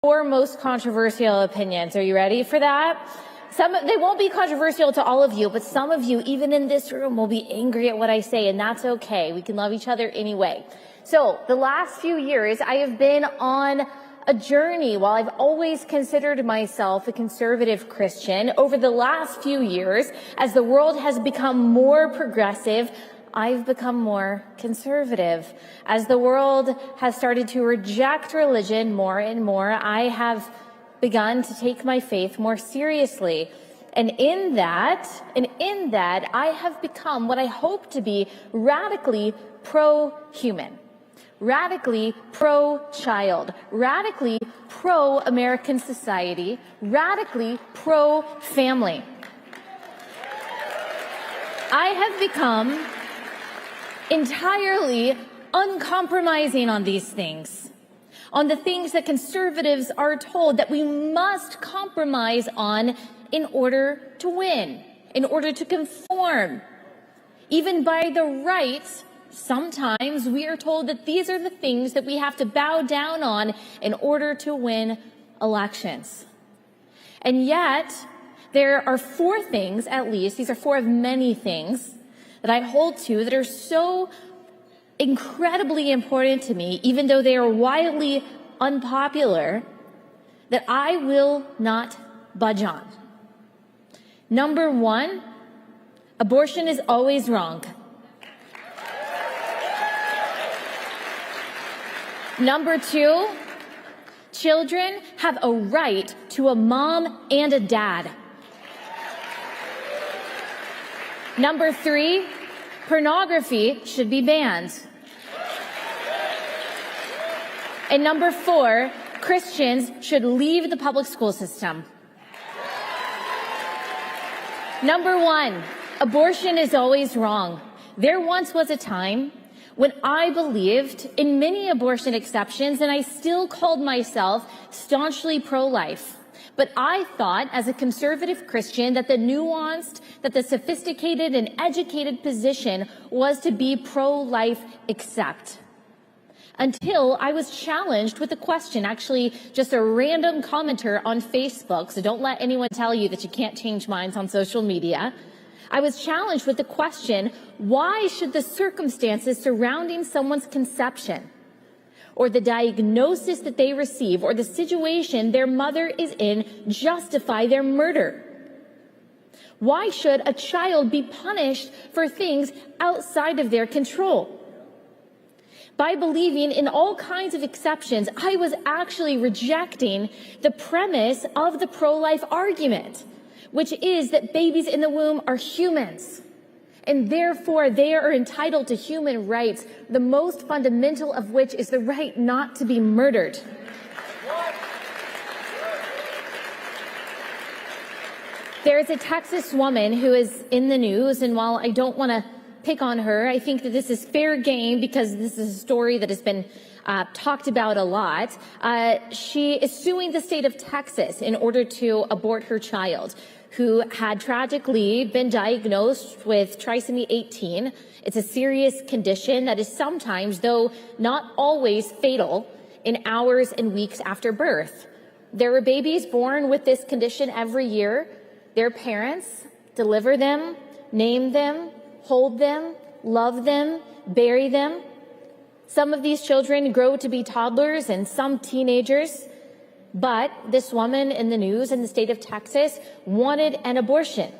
4 most controversial opinions. Are you ready for that? They won't be controversial to all of you, but some of you, even in this room, will be angry at what I say, and that's okay. We can love each other anyway. So the last few years, I have been on a journey. While I've always considered myself a conservative Christian, over the last few years, as the world has become more progressive, I've become more conservative. As the world has started to reject religion more and more, I have begun to take my faith more seriously. And in that, I have become what I hope to be radically pro-human, radically pro-child, radically pro-American society, radically pro-family. I have become entirely uncompromising on these things, on the things that conservatives are told that we must compromise on in order to win, in order to conform. Even by the right, sometimes we are told that these are the things that we have to bow down on in order to win elections. And yet, there are 4 things, at least, these are 4 of many things, that I hold to that are so incredibly important to me, even though they are wildly unpopular, that I will not budge on. Number 1, abortion is always wrong. Number 2, children have a right to a mom and a dad. Number 3, pornography should be banned. And number 4, Christians should leave the public school system. Number 1, abortion is always wrong. There once was a time when I believed in many abortion exceptions, and I still called myself staunchly pro-life. But I thought, as a conservative Christian, that the nuanced, that the sophisticated and educated position was to be pro-life except. Until I was challenged with a question, actually just a random commenter on Facebook, so don't let anyone tell you that you can't change minds on social media. I was challenged with the question, why should the circumstances surrounding someone's conception, or the diagnosis that they receive, or the situation their mother is in, justify their murder? Why should a child be punished for things outside of their control? By believing in all kinds of exceptions, I was actually rejecting the premise of the pro-life argument, which is that babies in the womb are humans, and therefore they are entitled to human rights, the most fundamental of which is the right not to be murdered. There is a Texas woman who is in the news, and while I don't want to pick on her, I think that this is fair game because this is a story that has been talked about a lot. She is suing the state of Texas in order to abort her child, who had tragically been diagnosed with trisomy 18. It's a serious condition that is sometimes, though not always, fatal in hours and weeks after birth. There are babies born with this condition every year. Their parents deliver them, name them, hold them, love them, bury them. Some of these children grow to be toddlers and some teenagers. But this woman in the news in the state of Texas wanted an abortion.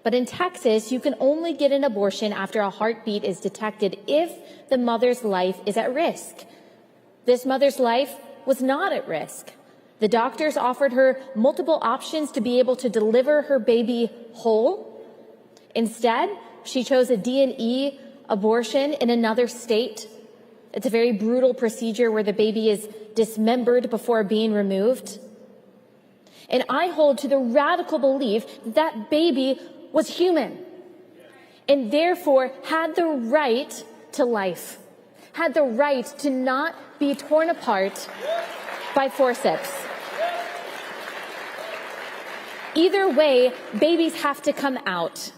But in Texas, you can only get an abortion after a heartbeat is detected if the mother's life is at risk. This mother's life was not at risk. The doctors offered her multiple options to be able to deliver her baby whole. Instead, she chose a D&E abortion in another state. It's a very brutal procedure where the baby is dismembered before being removed. And I hold to the radical belief that baby was human and therefore had the right to life, had the right to not be torn apart by forceps. Either way, babies have to come out.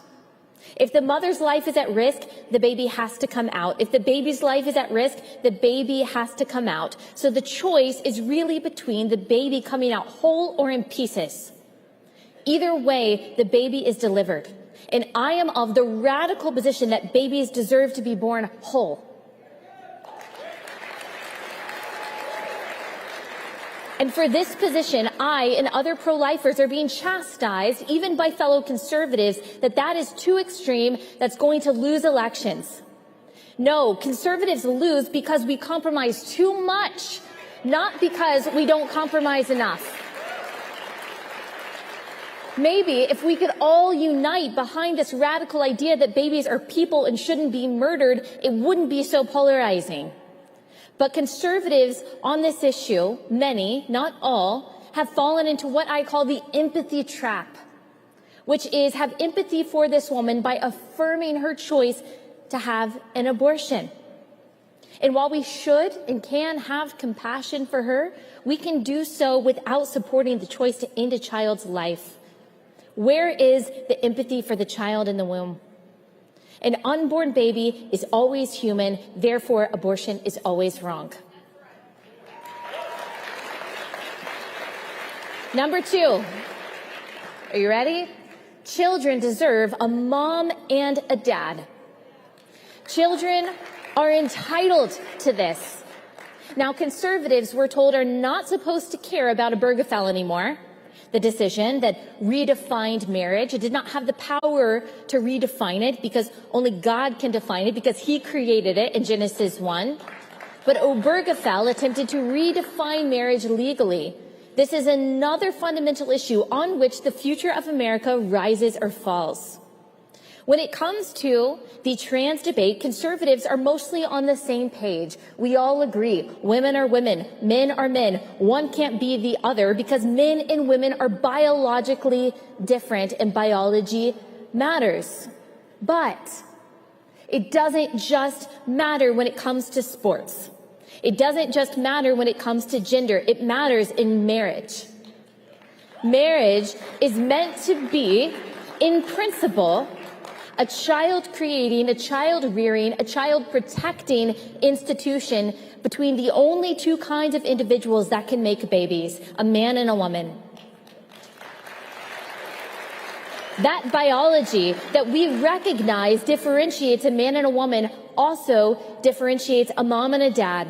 If the mother's life is at risk, the baby has to come out. If the baby's life is at risk, the baby has to come out. So the choice is really between the baby coming out whole or in pieces. Either way, the baby is delivered. And I am of the radical position that babies deserve to be born whole. And for this position, I and other pro-lifers are being chastised, even by fellow conservatives, that is too extreme, that's going to lose elections. No, conservatives lose because we compromise too much, not because we don't compromise enough. Maybe if we could all unite behind this radical idea that babies are people and shouldn't be murdered, it wouldn't be so polarizing. But conservatives on this issue, many, not all, have fallen into what I call the empathy trap, which is have empathy for this woman by affirming her choice to have an abortion. And while we should and can have compassion for her, we can do so without supporting the choice to end a child's life. Where is the empathy for the child in the womb? An unborn baby is always human, therefore abortion is always wrong. Number 2, are you ready? Children deserve a mom and a dad. Children are entitled to this. Now, conservatives, we're told, are not supposed to care about Obergefell anymore. The decision that redefined marriage. It did not have the power to redefine it because only God can define it because he created it in Genesis 1. But Obergefell attempted to redefine marriage legally. This is another fundamental issue on which the future of America rises or falls. When it comes to the trans debate, conservatives are mostly on the same page. We all agree. Women are women. Men are men. One can't be the other because men and women are biologically different and biology matters. But it doesn't just matter when it comes to sports. It doesn't just matter when it comes to gender. It matters in marriage. Marriage is meant to be, in principle, a child creating, a child rearing, a child protecting institution between the only two kinds of individuals that can make babies, a man and a woman. That biology that we recognize differentiates a man and a woman also differentiates a mom and a dad.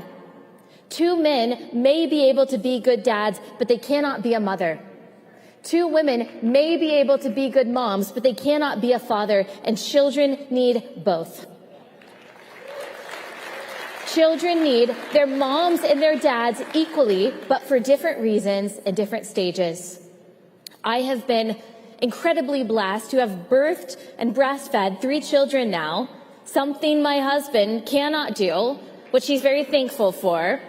Two men may be able to be good dads, but they cannot be a mother. Two women may be able to be good moms, but they cannot be a father, and children need both. Children need their moms and their dads equally, but for different reasons and different stages. I have been incredibly blessed to have birthed and breastfed 3 children now, something my husband cannot do, which he's very thankful for.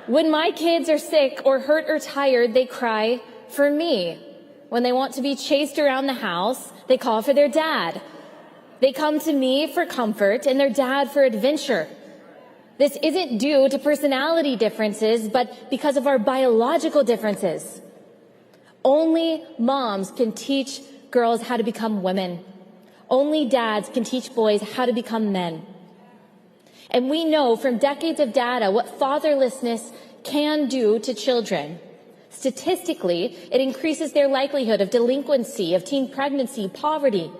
When my kids are sick or hurt or tired, they cry for me. When they want to be chased around the house, they call for their dad. They come to me for comfort and their dad for adventure. This isn't due to personality differences, but because of our biological differences. Only moms can teach girls how to become women. Only dads can teach boys how to become men. And we know from decades of data what fatherlessness can do to children. Statistically, it increases their likelihood of delinquency, of teen pregnancy, poverty.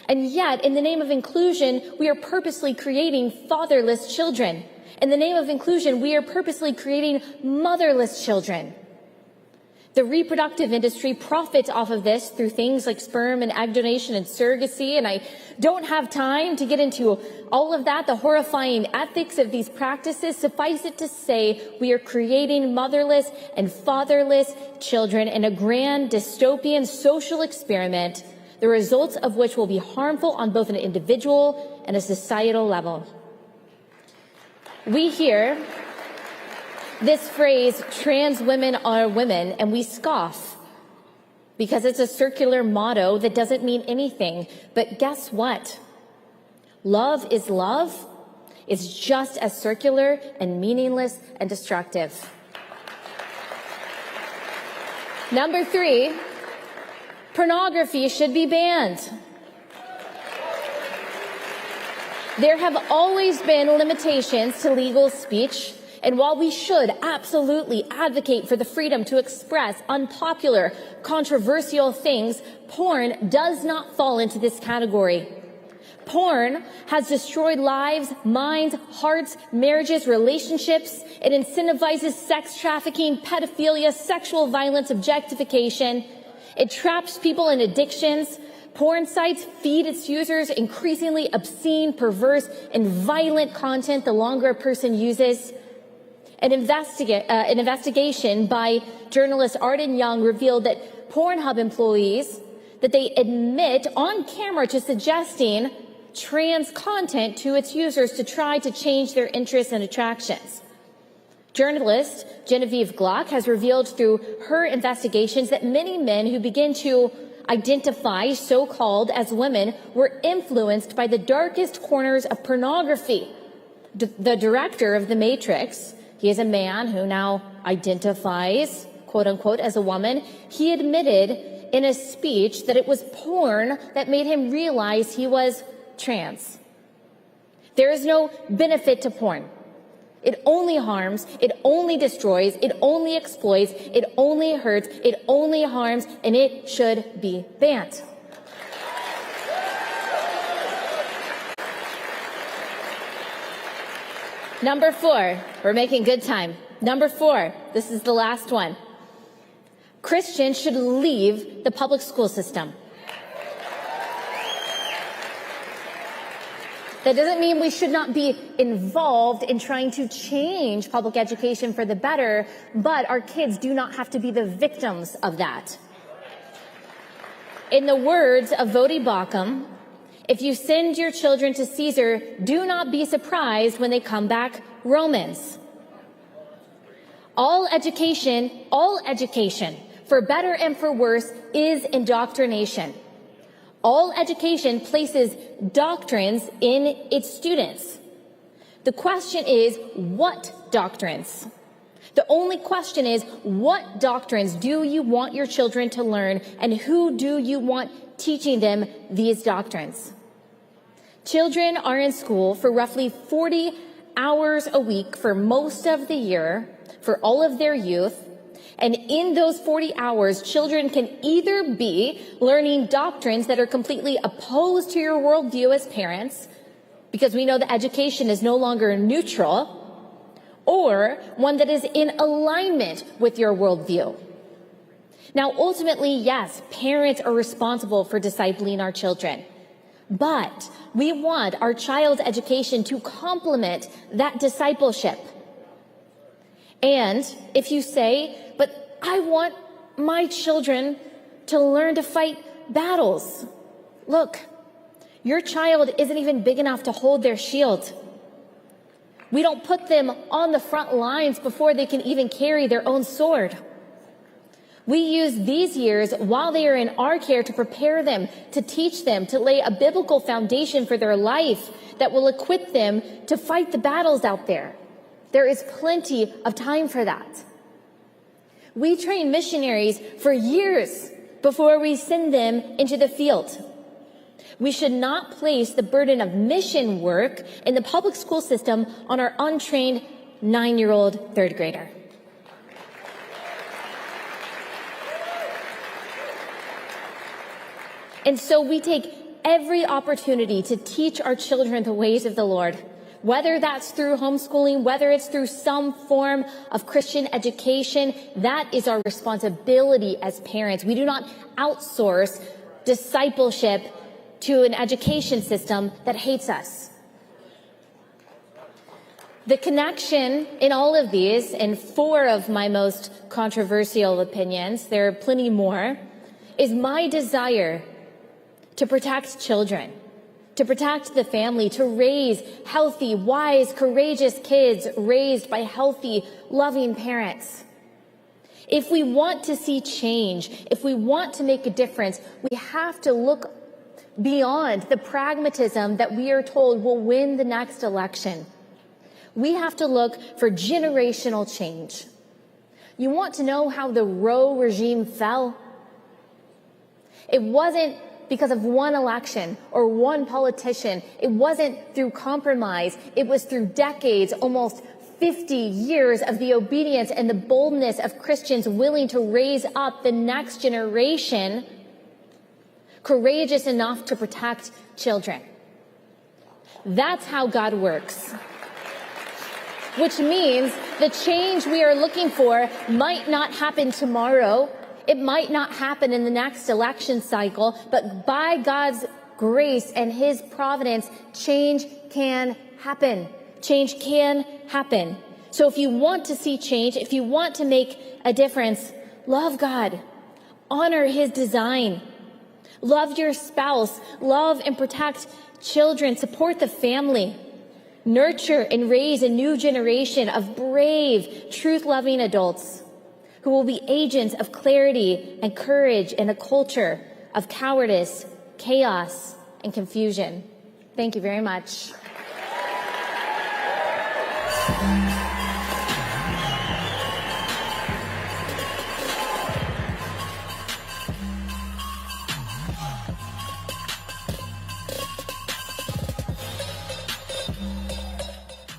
And yet, in the name of inclusion, we are purposely creating fatherless children. In the name of inclusion, we are purposely creating motherless children. The reproductive industry profits off of this through things like sperm and egg donation and surrogacy, and I don't have time to get into all of that, the horrifying ethics of these practices. Suffice it to say, we are creating motherless and fatherless children in a grand dystopian social experiment, the results of which will be harmful on both an individual and a societal level. We hear this phrase, trans women are women, and we scoff because it's a circular motto that doesn't mean anything. But guess what? Love is just as circular and meaningless and destructive. Number 3, pornography should be banned. There have always been limitations to legal speech, and while we should absolutely advocate for the freedom to express unpopular, controversial things, porn does not fall into this category. Porn has destroyed lives, minds, hearts, marriages, relationships. It incentivizes sex trafficking, pedophilia, sexual violence, objectification. It traps people in addictions. Porn sites feed its users increasingly obscene, perverse, and violent content the longer a person uses. An investigation by journalist Arden Young revealed that Pornhub employees, that they admit on camera to suggesting trans content to its users to try to change their interests and attractions. Journalist Genevieve Glock has revealed through her investigations that many men who begin to identify so-called as women were influenced by the darkest corners of pornography. The director of The Matrix, he is a man who now identifies, quote unquote, as a woman. He admitted in a speech that it was porn that made him realize he was trans. There is no benefit to porn. It only harms, it only destroys, it only exploits, it only hurts, it only harms, and it should be banned. Number 4, we're making good time. Number 4, this is the last one. Christians should leave the public school system. That doesn't mean we should not be involved in trying to change public education for the better, but our kids do not have to be the victims of that. In the words of Vodi Bakum, if you send your children to Caesar, do not be surprised when they come back Romans. All education, for better and for worse, is indoctrination. All education places doctrines in its students. The question is, what doctrines? The only question is, what doctrines do you want your children to learn, and who do you want teaching them these doctrines? Children are in school for roughly 40 hours a week for most of the year, for all of their youth. And in those 40 hours, children can either be learning doctrines that are completely opposed to your worldview as parents, because we know that education is no longer neutral, or one that is in alignment with your worldview. Now, ultimately, yes, parents are responsible for discipling our children, but we want our child's education to complement that discipleship. And if you say, but I want my children to learn to fight battles. Look, your child isn't even big enough to hold their shield. We don't put them on the front lines before they can even carry their own sword. We use these years while they are in our care to prepare them, to teach them, to lay a biblical foundation for their life that will equip them to fight the battles out there. There is plenty of time for that. We train missionaries for years before we send them into the field. We should not place the burden of mission work in the public school system on our untrained 9-year-old third grader. And so we take every opportunity to teach our children the ways of the Lord, whether that's through homeschooling, whether it's through some form of Christian education. That is our responsibility as parents. We do not outsource discipleship to an education system that hates us. The connection in all of these, in 4 of my most controversial opinions, there are plenty more, is my desire to protect children, to protect the family, to raise healthy, wise, courageous kids raised by healthy, loving parents. If we want to see change, if we want to make a difference, we have to look beyond the pragmatism that we are told will win the next election. We have to look for generational change. You want to know how the Roe regime fell? It wasn't because of one election or one politician. It wasn't through compromise. It was through decades, almost 50 years of the obedience and the boldness of Christians willing to raise up the next generation, courageous enough to protect children. That's how God works. Which means the change we are looking for might not happen tomorrow. It might not happen in the next election cycle, but by God's grace and his providence, change can happen. Change can happen. So if you want to see change, if you want to make a difference, love God, honor his design, love your spouse, love and protect children, support the family, nurture and raise a new generation of brave, truth-loving adults who will be agents of clarity and courage in a culture of cowardice, chaos, and confusion. Thank you very much.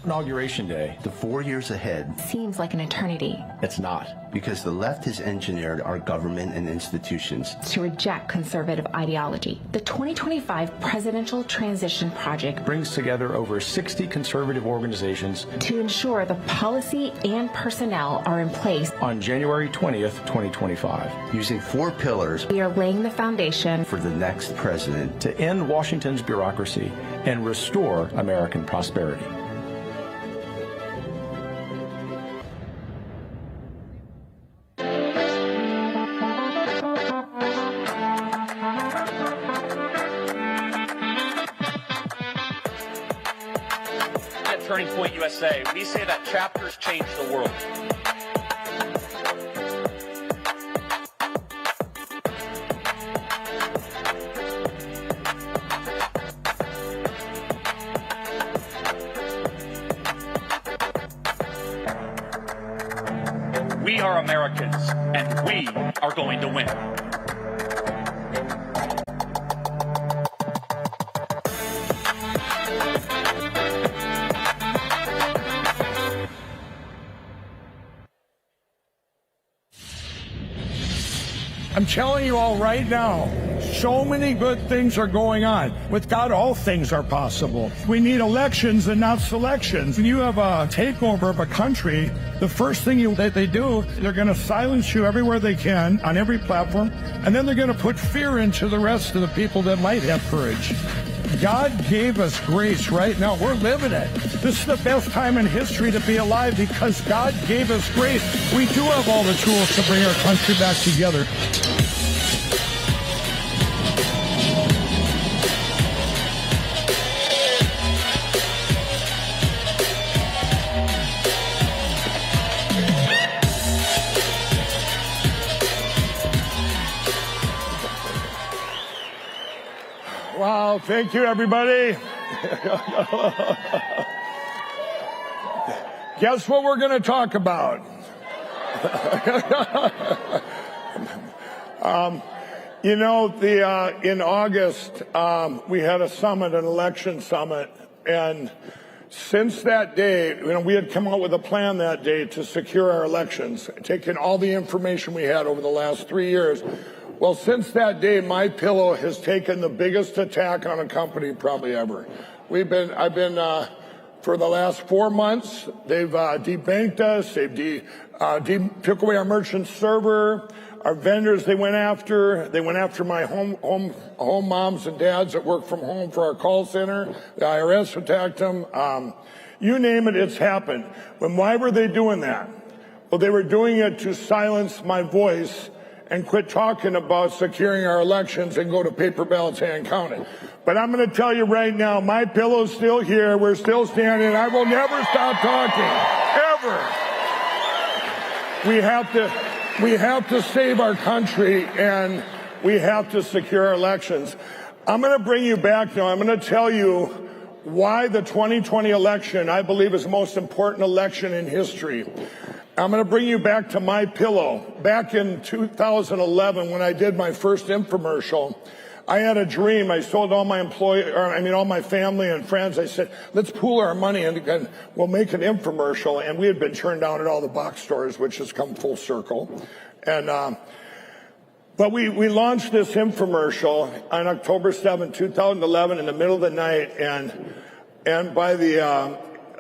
Inauguration Day. The 4 years ahead seems like an eternity. It's not. Because the left has engineered our government and institutions to reject conservative ideology. The 2025 Presidential Transition Project brings together over 60 conservative organizations to ensure the policy and personnel are in place. On January 20th, 2025. Using 4 pillars, we are laying the foundation for the next president to end Washington's bureaucracy and restore American prosperity. Turning Point USA, we say that chapters change the world. We are Americans, and we are going to win. I'm telling you all right now, so many good things are going on. With God, all things are possible. We need elections and not selections. When you have a takeover of a country, the first thing that they do, they're going to silence you everywhere they can on every platform, and then they're going to put fear into the rest of the people that might have courage. God gave us grace right now. We're living it. This is the best time in history to be alive because God gave us grace. We do have all the tools to bring our country back together. Wow, thank you, everybody. Guess what we're going to talk about? In August, we had a summit, an election summit, and since that day, we had come out with a plan that day to secure our elections, taking all the information we had over the last 3 years. Well, since that day, MyPillow has taken the biggest attack on a company probably ever. I've been for the last 4 months, they've debanked us, they've took away our merchant server, our vendors they went after my home moms and dads that work from home for our call center. The IRS attacked them. You name it, it's happened. Why were they doing that? Well, they were doing it to silence my voice and quit talking about securing our elections and go to paper ballots hand counted. But I'm going to tell you right now, MyPillow's still here. We're still standing. I will never stop talking, ever. We have to save our country, and we have to secure our elections. I'm going to bring you back now. I'm going to tell you why the 2020 election, I believe, is the most important election in history. I'm going to bring you back to MyPillow. Back in 2011, when I did my first infomercial, I had a dream. I told all my all my family and friends, I said, let's pool our money and we'll make an infomercial. And we had been turned down at all the box stores, which has come full circle. And, but we launched this infomercial on October 7, 2011 in the middle of the night. And by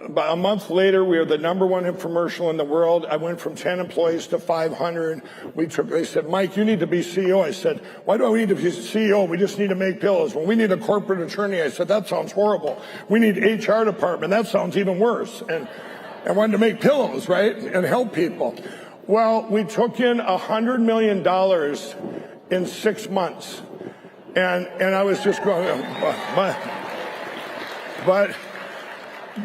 about a month later, we were the #1 infomercial in the world. I went from 10 employees to 500. They said, Mike, you need to be CEO. I said, why do I need to be CEO? We just need to make pillows. Well, we need a corporate attorney. I said, that sounds horrible. We need HR department. That sounds even worse. And I wanted to make pillows, right? And help people. Well, we took in $100 million in 6 months. And I was just going,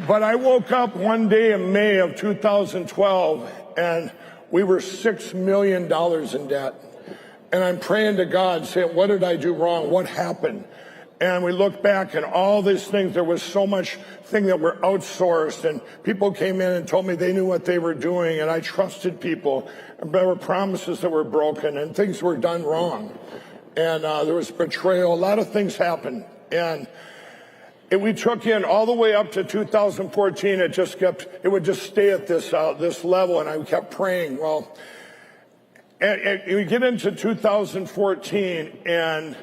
but I woke up one day in May of 2012 and we were $6 million in debt. And I'm praying to God saying, what did I do wrong? What happened? And we look back and all these things, there was so much thing that were outsourced and people came in and told me they knew what they were doing and I trusted people. And there were promises that were broken and things were done wrong. And there was betrayal. A lot of things happened. And we took in all the way up to 2014. It would just stay at this level, and I kept praying. Well, and we get into 2014, and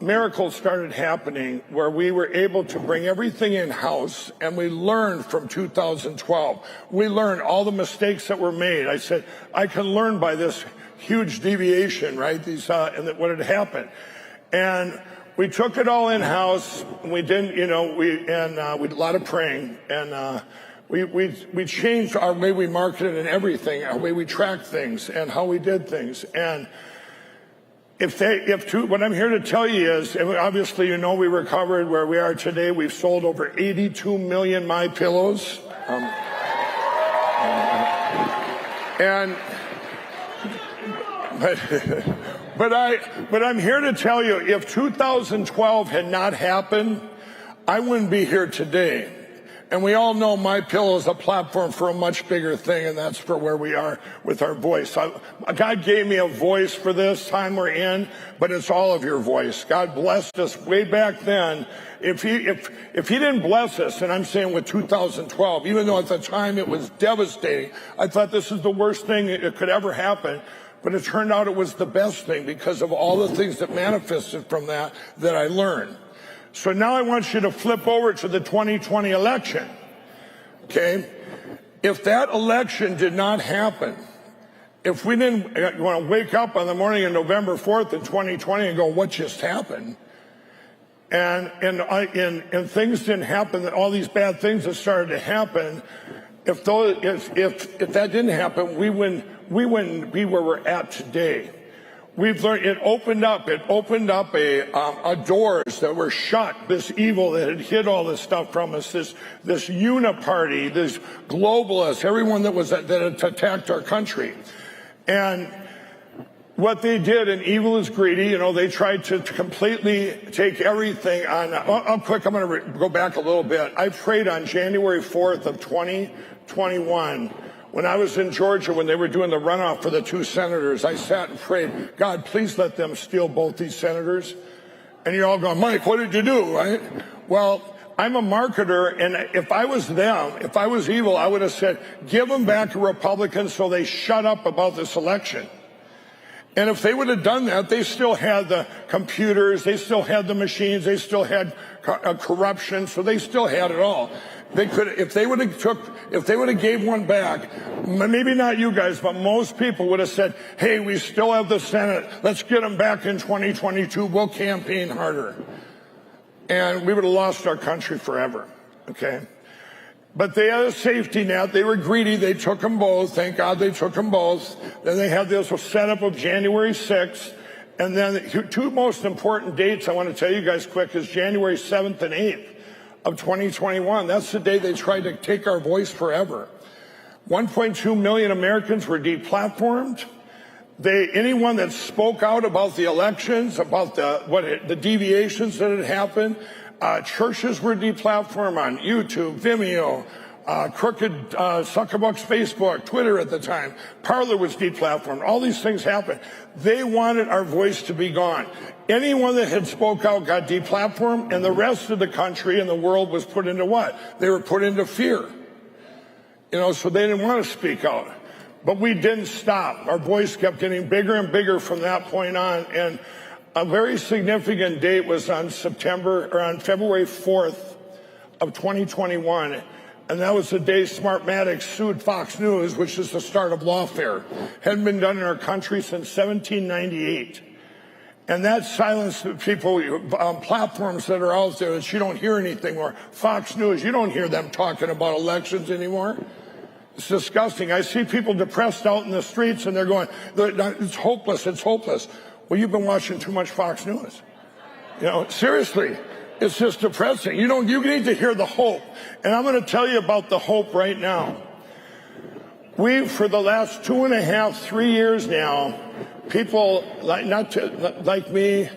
miracles started happening where we were able to bring everything in-house, and we learned from 2012. We learned all the mistakes that were made. I said, I can learn by this huge deviation, right? And what had happened. And we took it all in-house, and we didn't, we did a lot of praying, and we changed our way we marketed and everything, our way we tracked things, and how we did things. And what I'm here to tell you is, and obviously we recovered where we are today. We've sold over 82 million My Pillows, But I'm here to tell you, if 2012 had not happened, I wouldn't be here today. And we all know My Pillow is a platform for a much bigger thing, and that's for where we are with our voice. God gave me a voice for this time we're in, but it's all of your voice. God blessed us way back then. If he didn't bless us, and I'm saying with 2012, even though at the time it was devastating, I thought this is the worst thing that could ever happen. But it turned out it was the best thing because of all the things that manifested from that I learned. So now I want you to flip over to the 2020 election, okay? If that election did not happen, if we didn't want to wake up on the morning of November 4th in 2020 and go, what just happened? And things didn't happen, all these bad things that started to happen, if that didn't happen, we wouldn't be where we're at today. We've learned it opened up a doors that were shut. This evil that had hid all this stuff from us. This uniparty, this globalists, everyone that had attacked our country, and what they did. And evil is greedy. They tried to completely take everything on. I'm going to go back a little bit. I prayed on January 4th of 2021. When I was in Georgia, when they were doing the runoff for the 2 senators, I sat and prayed, God, please let them steal both these senators. And you're all going, Mike, what did you do, right? Well, I'm a marketer, and if I was them, if I was evil, I would have said, give them back to Republicans so they shut up about this election. And if they would have done that, they still had the computers, they still had the machines, they still had corruption, so they still had it all. They could, if they would have gave one back, maybe not you guys, but most people would have said, hey, we still have the Senate. Let's get them back in 2022. We'll campaign harder. And we would have lost our country forever. Okay. But they had a safety net. They were greedy. They took them both. Thank God they took them both. Then they had this setup of January 6th. And then the 2 most important dates I want to tell you guys quick is January 7th and 8th. Of 2021. That's the day they tried to take our voice forever. 1.2 million Americans were deplatformed. Anyone that spoke out about the elections, about the deviations that had happened, churches were deplatformed on YouTube, Vimeo, crooked Zuckerbuck's Facebook, Twitter at the time. Parler was deplatformed. All these things happened. They wanted our voice to be gone. Anyone that had spoke out got deplatformed, and the rest of the country and the world was put into what? They were put into fear. So they didn't want to speak out. But we didn't stop. Our voice kept getting bigger and bigger from that point on. And a very significant date was on February 4th of 2021. And that was the day Smartmatic sued Fox News, which is the start of lawfare. Hadn't been done in our country since 1798. And that silenced people, platforms that are out there that you don't hear anything more. Fox News, you don't hear them talking about elections anymore. It's disgusting. I see people depressed out in the streets and they're going, it's hopeless, it's hopeless. Well, you've been watching too much Fox News. Seriously, it's just depressing. You need to hear the hope. And I'm going to tell you about the hope right now. For the last 2.5, 3 years now, people like me,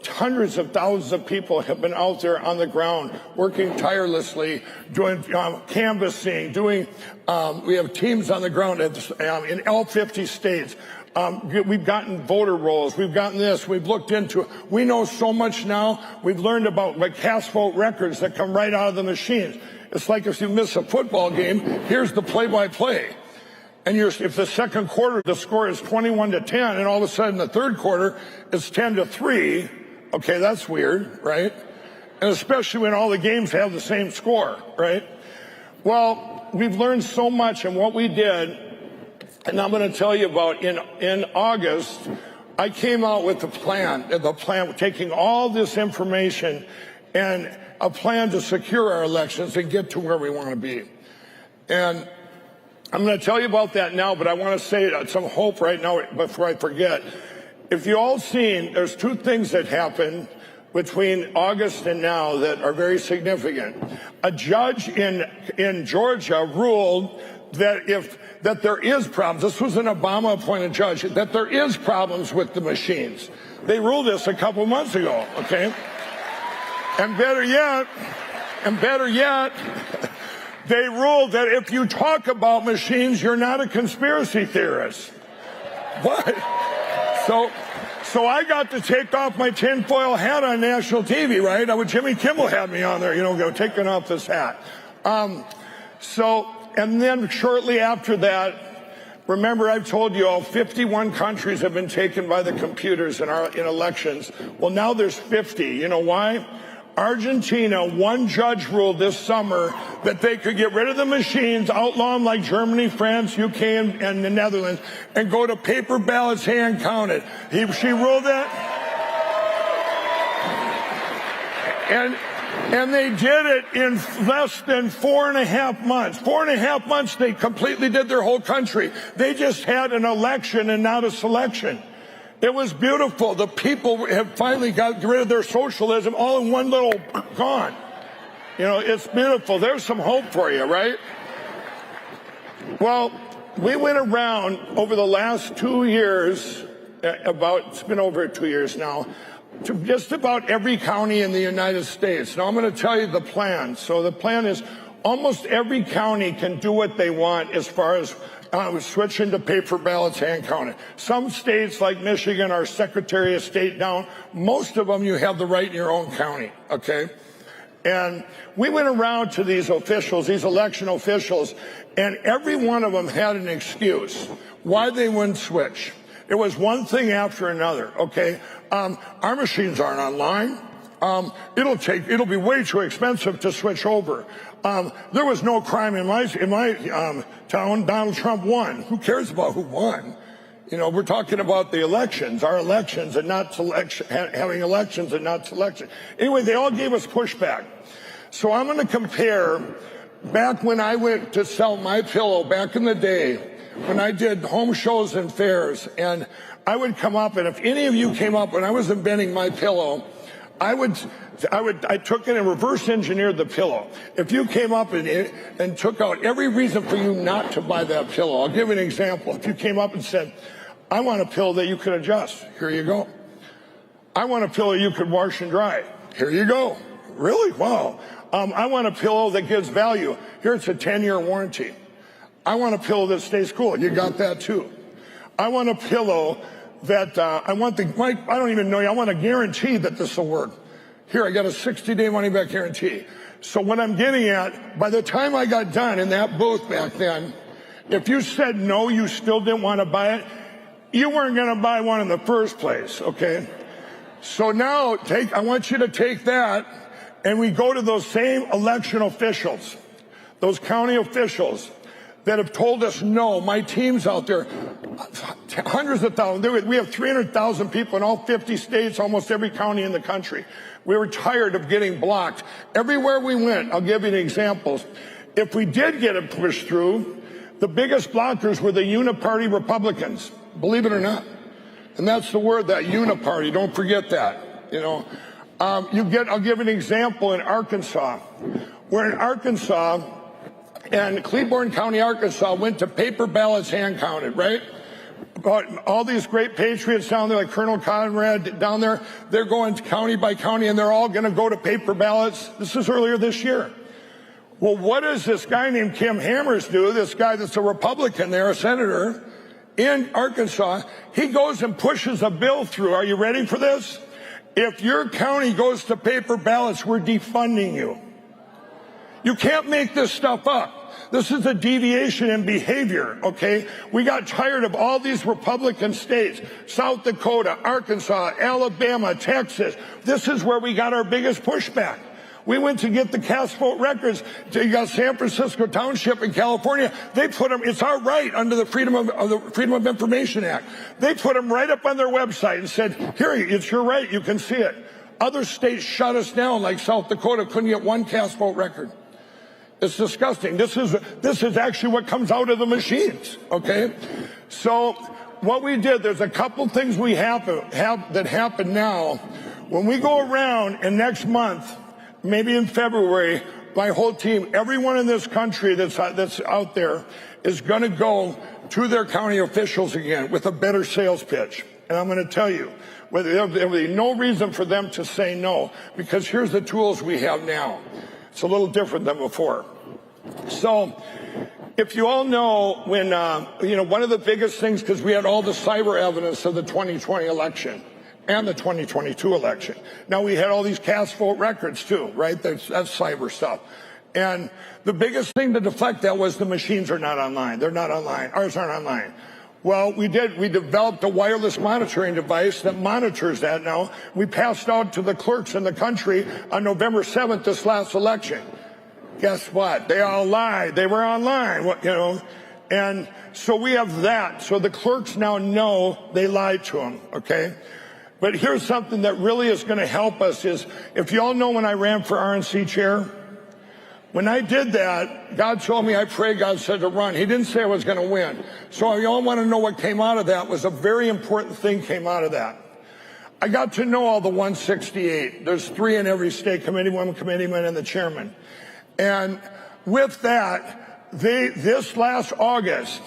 hundreds of thousands of people have been out there on the ground working tirelessly, doing canvassing, we have teams on the ground in all 50 states. We've gotten voter rolls. We've gotten this. We've looked into it. We know so much now. We've learned about cast vote records that come right out of the machines. It's like if you miss a football game, here's the play-by-play. And if the second quarter, the score is 21-10, and all of a sudden the third quarter is 10-3, okay, that's weird, right? And especially when all the games have the same score, right? Well, we've learned so much, and what we did, and I'm going to tell you about, in August, I came out with the plan, taking all this information and a plan to secure our elections and get to where we want to be. And I'm going to tell you about that now, but I want to say some hope right now before I forget. If you all seen, there's two things that happened between August and now that are very significant. A judge in Georgia ruled that there is problems. This was an Obama-appointed judge, that there is problems with the machines. They ruled this a couple months ago, okay? And better yet, they ruled that if you talk about machines, you're not a conspiracy theorist. What? So I got to take off my tinfoil hat on national TV, right? Jimmy Kimmel had me on there, taking off this hat. And then shortly after that, remember I've told you all 51 countries have been taken by the computers in elections. Well, now there's 50. You know why? Argentina, one judge ruled this summer that they could get rid of the machines, outlaw them like Germany, France, UK, and the Netherlands, and go to paper ballots hand counted. She ruled that. And they did it in less than 4.5 months. 4.5 months, they completely did their whole country. They just had an election and not a selection. It was beautiful. The people have finally got rid of their socialism all in one little gone. It's beautiful. There's some hope for you, right? Well, we went around over the last 2 years, it's been over 2 years now, to just about every county in the United States. Now I'm going to tell you the plan. So the plan is almost every county can do what they want as far as switching to paper ballots hand counted. Some states like Michigan are Secretary of State down. Most of them you have the right in your own county, okay? And we went around to these officials, these election officials, and every one of them had an excuse why they wouldn't switch. It was one thing after another, okay? Our machines aren't online. It'll be way too expensive to switch over. There was no crime in my town. Donald Trump won. Who cares about who won? We're talking about the elections, our elections, and not having elections and not selection. Anyway, they all gave us pushback. So I'm going to compare back when I went to sell my pillow back in the day, when I did home shows and fairs, and I would come up, and if any of you came up when I was inventing my pillow, I took it and reverse engineered the pillow. If you came up and took out every reason for you not to buy that pillow, I'll give you an example. If you came up and said, I want a pillow that you could adjust, here you go. I want a pillow you could wash and dry, here you go, Really? Wow. I want a pillow that gives value. Here, it's a 10-year warranty. I want a pillow that stays cool. You got that too. I want a pillow that I don't even know you. I want a guarantee that this will work. Here, I got a 60-day money-back guarantee. So what I'm getting at, by the time I got done in that booth back then, if you said no, you still didn't want to buy it, you weren't going to buy one in the first place, okay? So now I want you to take that, and we go to those same election officials, those county officials that have told us no. My team's out there, hundreds of thousands. We have 300,000 people in all 50 states, almost every county in the country. We were tired of getting blocked. Everywhere we went, I'll give you examples. If we did get it pushed through, the biggest blockers were the uniparty Republicans, believe it or not. And that's the word, that uniparty. Don't forget that. You know, I'll give an example in Arkansas. We're in Arkansas, and Cleburne County, Arkansas, went to paper ballots hand counted, right? But all these great patriots down there, like Colonel Conrad down there, they're going county by county, and they're all going to go to paper ballots. This is earlier this year. Well, what does this guy named Kim Hammers do? This guy that's a Republican there, a senator in Arkansas. He goes and pushes a bill through. Are you ready for this? If your county goes to paper ballots, we're defunding you. You can't make this stuff up. This is a deviation in behavior, okay? We got tired of all these Republican states, South Dakota, Arkansas, Alabama, Texas. This is where we got our biggest pushback. We went to get the cast vote records. You got San Francisco Township in California. They put them, it's our right under the Freedom of Information Act. They put them right up on their website and said, here, it's your right, you can see it. Other states shut us down, like South Dakota couldn't get one cast vote record. It's disgusting. This is actually what comes out of the machines, okay? So what we did, there's a couple things we that happen now. When we go around, and next month, maybe in February, my whole team, everyone in this country that's out there is going to go to their county officials again with a better sales pitch. And I'm going to tell you, there will be no reason for them to say no, because here's the tools we have now. It's a little different than before. So if you all know, when, one of the biggest things, because we had all the cyber evidence of the 2020 election and the 2022 election. Now we had all these cast vote records too, right? That's cyber stuff. And the biggest thing to deflect that was the machines are not online. They're not online. Ours aren't online. Well, we developed a wireless monitoring device that monitors that now. We passed out to the clerks in the country on November 7th, this last election. Guess what? They all lied. They were online, And so we have that. So the clerks now know they lied to them, okay? But here's something that really is going to help us is, if you all know when I ran for RNC chair, when I did that, God told me, I prayed, God said to run. He didn't say I was going to win. So you all want to know what came out of that. Was a very important thing came out of that. I got to know all the 168. There's 3 in every state, committeewoman, committeeman, and the chairman. And with that, this last August,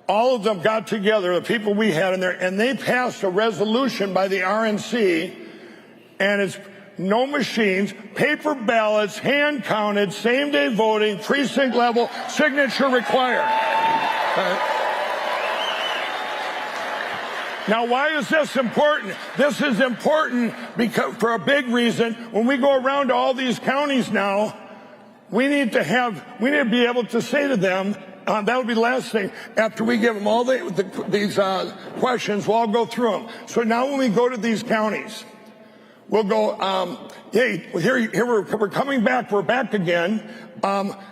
all of them got together, the people we had in there, and they passed a resolution by the RNC, and it's no machines, paper ballots, hand counted, same day voting, precinct level, signature required. Now, why is this important? This is important because, for a big reason, when we go around to all these counties now, we need to be able to say to them, that would be the last thing. After we give them all these questions, we'll all go through them. So now when we go to these counties, we'll go, hey, here we're coming back. We're back again.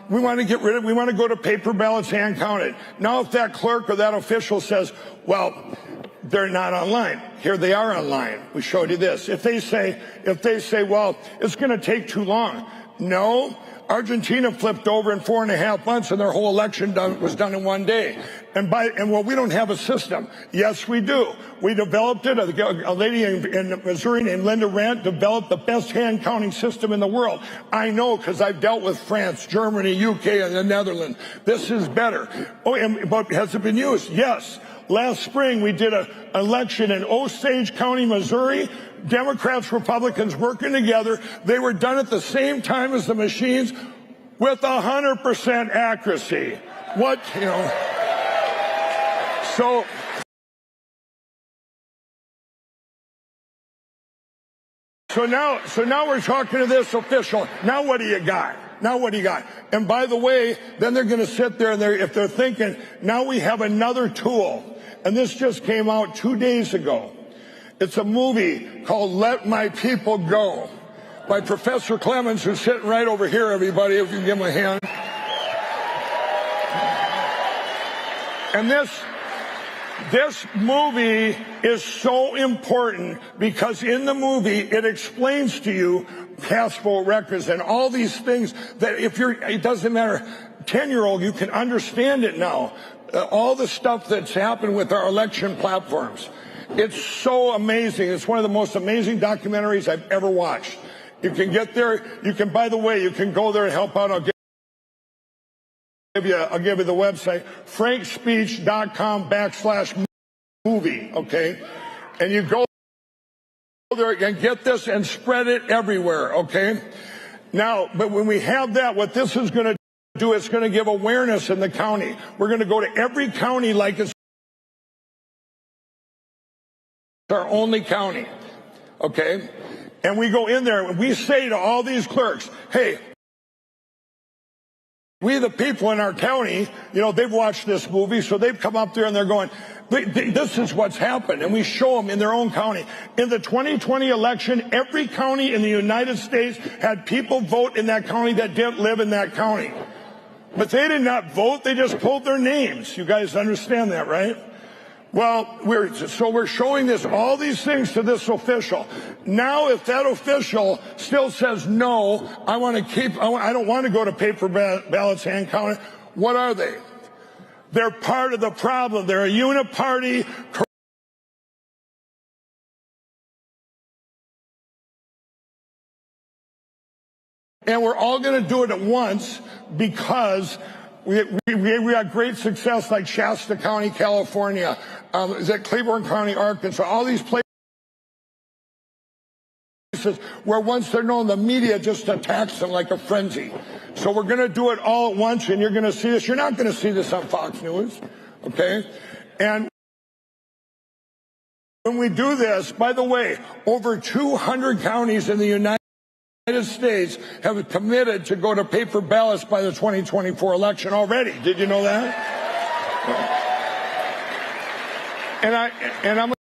We want to go to paper ballots hand counted. Now, if that clerk or that official says, well, they're not online. Here they are online. We showed you this. If they say, well, it's going to take too long. No. Argentina flipped over in 4.5 months, and their whole election was done in 1 day. And we don't have a system. Yes, we do. We developed it. A lady in Missouri named Linda Rant developed the best hand counting system in the world. I know, because I've dealt with France, Germany, UK, and the Netherlands. This is better. But has it been used? Yes. Last spring, we did an election in Osage County, Missouri. Democrats, Republicans working together. They were done at the same time as the machines with 100% accuracy. What, you know? So now we're talking to this official. Now what do you got? Now what do you got? And by the way, then they're going to sit there and if they're thinking, now we have another tool. And this just came out 2 days ago. It's a movie called Let My People Go by Professor Clemens, who's sitting right over here, everybody, if you can give him a hand. And this movie is so important because in the movie it explains to you passport records and all these things that it doesn't matter, 10-year-old, you can understand it now. All the stuff that's happened with our election platforms. It's so amazing. It's one of the most amazing documentaries I've ever watched. You can get there. You can, by the way, you can go there and help out. I'll give you the website, frankspeech.com/movie, okay? And you go there and get this and spread it everywhere, okay? Now, but when we have that, what this is going to do, it's going to give awareness in the county. We're going to go to every county like it's our only county, okay? And we go in there and we say to all these clerks, hey, we the people in our county, you know, they've watched this movie, so they've come up there and they're going, this is what's happened. And we show them in their own county. In the 2020 election, every county in the United States had people vote in that county that didn't live in that county. But they did not vote, they just pulled their names. You guys understand that, right? Well, we're showing all these things to this official. Now, if that official still says, no, I don't want to go to paper ballots, hand counted, what are they? They're part of the problem. They're a uniparty. And we're all going to do it at once because we had great success like Shasta County, California, Claiborne County, Arkansas, all these places where once they're known, the media just attacks them like a frenzy. So we're going to do it all at once, and you're going to see this. You're not going to see this on Fox News, okay? And when we do this, by the way, over 200 counties in the United States have committed to go to paper ballots by the 2024 election already. Did you know that? And I'm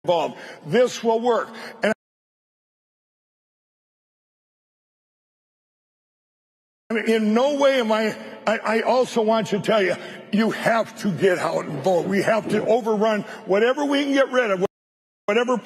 involved. This will work. And in no way am I also want to tell you, you have to get out and vote. We have to overrun whatever we can get rid of, whatever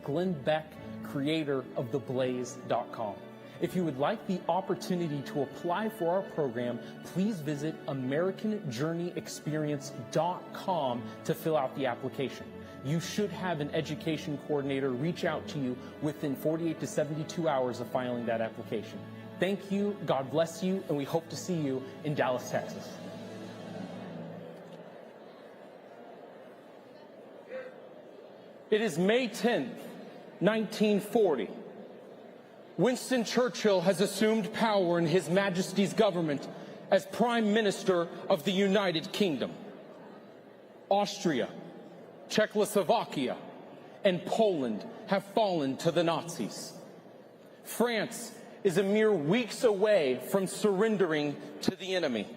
Glenn Beck, creator of theblaze.com. If you would like the opportunity to apply for our program, please visit AmericanJourneyExperience.com to fill out the application. You should have an education coordinator reach out to you within 48 to 72 hours of filing that application. Thank you, God bless you, and we hope to see you in Dallas, Texas. It is May 10th, 1940. Winston Churchill has assumed power in His Majesty's government as Prime Minister of the United Kingdom. Austria, Czechoslovakia, and Poland have fallen to the Nazis. France is a mere weeks away from surrendering to the enemy.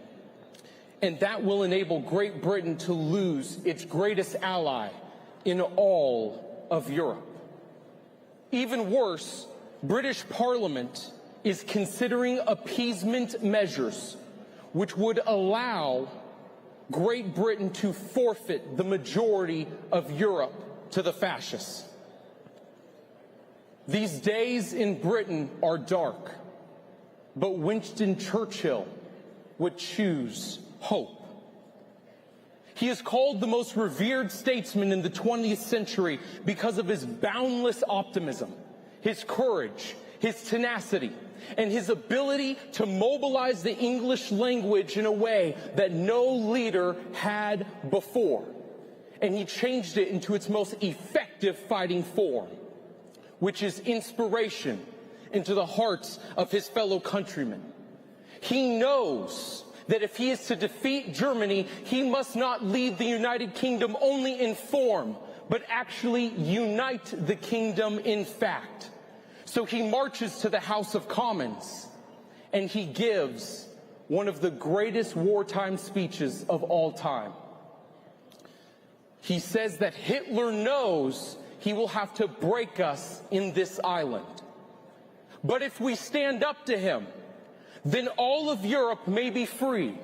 And that will enable Great Britain to lose its greatest ally in all of Europe. Even worse, British Parliament is considering appeasement measures which would allow Great Britain to forfeit the majority of Europe to the fascists. These days in Britain are dark, but Winston Churchill would choose hope. He is called the most revered statesman in the 20th century because of his boundless optimism, his courage, his tenacity, and his ability to mobilize the English language in a way that no leader had before. And he changed it into its most effective fighting form, which is inspiration into the hearts of his fellow countrymen. He knows that if he is to defeat Germany, he must not leave the United Kingdom only in form, but actually unite the kingdom in fact. So he marches to the House of Commons and he gives one of the greatest wartime speeches of all time. He says that Hitler knows he will have to break us in this island. But if we stand up to him, then all of Europe may be free,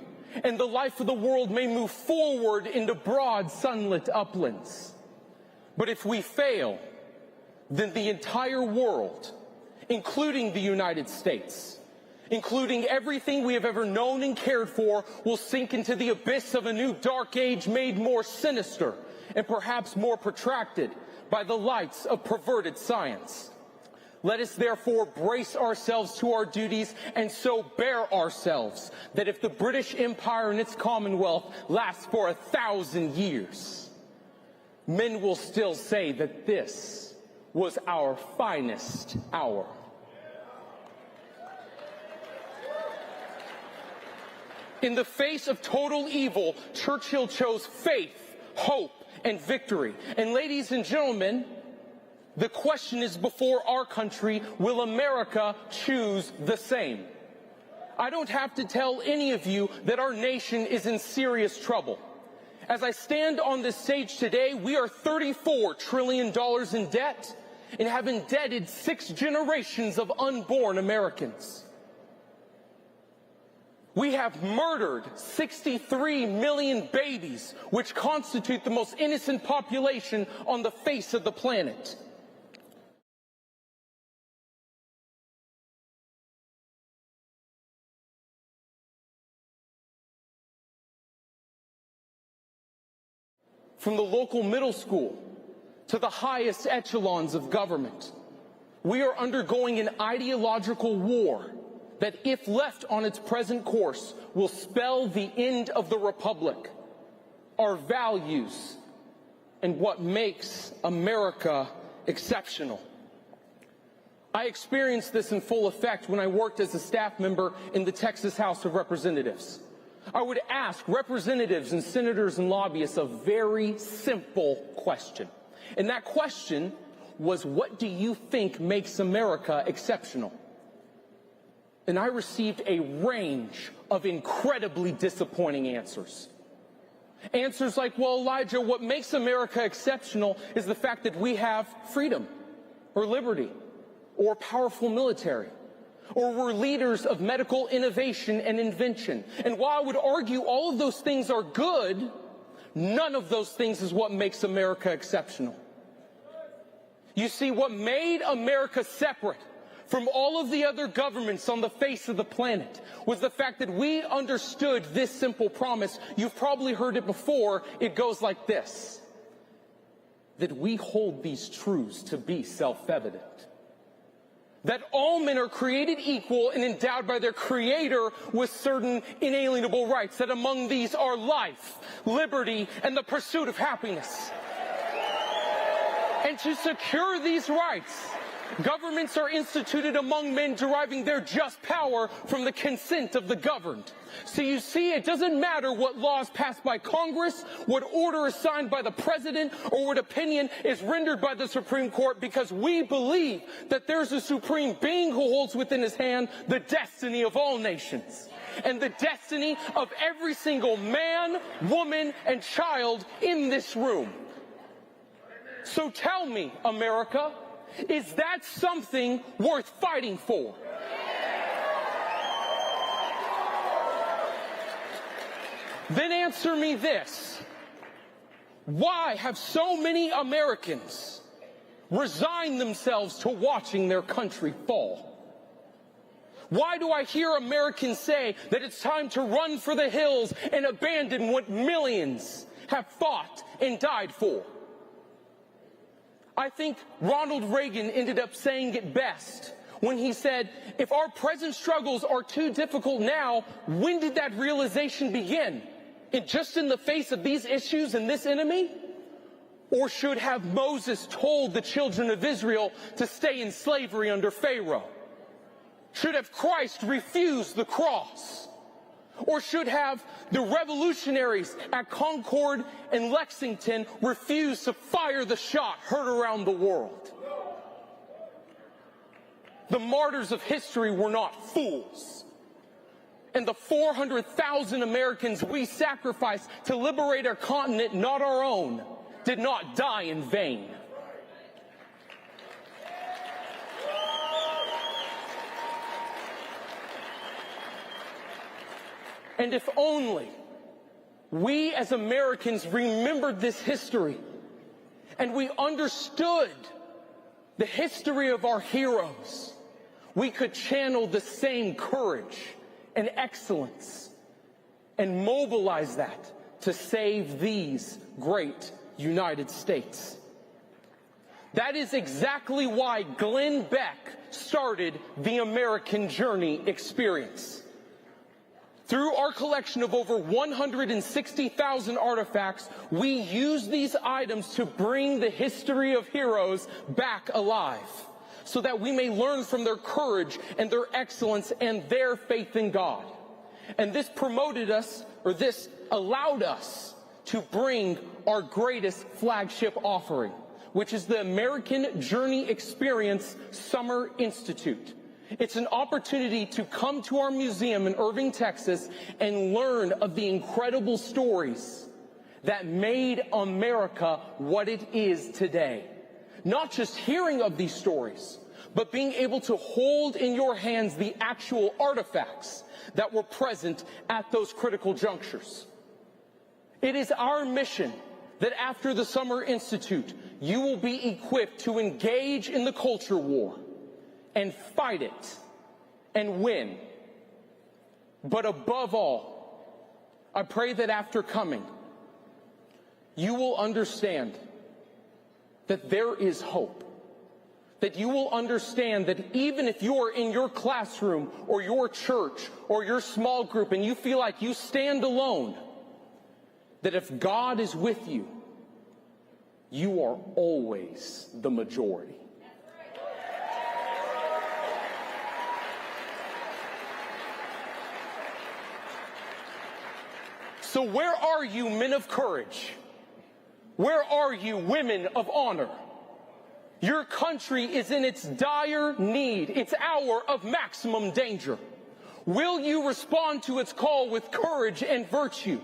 and the life of the world may move forward into broad sunlit uplands. But if we fail, then the entire world, including the United States, including everything we have ever known and cared for, will sink into the abyss of a new dark age made more sinister and perhaps more protracted by the lights of perverted science. Let us therefore brace ourselves to our duties and so bear ourselves that if the British Empire and its Commonwealth lasts for 1,000 years, men will still say that this was our finest hour. In the face of total evil, Churchill chose faith, hope, and victory. And ladies and gentlemen, the question is before our country, will America choose the same? I don't have to tell any of you that our nation is in serious trouble. As I stand on this stage today, we are $34 trillion in debt and have indebted 6 generations of unborn Americans. We have murdered 63 million babies, which constitute the most innocent population on the face of the planet. From the local middle school to the highest echelons of government, we are undergoing an ideological war that, if left on its present course, will spell the end of the Republic, our values, and what makes America exceptional. I experienced this in full effect when I worked as a staff member in the Texas House of Representatives. I would ask representatives and senators and lobbyists a very simple question. And that question was, what do you think makes America exceptional? And I received a range of incredibly disappointing answers. Answers like, well, Elijah, what makes America exceptional is the fact that we have freedom or liberty or a powerful military, or we're leaders of medical innovation and invention. And while I would argue all of those things are good, none of those things is what makes America exceptional. You see, what made America separate from all of the other governments on the face of the planet was the fact that we understood this simple promise. You've probably heard it before. It goes like this: that we hold these truths to be self-evident. That all men are created equal and endowed by their Creator with certain inalienable rights. That among these are life, liberty, and the pursuit of happiness. And to secure these rights, governments are instituted among men, deriving their just power from the consent of the governed. So you see, it doesn't matter what laws passed by Congress, what order is signed by the president, or what opinion is rendered by the Supreme Court, because we believe that there's a supreme being who holds within his hand the destiny of all nations, and the destiny of every single man, woman, and child in this room. So tell me, America, is that something worth fighting for? Then answer me this: why have so many Americans resigned themselves to watching their country fall? Why do I hear Americans say that it's time to run for the hills and abandon what millions have fought and died for? I think Ronald Reagan ended up saying it best when he said, if our present struggles are too difficult now, when did that realization begin? And just in the face of these issues and this enemy? Or should have Moses told the children of Israel to stay in slavery under Pharaoh? Should have Christ refused the cross? Or should have the revolutionaries at Concord and Lexington refuse to fire the shot heard around the world? The martyrs of history were not fools. And the 400,000 Americans we sacrificed to liberate our continent, not our own, did not die in vain. And if only we as Americans remembered this history and we understood the history of our heroes, we could channel the same courage and excellence and mobilize that to save these great United States. That is exactly why Glenn Beck started the American Journey experience. Through our collection of over 160,000 artifacts, we use these items to bring the history of heroes back alive, so that we may learn from their courage and their excellence and their faith in God. And this promoted us, or this allowed us to bring our greatest flagship offering, which is the American Journey Experience Summer Institute. It's an opportunity to come to our museum in Irving, Texas, and learn of the incredible stories that made America what it is today. Not just hearing of these stories, but being able to hold in your hands the actual artifacts that were present at those critical junctures. It is our mission that after the Summer Institute, you will be equipped to engage in the culture war and fight it and win. But above all, I pray that after coming, you will understand that there is hope. That you will understand that even if you are in your classroom or your church or your small group and you feel like you stand alone, that if God is with you, you are always the majority. So where are you, men of courage? Where are you, women of honor? Your country is in its dire need, its hour of maximum danger. Will you respond to its call with courage and virtue?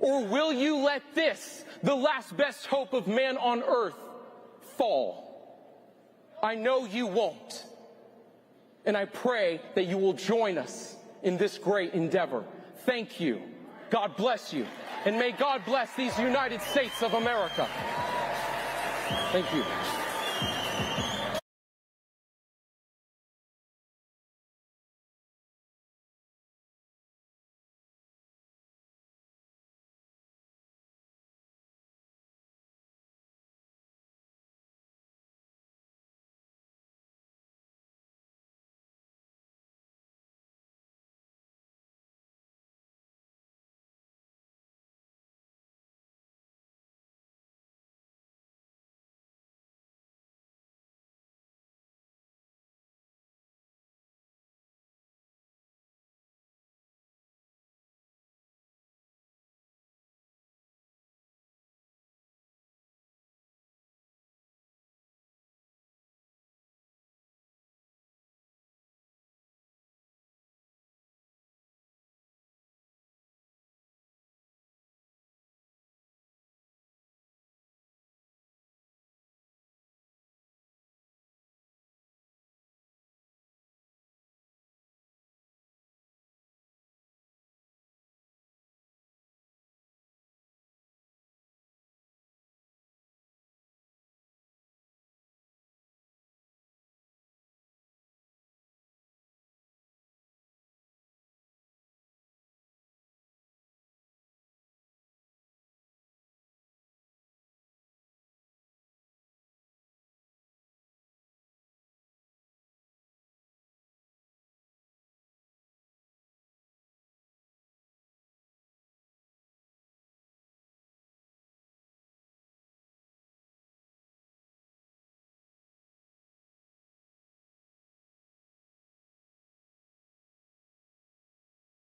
Or will you let this, the last best hope of man on earth, fall? I know you won't. And I pray that you will join us in this great endeavor. Thank you. God bless you. And may God bless these United States of America. Thank you.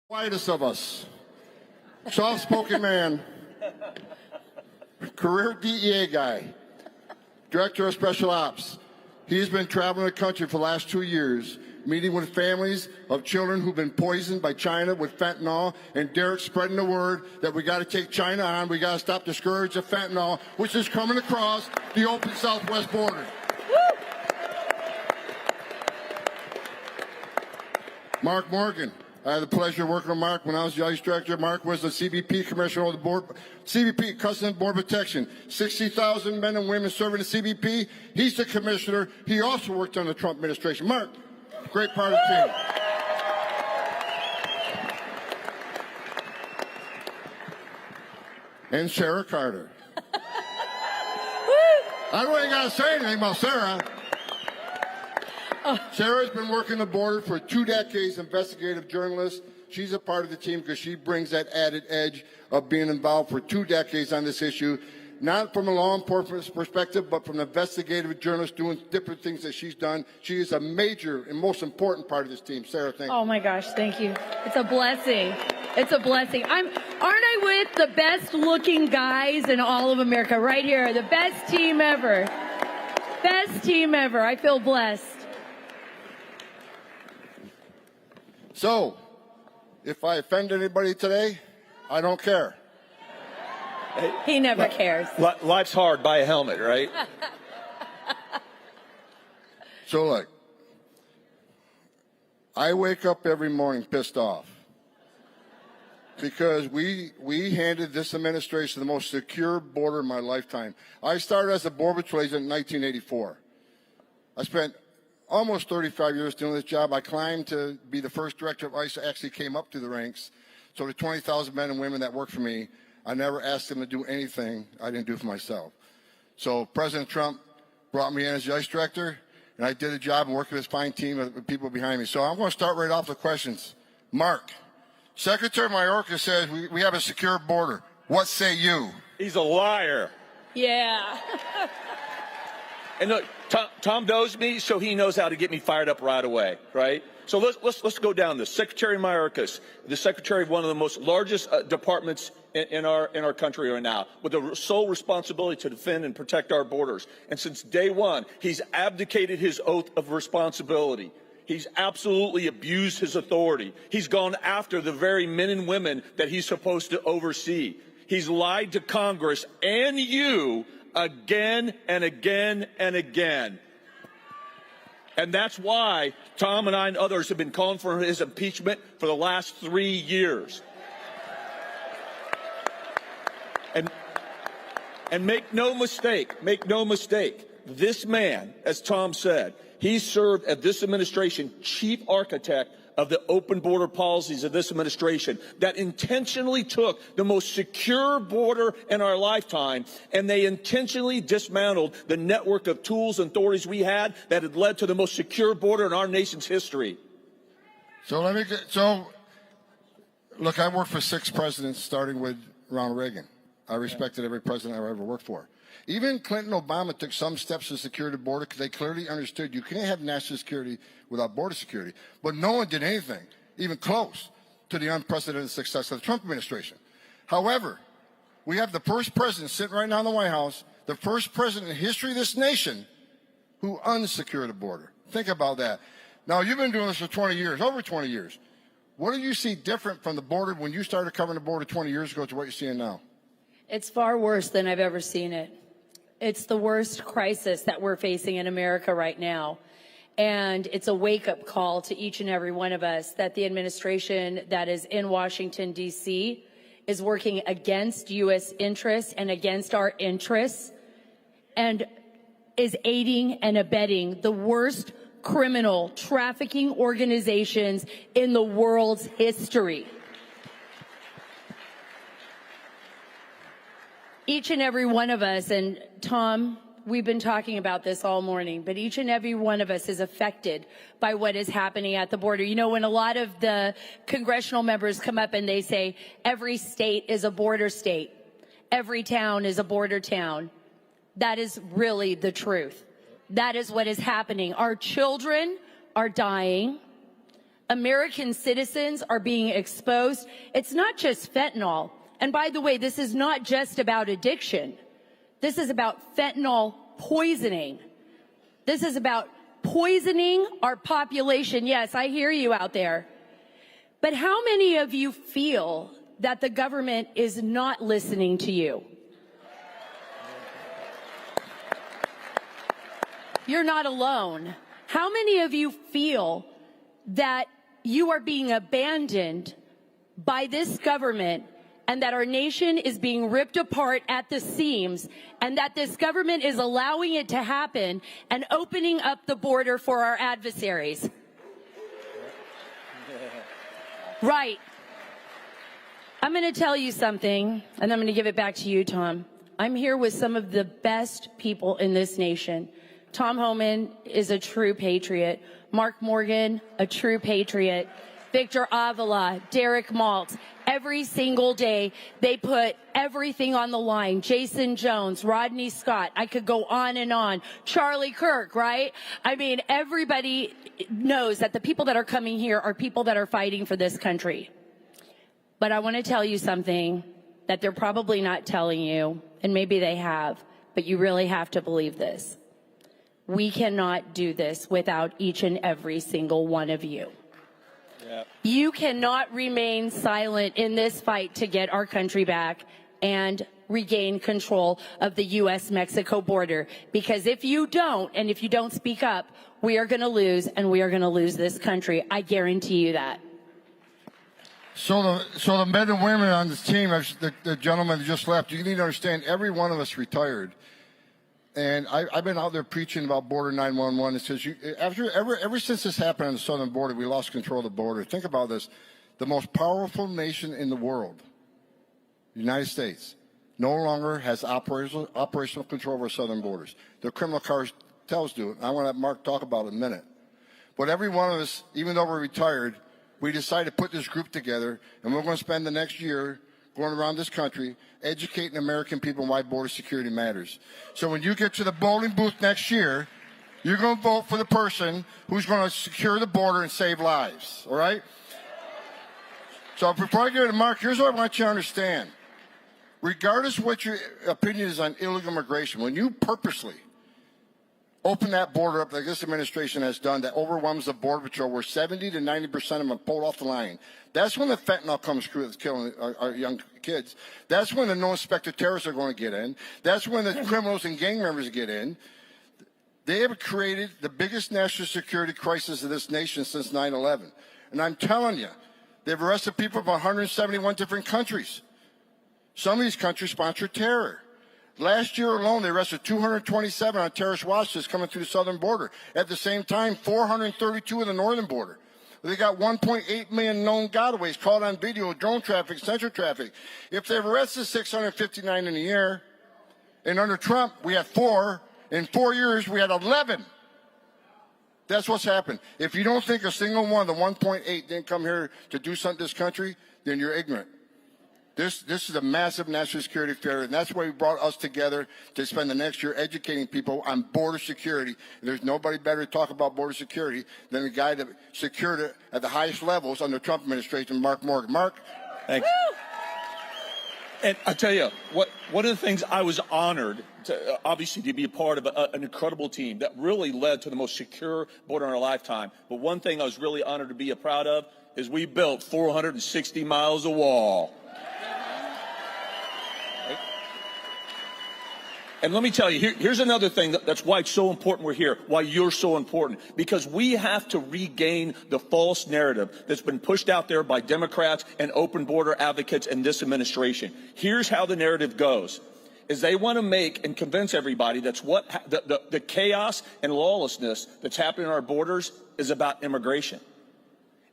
Quietest of us, soft-spoken man, career DEA guy, director of special ops. He's been traveling the country for the last 2 years, meeting with families of children who've been poisoned by China with fentanyl, and Derek spreading the word that we got to take China on. We got to stop the scourge of fentanyl, which is coming across the open southwest border. Mark Morgan. I had the pleasure of working with Mark when I was the ICE director. Mark was the CBP commissioner of the board, CBP, Customs and Border Protection. 60,000 men and women serving the CBP. He's the commissioner. He also worked on the Trump administration. Mark, great part of the team. And Sarah Carter. I don't really got to say anything about Sarah. Sarah's been working the border for 2 decades, investigative journalist. She's a part of the team because she brings that added edge of being involved for 2 decades on this issue, not from a law enforcement perspective, but from an investigative journalist doing different things that she's done. She is a major and most important part of this team. Sarah, thank you. Oh my gosh, thank you. It's a blessing. It's a blessing. Aren't I with the best looking guys in all of America right here? The best team ever. Best team ever. I feel blessed. So, if I offend anybody today, I don't care. He never cares. Life's hard. Buy a helmet, right? So look, I wake up every morning pissed off because we handed this administration the most secure border in my lifetime. I started as a border patrol agent in 1984. I spent almost 35 years doing this job. I climbed to be the first director of ICE. I actually came up through the ranks. So the 20,000 men and women that work for me, I never asked them to do anything I didn't do for myself. So President Trump brought me in as the ICE director, and I did a job and worked with this fine team of people behind me. So I'm going to start right off with questions. Mark, Secretary Mayorkas says we have a secure border. What say you? He's a liar. Yeah. And look, Tom knows me, so he knows how to get me fired up right away, right? So let's go down this. Secretary Mayorkas, the secretary of one of the most largest departments in our country right now, with the sole responsibility to defend and protect our borders. And since day one, he's abdicated his oath of responsibility. He's absolutely abused his authority. He's gone after the very men and women that he's supposed to oversee. He's lied to Congress and you again and again and again. And that's why Tom and I and others have been calling for his impeachment for the last 3 years. And make no mistake, this man, as Tom said, he served as this administration chief architect of the open border policies of this administration that intentionally took the most secure border in our lifetime, and they intentionally dismantled the network of tools and authorities we had that had led to the most secure border in our nation's history. So look, I worked for 6 presidents, starting with Ronald Reagan. I respected every president I ever worked for. Even Clinton and Obama took some steps to secure the border because they clearly understood you can't have national security without border security. But no one did anything, even close, to the unprecedented success of the Trump administration. However, we have the first president sitting right now in the White House, the first president in the history of this nation who unsecured the border. Think about that. Now, you've been doing this for 20 years, over 20 years. What do you see different from the border when you started covering the border 20 years ago to what you're seeing now? It's far worse than I've ever seen it. It's the worst crisis that we're facing in America right now. And it's a wake-up call to each and every one of us that the administration that is in Washington, D.C. is working against U.S. interests and against our interests and is aiding and abetting the worst criminal trafficking organizations in the world's history. Each and every one of us, and Tom, we've been talking about this all morning, but each and every one of us is affected by what is happening at the border. You know, when a lot of the congressional members come up and they say every state is a border state, every town is a border town, that is really the truth. That is what is happening. Our children are dying. American citizens are being exposed. It's not just fentanyl. And by the way, this is not just about addiction. This is about fentanyl poisoning. This is about poisoning our population. Yes, I hear you out there. But how many of you feel that the government is not listening to you? You're not alone. How many of you feel that you are being abandoned by this government and that our nation is being ripped apart at the seams and that this government is allowing it to happen and opening up the border for our adversaries? Right. I'm going to tell you something, and I'm going to give it back to you, Tom. I'm here with some of the best people in this nation. Tom Homan is a true patriot. Mark Morgan, a true patriot. Victor Avila, Derek Maltz. Every single day, they put everything on the line. Jason Jones, Rodney Scott. I could go on and on. Charlie Kirk, right? I mean, everybody knows that the people that are coming here are people that are fighting for this country. But I want to tell you something that they're probably not telling you, and maybe they have, but you really have to believe this. We cannot do this without each and every single one of you. Yep. You cannot remain silent in this fight to get our country back and regain control of the U.S.-Mexico border. Because if you don't, and if you don't speak up, we are going to lose, and we are going to lose this country. I guarantee you that. So the men and women on this team, the gentleman that just left, you need to understand, every one of us retired. And I've been out there preaching about border 911. It says ever since this happened on the southern border, we lost control of the border. Think about this. The most powerful nation in the world, the United States, no longer has operational control of our southern borders. The criminal cartels do it. I want to let Mark talk about it in a minute. But every one of us, even though we're retired, we decided to put this group together, and we're going to spend the next year going around this country educating American people why border security matters. So when you get to the voting booth next year, you're going to vote for the person who's going to secure the border and save lives, all right? So before I give it to Mark, here's what I want you to understand. Regardless of what your opinion is on illegal immigration, when you purposely open that border up like this administration has done that overwhelms the Border Patrol where 70 to 90% of them are pulled off the line, that's when the fentanyl comes through that's killing our young kids. That's when the no-inspector terrorists are going to get in. That's when the criminals and gang members get in. They have created the biggest national security crisis of this nation since 9/11. And I'm telling you, they've arrested people from 171 different countries. Some of these countries sponsor terror. Last year alone, they arrested 227 on terrorist watch lists coming through the southern border. At the same time, 432 in the northern border. They got 1.8 million known gotaways caught on video, drone traffic, central traffic. If they've arrested 659 in a year, and under Trump, we had 4. In 4 years, we had 11. That's what's happened. If you don't think a single one of the 1.8 didn't come here to do something to this country, then you're ignorant. This is a massive national security failure, and that's why we brought us together to spend the next year educating people on border security. And there's nobody better to talk about border security than the guy that secured it at the highest levels under the Trump administration, Mark Morgan. Mark? Thanks. And I tell you, one of the things I was honored to, obviously, to be a part of an incredible team that really led to the most secure border in our lifetime. But one thing I was really honored to be proud of is we built 460 miles of wall. And let me tell you, here's another thing that's why it's so important we're here, why you're so important. Because we have to regain the false narrative that's been pushed out there by Democrats and open border advocates in this administration. Here's how the narrative goes. Is they want to make and convince everybody that's what the chaos and lawlessness that's happening on our borders is about immigration.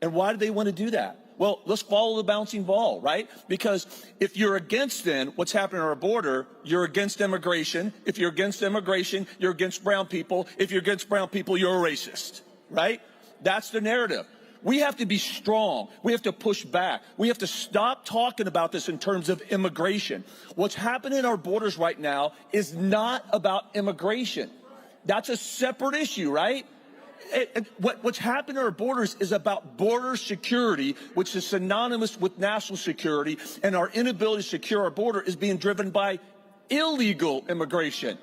And why do they want to do that? Well, let's follow the bouncing ball, right? Because if you're against then what's happening on our border, you're against immigration. If you're against immigration, you're against brown people. If you're against brown people, you're a racist, right? That's the narrative. We have to be strong. We have to push back. We have to stop talking about this in terms of immigration. What's happening in our borders right now is not about immigration. That's a separate issue, right? And what's happened at our borders is about border security, which is synonymous with national security, and our inability to secure our border is being driven by illegal immigration.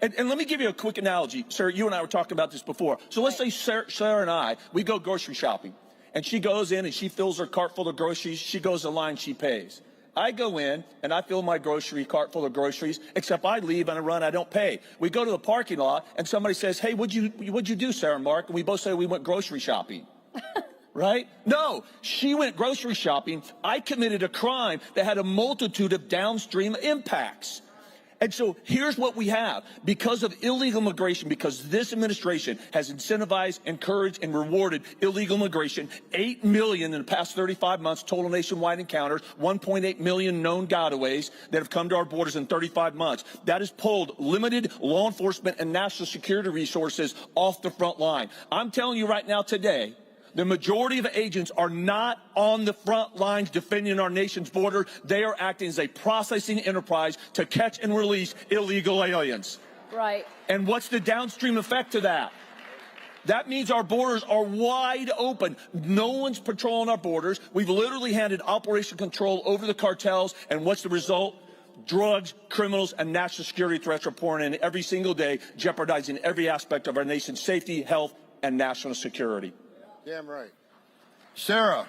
And let me give you a quick analogy. Sarah, you and I were talking about this before. So let's say Sarah and I, we go grocery shopping, and she goes in and she fills her cart full of groceries. She goes in line, she pays. I go in and I fill my grocery cart full of groceries, except I leave and I run, I don't pay. We go to the parking lot and somebody says, hey, what'd you do, Sarah and Mark? And we both say we went grocery shopping. Right? No, she went grocery shopping. I committed a crime that had a multitude of downstream impacts. And so here's what we have. Because of illegal immigration, because this administration has incentivized, encouraged, and rewarded illegal immigration, 8 million in the past 35 months, total nationwide encounters, 1.8 million known gotaways that have come to our borders in 35 months. That has pulled limited law enforcement and national security resources off the front line. I'm telling you right now today, the majority of agents are not on the front lines defending our nation's border. They are acting as a processing enterprise to catch and release illegal aliens. Right. And what's the downstream effect of that? That means our borders are wide open. No one's patrolling our borders. We've literally handed operational control over the cartels. And what's the result? Drugs, criminals, and national security threats are pouring in every single day, jeopardizing every aspect of our nation's safety, health, and national security. Damn right. Sarah,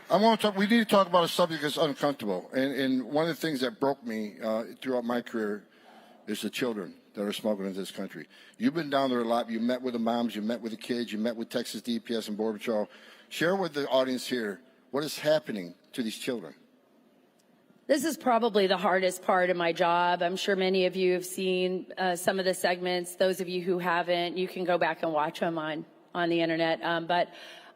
we need to talk about a subject that's uncomfortable. And one of the things that broke me throughout my career is the children that are smuggled into this country. You've been down there a lot. You met with the moms. You met with the kids. You met with Texas DPS and Border Patrol. Share with the audience here what is happening to these children. This is probably the hardest part of my job. I'm sure many of you have seen some of the segments. Those of you who haven't, you can go back and watch them on the internet. But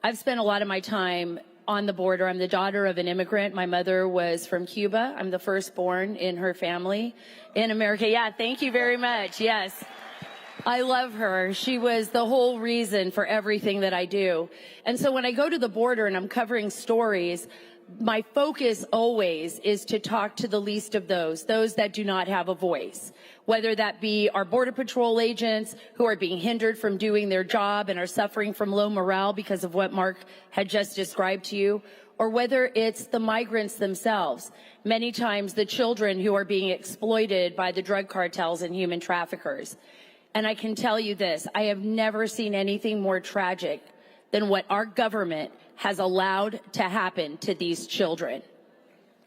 I've spent a lot of my time on the border. I'm the daughter of an immigrant. My mother was from Cuba. I'm the firstborn in her family in America. Yeah, thank you very much. Yes. I love her. She was the whole reason for everything that I do. And so when I go to the border and I'm covering stories, my focus always is to talk to the least of those that do not have a voice, whether that be our Border Patrol agents who are being hindered from doing their job and are suffering from low morale because of what Mark had just described to you, or whether it's the migrants themselves, many times the children who are being exploited by the drug cartels and human traffickers. And I can tell you this, I have never seen anything more tragic than what our government has allowed to happen to these children.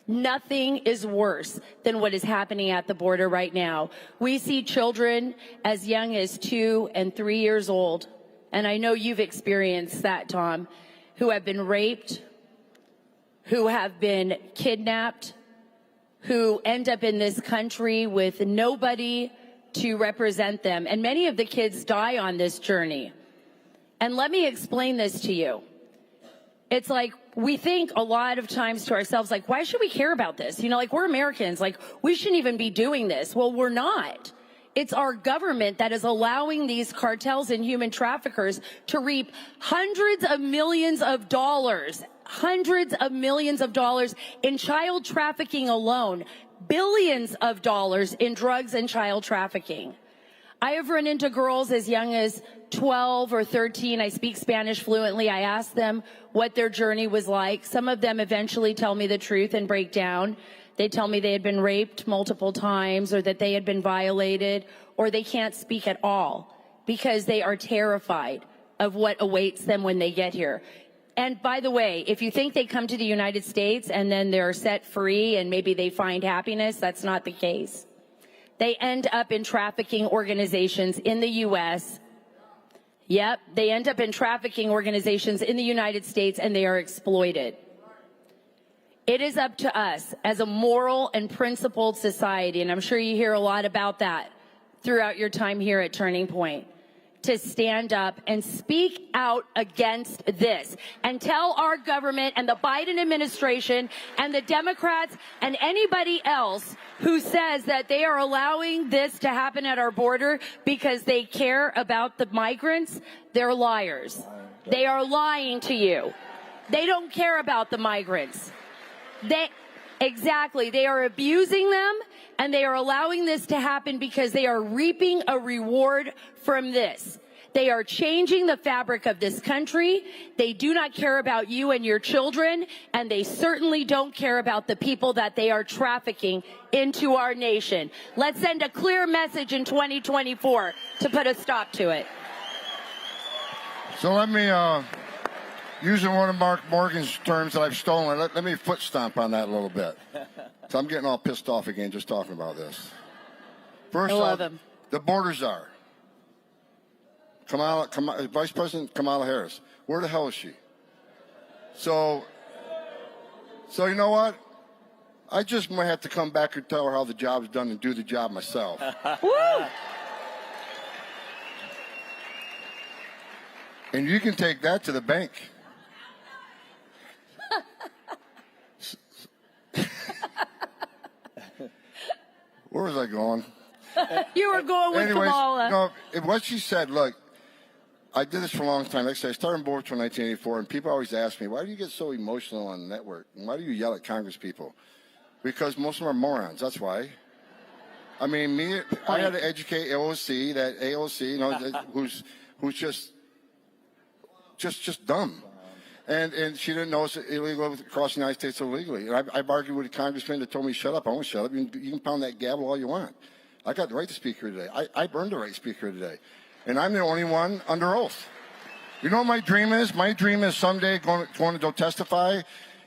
Nothing is worse than what is happening at the border right now. We see children as young as 2 and 3 years old, and I know you've experienced that, Tom, who have been raped, who have been kidnapped, who end up in this country with nobody to represent them. And many of the kids die on this journey. And let me explain this to you. It's like we think a lot of times to ourselves, like, why should we care about this? You know, like, we're Americans, like, we shouldn't even be doing this. Well, we're not. It's our government that is allowing these cartels and human traffickers to reap hundreds of millions of dollars in child trafficking alone, billions of dollars in drugs and child trafficking. I have run into girls as young as 12 or 13. I speak Spanish fluently. I ask them what their journey was like. Some of them eventually tell me the truth and break down. They tell me they had been raped multiple times, or that they had been violated, or they can't speak at all because they are terrified of what awaits them when they get here. And by the way, if you think they come to the United States and then they're set free and maybe they find happiness, that's not the case. They end up in trafficking organizations in the U.S. Yep, they end up in trafficking organizations in the United States, and they are exploited. It is up to us as a moral and principled society, and I'm sure you hear a lot about that throughout your time here at Turning Point, to stand up and speak out against this and tell our government and the Biden administration and the Democrats and anybody else who says that they are allowing this to happen at our border because they care about the migrants, they're liars. They are lying to you. They don't care about the migrants. Exactly. They are abusing them, and they are allowing this to happen because they are reaping a reward from this. They are changing the fabric of this country. They do not care about you and your children, and they certainly don't care about the people that they are trafficking into our nation. Let's send a clear message in 2024 to put a stop to it. So let me, using one of Mark Morgan's terms that I've stolen, let me foot stomp on that a little bit. So I'm getting all pissed off again just talking about this. First off, the border czar, Vice President Kamala Harris. Where the hell is she? So you know what? I just might have to come back and tell her how the job's done and do the job myself. Woo! And you can take that to the bank. Where was I going? You were going with Kamala. No, what she said, look, I did this for a long time. Like I said, I started in board in 1984, and people always ask me, why do you get so emotional on the network? And why do you yell at Congress people? Because most of them are morons, that's why. I mean, I had to educate AOC, who's just dumb. And she didn't know it's illegal across the United States illegally. And I've argued with a congressman that told me, shut up, I won't shut up. You can pound that gavel all you want. I got the right to speak here today. I earned the right to speak here today. And I'm the only one under oath. You know what my dream is? My dream is someday going to go testify,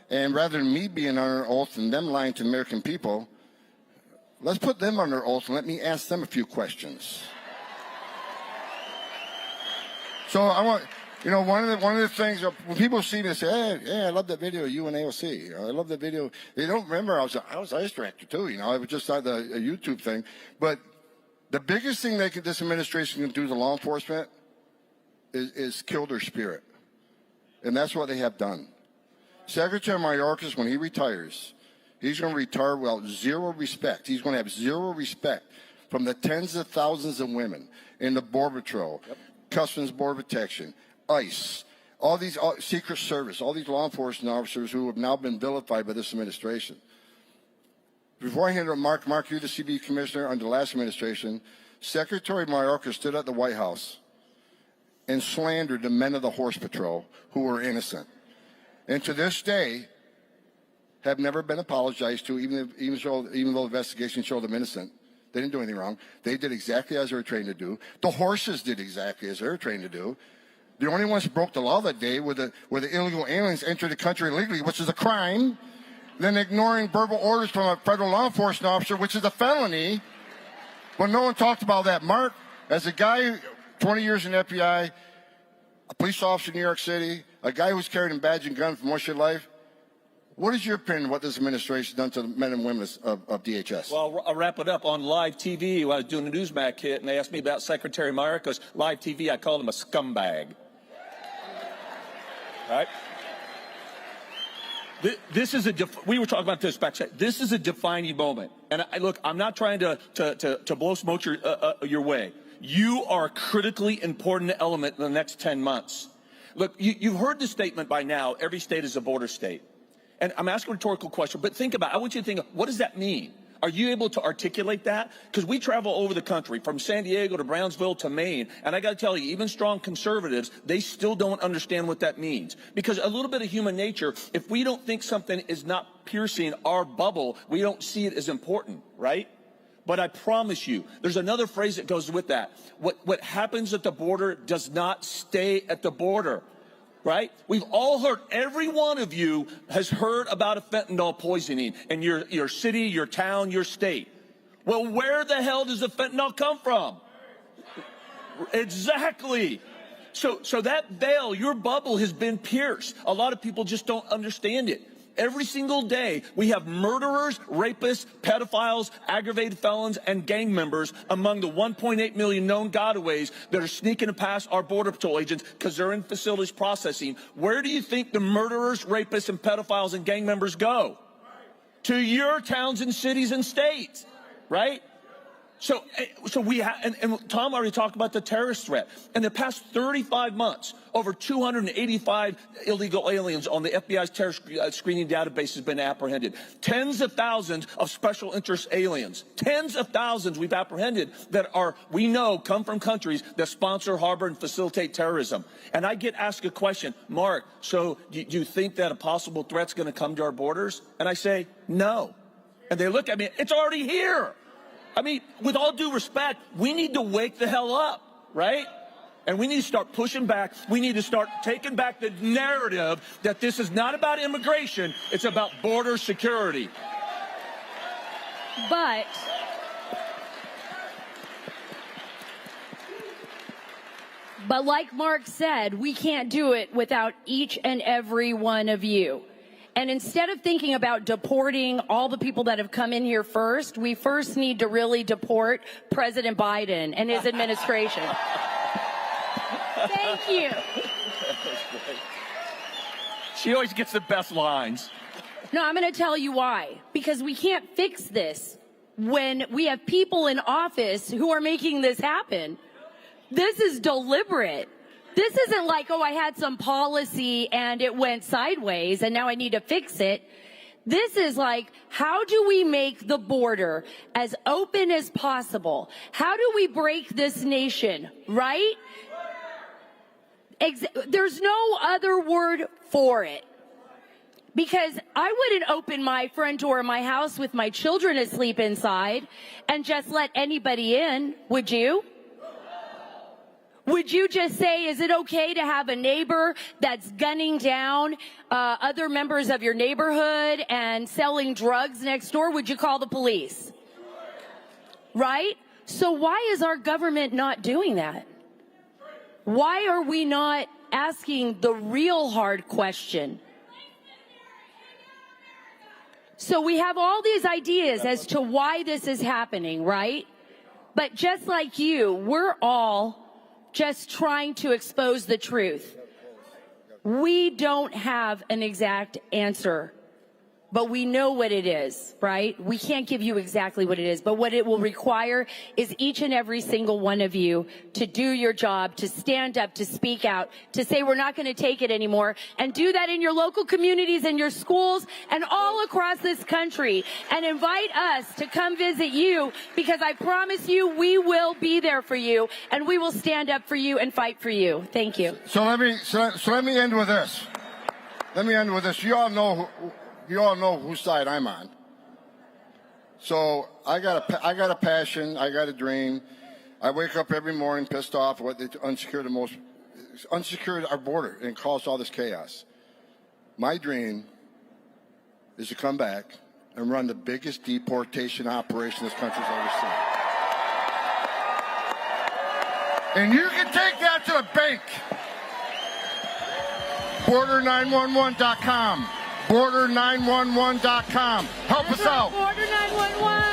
and rather than me being under oath and them lying to the American people, let's put them under oath and let me ask them a few questions. So I want, one of the things when people see me, they say, "Hey, I love that video of you and AOC. I love that video." They don't remember I was ICE director too. It was just a YouTube thing. But the biggest thing this administration can do to law enforcement is kill their spirit, and that's what they have done. Secretary Mayorkas, when he retires, he's going to retire without zero respect. He's going to have zero respect from the tens of thousands of women in the Border Patrol, Customs Border Protection, ICE, all these Secret Service, all these law enforcement officers who have now been vilified by this administration. Before I hand it to Mark, you're the CB commissioner under the last administration. Secretary Mayorkas stood at the White House and slandered the men of the Horse Patrol who were innocent. And to this day, have never been apologized to, even though the investigation showed them innocent. They didn't do anything wrong. They did exactly as they were trained to do. The horses did exactly as they were trained to do. The only ones who broke the law that day were the illegal aliens entered the country illegally, which is a crime, then ignoring verbal orders from a federal law enforcement officer, which is a felony. But no one talked about that. Mark, as a guy, 20 years in the FBI, a police officer in New York City, a guy who's carried a badge and gun for most of your life, what is your opinion of what this administration has done to the men and women of DHS? Well, I'll wrap it up. On live TV, when I was doing a Newsmax hit, and they asked me about Secretary Mayorkas, live TV, I called him a scumbag. Right? This is we were talking about this backstage. This is a defining moment. And look, I'm not trying to blow smoke your way. You are a critically important element in the next 10 months. Look, you've heard the statement by now, every state is a border state. And I'm asking a rhetorical question, but think about it. I want you to think, what does that mean? Are you able to articulate that? Because we travel over the country, from San Diego to Brownsville to Maine, and I got to tell you, even strong conservatives, they still don't understand what that means. Because a little bit of human nature, if we don't think something is not piercing our bubble, we don't see it as important, right? But I promise you, there's another phrase that goes with that. What happens at the border does not stay at the border. Right? We've all heard, every one of you has heard about a fentanyl poisoning in your city, your town, your state. Well, where the hell does the fentanyl come from? Exactly. So that veil, your bubble has been pierced. A lot of people just don't understand it. Every single day, we have murderers, rapists, pedophiles, aggravated felons, and gang members among the 1.8 million known gotaways that are sneaking past our Border Patrol agents because they're in facilities processing. Where do you think the murderers, rapists, and pedophiles and gang members go? To your towns and cities and states, right? So we have, and Tom already talked about the terrorist threat. In the past 35 months, over 285 illegal aliens on the FBI's terror screening database has been apprehended. Tens of thousands of special interest aliens. Tens of thousands we've apprehended that we know, come from countries that sponsor, harbor, and facilitate terrorism. And I get asked a question, Mark, so do you think that a possible threat's going to come to our borders? And I say, no. And they look at me, it's already here. I mean, with all due respect, we need to wake the hell up, right? And we need to start pushing back. We need to start taking back the narrative that this is not about immigration, it's about border security. But like Mark said, we can't do it without each and every one of you. And instead of thinking about deporting all the people that have come in here first, we first need to really deport President Biden and his administration. Thank you. She always gets the best lines. No, I'm going to tell you why. Because we can't fix this when we have people in office who are making this happen. This is deliberate. This isn't like, oh, I had some policy and it went sideways and now I need to fix it. This is like, how do we make the border as open as possible? How do we break this nation, right? There's no other word for it. Because I wouldn't open my front door of my house with my children asleep inside and just let anybody in, would you? Would you just say, is it okay to have a neighbor that's gunning down other members of your neighborhood and selling drugs next door? Would you call the police? Right? So why is our government not doing that? Why are we not asking the real hard question? So we have all these ideas as to why this is happening, right? But just like you, we're all just trying to expose the truth. We don't have an exact answer, but we know what it is, right? We can't give you exactly what it is, but what it will require is each and every single one of you to do your job, to stand up, to speak out, to say we're not going to take it anymore, and do that in your local communities and your schools and all across this country, and invite us to come visit you, because I promise you we will be there for you, and we will stand up for you and fight for you. Thank you. So let me end with this. You all know whose side I'm on. So I got a passion. I got a dream. I wake up every morning pissed off at what they unsecured our border and caused all this chaos. My dream is to come back and run the biggest deportation operation this country's ever seen. And you can take that to the bank. Border911.com. Border911.com. Help us out. Border 911.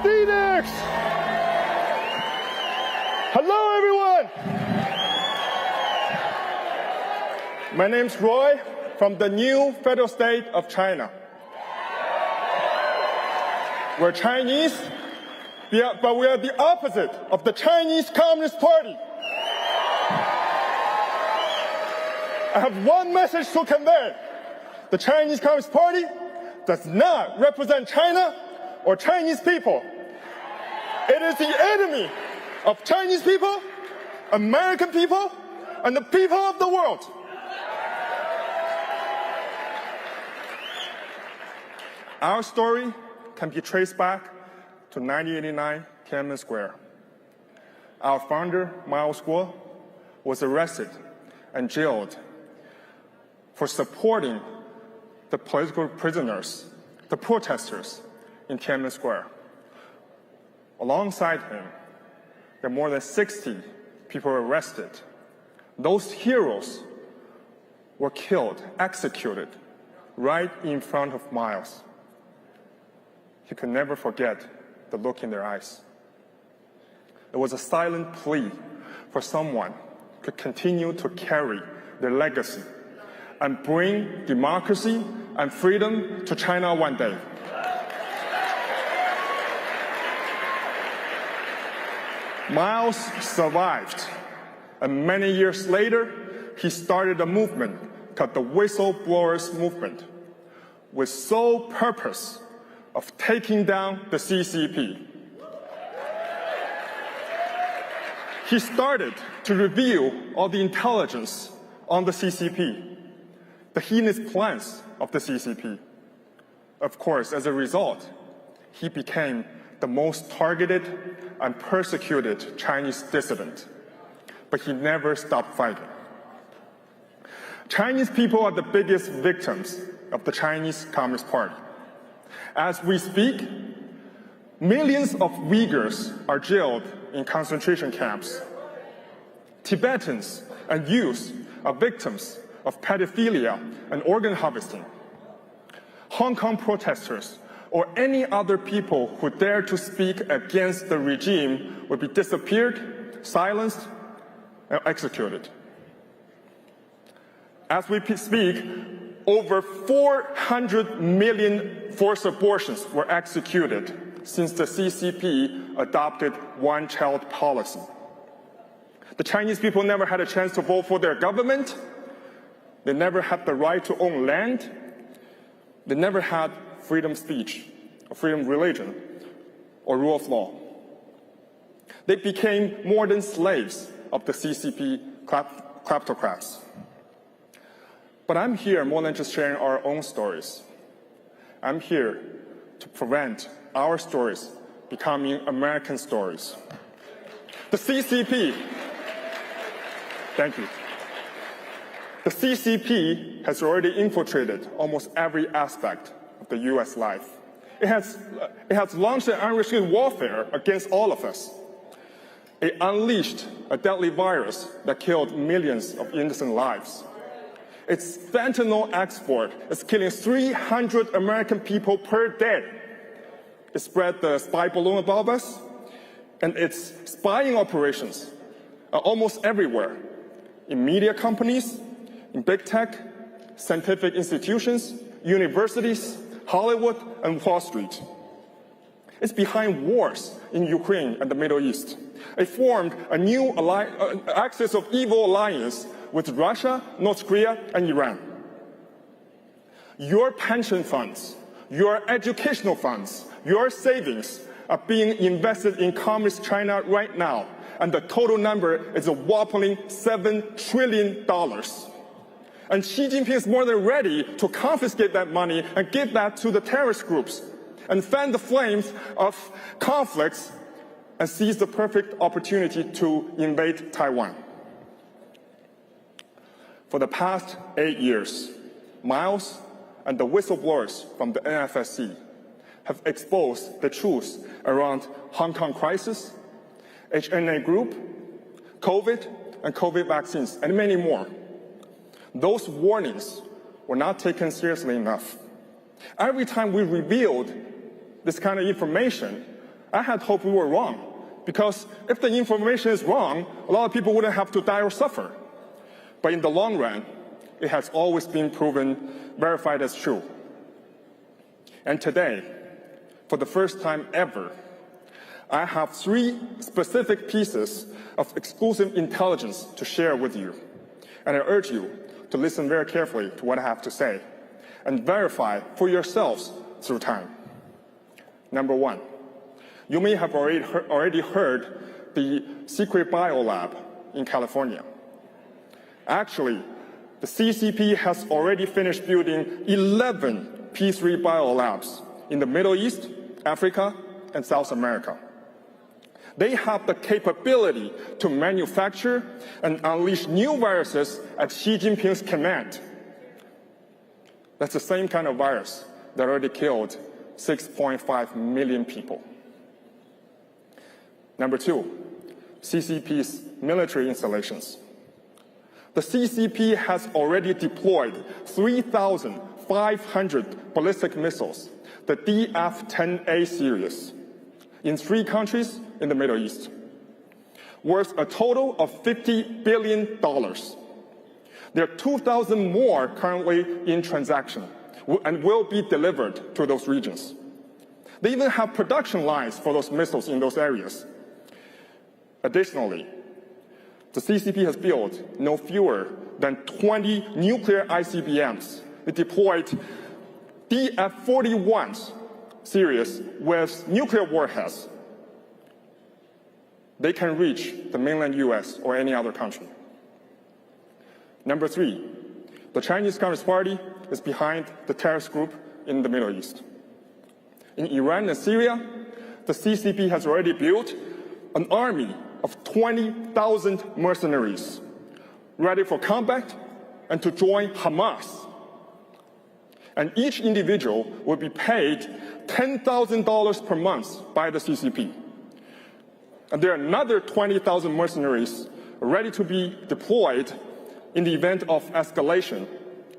death edicts! Hello, everyone! My name's Roy from the new federal state of China. We're Chinese, but we are the opposite of the Chinese Communist Party. I have one message to convey. The Chinese Communist Party does not represent China or Chinese people. It is the enemy of Chinese people, American people, and the people of the world. Our story can be traced back to 1989 Tiananmen Square. Our founder, Miles Guo, was arrested and jailed for supporting the political prisoners, the protesters in Tiananmen Square. Alongside him, there are more than 60 people arrested. Those heroes were killed, executed, right in front of Miles. He could never forget the look in their eyes. It was a silent plea for someone to continue to carry their legacy and bring democracy and freedom to China one day. Miles survived, and many years later, he started a movement called the Whistleblowers Movement, with sole purpose of taking down the CCP. He started to reveal all the intelligence on the CCP, the heinous plans of the CCP. Of course, as a result, he became the most targeted and persecuted Chinese dissident. But he never stopped fighting. Chinese people are the biggest victims of the Chinese Communist Party. As we speak, millions of Uyghurs are jailed in concentration camps. Tibetans and youths are victims of pedophilia and organ harvesting. Hong Kong protesters or any other people who dare to speak against the regime will be disappeared, silenced, and executed. As we speak, over 400 million forced abortions were executed since the CCP adopted one-child policy. The Chinese people never had a chance to vote for their government. They never had the right to own land. They never had freedom of speech, or freedom of religion, or rule of law. They became more than slaves of the CCP kleptocrats. But I'm here more than just sharing our own stories. I'm here to prevent our stories becoming American stories. The CCP, thank you. The CCP has already infiltrated almost every aspect of the US life. It has launched an unrestricted warfare against all of us. It unleashed a deadly virus that killed millions of innocent lives. Its fentanyl export is killing 300 American people per day. It spread the spy balloon above us, and its spying operations are almost everywhere, in media companies, in big tech, scientific institutions, universities, Hollywood, and Wall Street. It's behind wars in Ukraine and the Middle East. It formed a new axis of evil alliance with Russia, North Korea, and Iran. Your pension funds, your educational funds, your savings are being invested in Communist China right now, and the total number is a whopping $7 trillion. And Xi Jinping is more than ready to confiscate that money and give that to the terrorist groups and fan the flames of conflicts and seize the perfect opportunity to invade Taiwan. For the past 8 years, Miles and the whistleblowers from the NFSC have exposed the truth around Hong Kong crisis, HNA group, COVID, and COVID vaccines, and many more. Those warnings were not taken seriously enough. Every time we revealed this kind of information, I had hoped we were wrong, because if the information is wrong, a lot of people wouldn't have to die or suffer. But in the long run, it has always been proven, verified as true. And today, for the first time ever, I have 3 specific pieces of exclusive intelligence to share with you. And I urge you to listen very carefully to what I have to say and verify for yourselves through time. Number 1, you may have already heard the secret biolab in California. Actually, the CCP has already finished building 11 P3 biolabs in the Middle East, Africa, and South America. They have the capability to manufacture and unleash new viruses at Xi Jinping's command. That's the same kind of virus that already killed 6.5 million people. Number 2, CCP's military installations. The CCP has already deployed 3,500 ballistic missiles, the DF-10A series, in 3 countries in the Middle East, worth a total of $50 billion. There are 2,000 more currently in transaction and will be delivered to those regions. They even have production lines for those missiles in those areas. Additionally, the CCP has built no fewer than 20 nuclear ICBMs. They deployed DF-41 series with nuclear warheads. They can reach the mainland US or any other country. Number 3, the Chinese Communist Party is behind the terrorist group in the Middle East. In Iran and Syria, the CCP has already built an army of 20,000 mercenaries ready for combat and to join Hamas. And each individual will be paid $10,000 per month by the CCP. And there are another 20,000 mercenaries ready to be deployed in the event of escalation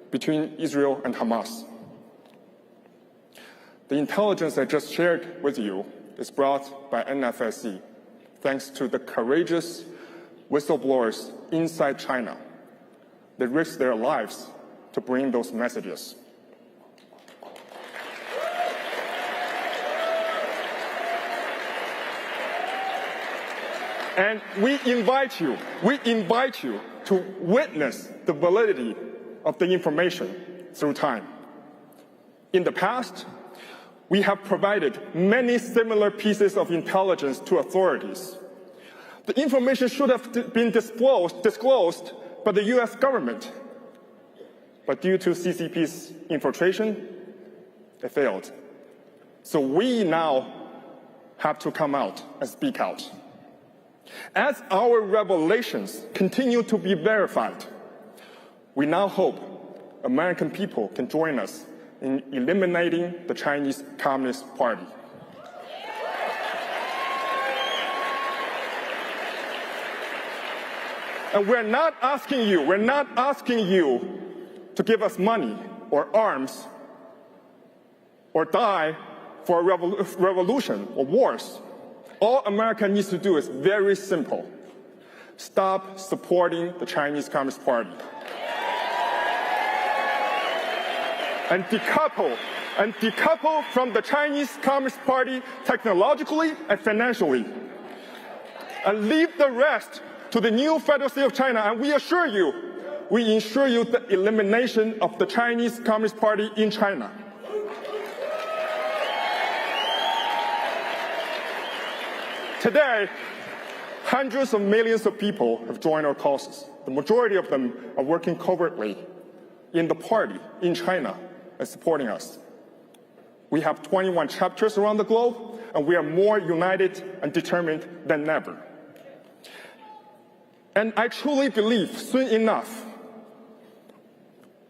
between Israel and Hamas. The intelligence I just shared with you is brought by NFSC, thanks to the courageous whistleblowers inside China that risked their lives to bring those messages. And we invite you to witness the validity of the information through time. In the past, we have provided many similar pieces of intelligence to authorities. The information should have been disclosed by the US government. But due to CCP's infiltration, it failed. So we now have to come out and speak out. As our revelations continue to be verified, we now hope American people can join us in eliminating the Chinese Communist Party. And we're not asking you to give us money or arms or die for a revolution or wars. All America needs to do is very simple. Stop supporting the Chinese Communist Party. And decouple from the Chinese Communist Party technologically and financially. And leave the rest to the new Federal State of China. And we ensure you the elimination of the Chinese Communist Party in China. Today, hundreds of millions of people have joined our causes. The majority of them are working covertly in the party in China and supporting us. We have 21 chapters around the globe, and we are more united and determined than ever. And I truly believe soon enough,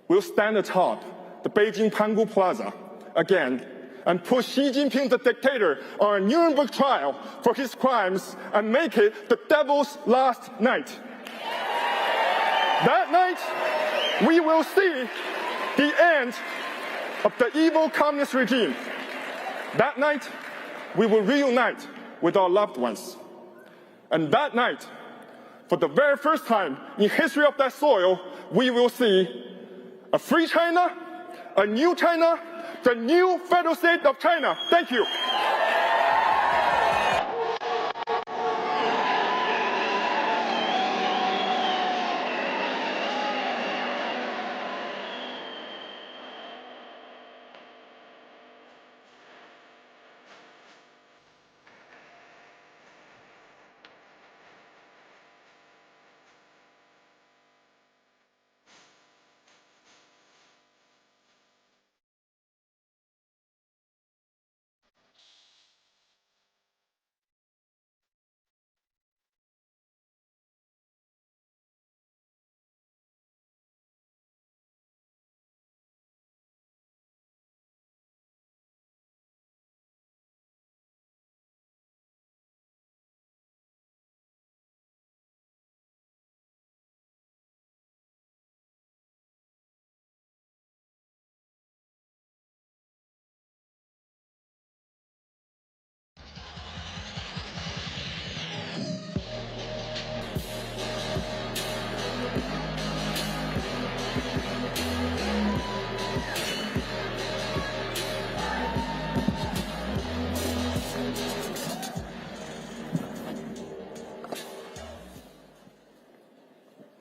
we'll stand atop the Beijing Pangu Plaza again and put Xi Jinping, the dictator, on a Nuremberg trial for his crimes and make it the devil's last night. That night, we will see the end of the evil communist regime. That night, we will reunite with our loved ones. And that night, for the very first time in history of that soil, we will see a free China, a new China, the new federal state of China. Thank you.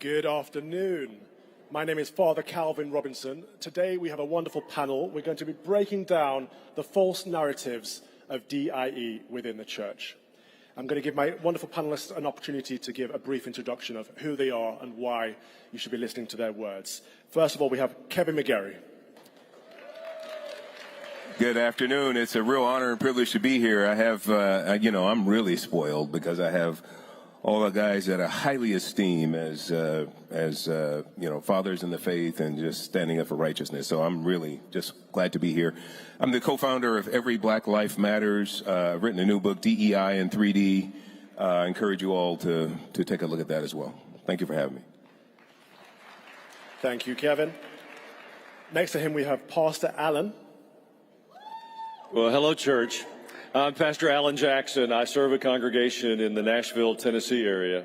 Good afternoon. My name is Father Calvin Robinson. Today we have a wonderful panel. We're going to be breaking down the false narratives of DIE within the church. I'm going to give my wonderful panelists an opportunity to give a brief introduction of who they are and why you should be listening to their words. First of all, we have Kevin McGarry. Good afternoon. It's a real honor and privilege to be here. I have, I'm really spoiled because I have all the guys that I highly esteem as fathers in the faith and just standing up for righteousness. So I'm really just glad to be here. I'm the co-founder of Every Black Life Matters. I've written a new book, DEI in 3D. I encourage you all to take a look at that as well. Thank you for having me. Thank you, Kevin. Next to him, we have Pastor Alan. Well, hello, church. I'm Pastor Alan Jackson. I serve a congregation in the Nashville, Tennessee area.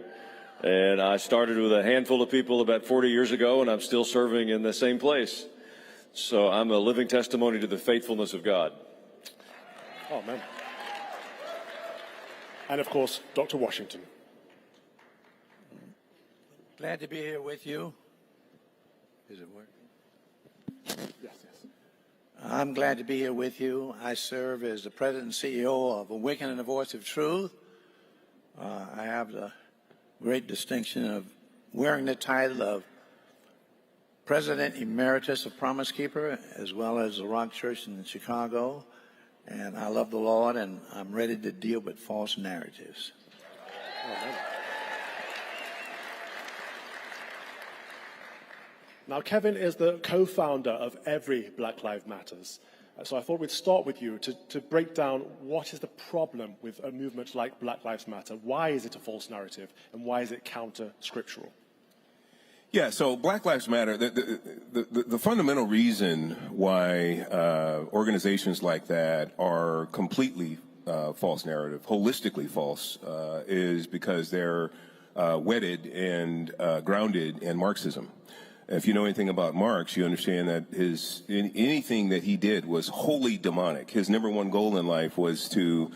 And I started with a handful of people about 40 years ago, and I'm still serving in the same place. So I'm a living testimony to the faithfulness of God. Oh, man. And, of course, Dr. Washington. Glad to be here with you. Is it working? Yes. I'm glad to be here with you. I serve as the president and CEO of Awakening the Voice of Truth. I have the great distinction of wearing the title of President Emeritus of Promise Keeper, as well as the Rock Church in Chicago. And I love the Lord, and I'm ready to deal with false narratives. Amen. Now, Kevin is the co-founder of Every Black Lives Matters. So I thought we'd start with you to break down what is the problem with a movement like Black Lives Matter. Why is it a false narrative, and why is it counter-scriptural? Yeah, so Black Lives Matter, the fundamental reason why organizations like that are completely false narrative, holistically false, is because they're wedded and grounded in Marxism. If you know anything about Marx, you understand that anything that he did was wholly demonic. His number one goal in life was to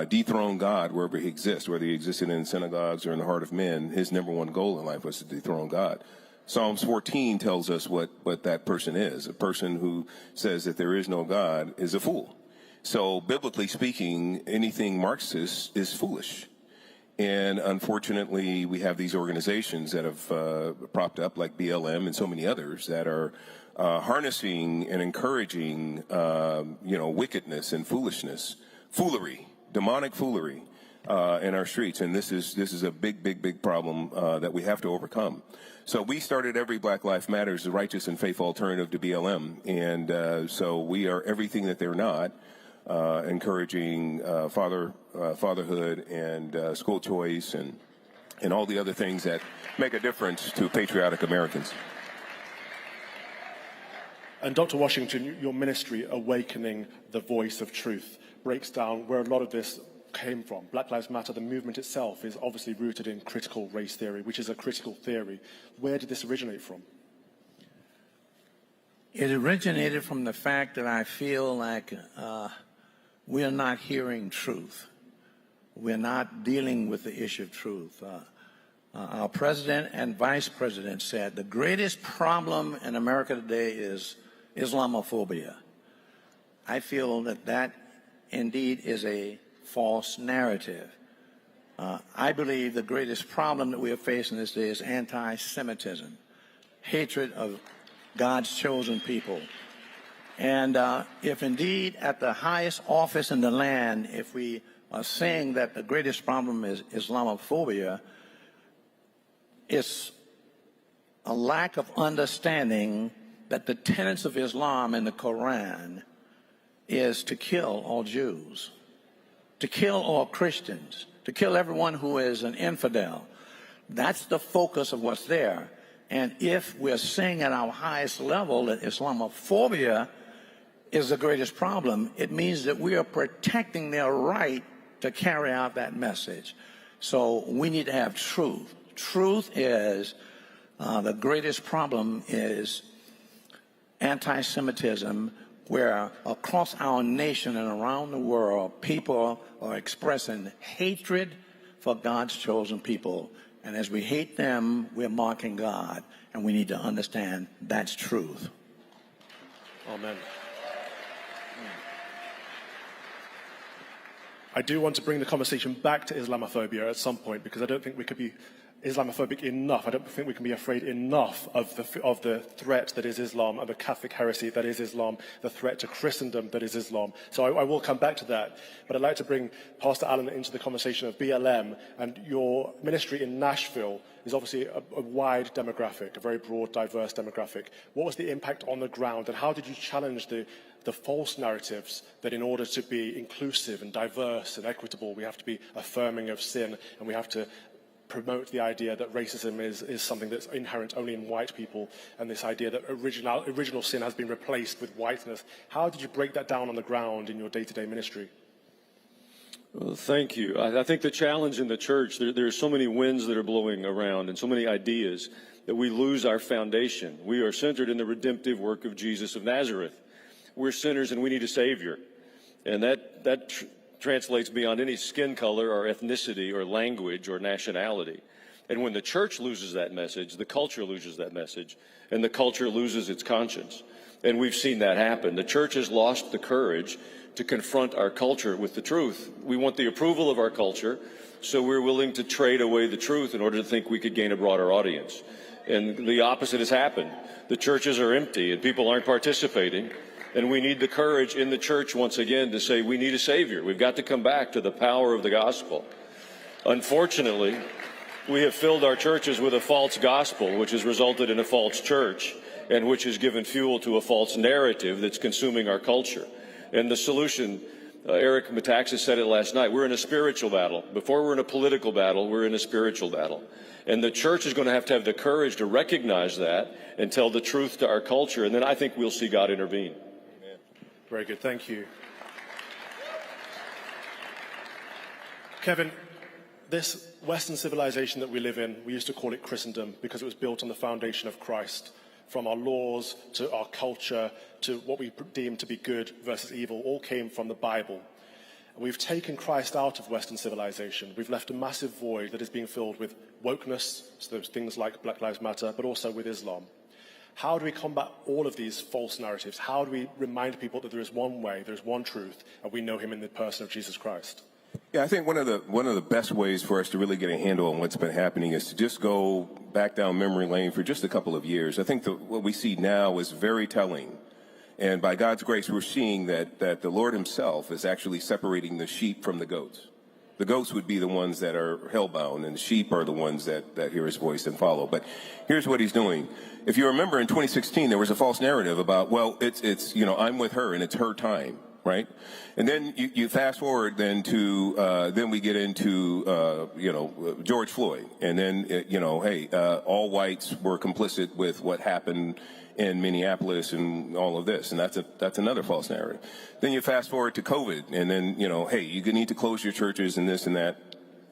dethrone God wherever he exists, whether he existed in synagogues or in the heart of men. His number one goal in life was to dethrone God. Psalms 14 tells us what that person is. A person who says that there is no God is a fool. So biblically speaking, anything Marxist is foolish. And unfortunately, we have these organizations that have propped up, like BLM and so many others, that are harnessing and encouraging, wickedness and foolery, demonic foolery in our streets. And this is a big problem that we have to overcome. So we started Every Black Life Matters, the righteous and faithful alternative to BLM. And so we are everything that they're not. Encouraging fatherhood and school choice and all the other things that make a difference to patriotic Americans. And Dr. Washington, your ministry, Awakening the Voice of Truth, breaks down where a lot of this came from. Black Lives Matter, the movement itself, is obviously rooted in critical race theory, which is a critical theory. Where did this originate from? It originated from the fact that I feel like we are not hearing truth. We're not dealing with the issue of truth. Our president and vice president said the greatest problem in America today is Islamophobia. I feel that that indeed is a false narrative. I believe the greatest problem that we are facing this day is anti-Semitism, hatred of God's chosen people. And if indeed at the highest office in the land, if we are saying that the greatest problem is Islamophobia, it's a lack of understanding that the tenets of Islam in the Quran is to kill all Jews, to kill all Christians, to kill everyone who is an infidel. That's the focus of what's there. And if we're saying at our highest level that Islamophobia is the greatest problem, it means that we are protecting their right to carry out that message. So we need to have truth. Truth is the greatest problem is anti-Semitism, where across our nation and around the world, people are expressing hatred for God's chosen people. And as we hate them, we're mocking God. And we need to understand that's truth. Amen. I do want to bring the conversation back to Islamophobia at some point, because I don't think we could be Islamophobic enough. I don't think we can be afraid enough of the threat that is Islam, of the Catholic heresy that is Islam, the threat to Christendom that is Islam. So I will come back to that. But I'd like to bring Pastor Allen into the conversation of BLM. And your ministry in Nashville is obviously a wide demographic, a very broad, diverse demographic. What was the impact on the ground, and how did you challenge the false narratives that in order to be inclusive and diverse and equitable, we have to be affirming of sin, and we have to promote the idea that racism is something that's inherent only in white people, and this idea that original sin has been replaced with whiteness? How did you break that down on the ground in your day-to-day ministry? Well, thank you. I think the challenge in the church, there are so many winds that are blowing around and so many ideas that we lose our foundation. We are centered in the redemptive work of Jesus of Nazareth. We're sinners and we need a Savior. And that translates beyond any skin color or ethnicity or language or nationality. And when the church loses that message, the culture loses that message, and the culture loses its conscience. And we've seen that happen. The church has lost the courage to confront our culture with the truth. We want the approval of our culture, so we're willing to trade away the truth in order to think we could gain a broader audience. And the opposite has happened. The churches are empty and people aren't participating. And we need the courage in the church once again to say we need a Savior. We've got to come back to the power of the gospel. Unfortunately, we have filled our churches with a false gospel, which has resulted in a false church, and which has given fuel to a false narrative that's consuming our culture. And the solution, Eric Metaxas said it last night, we're in a spiritual battle. Before we're in a political battle, we're in a spiritual battle. And the church is going to have the courage to recognize that and tell the truth to our culture, and then I think we'll see God intervene. Very good, thank you. Kevin, this Western civilization that we live in, we used to call it Christendom because it was built on the foundation of Christ. From our laws to our culture to what we deem to be good versus evil, all came from the Bible. We've taken Christ out of Western civilization. We've left a massive void that is being filled with wokeness, so those things like Black Lives Matter, but also with Islam. How do we combat all of these false narratives? How do we remind people that there is one way, there is one truth, and we know him in the person of Jesus Christ? Yeah, I think one of the best ways for us to really get a handle on what's been happening is to just go back down memory lane for just a couple of years. I think what we see now is very telling. And by God's grace, we're seeing that the Lord himself is actually separating the sheep from the goats. The goats would be the ones that are hellbound, and the sheep are the ones that hear his voice and follow. But here's what he's doing. If you remember in 2016, there was a false narrative about, well, it's I'm with her and it's her time. right? And then you fast forward then to, then we get into, George Floyd. And then, hey, all whites were complicit with what happened in Minneapolis and all of this. And that's another false narrative. Then you fast forward to COVID. And then, hey, you need to close your churches and this and that.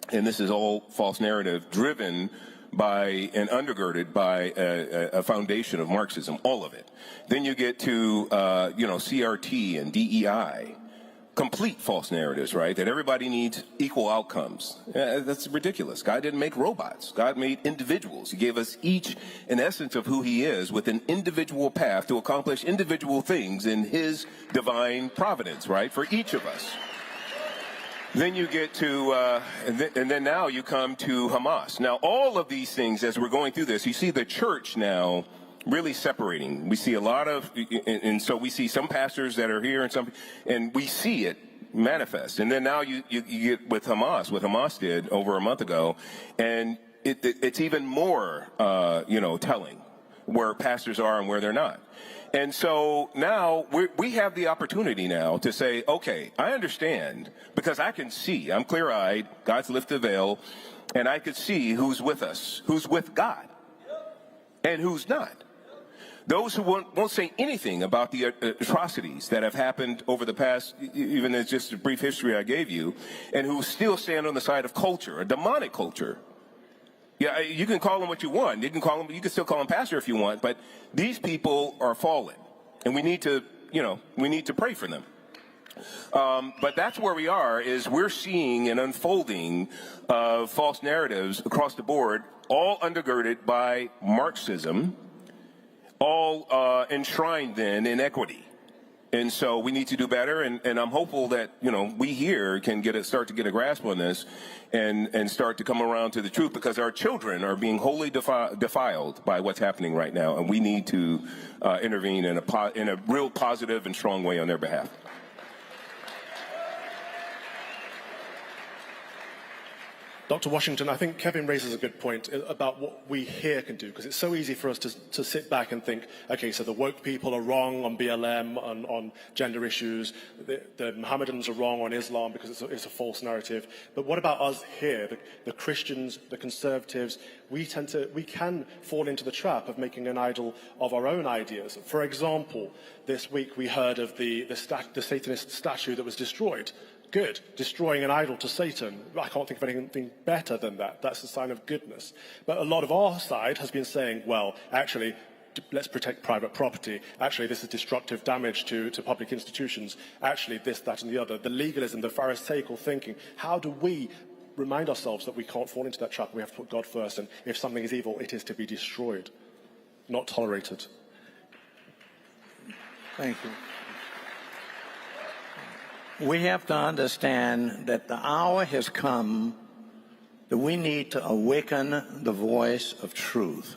And this is all false narrative driven by and undergirded by a foundation of Marxism, all of it. Then you get to, CRT and DEI, complete false narratives, right? That everybody needs equal outcomes. That's ridiculous. God didn't make robots. God made individuals. He gave us each an essence of who he is with an individual path to accomplish individual things in his divine providence, right? For each of us. Then you get to, and then now you come to Hamas. Now, all of these things, as we're going through this, you see the church now really separating. We see a lot of, and so we see some pastors that are here and we see it manifest. And then now you get with Hamas, what Hamas did over a month ago, and it's even more, telling where pastors are and where they're not. And so now we have the opportunity now to say, okay, I understand because I can see, I'm clear-eyed, God's lifted the veil, and I could see who's with us, who's with God, and who's not. Those who won't say anything about the atrocities that have happened over the past, even as just a brief history I gave you, and who still stand on the side of culture, a demonic culture. Yeah, you can call them what you want. You can still call them pastor if you want, but these people are fallen, and we need to pray for them. But that's where we are, is we're seeing an unfolding of false narratives across the board, all undergirded by Marxism, all enshrined then in equity. And so we need to do better, and I'm hopeful that, we here can start to get a grasp on this and start to come around to the truth, because our children are being wholly defiled by what's happening right now, and we need to intervene in a real positive and strong way on their behalf. Dr. Washington, I think Kevin raises a good point about what we here can do, because it's so easy for us to sit back and think, okay, so the woke people are wrong on BLM, on gender issues, the Mohammedans are wrong on Islam because it's a false narrative. But what about us here, the Christians, the conservatives? We can fall into the trap of making an idol of our own ideas. For example, this week we heard of the Satanist statue that was destroyed. Good. Destroying an idol to Satan. I can't think of anything better than that. That's a sign of goodness. But a lot of our side has been saying, well, actually, let's protect private property. Actually, this is destructive damage to public institutions. Actually, this, that, and the other. The legalism, the pharisaical thinking. How do we remind ourselves that we can't fall into that trap? We have to put God first, and if something is evil, it is to be destroyed, not tolerated. Thank you. We have to understand that the hour has come that we need to awaken the voice of truth.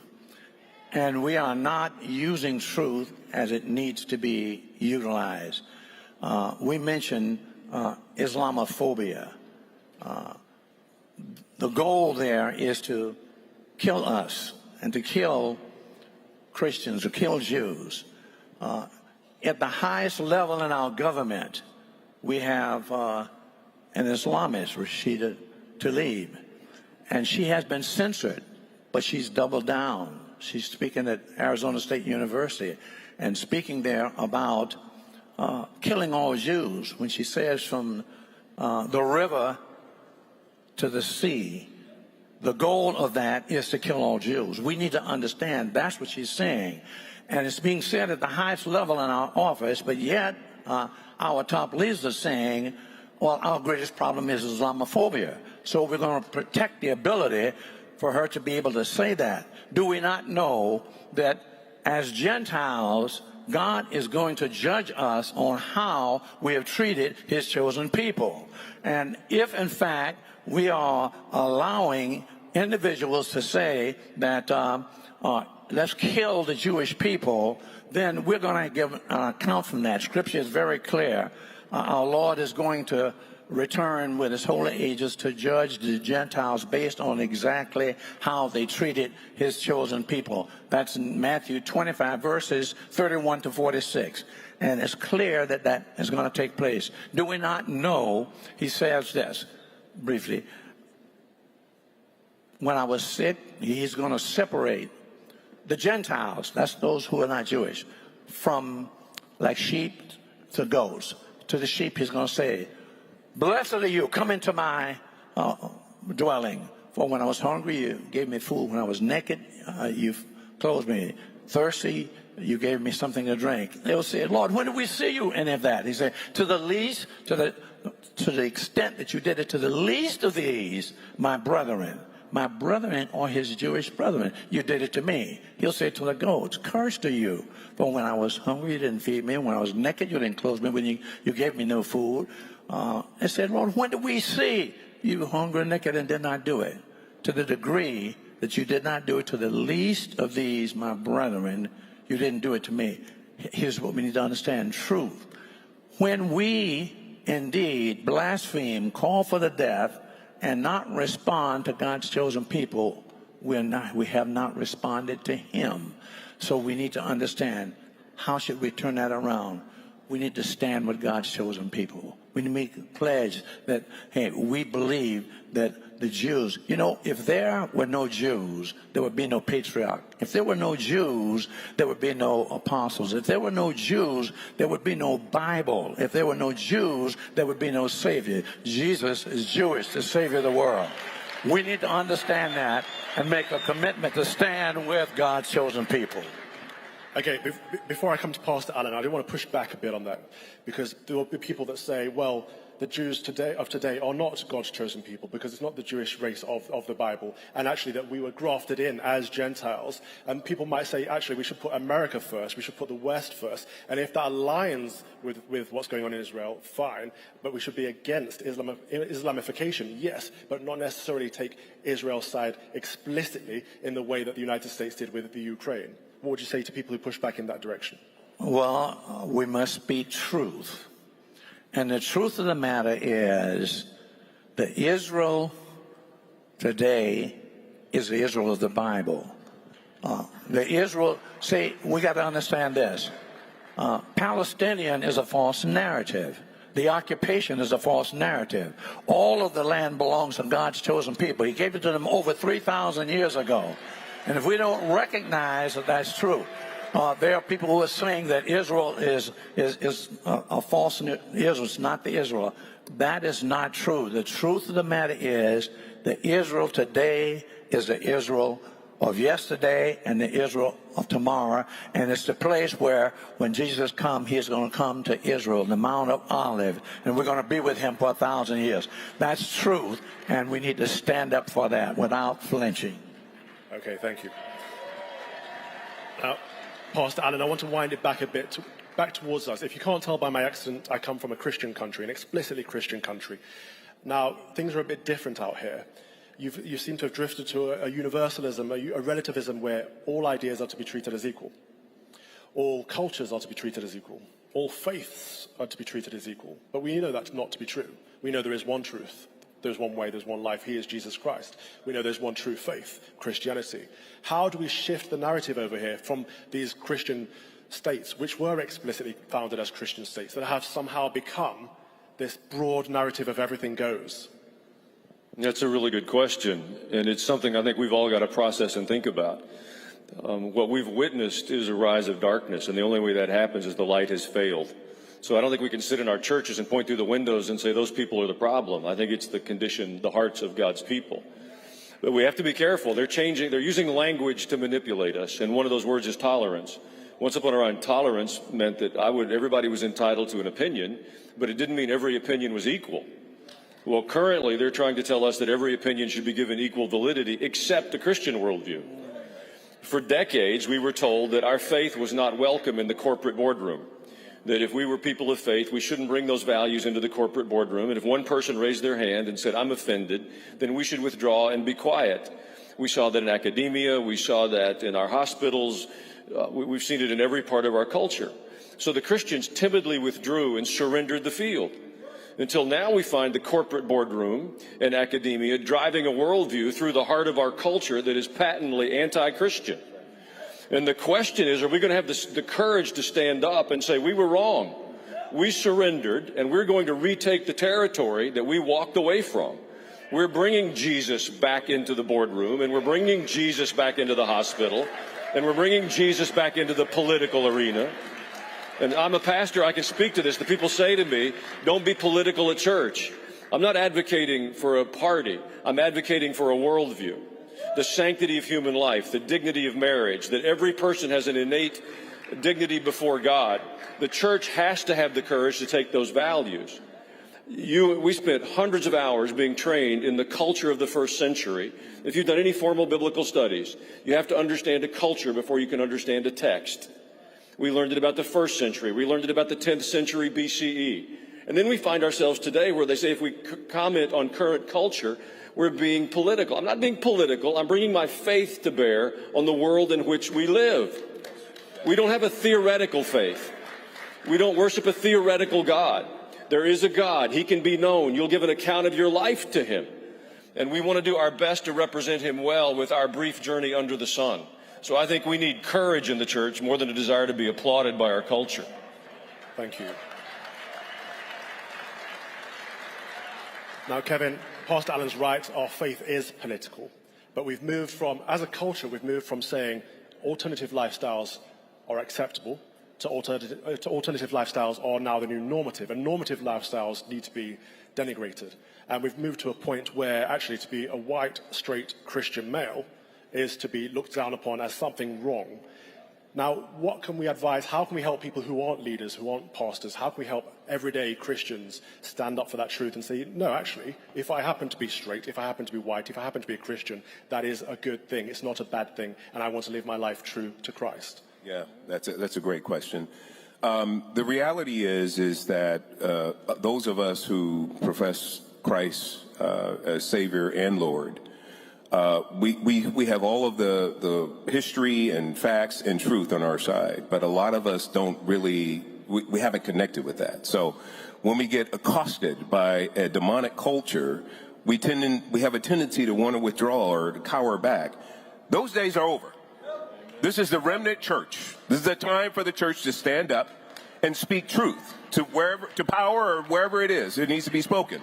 And we are not using truth as it needs to be utilized. We mentioned Islamophobia. The goal there is to kill us and to kill Christians, to kill Jews. At the highest level in our government, we have an Islamist, Rashida Tlaib, and she has been censored, but she's doubled down. She's speaking at Arizona State University and speaking there about killing all Jews when she says from the river to the sea, the goal of that is to kill all Jews. We need to understand that's what she's saying. And it's being said at the highest level in our office, but yet our top leaders are saying, well, our greatest problem is Islamophobia. So we're going to protect the ability for her to be able to say that. Do we not know that as Gentiles, God is going to judge us on how we have treated his chosen people? And if, in fact, we are allowing individuals to say that let's kill the Jewish people, then we're going to give an account from that. Scripture is very clear. Our Lord is going to return with his holy angels to judge the Gentiles based on exactly how they treated his chosen people. That's in Matthew 25, verses 31 to 46. And it's clear that that is going to take place. Do we not know, he says this briefly, when I was sick, he's going to separate the Gentiles, that's those who are not Jewish, from like sheep to goats. To the sheep, he's going to say, blessed are you, come into my dwelling. For when I was hungry, you gave me food. When I was naked, you clothed me. Thirsty, you gave me something to drink. They'll say, Lord, when did we see you any of that? He said, to the least, to the extent that you did it to the least of these, my brethren or his Jewish brethren, you did it to me. He'll say to the goats, cursed are you. For when I was hungry, you didn't feed me. When I was naked, you didn't clothe me. When you gave me no food. I said, Lord, when did we see you hungry and naked and did not do it? To the degree that you did not do it to the least of these, my brethren, you didn't do it to me. Here's what we need to understand, truth. When we indeed blaspheme, call for the death, and not respond to God's chosen people, we have not responded to him. So we need to understand, how should we turn that around? We need to stand with God's chosen people. We need to make a pledge that, hey, we believe that the Jews, you know, if there were no Jews, there would be no patriarch. If there were no Jews, there would be no apostles. If there were no Jews, there would be no Bible. If there were no Jews, there would be no Savior. Jesus is Jewish, the Savior of the world. We need to understand that and make a commitment to stand with God's chosen people. Okay, before I come to Pastor Allen, I do want to push back a bit on that, because there will be people that say, well, the Jews of today are not God's chosen people because it's not the Jewish race of the Bible, and actually that we were grafted in as Gentiles. And people might say, actually, we should put America first, we should put the West first, and if that aligns with what's going on in Israel, fine, but we should be against Islamification, yes, but not necessarily take Israel's side explicitly in the way that the United States did with the Ukraine. What would you say to people who push back in that direction? Well, we must speak truth. And the truth of the matter is that Israel today is the Israel of the Bible. We got to understand this. Palestinian is a false narrative. The occupation is a false narrative. All of the land belongs to God's chosen people. He gave it to them over 3,000 years ago. And if we don't recognize that that's true, there are people who are saying that Israel is a false Israel. It's not the Israel. That is not true. The truth of the matter is that Israel today is the Israel of yesterday and the Israel of tomorrow. And it's the place where when Jesus comes, he's going to come to Israel, the Mount of Olives, and we're going to be with him for 1,000 years. That's truth, and we need to stand up for that without flinching. Okay, thank you. Now, Pastor Allen, I want to wind it back a bit, back towards us. If you can't tell by my accent, I come from a Christian country, an explicitly Christian country. Now, things are a bit different out here. You seem to have drifted to a universalism, a relativism where all ideas are to be treated as equal. All cultures are to be treated as equal. All faiths are to be treated as equal. But we know that's not to be true. We know there is one truth. There's one way, there's one life. He is Jesus Christ. We know there's one true faith, Christianity. How do we shift the narrative over here from these Christian states, which were explicitly founded as Christian states, that have somehow become this broad narrative of everything goes? That's a really good question, and it's something I think we've all got to process and think about. What we've witnessed is a rise of darkness, and the only way that happens is the light has failed. So I don't think we can sit in our churches and point through the windows and say those people are the problem. I think it's the condition, the hearts of God's people. But we have to be careful. They're using language to manipulate us, and one of those words is tolerance. Once upon a time, tolerance meant that everybody was entitled to an opinion, but it didn't mean every opinion was equal. Well, currently, they're trying to tell us that every opinion should be given equal validity, except the Christian worldview. For decades, we were told that our faith was not welcome in the corporate boardroom. That if we were people of faith, we shouldn't bring those values into the corporate boardroom. And if one person raised their hand and said, I'm offended, then we should withdraw and be quiet. We saw that in academia. We saw that in our hospitals. We've seen it in every part of our culture. So the Christians timidly withdrew and surrendered the field. Until now we find the corporate boardroom and academia driving a worldview through the heart of our culture that is patently anti-Christian. And the question is, are we going to have the courage to stand up and say, we were wrong, we surrendered, and we're going to retake the territory that we walked away from. We're bringing Jesus back into the boardroom, and we're bringing Jesus back into the hospital, and we're bringing Jesus back into the political arena. And I'm a pastor, I can speak to this. The people say to me, don't be political at church. I'm not advocating for a party. I'm advocating for a worldview. The sanctity of human life, the dignity of marriage, that every person has an innate dignity before God. The church has to have the courage to take those values. We spent hundreds of hours being trained in the culture of the first century. If you've done any formal biblical studies, you have to understand a culture before you can understand a text. We learned it about the first century. We learned it about the 10th century BCE. And then we find ourselves today where they say if we comment on current culture, we're being political. I'm not being political. I'm bringing my faith to bear on the world in which we live. We don't have a theoretical faith. We don't worship a theoretical God. There is a God. He can be known. You'll give an account of your life to him. And we want to do our best to represent him well with our brief journey under the sun. So I think we need courage in the church more than a desire to be applauded by our culture. Thank you. Now, Kevin, Pastor Allen's right, our faith is political. But we've moved from, as a culture, we've moved from saying alternative lifestyles are acceptable to alternative lifestyles are now the new normative, and normative lifestyles need to be denigrated. And we've moved to a point where actually to be a white, straight Christian male is to be looked down upon as something wrong. Now, what can we advise? How can we help people who aren't leaders, who aren't pastors? How can we help everyday Christians stand up for that truth and say, no, actually, if I happen to be straight, if I happen to be white, if I happen to be a Christian, that is a good thing. It's not a bad thing, and I want to live my life true to Christ. Yeah, that's a great question. The reality is that those of us who profess Christ as Savior and Lord, we have all of the history and facts and truth on our side, but a lot of us don't really, we haven't connected with that. So when we get accosted by a demonic culture, we have a tendency to want to withdraw or to cower back. Those days are over. This is the remnant church. This is the time for the church to stand up and speak truth to power or wherever it is. It needs to be spoken.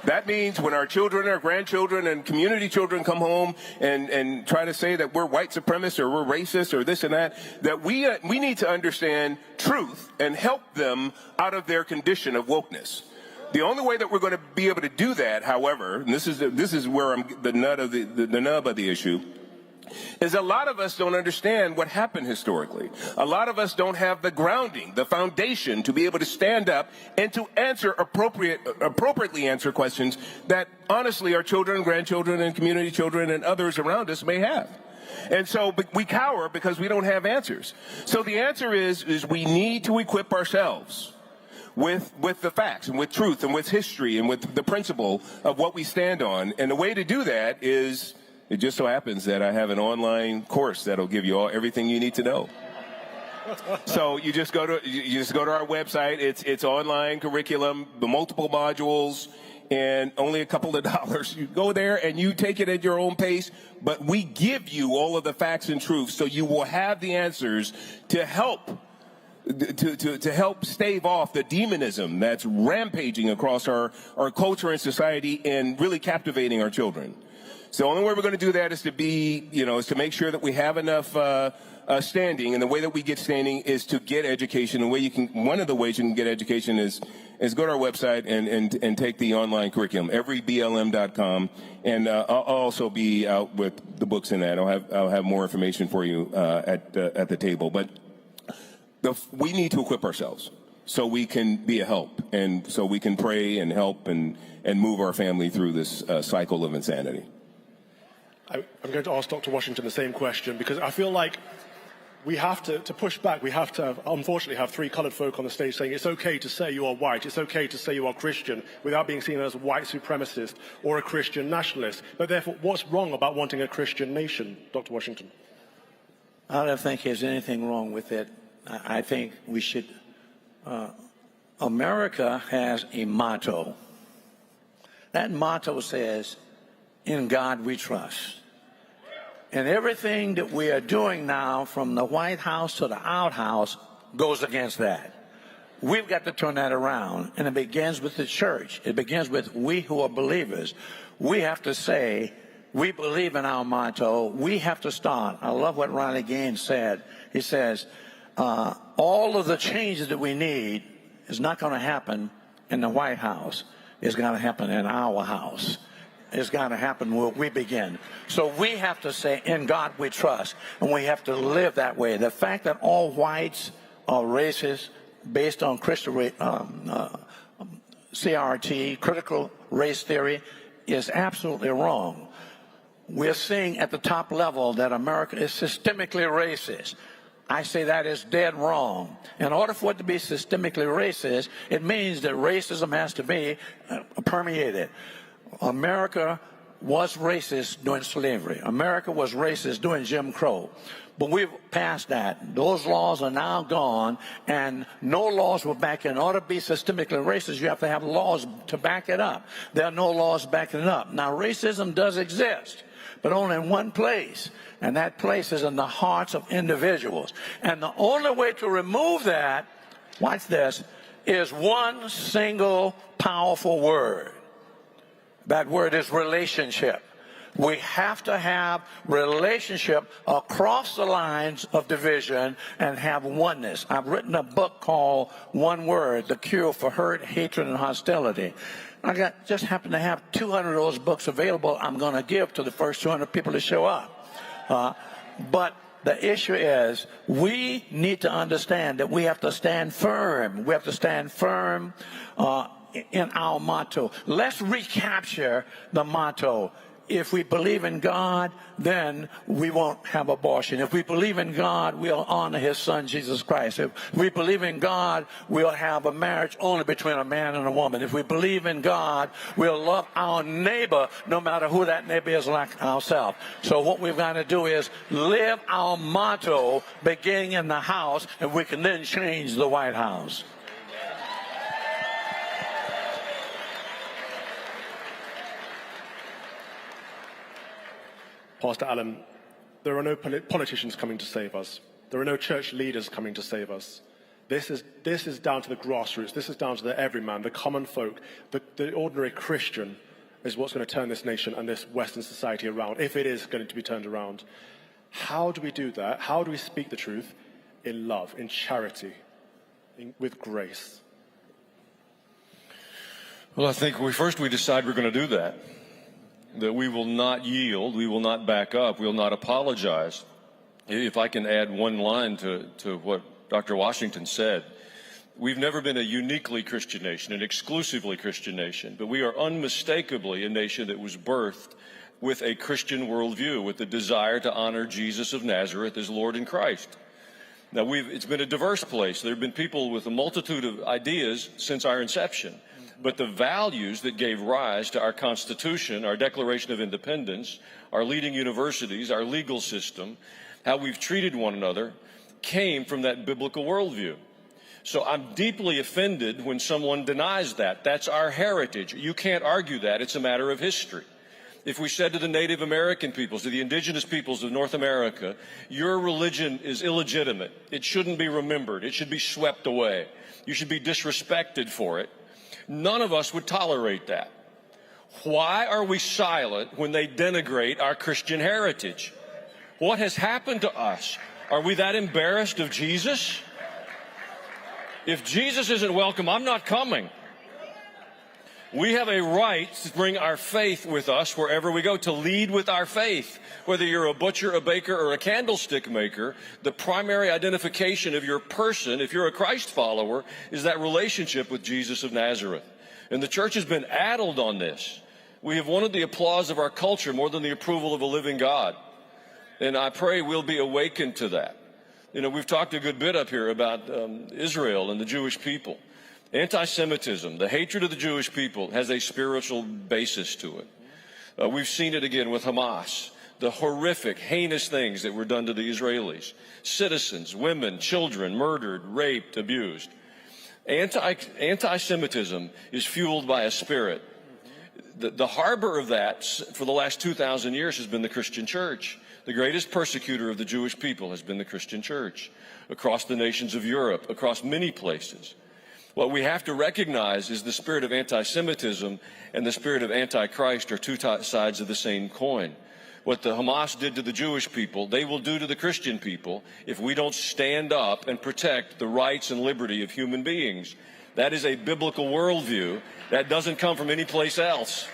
That means when our children, our grandchildren, and community children come home and try to say that we're white supremacists or we're racist or this and that we need to understand truth and help them out of their condition of wokeness. The only way that we're going to be able to do that, however, and this is where I'm the nub of the issue, is a lot of us don't understand what happened historically. A lot of us don't have the grounding, the foundation to be able to stand up and to answer appropriately answer questions that honestly our children, grandchildren, and community children and others around us may have. And so we cower because we don't have answers. So the answer is we need to equip ourselves with the facts and with truth and with history and with the principle of what we stand on. And the way to do that is, it just so happens that I have an online course that'll give you everything you need to know. So you just go to our website. It's online curriculum, the multiple modules, and only a couple of dollars. You go there and you take it at your own pace, but we give you all of the facts and truths so you will have the answers to help stave off the demonism that's rampaging across our culture and society and really captivating our children. So the only way we're going to do that is to make sure that we have enough standing, and the way that we get standing is to get education. One of the ways you can get education is go to our website and take the online curriculum, everyblm.com, and I'll also be out with the books in that. I'll have more information for you at the table. But we need to equip ourselves so we can be a help, and so we can pray and help and move our family through this cycle of insanity. I'm going to ask Dr. Washington the same question, because I feel like we have to push back. We have to, unfortunately, have three coloured folk on the stage saying it's okay to say you are white, it's okay to say you are Christian, without being seen as a white supremacist or a Christian nationalist. But therefore, what's wrong about wanting a Christian nation, Dr. Washington? I don't think there's anything wrong with it. I think we should America has a motto. That motto says, "In God we trust." And everything that we are doing now, from the White House to the outhouse, goes against that. We've got to turn that around, and it begins with the church. It begins with we who are believers. We have to say, we believe in our motto. We have to start. I love what Ronnie Gaines said. He says, all of the changes that we need is not going to happen in the White House. It's going to happen in our house. It's got to happen where we begin. So we have to say, in God we trust, and we have to live that way. The fact that all whites are racist based on CRT, critical race theory, is absolutely wrong. We're seeing at the top level that America is systemically racist. I say that is dead wrong. In order for it to be systemically racist, it means that racism has to be permeated. America was racist during slavery. America was racist during Jim Crow. But we've passed that. Those laws are now gone, and no laws will back it. In order to be systemically racist, you have to have laws to back it up. There are no laws backing it up. Now, racism does exist, but only in one place, and that place is in the hearts of individuals. And the only way to remove that, watch this, is one single powerful word. That word is relationship. We have to have relationship across the lines of division and have oneness. I've written a book called One Word, The Cure for Hurt, Hatred, and Hostility. I just happen to have 200 of those books available. I'm going to give to the first 200 people to show up. But the issue is we need to understand that we have to stand firm. We have to stand firm in our motto. Let's recapture the motto. If we believe in God, then we won't have abortion. If we believe in God, we'll honor his son, Jesus Christ. If we believe in God, we'll have a marriage only between a man and a woman. If we believe in God, we'll love our neighbor no matter who that neighbor is, like ourselves. So what we've got to do is live our motto beginning in the house, and we can then change the White House. Pastor Allen, there are no politicians coming to save us. There are no church leaders coming to save us. This is down to the grassroots. This is down to the everyman, the common folk. The ordinary Christian is what's going to turn this nation and this Western society around, if it is going to be turned around. How do we do that? How do we speak the truth? In love, in charity, with grace. Well, I think we decide we're going to do that. That we will not yield, we will not back up, we will not apologize. If I can add one line to what Dr. Washington said, we've never been a uniquely Christian nation, an exclusively Christian nation, but we are unmistakably a nation that was birthed with a Christian worldview, with the desire to honor Jesus of Nazareth as Lord and Christ. Now, it's been a diverse place. There have been people with a multitude of ideas since our inception. But the values that gave rise to our Constitution, our Declaration of Independence, our leading universities, our legal system, how we've treated one another, came from that biblical worldview. So I'm deeply offended when someone denies that. That's our heritage. You can't argue that. It's a matter of history. If we said to the Native American peoples, to the indigenous peoples of North America, your religion is illegitimate, it shouldn't be remembered, it should be swept away, you should be disrespected for it, none of us would tolerate that. Why are we silent when they denigrate our Christian heritage? What has happened to us? Are we that embarrassed of Jesus? If Jesus isn't welcome, I'm not coming. We have a right to bring our faith with us wherever we go, to lead with our faith. Whether you're a butcher, a baker, or a candlestick maker, the primary identification of your person, if you're a Christ follower, is that relationship with Jesus of Nazareth. And the church has been addled on this. We have wanted the applause of our culture more than the approval of a living God. And I pray we'll be awakened to that. You know, we've talked a good bit up here about Israel and the Jewish people. Anti-Semitism, the hatred of the Jewish people, has a spiritual basis to it. We've seen it again with Hamas, the horrific, heinous things that were done to the Israelis. Citizens, women, children, murdered, raped, abused. Anti-Semitism is fueled by a spirit. The harbor of that for the last 2,000 years has been the Christian church. The greatest persecutor of the Jewish people has been the Christian church across the nations of Europe, across many places. What we have to recognize is the spirit of anti-Semitism and the spirit of Antichrist are two sides of the same coin. What the Hamas did to the Jewish people, they will do to the Christian people if we don't stand up and protect the rights and liberty of human beings. That is a biblical worldview. That doesn't come from any place else.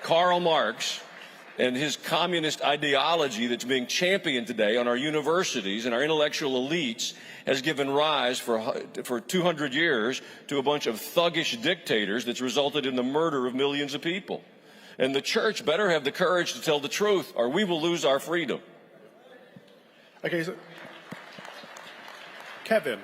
Karl Marx and his communist ideology that's being championed today on our universities and our intellectual elites has given rise for 200 years to a bunch of thuggish dictators that's resulted in the murder of millions of people. And the church better have the courage to tell the truth or we will lose our freedom. Okay, so Kevin,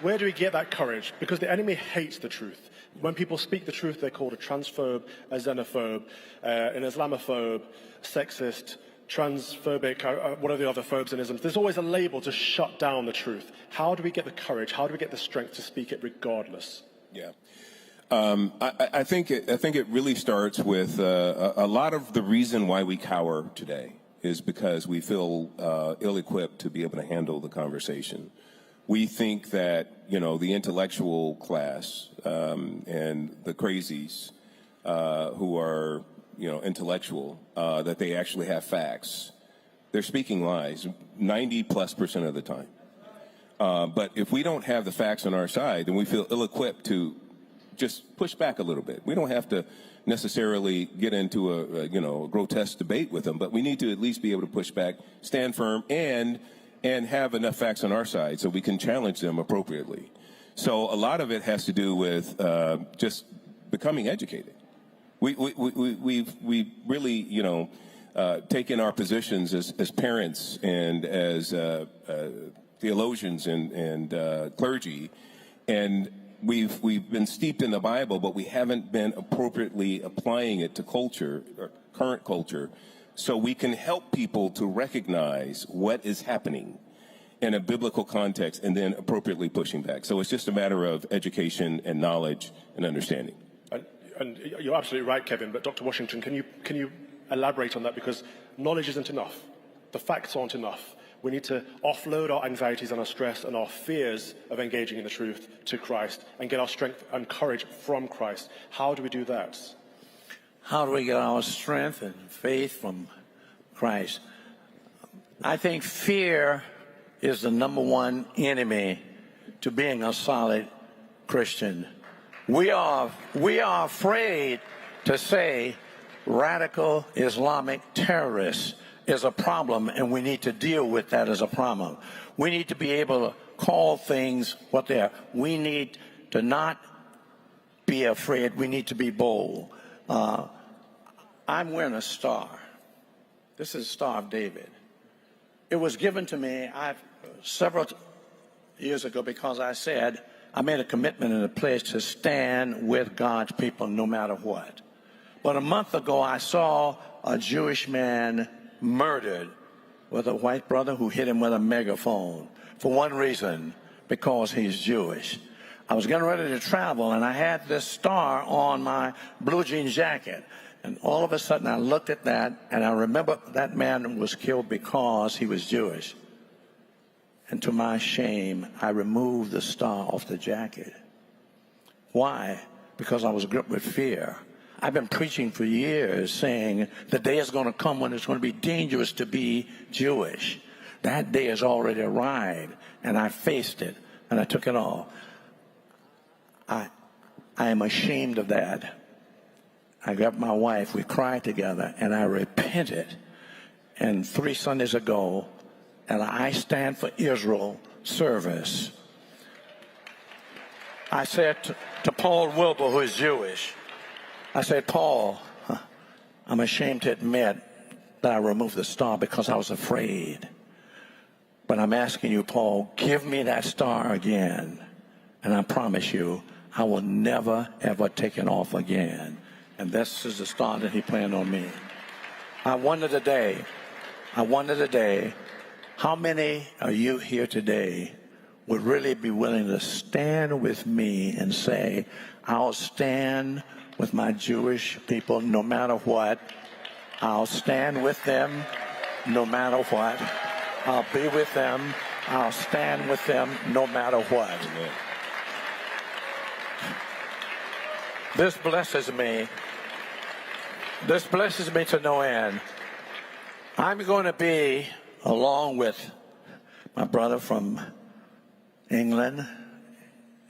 where do we get that courage? Because the enemy hates the truth. When people speak the truth, they're called a transphobe, a xenophobe, an Islamophobe, sexist, transphobic, what are the other phobes and isms? There's always a label to shut down the truth. How do we get the courage? How do we get the strength to speak it regardless? Yeah. I think it really starts with a lot of the reason why we cower today is because we feel ill-equipped to be able to handle the conversation. We think that, the intellectual class and the crazies who are, intellectual, that they actually have facts. They're speaking lies 90+% of the time. But if we don't have the facts on our side, then we feel ill-equipped to just push back a little bit. We don't have to necessarily get into a grotesque debate with them, but we need to at least be able to push back, stand firm, and have enough facts on our side so we can challenge them appropriately. So a lot of it has to do with just becoming educated. We've really, taken our positions as parents and as theologians and clergy, and we've been steeped in the Bible, but we haven't been appropriately applying it to culture, or current culture, so we can help people to recognize what is happening in a biblical context and then appropriately pushing back. So it's just a matter of education and knowledge and understanding. And you're absolutely right, Kevin, but Dr. Washington, can you elaborate on that? Because knowledge isn't enough. The facts aren't enough. We need to offload our anxieties and our stress and our fears of engaging in the truth to Christ and get our strength and courage from Christ. How do we do that? How do we get our strength and faith from Christ? I think fear is the #1 enemy to being a solid Christian. We are afraid to say radical Islamic terrorists is a problem, and we need to deal with that as a problem. We need to be able to call things what they are. We need to not be afraid. We need to be bold. I'm wearing a star. This is the Star of David. It was given to me several years ago because I made a commitment and a pledge to stand with God's people no matter what. But a month ago, I saw a Jewish man murdered with a white brother who hit him with a megaphone for one reason, because he's Jewish. I was getting ready to travel, and I had this star on my blue jean jacket. And all of a sudden, I looked at that, and I remember that man was killed because he was Jewish. And to my shame, I removed the star off the jacket. Why? Because I was gripped with fear. I've been preaching for years saying the day is going to come when it's going to be dangerous to be Jewish. That day has already arrived, and I faced it, and I took it off. I am ashamed of that. I got my wife, we cried together, and I repented. And 3 Sundays ago, at an I Stand for Israel service, I said to Paul Wilbur, who is Jewish, I said, Paul, I'm ashamed to admit that I removed the star because I was afraid. But I'm asking you, Paul, give me that star again. And I promise you, I will never, ever take it off again. And this is the star that he planned on me. I wonder today, how many are you here today would really be willing to stand with me and say, I'll stand with my Jewish people no matter what. I'll stand with them no matter what. I'll be with them. I'll stand with them no matter what. Amen. This blesses me. This blesses me to no end. I'm going to be, along with my brother from England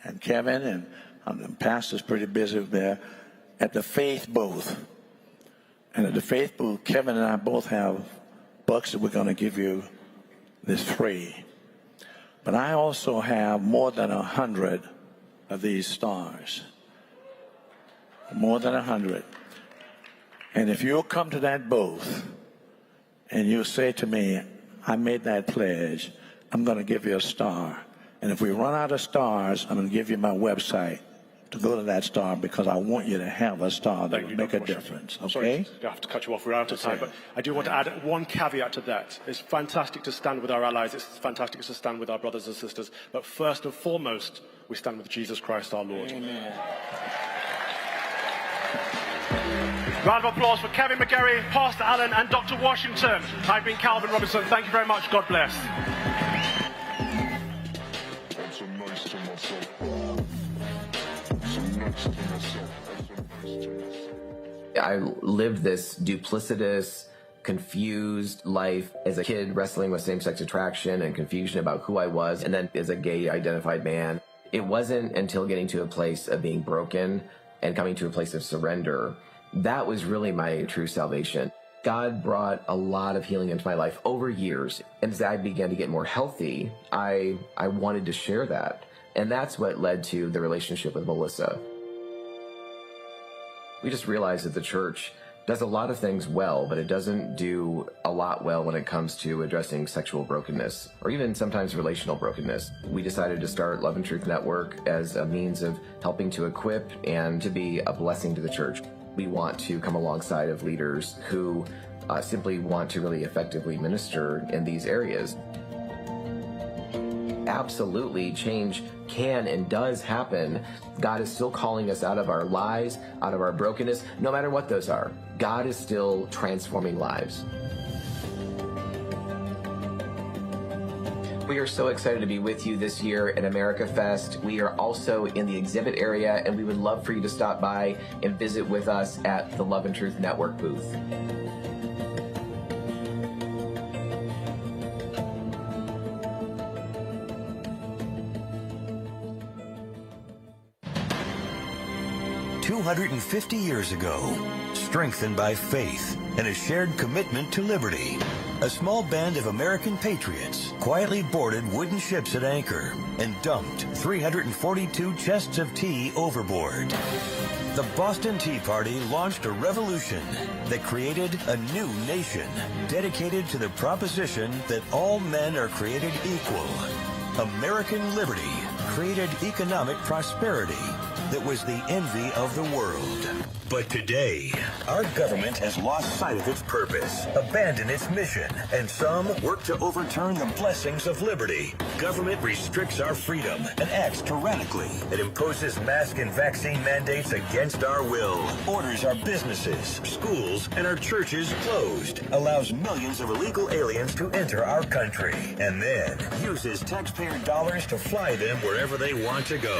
and Kevin, and the pastor's pretty busy there, at the Faith booth. And at the Faith booth, Kevin and I both have books that we're going to give you this free. But I also have more than 100 of these stars. More than 100. And if you'll come to that booth and you'll say to me, I made that pledge, I'm going to give you a star. And if we run out of stars, I'm going to give you my website to go to that star, because I want you to have a star that will make a difference. Okay? Sorry, I have to cut you off. We're out of time. But I do want to add one caveat to that. It's fantastic to stand with our allies. It's fantastic to stand with our brothers and sisters. But first and foremost, we stand with Jesus Christ our Lord. Amen. Round of applause for Kevin McGarry, Pastor Allen, and Dr. Washington. I've been Calvin Robinson. Thank you very much. God bless. I lived this duplicitous, confused life as a kid, wrestling with same-sex attraction and confusion about who I was, and then as a gay-identified man. It wasn't until getting to a place of being broken and coming to a place of surrender that was really my true salvation. God brought a lot of healing into my life over years, and as I began to get more healthy, I wanted to share that, and that's what led to the relationship with Melissa. We just realized that the church does a lot of things well, but it doesn't do a lot well when it comes to addressing sexual brokenness, or even sometimes relational brokenness. We decided to start Love and Truth Network as a means of helping to equip and to be a blessing to the church. We want to come alongside of leaders who simply want to really effectively minister in these areas. Absolutely, change can and does happen. God is still calling us out of our lies, out of our brokenness, no matter what those are. God is still transforming lives. We are so excited to be with you this year at AmericaFest. We are also in the exhibit area, and we would love for you to stop by and visit with us at the Love and Truth Network booth. "250 years ago, strengthened by faith and a shared commitment to liberty, a small band of American patriots quietly boarded wooden ships at anchor and dumped 342 chests of tea overboard. The Boston Tea Party launched a revolution that created a new nation dedicated to the proposition that all men are created equal. American liberty created economic prosperity that was the envy of the world. But today, our government has lost sight of its purpose, abandoned its mission, and some work to overturn the blessings of liberty. Government restricts our freedom and acts tyrannically. It imposes mask and vaccine mandates against our will, orders our businesses, schools, and our churches closed, allows millions of illegal aliens to enter our country, and then uses taxpayer dollars to fly them wherever they want to go.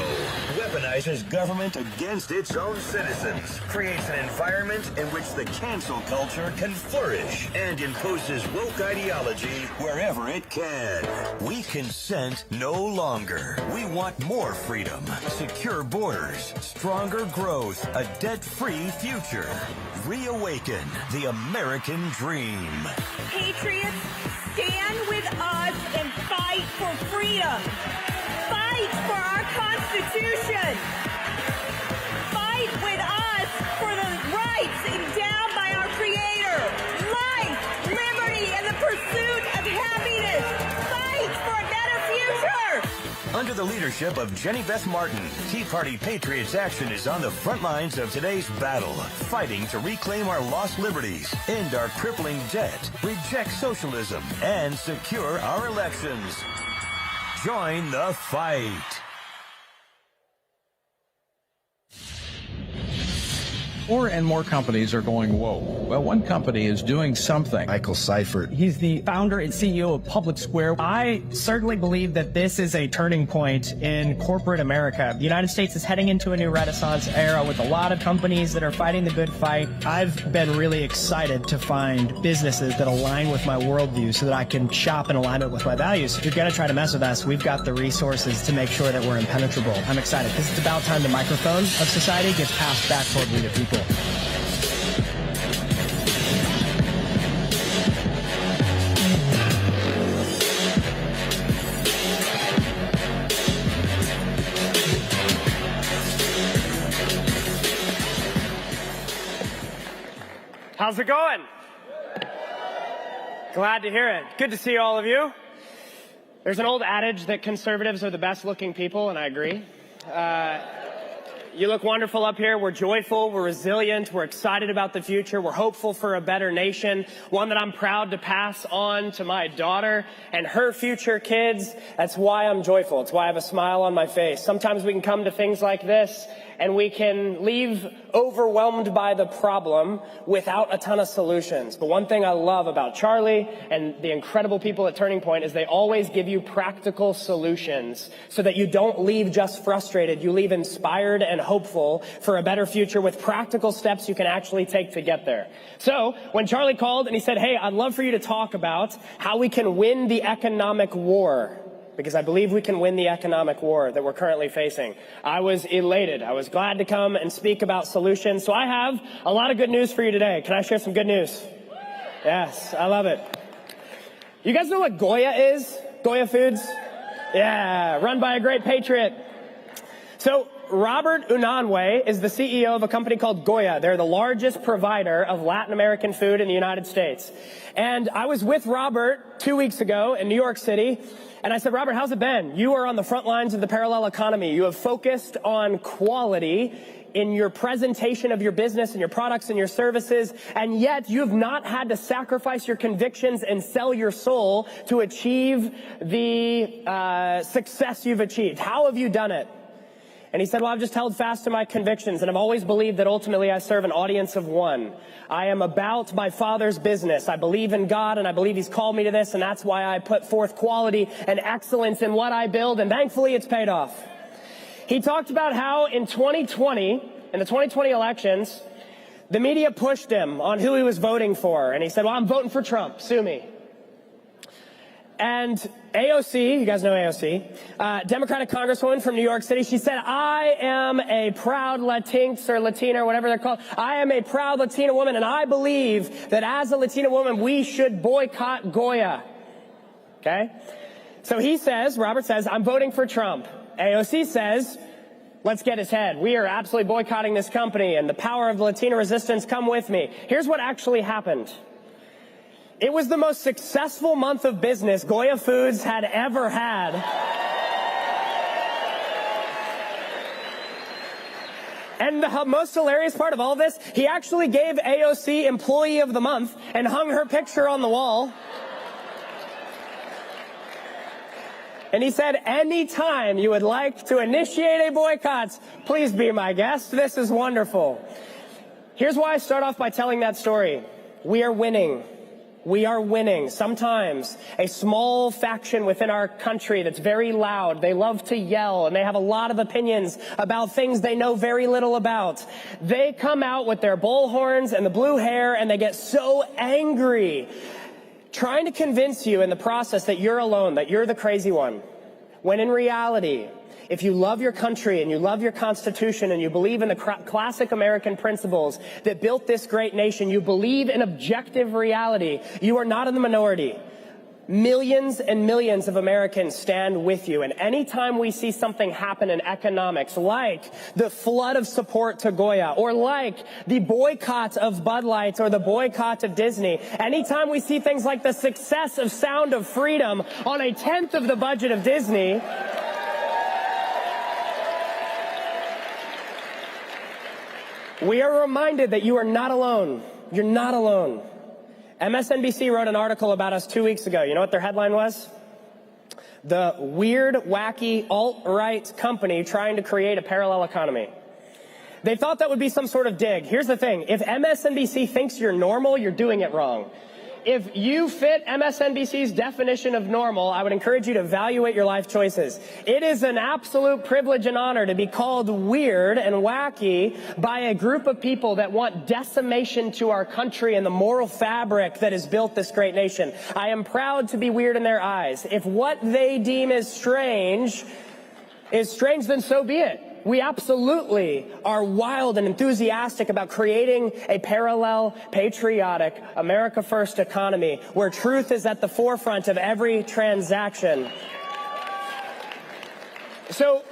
Weaponizes government against its own citizens, creates an environment in which the cancel culture can flourish, and imposes woke ideology wherever it can. We consent no longer. We want more freedom, secure borders, stronger growth, a debt-free future. Reawaken the American dream. Patriots, stand with us and fight for freedom. Fight for our Constitution. Fight with us for the rights endowed by our Creator. Life, liberty, and the pursuit of happiness. Fight for a better future. Under the leadership of Jenny Beth Martin, Tea Party Patriots Action is on the front lines of today's battle, fighting to reclaim our lost liberties, end our crippling debt, reject socialism, and secure our elections. Join the fight. More and more companies are going woke. Well, one company is doing something. Michael Seifert. He's the founder and CEO of Public Square. I certainly believe that this is a turning point in corporate America. The United States is heading into a new Renaissance era with a lot of companies that are fighting the good fight. I've been really excited to find businesses that align with my worldview so that I can shop in alignment with my values. If you're going to try to mess with us, we've got the resources to make sure that we're impenetrable. I'm excited because it's about time the microphone of society gets passed back toward we the people. How's it going? Glad to hear it. Good to see all of you. There's an old adage that conservatives are the best looking people, and I agree. You look wonderful up here. We're joyful, we're resilient, we're excited about the future, we're hopeful for a better nation, one that I'm proud to pass on to my daughter and her future kids. That's why I'm joyful. It's why I have a smile on my face. Sometimes we can come to things like this and we can leave overwhelmed by the problem without a ton of solutions. But one thing I love about Charlie and the incredible people at Turning Point is they always give you practical solutions so that you don't leave just frustrated. You leave inspired and hopeful for a better future with practical steps you can actually take to get there. So when Charlie called and he said, hey, I'd love for you to talk about how we can win the economic war, because I believe we can win the economic war that we're currently facing, I was elated. I was glad to come and speak about solutions. So I have a lot of good news for you today. Can I share some good news? Yes, I love it. You guys know what Goya is? Goya Foods? Yeah, run by a great patriot. So Robert Unanue is the CEO of a company called Goya. They're the largest provider of Latin American food in the United States. And I was with Robert 2 weeks ago in New York City. And I said, Robert, how's it been? You are on the front lines of the parallel economy. You have focused on quality in your presentation of your business and your products and your services, and yet you have not had to sacrifice your convictions and sell your soul to achieve the success you've achieved. How have you done it? And he said, well, I've just held fast to my convictions, and I've always believed that ultimately I serve an audience of one. I am about my Father's business. I believe in God, and I believe He's called me to this, and that's why I put forth quality and excellence in what I build, and thankfully it's paid off. He talked about how in 2020, in the 2020 elections, the media pushed him on who he was voting for, and he said, well, I'm voting for Trump. Sue me. And AOC, you guys know AOC, Democratic Congresswoman from New York City, she said, I am a proud Latinx or Latina or whatever they're called. I am a proud Latina woman, and I believe that as a Latina woman, we should boycott Goya. Okay? So he says, Robert says, I'm voting for Trump. AOC says, let's get his head. We are absolutely boycotting this company, and the power of Latina resistance, come with me. Here's what actually happened. It was the most successful month of business Goya Foods had ever had. And the most hilarious part of all this, he actually gave AOC Employee of the Month and hung her picture on the wall. And he said, anytime you would like to initiate a boycott, please be my guest. This is wonderful. Here's why I start off by telling that story. We are winning. We are winning. Sometimes a small faction within our country that's very loud, they love to yell, and they have a lot of opinions about things they know very little about. They come out with their bullhorns and the blue hair, and they get so angry, trying to convince you in the process that you're alone, that you're the crazy one. When in reality, if you love your country and you love your Constitution and you believe in the classic American principles that built this great nation, you believe in objective reality, you are not in the minority. Millions and millions of Americans stand with you. And anytime we see something happen in economics, like the flood of support to Goya, or like the boycott of Bud Light or the boycott of Disney, anytime we see things like the success of Sound of Freedom on a 10th of the budget of Disney, we are reminded that you are not alone. You're not alone. MSNBC wrote an article about us 2 weeks ago. You know what their headline was? the weird, wacky, alt-right company trying to create a parallel economy. They thought that would be some sort of dig. Here's the thing. If MSNBC thinks you're normal, you're doing it wrong. If you fit MSNBC's definition of normal, I would encourage you to evaluate your life choices. It is an absolute privilege and honor to be called weird and wacky by a group of people that want decimation to our country and the moral fabric that has built this great nation. I am proud to be weird in their eyes. If what they deem is strange, then so be it. We absolutely are wild and enthusiastic about creating a parallel, patriotic, America First economy where truth is at the forefront of every transaction. So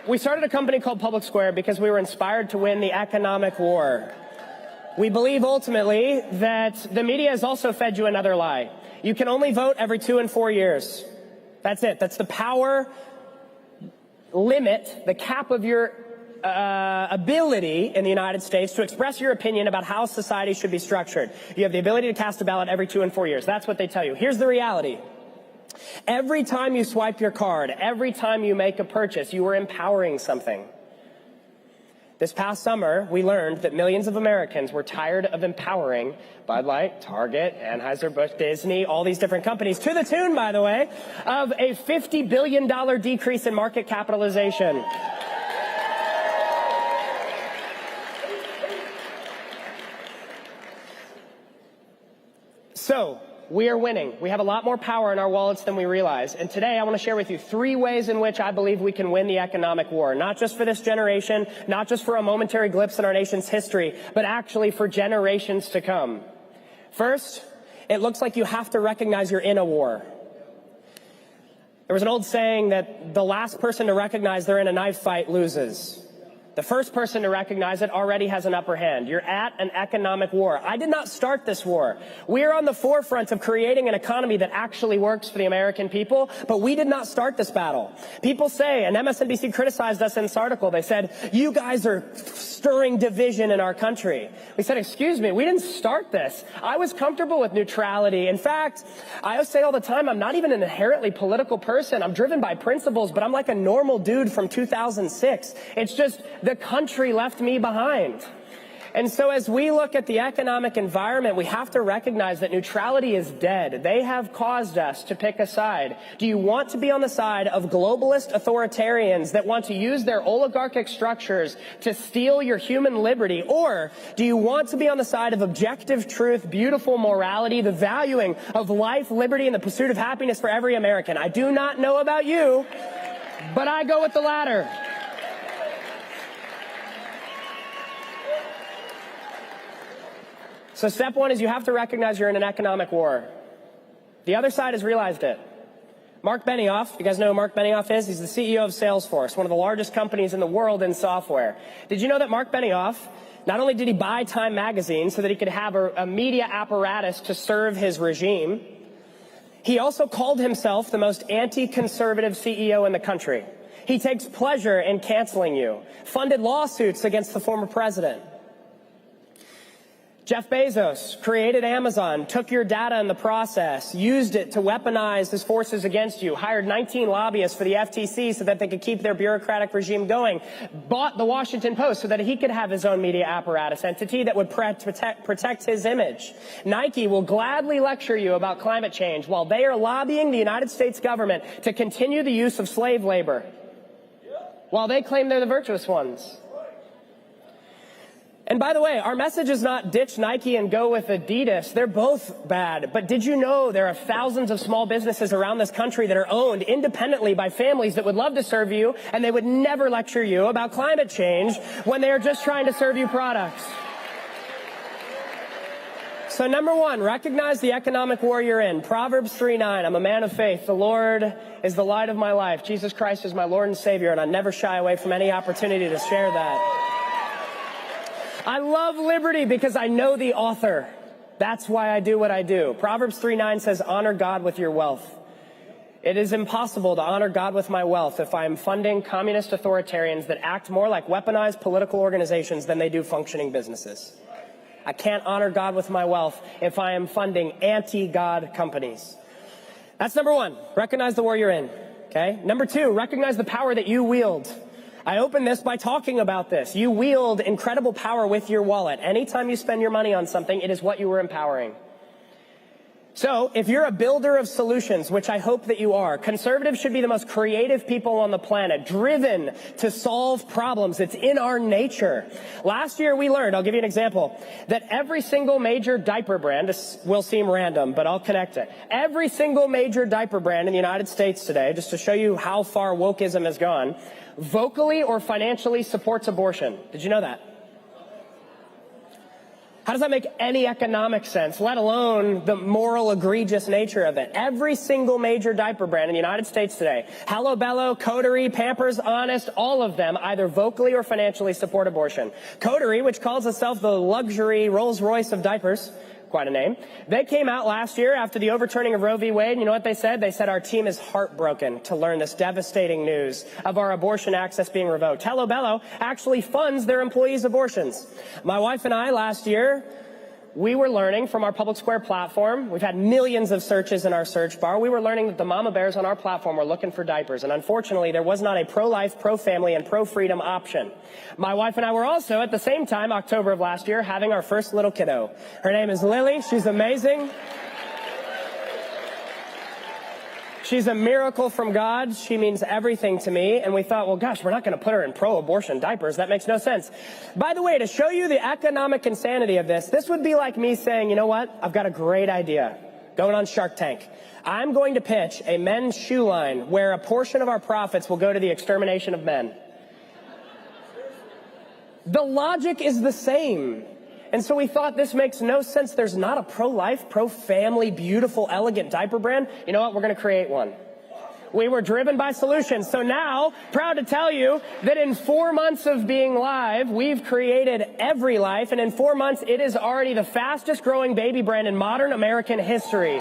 we started a company called Public Square because we were inspired to win the economic war. We believe ultimately that the media has also fed you another lie. You can only vote every 2 and 4 years. That's it. That's the power limit, the cap of your ability in the United States to express your opinion about how society should be structured. You have the ability to cast a ballot every 2 and 4 years. That's what they tell you. Here's the reality. Every time you swipe your card, every time you make a purchase, you are empowering something. This past summer, we learned that millions of Americans were tired of empowering Bud Light, Target, Anheuser-Busch, Disney, all these different companies, to the tune, by the way, of a $50 billion decrease in market capitalization. So, we are winning. We have a lot more power in our wallets than we realize. And today I want to share with you 3 ways in which I believe we can win the economic war. Not just for this generation, not just for a momentary glimpse in our nation's history, but actually for generations to come. First, it looks like you have to recognize you're in a war. There was an old saying that the last person to recognize they're in a knife fight loses. The first person to recognize it already has an upper hand. You're at an economic war. I did not start this war. We are on the forefront of creating an economy that actually works for the American people, but we did not start this battle. People say, and MSNBC criticized us in this article, they said, you guys are stirring division in our country. We said, excuse me, we didn't start this. I was comfortable with neutrality. In fact, I say all the time, I'm not even an inherently political person. I'm driven by principles, but I'm like a normal dude from 2006. It's just the country left me behind. And so as we look at the economic environment, we have to recognize that neutrality is dead. They have caused us to pick a side. Do you want to be on the side of globalist authoritarians that want to use their oligarchic structures to steal your human liberty? Or do you want to be on the side of objective truth, beautiful morality, the valuing of life, liberty, and the pursuit of happiness for every American? I do not know about you, but I go with the latter. So step 1 is you have to recognize you're in an economic war. The other side has realized it. Mark Benioff, you guys know who Mark Benioff is? He's the CEO of Salesforce, one of the largest companies in the world in software. Did you know that Mark Benioff, not only did he buy Time magazine so that he could have a media apparatus to serve his regime, he also called himself the most anti-conservative CEO in the country. He takes pleasure in canceling you, funded lawsuits against the former president. Jeff Bezos created Amazon, took your data in the process, used it to weaponize his forces against you, hired 19 lobbyists for the FTC so that they could keep their bureaucratic regime going, bought the Washington Post so that he could have his own media apparatus entity that would protect his image. Nike will gladly lecture you about climate change while they are lobbying the United States government to continue the use of slave labor, while they claim they're the virtuous ones. And by the way, our message is not ditch Nike and go with Adidas. They're both bad. But did you know there are thousands of small businesses around this country that are owned independently by families that would love to serve you, and they would never lecture you about climate change when they are just trying to serve you products? So number 1, recognize the economic war you're in. Proverbs 3:9, I'm a man of faith. The Lord is the light of my life. Jesus Christ is my Lord and Savior, and I never shy away from any opportunity to share that. I love liberty because I know the author. That's why I do what I do. Proverbs 3:9 says, honor God with your wealth. It is impossible to honor God with my wealth if I am funding communist authoritarians that act more like weaponized political organizations than they do functioning businesses. I can't honor God with my wealth if I am funding anti-God companies. That's number 1. Recognize the war you're in. Okay? Number 2, recognize the power that you wield. I open this by talking about this. You wield incredible power with your wallet. Anytime you spend your money on something, it is what you are empowering. So, if you're a builder of solutions, which I hope that you are, conservatives should be the most creative people on the planet, driven to solve problems. It's in our nature. Last year we learned, I'll give you an example, that every single major diaper brand, this will seem random, but I'll connect it. Every single major diaper brand in the United States today, just to show you how far wokeism has gone, vocally or financially supports abortion. Did you know that? How does that make any economic sense, let alone the moral egregious nature of it? Every single major diaper brand in the United States today, Hello Bello, Coterie, Pampers, Honest, all of them either vocally or financially support abortion. Coterie, which calls itself the luxury Rolls-Royce of diapers, quite a name, they came out last year after the overturning of Roe v. Wade. You know what they said? They said, our team is heartbroken to learn this devastating news of our abortion access being revoked. Hello Bello actually funds their employees' abortions. My wife and I last year, we were learning from our Public Square platform. We've had millions of searches in our search bar. We were learning that the mama bears on our platform were looking for diapers. And unfortunately, there was not a pro-life, pro-family, and pro-freedom option. My wife and I were also, at the same time, October of last year, having our first little kiddo. Her name is Lily. She's amazing. She's a miracle from God. She means everything to me. And we thought, well, gosh, we're not going to put her in pro-abortion diapers. That makes no sense. By the way, to show you the economic insanity of this would be like me saying, you know what? I've got a great idea. Going on Shark Tank. I'm going to pitch a men's shoe line where a portion of our profits will go to the extermination of men. The logic is the same. And so we thought this makes no sense. There's not a pro-life, pro-family, beautiful, elegant diaper brand. You know what? We're going to create one. We were driven by solutions. So now, proud to tell you that in 4 months of being live, we've created Every Life. And in 4 months, it is already the fastest growing baby brand in modern American history.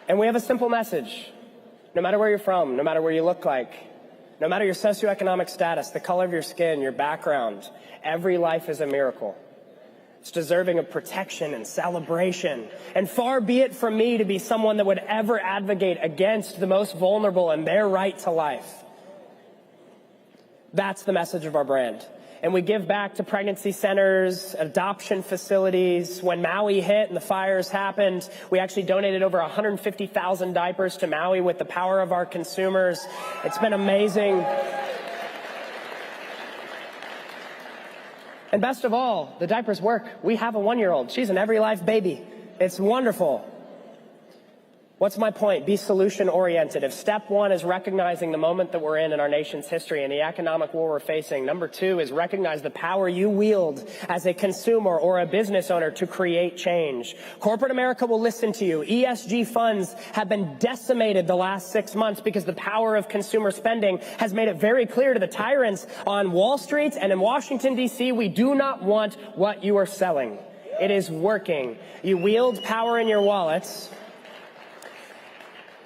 And we have a simple message. No matter where you're from, no matter what you look like, no matter your socioeconomic status, the color of your skin, your background, every life is a miracle. It's deserving of protection and celebration. And far be it from me to be someone that would ever advocate against the most vulnerable and their right to life. That's the message of our brand. And we give back to pregnancy centers, adoption facilities. When Maui hit and the fires happened, we actually donated over 150,000 diapers to Maui with the power of our consumers. It's been amazing. And best of all, the diapers work. We have a 1-year-old. She's an Every Life baby. It's wonderful. What's my point? Be solution-oriented. If step 1 is recognizing the moment that we're in our nation's history and the economic war we're facing, number 2 is recognize the power you wield as a consumer or a business owner to create change. Corporate America will listen to you. ESG funds have been decimated the last 6 months because the power of consumer spending has made it very clear to the tyrants on Wall Street and in Washington, D.C., we do not want what you are selling. It is working. You wield power in your wallets.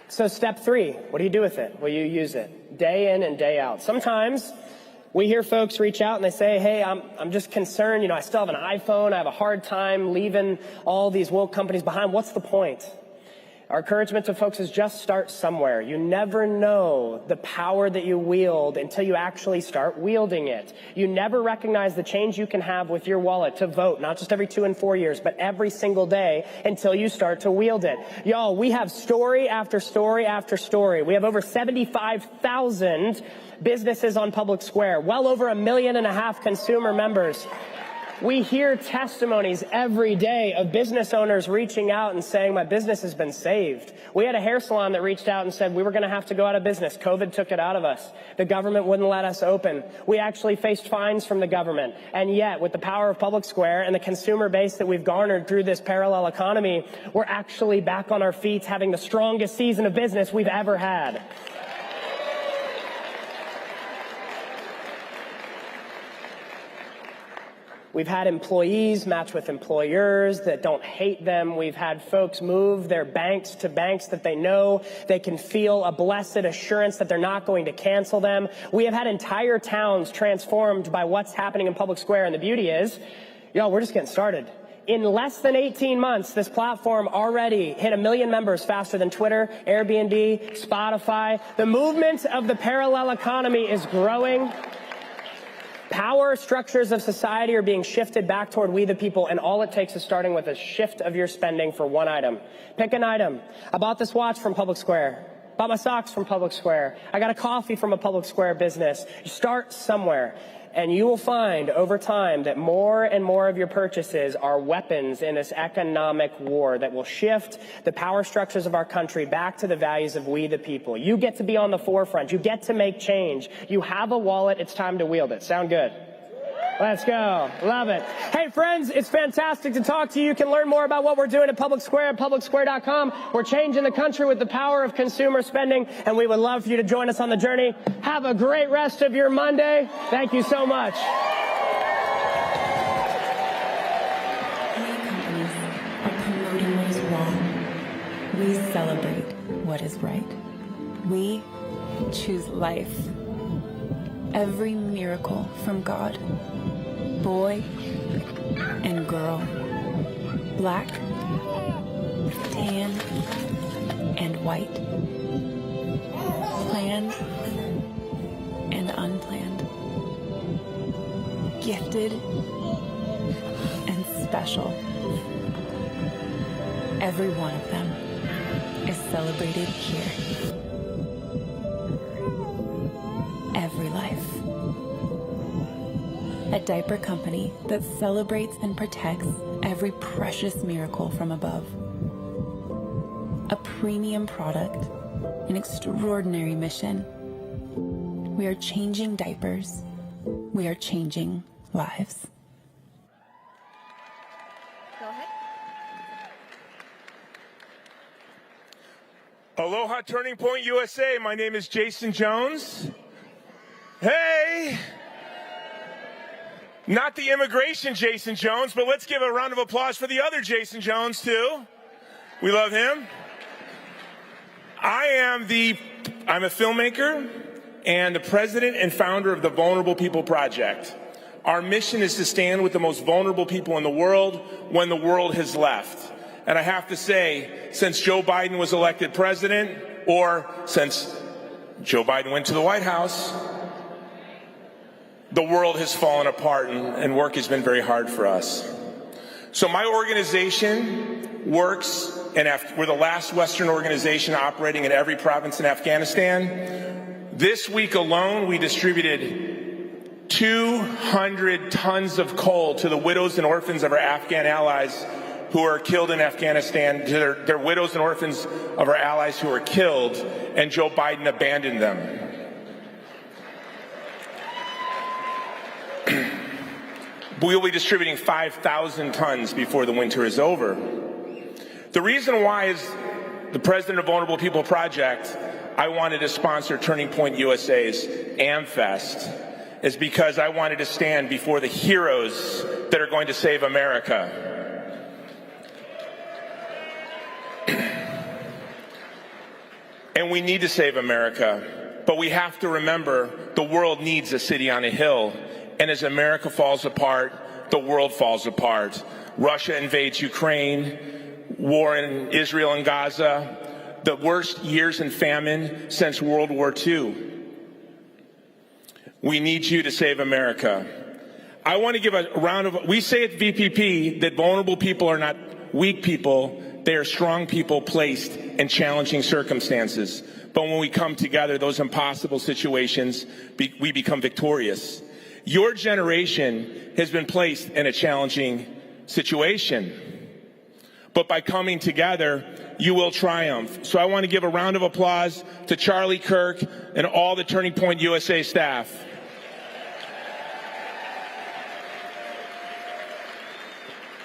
So step 3, what do you do with it? Well, you use it day in and day out. Sometimes we hear folks reach out and they say, hey, I'm just concerned. You know, I still have an iPhone. I have a hard time leaving all these woke companies behind. What's the point? Our encouragement to folks is just start somewhere. You never know the power that you wield until you actually start wielding it. You never recognize the change you can have with your wallet to vote, not just every 2 and 4 years, but every single day until you start to wield it. Y'all, we have story after story after story. We have over 75,000 businesses on Public Square, well over 1.5 million consumer members. We hear testimonies every day of business owners reaching out and saying, my business has been saved. We had a hair salon that reached out and said, we were going to have to go out of business. COVID took it out of us. The government wouldn't let us open. We actually faced fines from the government. And yet, with the power of Public Square and the consumer base that we've garnered through this parallel economy, we're actually back on our feet having the strongest season of business we've ever had. We've had employees match with employers that don't hate them. We've had folks move their banks to banks that they know they can feel a blessed assurance that they're not going to cancel them. We have had entire towns transformed by what's happening in Public Square. And the beauty is, y'all, we're just getting started. In less than 18 months, this platform already hit 1 million members faster than Twitter, Airbnb, Spotify. The movement of the parallel economy is growing. Power structures of society are being shifted back toward we the people, and all it takes is starting with a shift of your spending for one item. Pick an item. I bought this watch from Public Square. Bought my socks from Public Square. I got a coffee from a Public Square business. You start somewhere, and you will find over time that more and more of your purchases are weapons in this economic war that will shift the power structures of our country back to the values of we the people. You get to be on the forefront. You get to make change. You have a wallet. It's time to wield it. Sound good? Let's go. Love it. Hey, friends, it's fantastic to talk to you. You can learn more about what we're doing at Public Square at publicsquare.com. We're changing the country with the power of consumer spending, and we would love for you to join us on the journey. Have a great rest of your Monday. Thank you so much. Many companies are promoting what is wrong. We celebrate what is right. We choose life. Every miracle from God. Boy and girl, black, tan, and white, planned and unplanned, gifted and special. Every one of them is celebrated here. Every life. A diaper company that celebrates and protects every precious miracle from above. A premium product, an extraordinary mission. We are changing diapers. We are changing lives. Go ahead. Aloha Turning Point USA. My name is Jason Jones. Hey! Not the immigration Jason Jones, but let's give a round of applause for the other Jason Jones, too. We love him. I'm a filmmaker and the president and founder of the Vulnerable People Project. Our mission is to stand with the most vulnerable people in the world when the world has left. And I have to say, since Joe Biden was elected president, or since Joe Biden went to the White House, the world has fallen apart and work has been very hard for us. So my organization works, and we're the last Western organization operating in every province in Afghanistan. This week alone, we distributed 200 tons of coal to the widows and orphans of our Afghan allies who are killed in Afghanistan, to their widows and orphans of our allies who are killed, and Joe Biden abandoned them. We'll be distributing 5,000 tons before the winter is over. The reason why is the president of Vulnerable People Project, I wanted to sponsor Turning Point USA's AmFest, is because I wanted to stand before the heroes that are going to save America. And we need to save America, but we have to remember the world needs a city on a hill. And as America falls apart, the world falls apart. Russia invades Ukraine, war in Israel and Gaza, the worst years in famine since World War II. We need you to save America. I want to give a round of, we say at VPP that vulnerable people are not weak people, they are strong people placed in challenging circumstances. But when we come together, those impossible situations, we become victorious. Your generation has been placed in a challenging situation, but by coming together, you will triumph. So I want to give a round of applause to Charlie Kirk and all the Turning Point USA staff.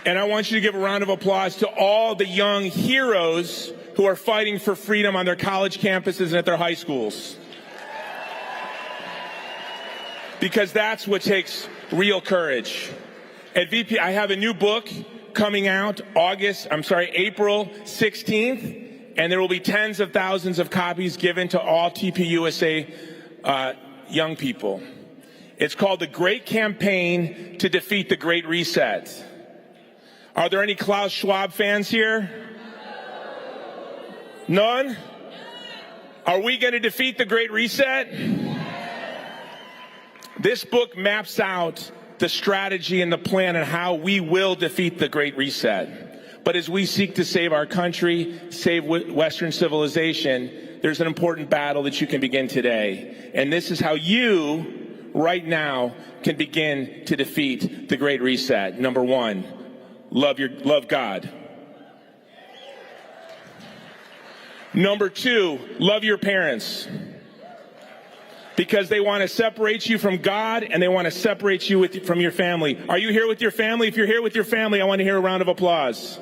And I want you to give a round of applause to all the young heroes who are fighting for freedom on their college campuses and at their high schools. Because that's what takes real courage. At VP, I have a new book coming out April 16th, and there will be tens of thousands of copies given to all TPUSA young people. It's called The Great Campaign to Defeat the Great Reset. Are there any Klaus Schwab fans here? None? Are we going to defeat the Great Reset? This book maps out the strategy and the plan on how we will defeat the Great Reset. But as we seek to save our country, save Western civilization, there's an important battle that you can begin today. And this is how you, right now, can begin to defeat the Great Reset. Number one, love God. Number two, love your parents. Because they want to separate you from God and they want to separate you from your family. Are you here with your family? If you're here with your family, I want to hear a round of applause.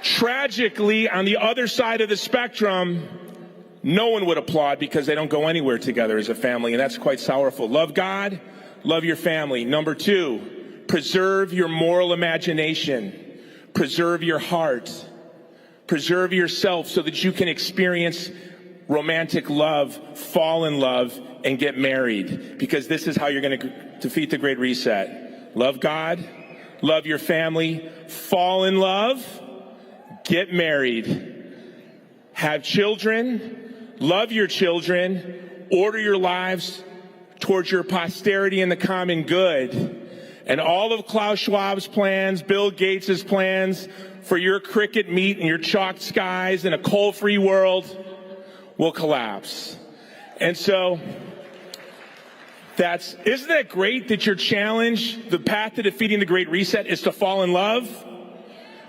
Tragically, on the other side of the spectrum, no one would applaud because they don't go anywhere together as a family, and that's quite sorrowful. Love God, love your family. Number two, preserve your moral imagination. Preserve your heart. Preserve yourself so that you can experience romantic love, fall in love, and get married. Because this is how you're going to defeat the Great Reset. Love God, love your family, fall in love, get married, have children, love your children, order your lives towards your posterity and the common good. And all of Klaus Schwab's plans, Bill Gates' plans for your cricket meat and your chalked skies in a coal-free world will collapse. And so isn't that great that your challenge, the path to defeating the Great Reset, is to fall in love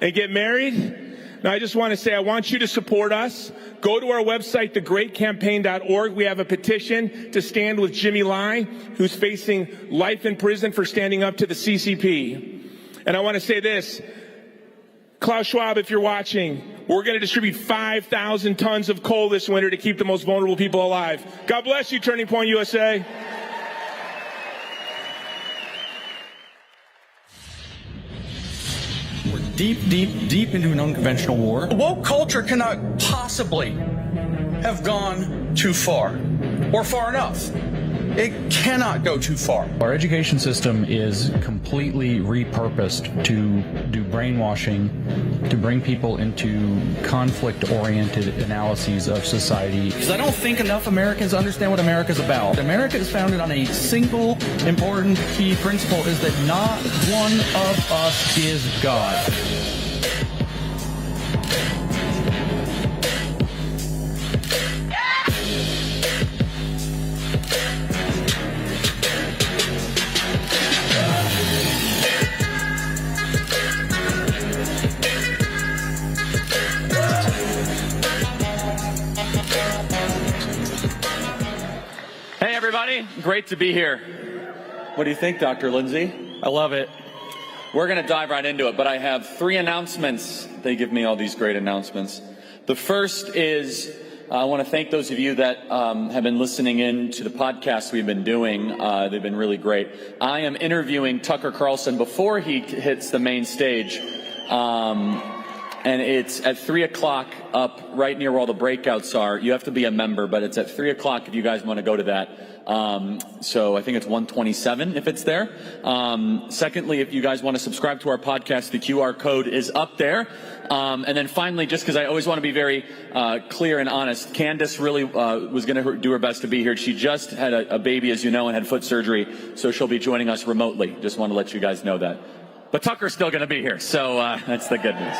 and get married? Now, I just want to say, I want you to support us. Go to our website, thegreatcampaign.org. We have a petition to stand with Jimmy Lai, who's facing life in prison for standing up to the CCP. And I want to say this, Klaus Schwab, if you're watching, we're going to distribute 5,000 tons of coal this winter to keep the most vulnerable people alive. God bless you, Turning Point USA. Deep into an unconventional war. Woke culture cannot possibly have gone too far or far enough. It cannot go too far. Our education system is completely repurposed to do brainwashing, to bring people into conflict-oriented analyses of society. Because I don't think enough Americans understand what America's about. America is founded on a single important key principle, is that not one of us is God. Great to be here. What do you think, Dr. Lindsay? I love it. We're going to dive right into it, but I have 3 announcements. They give me all these great announcements. The first is I want to thank those of you that have been listening in to the podcasts we've been doing. They've been really great. I am interviewing Tucker Carlson before he hits the main stage. And it's at 3 o'clock up right near where all the breakouts are. You have to be a member, but it's at 3 o'clock if you guys want to go to that. So I think it's 127 if it's there. Secondly, if you guys want to subscribe to our podcast, the QR code is up there. And then finally, just because I always want to be very clear and honest, Candace really was going to do her best to be here. She just had a baby, as you know, and had foot surgery, so she'll be joining us remotely. Just want to let you guys know that. But Tucker's still going to be here, so that's the good news.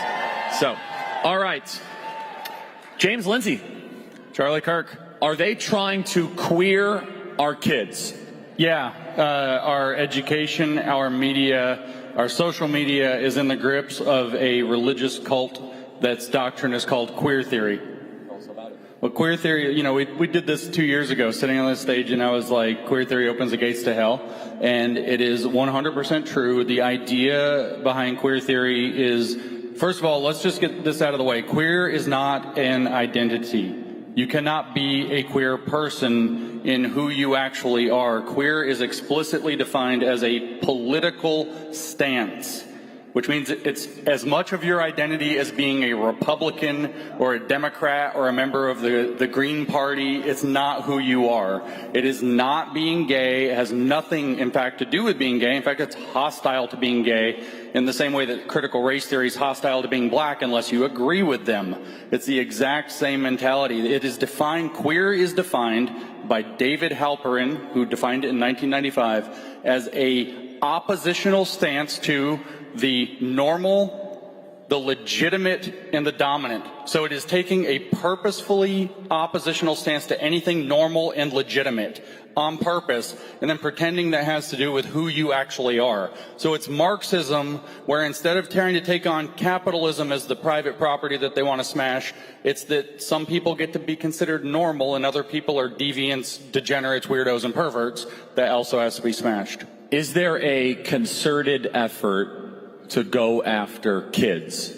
So, all right. James Lindsay, Charlie Kirk, are they trying to queer our kids? Yeah, our education, our media, our social media is in the grips of a religious cult that's doctrine is called queer theory. Well, queer theory, you know, we did this 2 years ago, sitting on this stage, and I was like, queer theory opens the gates to hell. And it is 100% true. The idea behind queer theory is, first of all, let's just get this out of the way. Queer is not an identity. You cannot be a queer person in who you actually are. Queer is explicitly defined as a political stance, which means it's as much of your identity as being a Republican or a Democrat or a member of the Green Party. It's not who you are. It is not being gay. It has nothing, in fact, to do with being gay. In fact, it's hostile to being gay in the same way that critical race theory is hostile to being black unless you agree with them. It's the exact same mentality. It is defined, queer is defined by David Halperin, who defined it in 1995, as a oppositional stance to the normal, the legitimate, and the dominant. So it is taking a purposefully oppositional stance to anything normal and legitimate on purpose, and then pretending that has to do with who you actually are. So it's Marxism, where instead of trying to take on capitalism as the private property that they want to smash, it's that some people get to be considered normal and other people are deviants, degenerates, weirdos, and perverts that also has to be smashed. Is there a concerted effort to go after kids?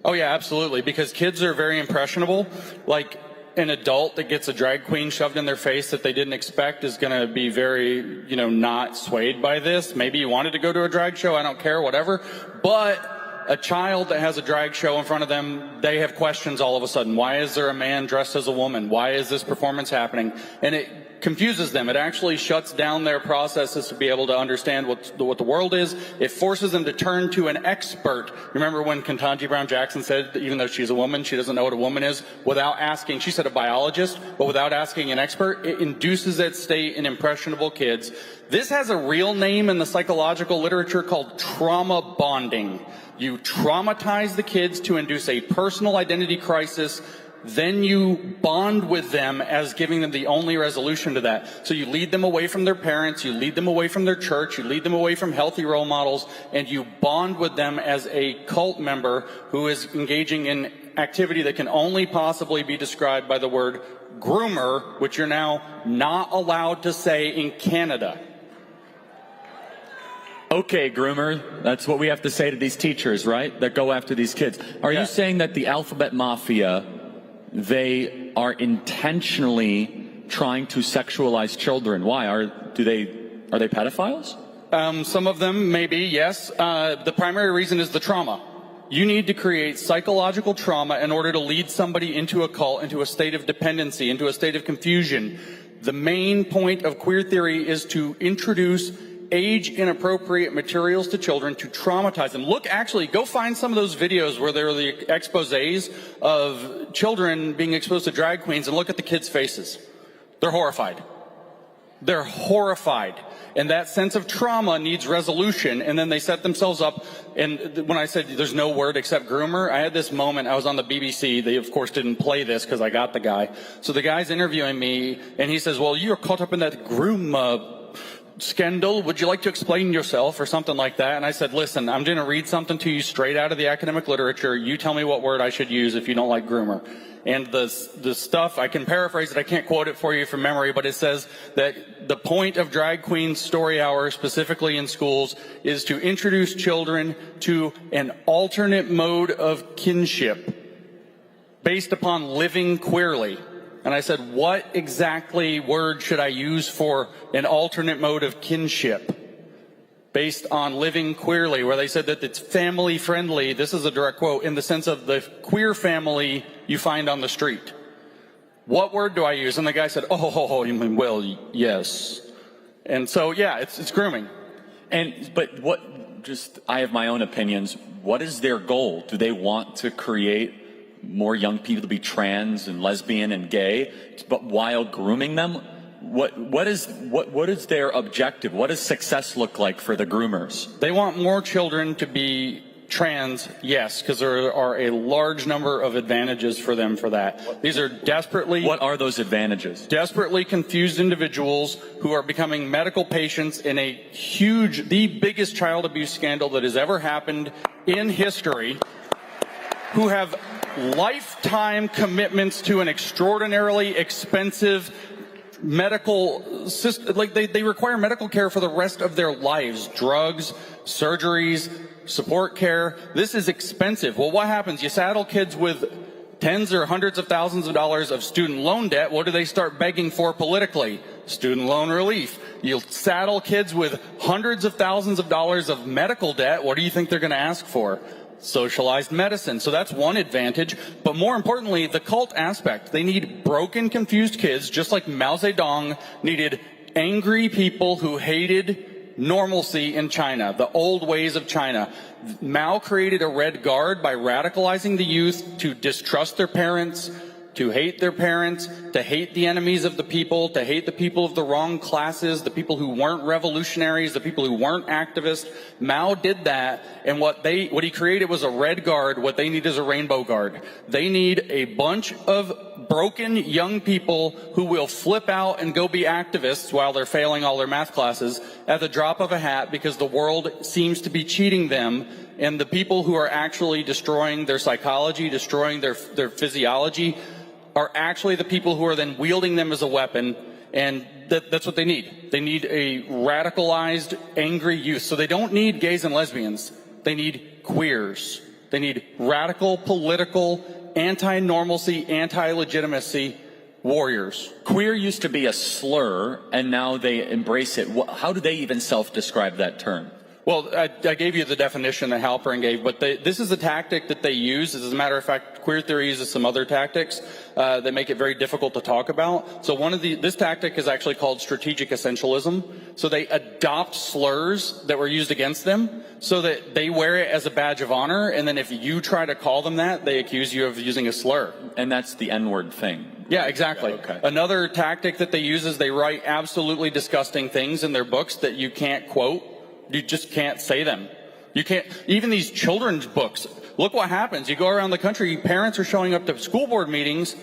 Oh yeah, absolutely, because kids are very impressionable. Like an adult that gets a drag queen shoved in their face that they didn't expect is going to be very, not swayed by this. Maybe you wanted to go to a drag show, I don't care, whatever. But a child that has a drag show in front of them, they have questions all of a sudden. Why is there a man dressed as a woman? Why is this performance happening? And it confuses them. It actually shuts down their processes to be able to understand what the world is. It forces them to turn to an expert. Remember when Ketanji Brown Jackson said that even though she's a woman, she doesn't know what a woman is without asking, she said a biologist, but without asking an expert. It induces that state in impressionable kids. This has a real name in the psychological literature called trauma bonding. You traumatize the kids to induce a personal identity crisis. Then you bond with them as giving them the only resolution to that. So you lead them away from their parents, you lead them away from their church, you lead them away from healthy role models, and you bond with them as a cult member who is engaging in activity that can only possibly be described by the word groomer, which you're now not allowed to say in Canada. Okay, groomer, that's what we have to say to these teachers, right? That go after these kids. Are you saying that the alphabet mafia, they are intentionally trying to sexualize children? Why? Are they pedophiles? Some of them, maybe, yes. The primary reason is the trauma. You need to create psychological trauma in order to lead somebody into a cult, into a state of dependency, into a state of confusion. The main point of queer theory is to introduce age-inappropriate materials to children to traumatize them. Go find some of those videos where there are the exposés of children being exposed to drag queens and look at the kids' faces. They're horrified. They're horrified. And that sense of trauma needs resolution, and then they set themselves up. And when I said there's no word except groomer, I had this moment. I was on the BBC. They, of course, didn't play this because I got the guy. So the guy's interviewing me, and he says, well, you're caught up in that groom scandal. Would you like to explain yourself or something like that? And I said, listen, I'm going to read something to you straight out of the academic literature. You tell me what word I should use if you don't like groomer. And the stuff, I can paraphrase it, I can't quote it for you from memory, but it says that the point of Drag Queen Story Hour, specifically in schools, is to introduce children to an alternate mode of kinship based upon living queerly. And I said, what exactly word should I use for an alternate mode of kinship based on living queerly, where they said that it's family friendly. This is a direct quote, in the sense of the queer family you find on the street. What word do I use? And the guy said, you mean, well, yes. And so, yeah, it's grooming. But I have my own opinions. What is their goal? Do they want to create more young people to be trans and lesbian and gay, but while grooming them? What is their objective? What does success look like for the groomers? They want more children to be trans, yes, because there are a large number of advantages for them for that. These are desperately... What are those advantages? Desperately confused individuals who are becoming medical patients in the biggest child abuse scandal that has ever happened in history, who have lifetime commitments to an extraordinarily expensive medical system. Like they require medical care for the rest of their lives, drugs, surgeries, support care. This is expensive. Well, what happens? You saddle kids with tens or hundreds of thousands of dollars of student loan debt, what do they start begging for politically? Student loan relief. You saddle kids with hundreds of thousands of dollars of medical debt, what do you think they're going to ask for? Socialized medicine. So that's one advantage. But more importantly, the cult aspect. They need broken, confused kids, just like Mao Zedong needed angry people who hated normalcy in China, the old ways of China. Mao created a red guard by radicalizing the youth to distrust their parents, to hate their parents, to hate the enemies of the people, to hate the people of the wrong classes, the people who weren't revolutionaries, the people who weren't activists. Mao did that, and what he created was a red guard. What they need is a rainbow guard. They need a bunch of broken young people who will flip out and go be activists while they're failing all their math classes at the drop of a hat because the world seems to be cheating them. And the people who are actually destroying their psychology, destroying their physiology, are actually the people who are then wielding them as a weapon, and that's what they need. They need a radicalized, angry youth. So they don't need gays and lesbians. They need queers. They need radical, political, anti-normalcy, anti-legitimacy warriors. Queer used to be a slur, and now they embrace it. How do they even self-describe that term? Well, I gave you the definition that Halperin gave, but this is a tactic that they use. As a matter of fact, queer theory uses some other tactics that make it very difficult to talk about. So this tactic is actually called strategic essentialism. So they adopt slurs that were used against them so that they wear it as a badge of honor, and then if you try to call them that, they accuse you of using a slur. And that's the N-word thing. Yeah, exactly. Okay. Another tactic that they use is they write absolutely disgusting things in their books that you can't quote. You just can't say them. You can't, even these children's books. Look what happens. You go around the country, parents are showing up to school board meetings,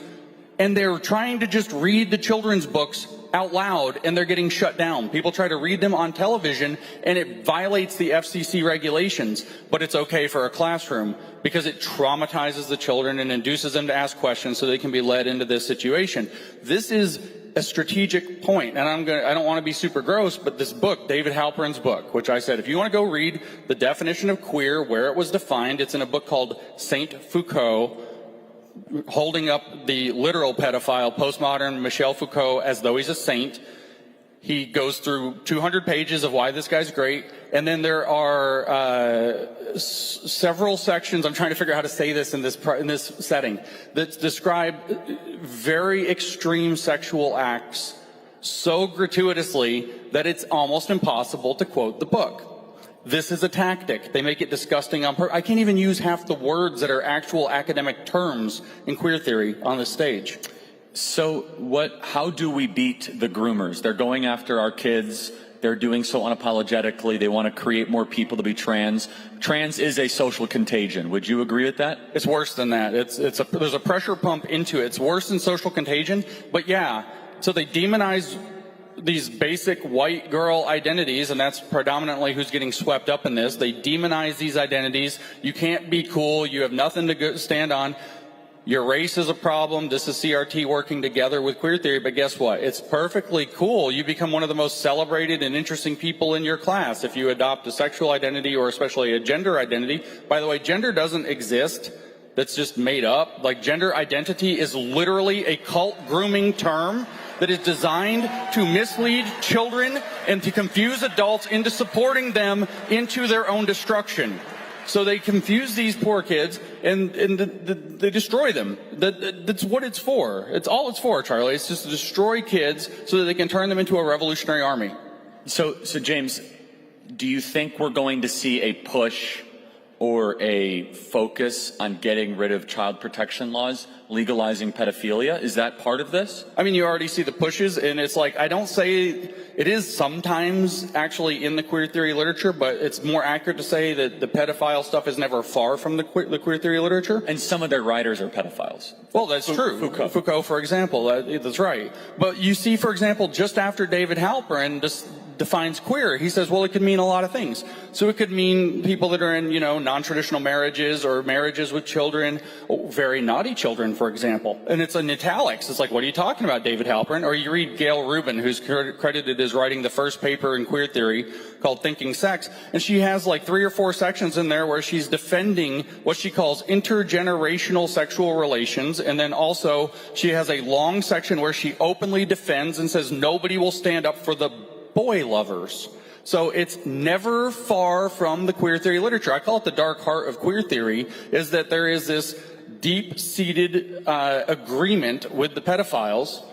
and they're trying to just read the children's books out loud, and they're getting shut down. People try to read them on television, and it violates the FCC regulations, but it's okay for a classroom because it traumatizes the children and induces them to ask questions so they can be led into this situation. This is a strategic point, and I don't want to be super gross, but this book, David Halperin's book, which I said, if you want to go read the definition of queer, where it was defined, it's in a book called Saint Foucault, holding up the literal pedophile, postmodern Michel Foucault, as though he's a saint. He goes through 200 pages of why this guy's great, and then there are several sections, I'm trying to figure out how to say this in this setting, that describe very extreme sexual acts so gratuitously that it's almost impossible to quote the book. This is a tactic. They make it disgusting on purpose. I can't even use half the words that are actual academic terms in queer theory on this stage. So how do we beat the groomers? They're going after our kids. They're doing so unapologetically. They want to create more people to be trans. Trans is a social contagion. Would you agree with that? It's worse than that. There's a pressure pump into it. It's worse than social contagion. But yeah, so they demonize these basic white girl identities, and that's predominantly who's getting swept up in this. They demonize these identities. You can't be cool. You have nothing to stand on. Your race is a problem. This is CRT working together with queer theory, but guess what? It's perfectly cool. You become one of the most celebrated and interesting people in your class if you adopt a sexual identity or especially a gender identity. By the way, gender doesn't exist. That's just made up. Like, gender identity is literally a cult grooming term that is designed to mislead children and to confuse adults into supporting them into their own destruction. So they confuse these poor kids and they destroy them. That's what it's for. It's all it's for, Charlie. It's just to destroy kids so that they can turn them into a revolutionary army. So James, do you think we're going to see a push or a focus on getting rid of child protection laws, legalizing pedophilia? Is that part of this? I mean, you already see the pushes, and it's like, I don't say it is sometimes actually in the queer theory literature, but it's more accurate to say that the pedophile stuff is never far from the queer theory literature. And some of their writers are pedophiles. Well, that's true. Foucault, for example, that's right. But you see, for example, just after David Halperin defines queer. He says, well, it could mean a lot of things. So it could mean people that are in, non-traditional marriages or marriages with children, very naughty children, for example. And it's in italics. It's like, what are you talking about, David Halpern? Or you read Gail Rubin, who's credited as writing the first paper in queer theory called Thinking Sex. And she has like 3 or 4 sections in there where she's defending what she calls intergenerational sexual relations. And then also she has a long section where she openly defends and says nobody will stand up for the boy lovers. So it's never far from the queer theory literature. I call it the dark heart of queer theory, is that there is this deep-seated agreement with the pedophiles.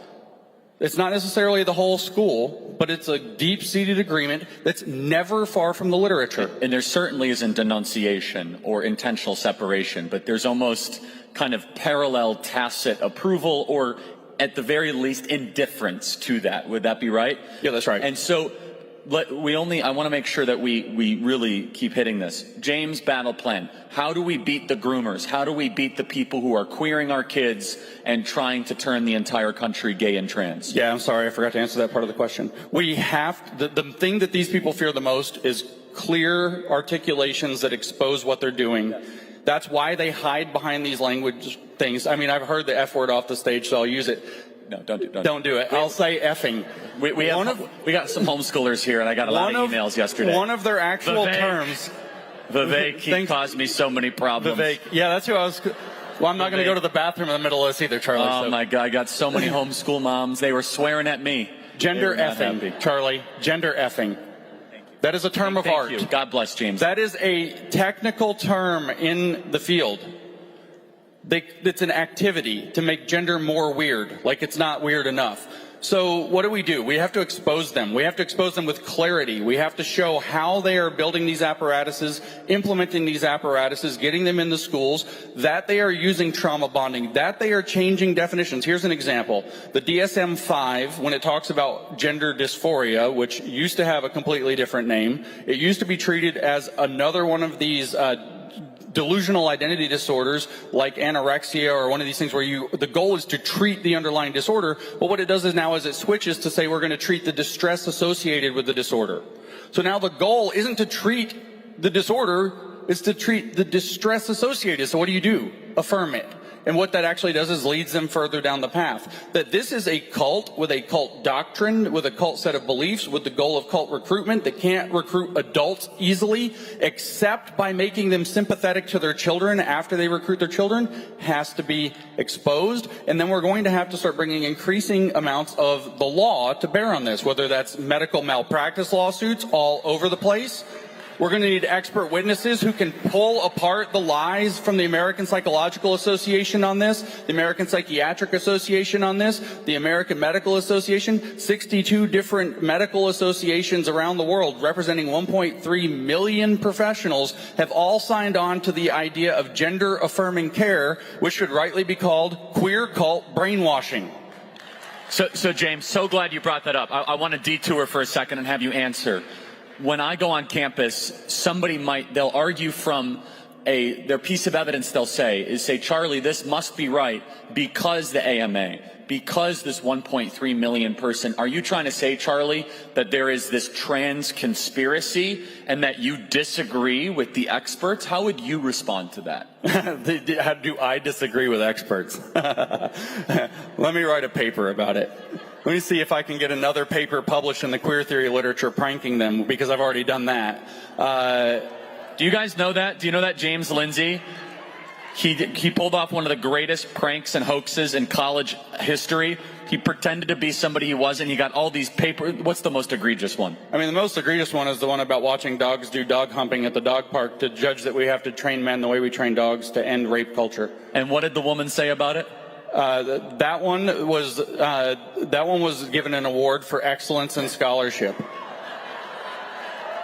It's not necessarily the whole school, but it's a deep-seated agreement that's never far from the literature. And there certainly isn't denunciation or intentional separation, but there's almost kind of parallel tacit approval, or at the very least indifference to that. Would that be right? Yeah, that's right. And so I want to make sure that we really keep hitting this. James' battle plan. How do we beat the groomers? How do we beat the people who are queering our kids and trying to turn the entire country gay and trans? Yeah, I'm sorry, I forgot to answer that part of the question. We have, the thing that these people fear the most is clear articulations that expose what they're doing. That's why they hide behind these language things. I mean, I've heard the F word off the stage, so I'll use it. No, don't do it. I'll say effing. We got some homeschoolers here, and I got a lot of emails yesterday. One of their actual terms. Vivek caused me so many problems. Vivek, yeah, that's who I was. Well, I'm not going to go to the bathroom in the middle of this either, Charlie. Oh my God, I got so many homeschool moms. They were swearing at me. Gender effing, Charlie. Gender effing. That is a term of art. Thank you. God bless, James. That is a technical term in the field. It's an activity to make gender more weird, like it's not weird enough. So what do? We have to expose them. We have to expose them with clarity. We have to show how they are building these apparatuses, implementing these apparatuses, getting them in the schools, that they are using trauma bonding, that they are changing definitions. Here's an example. The DSM-5, when it talks about gender dysphoria, which used to have a completely different name, it used to be treated as another one of these delusional identity disorders like anorexia, or one of these things where the goal is to treat the underlying disorder, but what it does is now is it switches to say we're going to treat the distress associated with the disorder. So now the goal isn't to treat the disorder, it's to treat the distress associated. So what do? Affirm it. And what that actually does is leads them further down the path. That this is a cult with a cult doctrine, with a cult set of beliefs, with the goal of cult recruitment that can't recruit adults easily, except by making them sympathetic to their children after they recruit their children, has to be exposed. And then we're going to have to start bringing increasing amounts of the law to bear on this, whether that's medical malpractice lawsuits all over the place. We're going to need expert witnesses who can pull apart the lies from the American Psychological Association on this, the American Psychiatric Association on this, the American Medical Association, 62 different medical associations around the world representing 1.3 million professionals have all signed on to the idea of gender-affirming care, which should rightly be called queer cult brainwashing. So James, so glad you brought that up. I want to detour for a second and have you answer. When I go on campus, they'll argue from their piece of evidence they'll say, Charlie, this must be right because the AMA, because this 1.3 million person. Are you trying to say, Charlie, that there is this trans conspiracy and that you disagree with the experts? How would you respond to that? How do I disagree with experts? Let me write a paper about it. Let me see if I can get another paper published in the queer theory literature pranking them, because I've already done that. Do you guys know that? Do you know that James Lindsay? He pulled off one of the greatest pranks and hoaxes in college history. He pretended to be somebody he wasn't. He got all these papers. What's the most egregious one? I mean, the most egregious one is the one about watching dogs do dog humping at the dog park to judge that we have to train men the way we train dogs to end rape culture. And what did the woman say about it? That one was given an award for excellence in scholarship.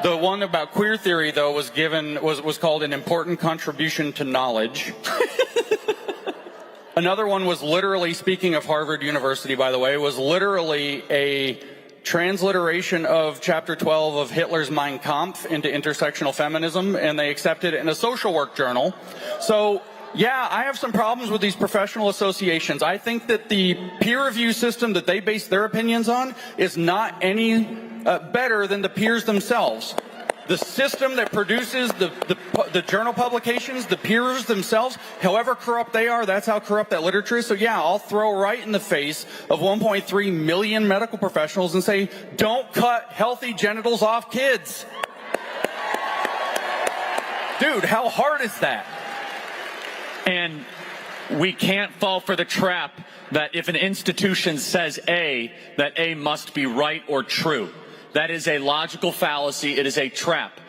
The one about queer theory, though, was called an important contribution to knowledge. Another one was literally, speaking of Harvard University, by the way, was literally a transliteration of chapter 12 of Hitler's Mein Kampf into intersectional feminism, and they accepted it in a social work journal. So, yeah, I have some problems with these professional associations. I think that the peer review system that they base their opinions on is not any better than the peers themselves. The system that produces the journal publications, the peers themselves, however corrupt they are, that's how corrupt that literature is. So yeah, I'll throw right in the face of 1.3 million medical professionals and say, don't cut healthy genitals off kids. Dude, how hard is that? And we can't fall for the trap that if an institution says A, that A must be right or true. That is a logical fallacy. It is a trap.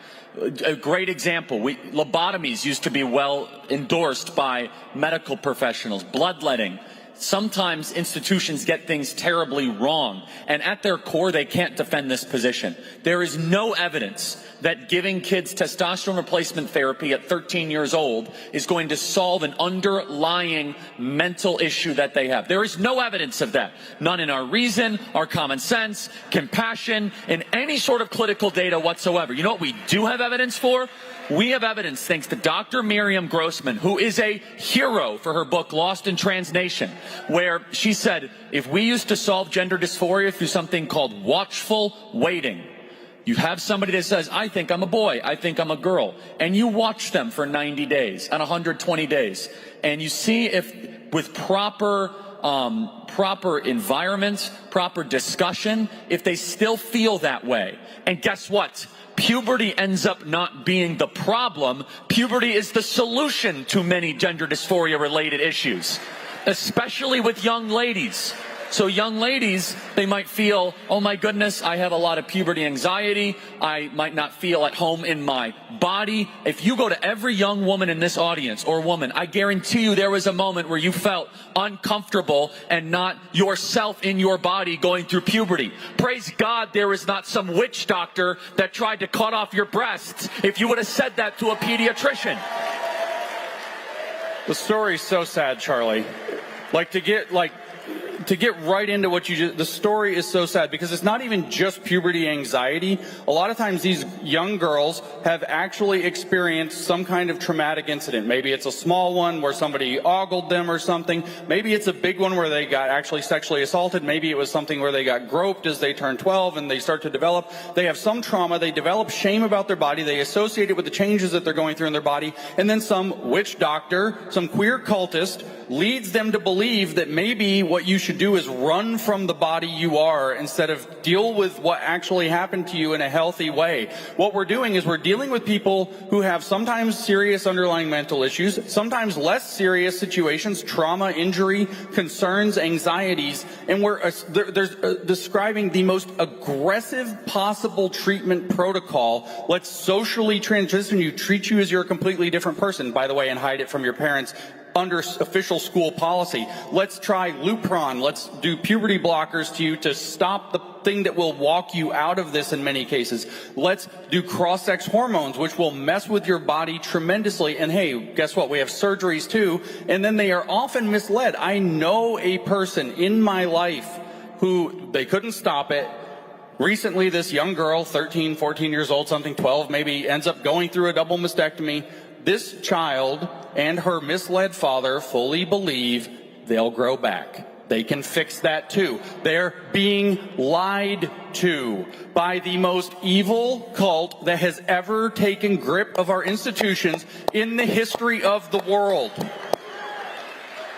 A great example, lobotomies used to be well endorsed by medical professionals, bloodletting. Sometimes institutions get things terribly wrong, and at their core, they can't defend this position. There is no evidence that giving kids testosterone replacement therapy at 13 years old is going to solve an underlying mental issue that they have. There is no evidence of that. None in our reason, our common sense, compassion, in any sort of clinical data whatsoever. You know what we do have evidence for? We have evidence, thanks to Dr. Miriam Grossman, who is a hero for her book, Lost in Transnation, where she said, if we used to solve gender dysphoria through something called watchful waiting, you have somebody that says, I think I'm a boy, I think I'm a girl, and you watch them for 90 days and 120 days, and you see if with proper environment, proper discussion, if they still feel that way. And guess what? Puberty ends up not being the problem. Puberty is the solution to many gender dysphoria related issues, especially with young ladies. So young ladies, they might feel, oh my goodness, I have a lot of puberty anxiety. I might not feel at home in my body. If you go to every young woman in this audience or woman, I guarantee you there was a moment where you felt uncomfortable and not yourself in your body going through puberty. Praise God there is not some witch doctor that tried to cut off your breasts if you would have said that to a pediatrician. The story's so sad, Charlie. To get right into what you just, the story is so sad because it's not even just puberty anxiety. A lot of times these young girls have actually experienced some kind of traumatic incident. Maybe it's a small one where somebody ogled them or something. Maybe it's a big one where they got actually sexually assaulted. Maybe it was something where they got groped as they turn 12 and they start to develop. They have some trauma. They develop shame about their body. They associate it with the changes that they're going through in their body. And then some witch doctor, some queer cultist leads them to believe that maybe what you should do is run from the body you are instead of deal with what actually happened to you in a healthy way. What we're doing is we're dealing with people who have sometimes serious underlying mental issues, sometimes less serious situations, trauma, injury, concerns, anxieties, and we're describing the most aggressive possible treatment protocol. Let's socially transition you, treat you as you're a completely different person, by the way, and hide it from your parents under official school policy. Let's try Lupron. Let's do puberty blockers to you to stop the thing that will walk you out of this in many cases. Let's do cross-sex hormones, which will mess with your body tremendously. And hey, guess what? We have surgeries too. And then they are often misled. I know a person in my life who they couldn't stop it. Recently, this young girl, 13, 14 years old, something 12, maybe ends up going through a double mastectomy. This child and her misled father fully believe they'll grow back. They can fix that too. They're being lied to by the most evil cult that has ever taken grip of our institutions in the history of the world.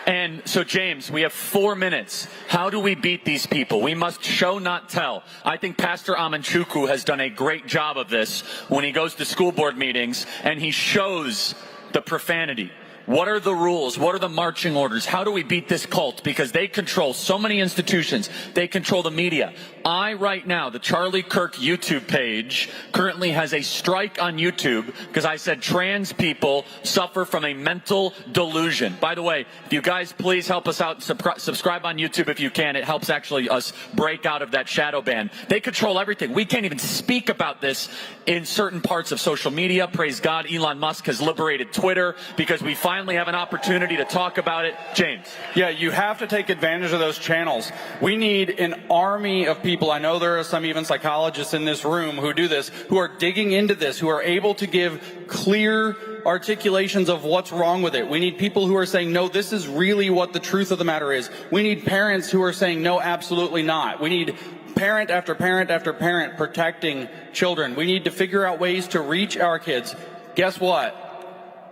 And so, James, we have 4 minutes. How do we beat these people? We must show, not tell. I think Pastor Amanchukwu has done a great job of this when he goes to school board meetings and he shows the profanity. What are the rules? What are the marching orders? How do we beat this cult? Because they control so many institutions. They control the media. Right now, the Charlie Kirk YouTube page currently has a strike on YouTube because I said trans people suffer from a mental delusion. By the way, if you guys please help us out, subscribe on YouTube if you can. It helps actually us break out of that shadow ban. They control everything. We can't even speak about this in certain parts of social media. Praise God, Elon Musk has liberated Twitter because we finally have an opportunity to talk about it. James. Yeah, you have to take advantage of those channels. We need an army of people. I know there are some even psychologists in this room who do this, who are digging into this, who are able to give clear articulations of what's wrong with it. We need people who are saying, no, this is really what the truth of the matter is. We need parents who are saying, no, absolutely not. We need parent after parent after parent protecting children. We need to figure out ways to reach our kids. Guess what?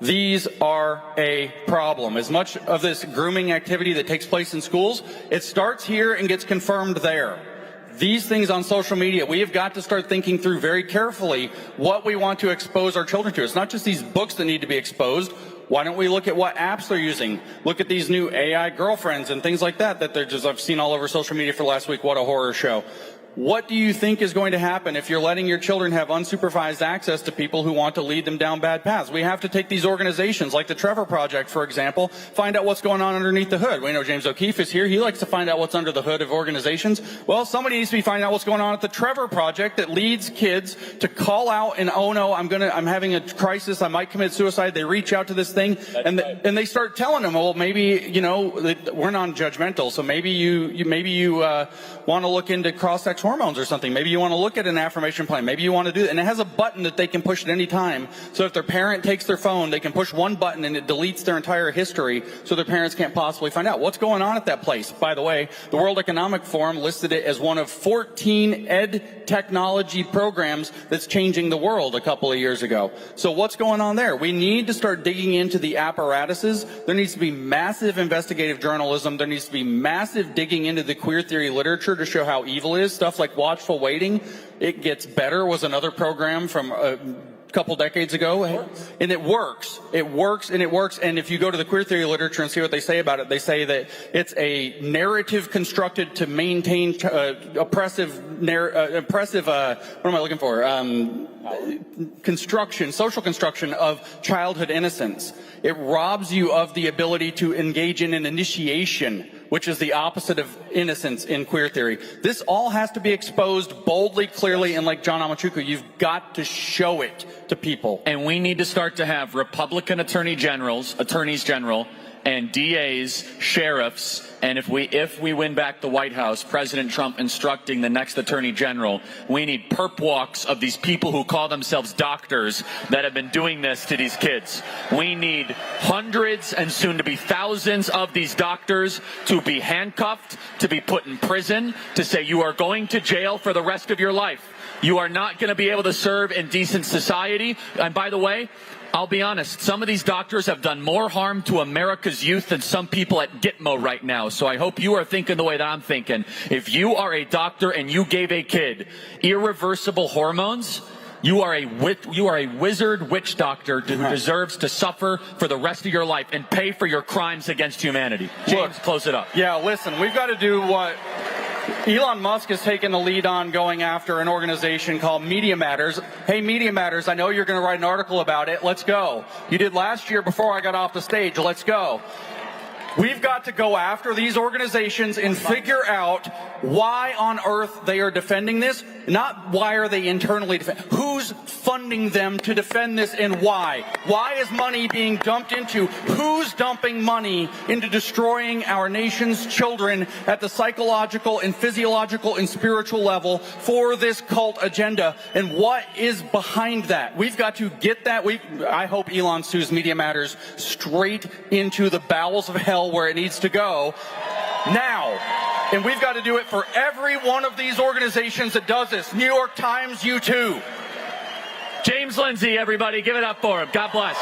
These are a problem. As much of this grooming activity that takes place in schools, it starts here and gets confirmed there. These things on social media, we have got to start thinking through very carefully what we want to expose our children to. It's not just these books that need to be exposed. Why don't we look at what apps they're using? Look at these new AI girlfriends and things like that they're just, I've seen all over social media for last week. What a horror show. What do you think is going to happen if you're letting your children have unsupervised access to people who want to lead them down bad paths? We have to take these organizations like the Trevor Project, for example, find out what's going on underneath the hood. We know James O'Keefe is here. He likes to find out what's under the hood of organizations. Well, somebody needs to be finding out what's going on at the Trevor Project that leads kids to call out and, oh no, I'm having a crisis. I might commit suicide. They reach out to this thing and they start telling them, well, maybe, you know, we're non-judgmental. So maybe you want to look into cross-sex hormones or something. Maybe you want to look at an affirmation plan. Maybe you want to do it. And it has a button that they can push at any time. So if their parent takes their phone, they can push one button and it deletes their entire history so their parents can't possibly find out what's going on at that place. By the way, the World Economic Forum listed it as one of 14 ed technology programs that's changing the world a couple of years ago. So what's going on there? We need to start digging into the apparatuses. There needs to be massive investigative journalism. There needs to be massive digging into the queer theory literature to show how evil is. Stuff like Watchful Waiting, It Gets Better was another program from a couple decades ago, and it works. It works and it works. And if you go to the queer theory literature and see what they say about it, they say that it's a narrative constructed to maintain oppressive, what am I looking for? Social construction of childhood innocence. It robs you of the ability to engage in an initiation, which is the opposite of innocence in queer theory. This all has to be exposed boldly, clearly, and like John Amachuku, you've got to show it to people. And we need to start to have Republican attorneys general, and DAs, sheriffs, and if we win back the White House, President Trump instructing the next attorney general, we need perp walks of these people who call themselves doctors that have been doing this to these kids. We need hundreds and soon to be thousands of these doctors to be handcuffed, to be put in prison, to say you are going to jail for the rest of your life. You are not going to be able to serve in decent society. And by the way, I'll be honest, some of these doctors have done more harm to America's youth than some people at Gitmo right now. So I hope you are thinking the way that I'm thinking. If you are a doctor and you gave a kid irreversible hormones, you are a wizard witch doctor who deserves to suffer for the rest of your life and pay for your crimes against humanity. James, close it up. Yeah, listen, we've got to do what Elon Musk has taken the lead on, going after an organization called Media Matters. Hey, Media Matters, I know you're going to write an article about it. Let's go. You did last year before I got off the stage. Let's go. We've got to go after these organizations and figure out why on earth they are defending this. Not why are they internally defending. Who's funding them to defend this and why? Why is money being dumped into? Who's dumping money into destroying our nation's children at the psychological and physiological and spiritual level for this cult agenda? And what is behind that? We've got to get that. I hope Elon sues Media Matters straight into the bowels of hell where it needs to go now. And we've got to do it for every one of these organizations that does this. New York Times, you too. James Lindsay, everybody, give it up for him. God bless.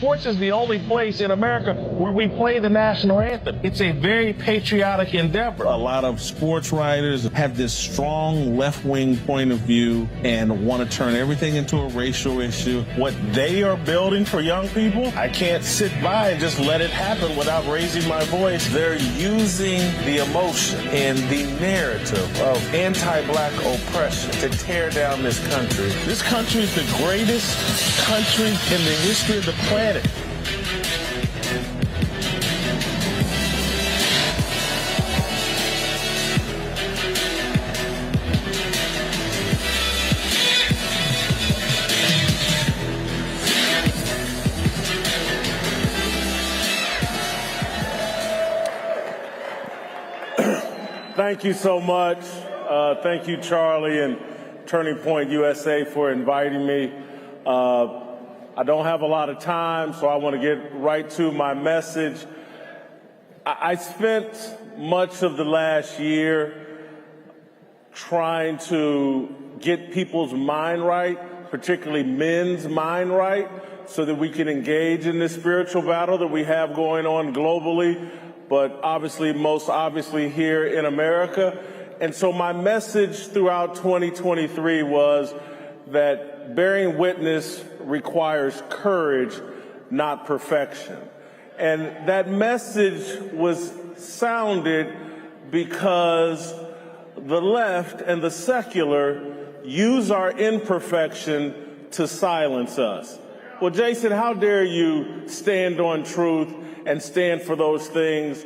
sports is the only place in America where we play the national anthem. It's a very patriotic endeavor. A lot of sports writers have this strong left-wing point of view and want to turn everything into a racial issue. What they are building for young people, I can't sit by and just let it happen without raising my voice. They're using the emotion and the narrative of anti-black oppression to tear down this country. This country is the greatest country in the history of the planet. Thank you so much. Thank you, Charlie and Turning Point USA, for inviting me. I don't have a lot of time, so I want to get right to my message. I spent much of the last year trying to get people's mind right, particularly men's mind right, so that we can engage in this spiritual battle that we have going on globally, but obviously, most obviously here in America. And so my message throughout 2023 was that bearing witness requires courage, not perfection. And that message was sounded because the left and the secular use our imperfection to silence us. Well, Jason, how dare you stand on truth and stand for those things?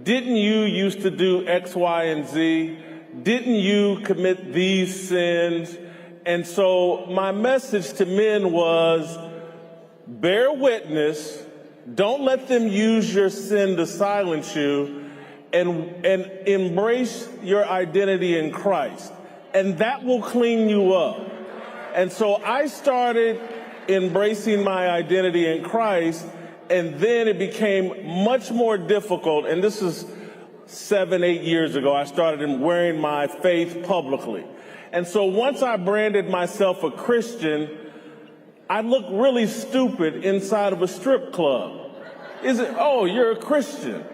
Didn't you used to do X, Y, and Z? Didn't you commit these sins? And so my message to men was, bear witness, don't let them use your sin to silence you, and embrace your identity in Christ. And that will clean you up. And so I started embracing my identity in Christ, and then it became much more difficult. And this is 7-8 years ago. I started wearing my faith publicly. And so once I branded myself a Christian, I looked really stupid inside of a strip club. Oh, you're a Christian.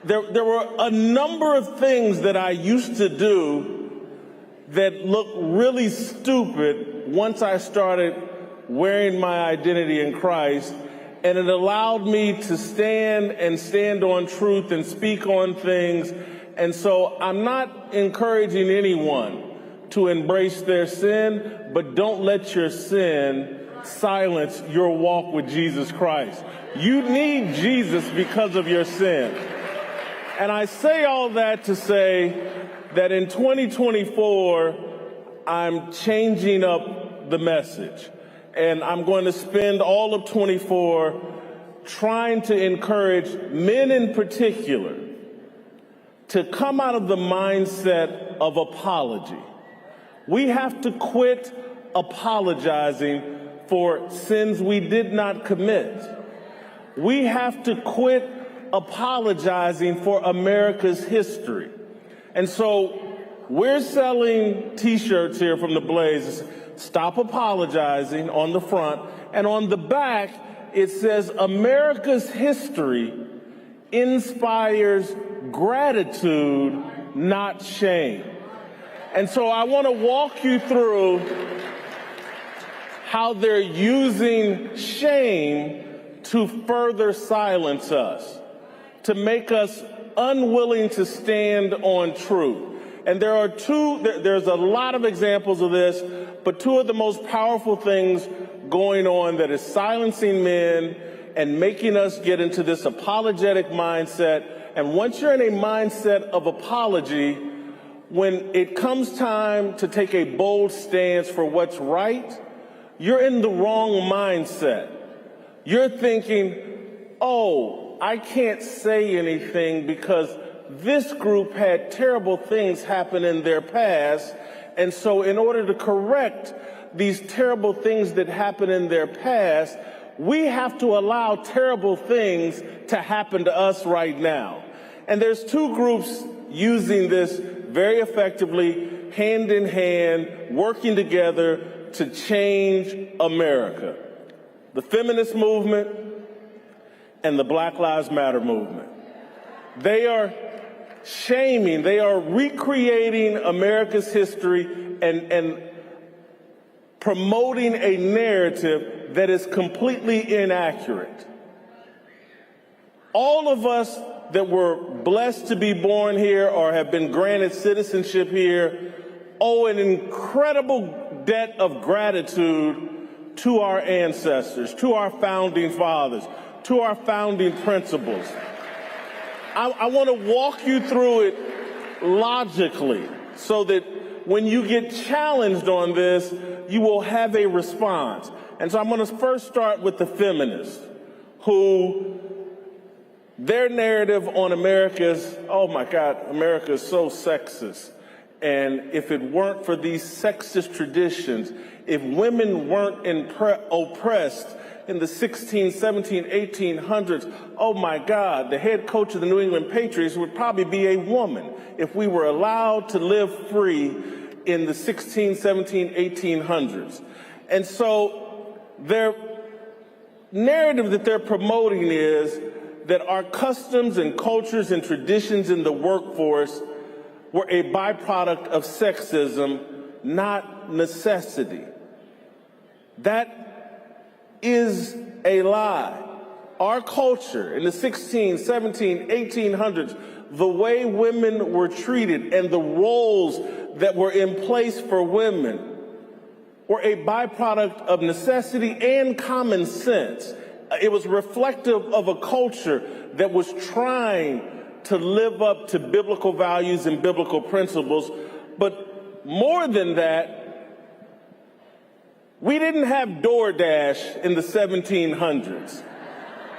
There were a number of things that I used to do that looked really stupid once I started wearing my identity in Christ. And it allowed me to stand on truth and speak on things. And so I'm not encouraging anyone to embrace their sin, but don't let your sin silence your walk with Jesus Christ. You need Jesus because of your sin. And I say all that to say that in 2024, I'm changing up the message. And I'm going to spend all of 24 trying to encourage men in particular to come out of the mindset of apology. We have to quit apologizing for sins we did not commit. We have to quit apologizing for America's history. And so we're selling T-shirts here from the Blaze. Stop apologizing on the front. And on the back, it says, America's history inspires gratitude, not shame. And so I want to walk you through how they're using shame to further silence us, to make us unwilling to stand on truth. And there's a lot of examples of this, but two of the most powerful things going on that is silencing men and making us get into this apologetic mindset. And once you're in a mindset of apology, when it comes time to take a bold stance for what's right, you're in the wrong mindset. You're thinking, oh, I can't say anything because this group had terrible things happen in their past, and so in order to correct these terrible things that happen in their past, we have to allow terrible things to happen to us right now. And there's two groups using this very effectively, hand in hand, working together to change America. The feminist movement and the Black Lives Matter movement. They are shaming, they are recreating America's history and promoting a narrative that is completely inaccurate. All of us that were blessed to be born here or have been granted citizenship here owe an incredible debt of gratitude to our ancestors, to our founding fathers, to our founding principles. I want to walk you through it logically so that when you get challenged on this, you will have a response. And so I'm going to first start with the feminists who their narrative on America is, oh my God, America is so sexist. And if it weren't for these sexist traditions, if women weren't oppressed in the 16, 17, 1800s, oh my God, the head coach of the New England Patriots would probably be a woman if we were allowed to live free in the 16, 17, 1800s. And so their narrative that they're promoting is that our customs and cultures and traditions in the workforce were a byproduct of sexism, not necessity. That is a lie. Our culture in the 16, 17, 1800s, the way women were treated and the roles that were in place for women were a byproduct of necessity and common sense. It was reflective of a culture that was trying to live up to biblical values and biblical principles. But more than that, we didn't have DoorDash in the 1700s.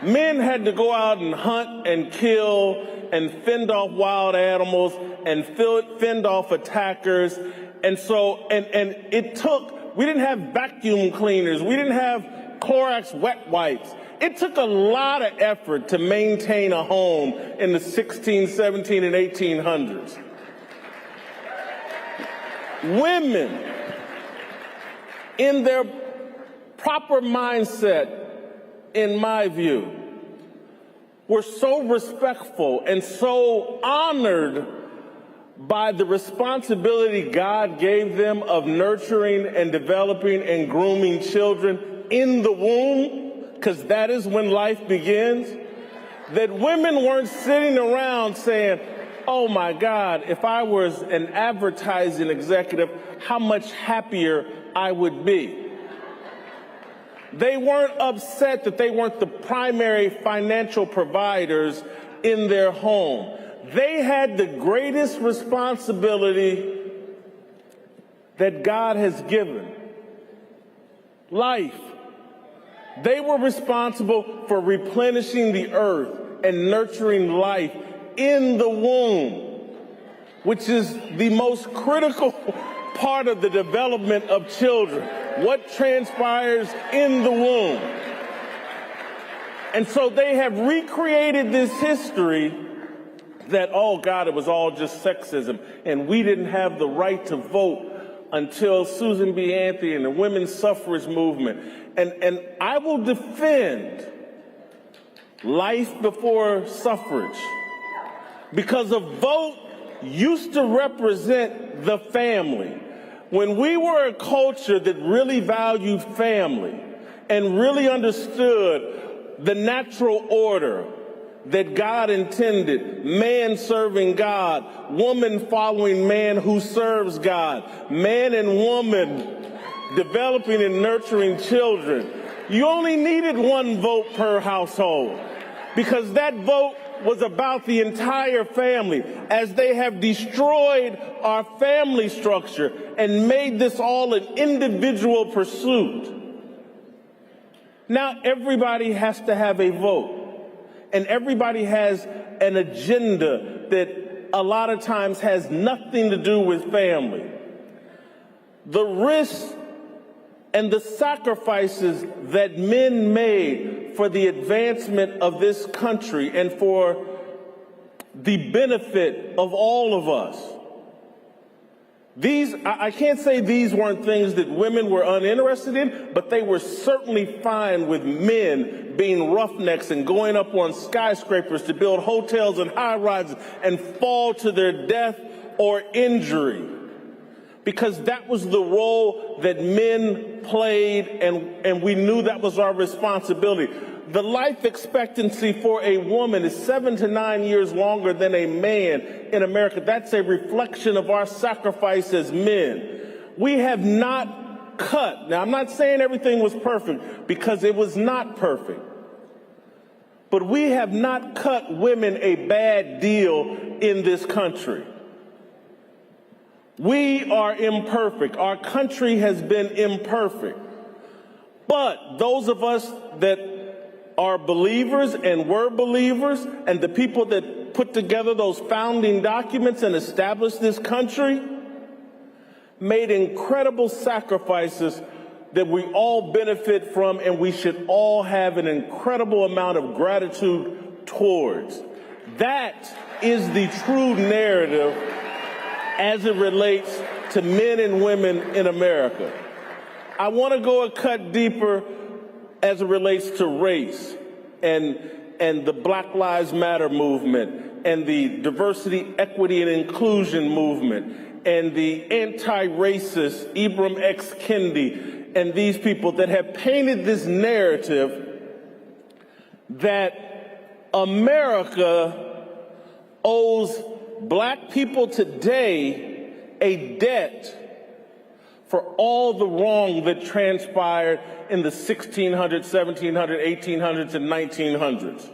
Men had to go out and hunt and kill and fend off wild animals and fend off attackers. And so, and it took, we didn't have vacuum cleaners. We didn't have Clorox wet wipes. It took a lot of effort to maintain a home in the 16, 17, and 1800s. Women, in their proper mindset, in my view, were so respectful and so honored by the responsibility God gave them of nurturing and developing and grooming children in the womb, because that is when life begins, that women weren't sitting around saying, oh my God, if I was an advertising executive, how much happier I would be. They weren't upset that they weren't the primary financial providers in their home. They had the greatest responsibility that God has given: life. They were responsible for replenishing the earth and nurturing life in the womb, which is the most critical part of the development of children, what transpires in the womb. And so they have recreated this history that, oh God, it was all just sexism, and we didn't have the right to vote until Susan B. Anthony and the women's suffrage movement. And I will defend life before suffrage, because a vote used to represent the family. When we were a culture that really valued family and really understood the natural order that God intended, man serving God, woman following man who serves God, man and woman developing and nurturing children, you only needed one vote per household, because that vote was about the entire family. As they have destroyed our family structure and made this all an individual pursuit, now everybody has to have a vote. And everybody has an agenda that a lot of times has nothing to do with family. The risks and the sacrifices that men made for the advancement of this country and for the benefit of all of us I can't say these weren't things that women were uninterested in, but they were certainly fine with men being roughnecks and going up on skyscrapers to build hotels and high-rises and fall to their death or injury. Because that was the role that men played, and we knew that was our responsibility. The life expectancy for a woman is 7 to 9 years longer than a man in America. That's a reflection of our sacrifice as men. We have not cut. Now, I'm not saying everything was perfect, because it was not perfect. But we have not cut women a bad deal in this country. We are imperfect. Our country has been imperfect. But those of us that are believers and were believers, and the people that put together those founding documents and established this country, made incredible sacrifices that we all benefit from, and we should all have an incredible amount of gratitude towards. That is the true narrative as it relates to men and women in America. I want to go a cut deeper as it relates to race and the Black Lives Matter movement and the diversity, equity, and inclusion movement and the anti-racist Ibram X. Kendi and these people that have painted this narrative that America owes black people today a debt for all the wrong that transpired in the 1600s, 1700s, 1800s, and 1900s.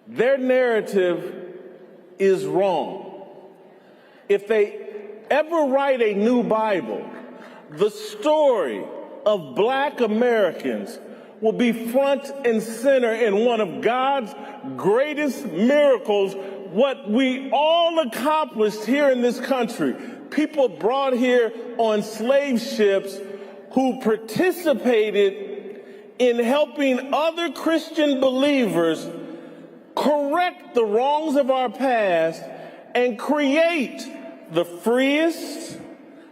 Their narrative is wrong. If they ever write a new Bible, the story of black Americans will be front and center in one of God's greatest miracles, what we all accomplished here in this country. People brought here on slave ships who participated in helping other Christian believers correct the wrongs of our past and create the freest,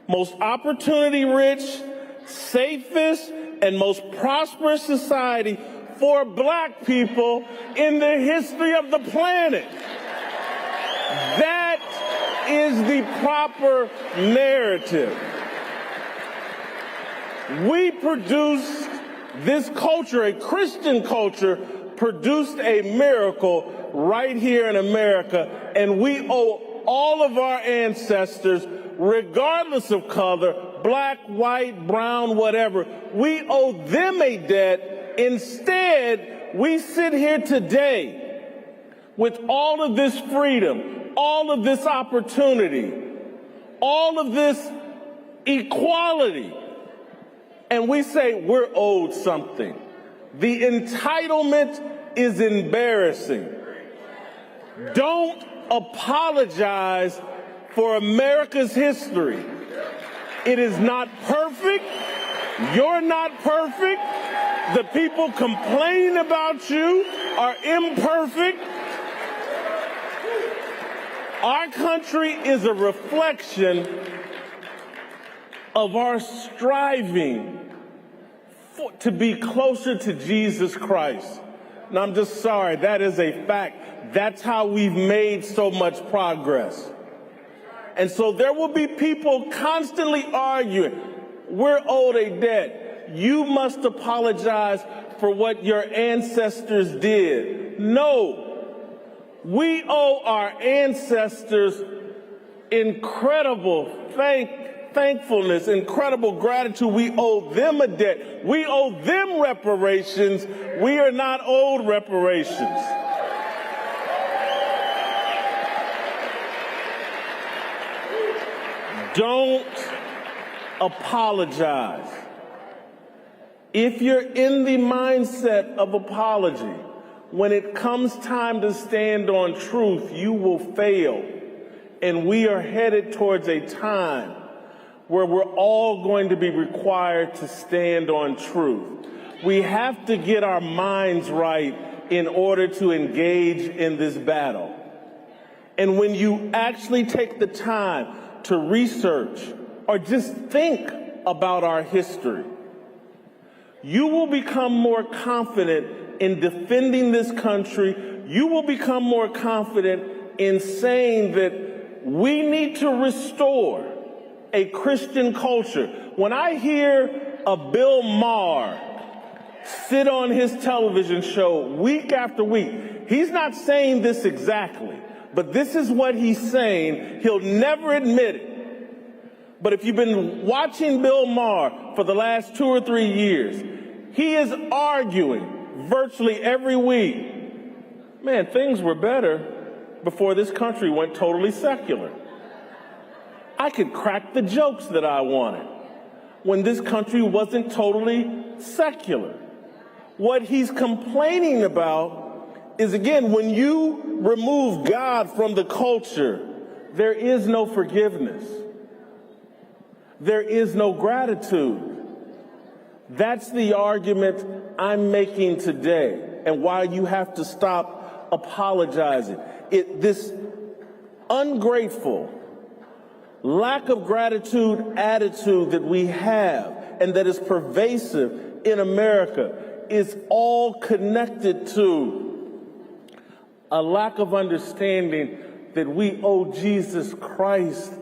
most opportunity-rich, safest, and most prosperous society for black people in the history of the planet. That is the proper narrative. We produced this culture, a Christian culture, produced a miracle right here in America, and we owe all of our ancestors, regardless of color, black, white, brown, whatever, we owe them a debt. Instead, we sit here today with all of this freedom, all of this opportunity, all of this equality, and we say we're owed something. The entitlement is embarrassing. Don't apologize for America's history. It is not perfect. You're not perfect. The people complaining about you are imperfect. Our country is a reflection of our striving to be closer to Jesus Christ. And I'm just sorry, that is a fact. That's how we've made so much progress. And so there will be people constantly arguing, we're owed a debt. You must apologize for what your ancestors did. No. We owe our ancestors incredible thankfulness, incredible gratitude. We owe them a debt. We owe them reparations. We are not owed reparations. Don't apologize. If you're in the mindset of apology, when it comes time to stand on truth, you will fail. And we are headed towards a time where we're all going to be required to stand on truth. We have to get our minds right in order to engage in this battle. And when you actually take the time to research or just think about our history, you will become more confident in defending this country. You will become more confident in saying that we need to restore a Christian culture. When I hear a Bill Maher sit on his television show week after week, he's not saying this exactly, but this is what he's saying. He'll never admit it. But if you've been watching Bill Maher for the last 2 or 3 years, he is arguing virtually every week, man, things were better before this country went totally secular. I could crack the jokes that I wanted when this country wasn't totally secular. What he's complaining about is, again, when you remove God from the culture, there is no forgiveness. There is no gratitude. That's the argument I'm making today, and why you have to stop apologizing. This ungrateful, lack of gratitude attitude that we have and that is pervasive in America is all connected to a lack of understanding that we owe Jesus Christ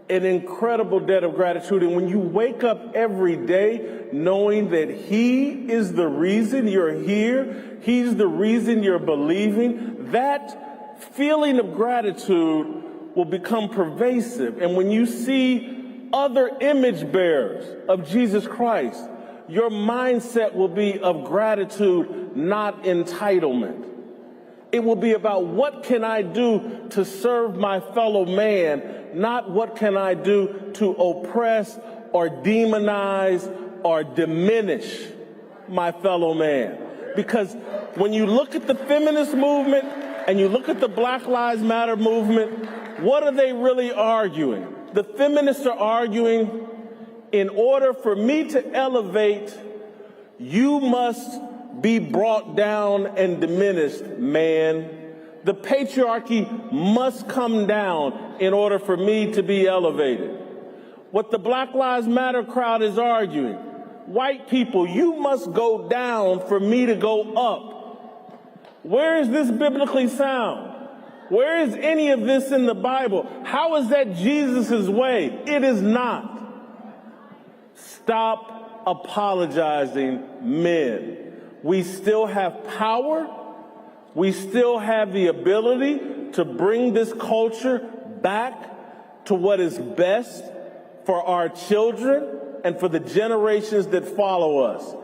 an incredible debt of gratitude. And when you wake up every day knowing that He is the reason you're here, He's the reason you're believing, that feeling of gratitude will become pervasive. And when you see other image bearers of Jesus Christ, your mindset will be of gratitude, not entitlement. It will be about what can I do to serve my fellow man, not what can I do to oppress or demonize or diminish my fellow man. Because when you look at the feminist movement and you look at the Black Lives Matter movement, what are they really arguing? The feminists are arguing, in order for me to elevate, you must be brought down and diminished, man. The patriarchy must come down in order for me to be elevated. What the Black Lives Matter crowd is arguing, white people, you must go down for me to go up. Where is this biblically sound? Where is any of this in the Bible? How is that Jesus' way? It is not. Stop apologizing, men. We still have power. We still have the ability to bring this culture back to what is best for our children and for the generations that follow us.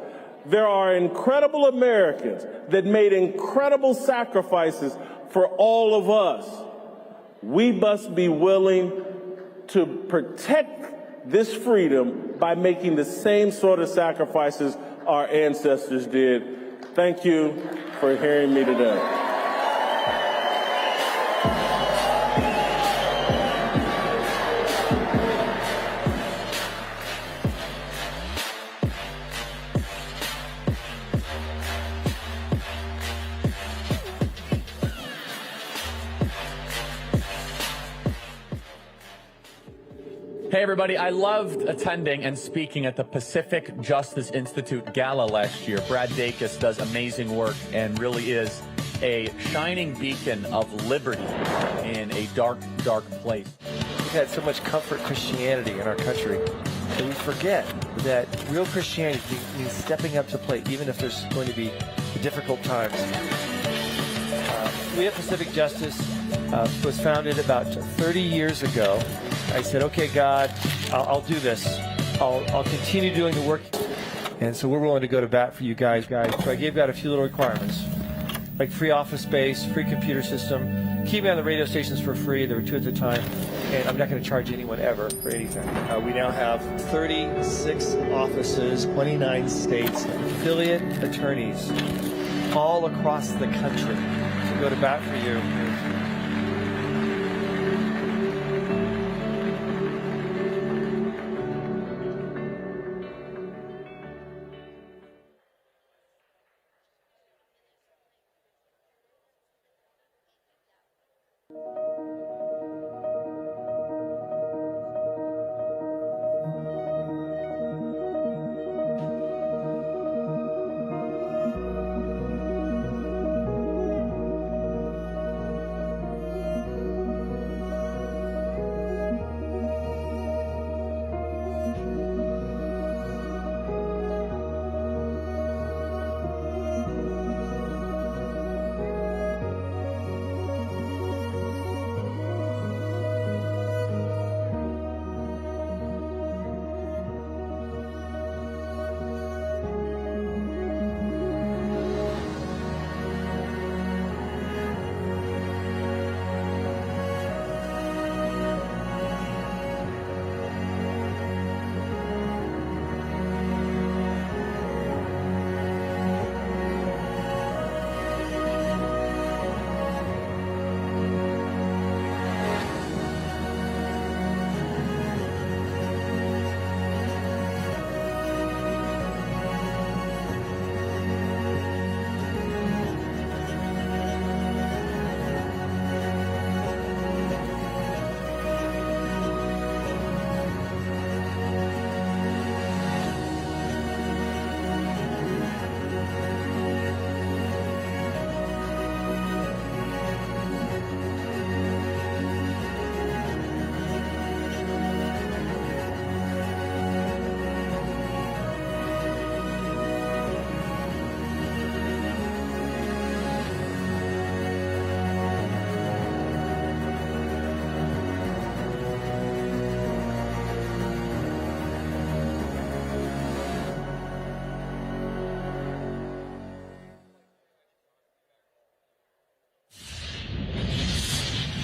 There are incredible Americans that made incredible sacrifices for all of us. We must be willing to protect this freedom by making the same sort of sacrifices our ancestors did. Thank you for hearing me today. Hey everybody, I loved attending and speaking at the Pacific Justice Institute Gala last year. Brad Dacus does amazing work and really is a shining beacon of liberty in a dark, dark place. We've had so much comfort Christianity in our country that we forget that real Christianity means stepping up to the plate, even if there's going to be difficult times. We at Pacific Justice was founded about 30 years ago. I said, okay, God, I'll do this. I'll continue doing the work. And so we're willing to go to bat for you guys. So I gave God a few little requirements, like free office space, free computer system, keep me on the radio stations for free. There were 2 at the time. And I'm not going to charge anyone ever for anything. We now have 36 offices, 29 states, affiliate attorneys all across the country. So go to bat for you.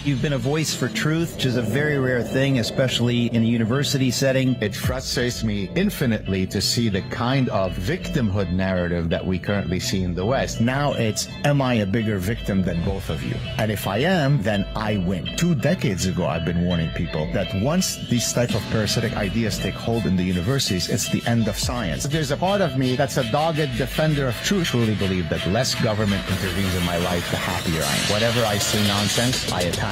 You've been a voice for truth, which is a very rare thing, especially in a university setting. It frustrates me infinitely to see the kind of victimhood narrative that we currently see in the West. Now it's, am I a bigger victim than both of you? And if I am, then I win. 2 decades ago, I've been warning people that once these type of parasitic ideas take hold in the universities, it's the end of science. There's a part of me that's a dogged defender of truth. I truly believe that less government intervenes in my life, the happier I am. Whatever I see nonsense, I attack it.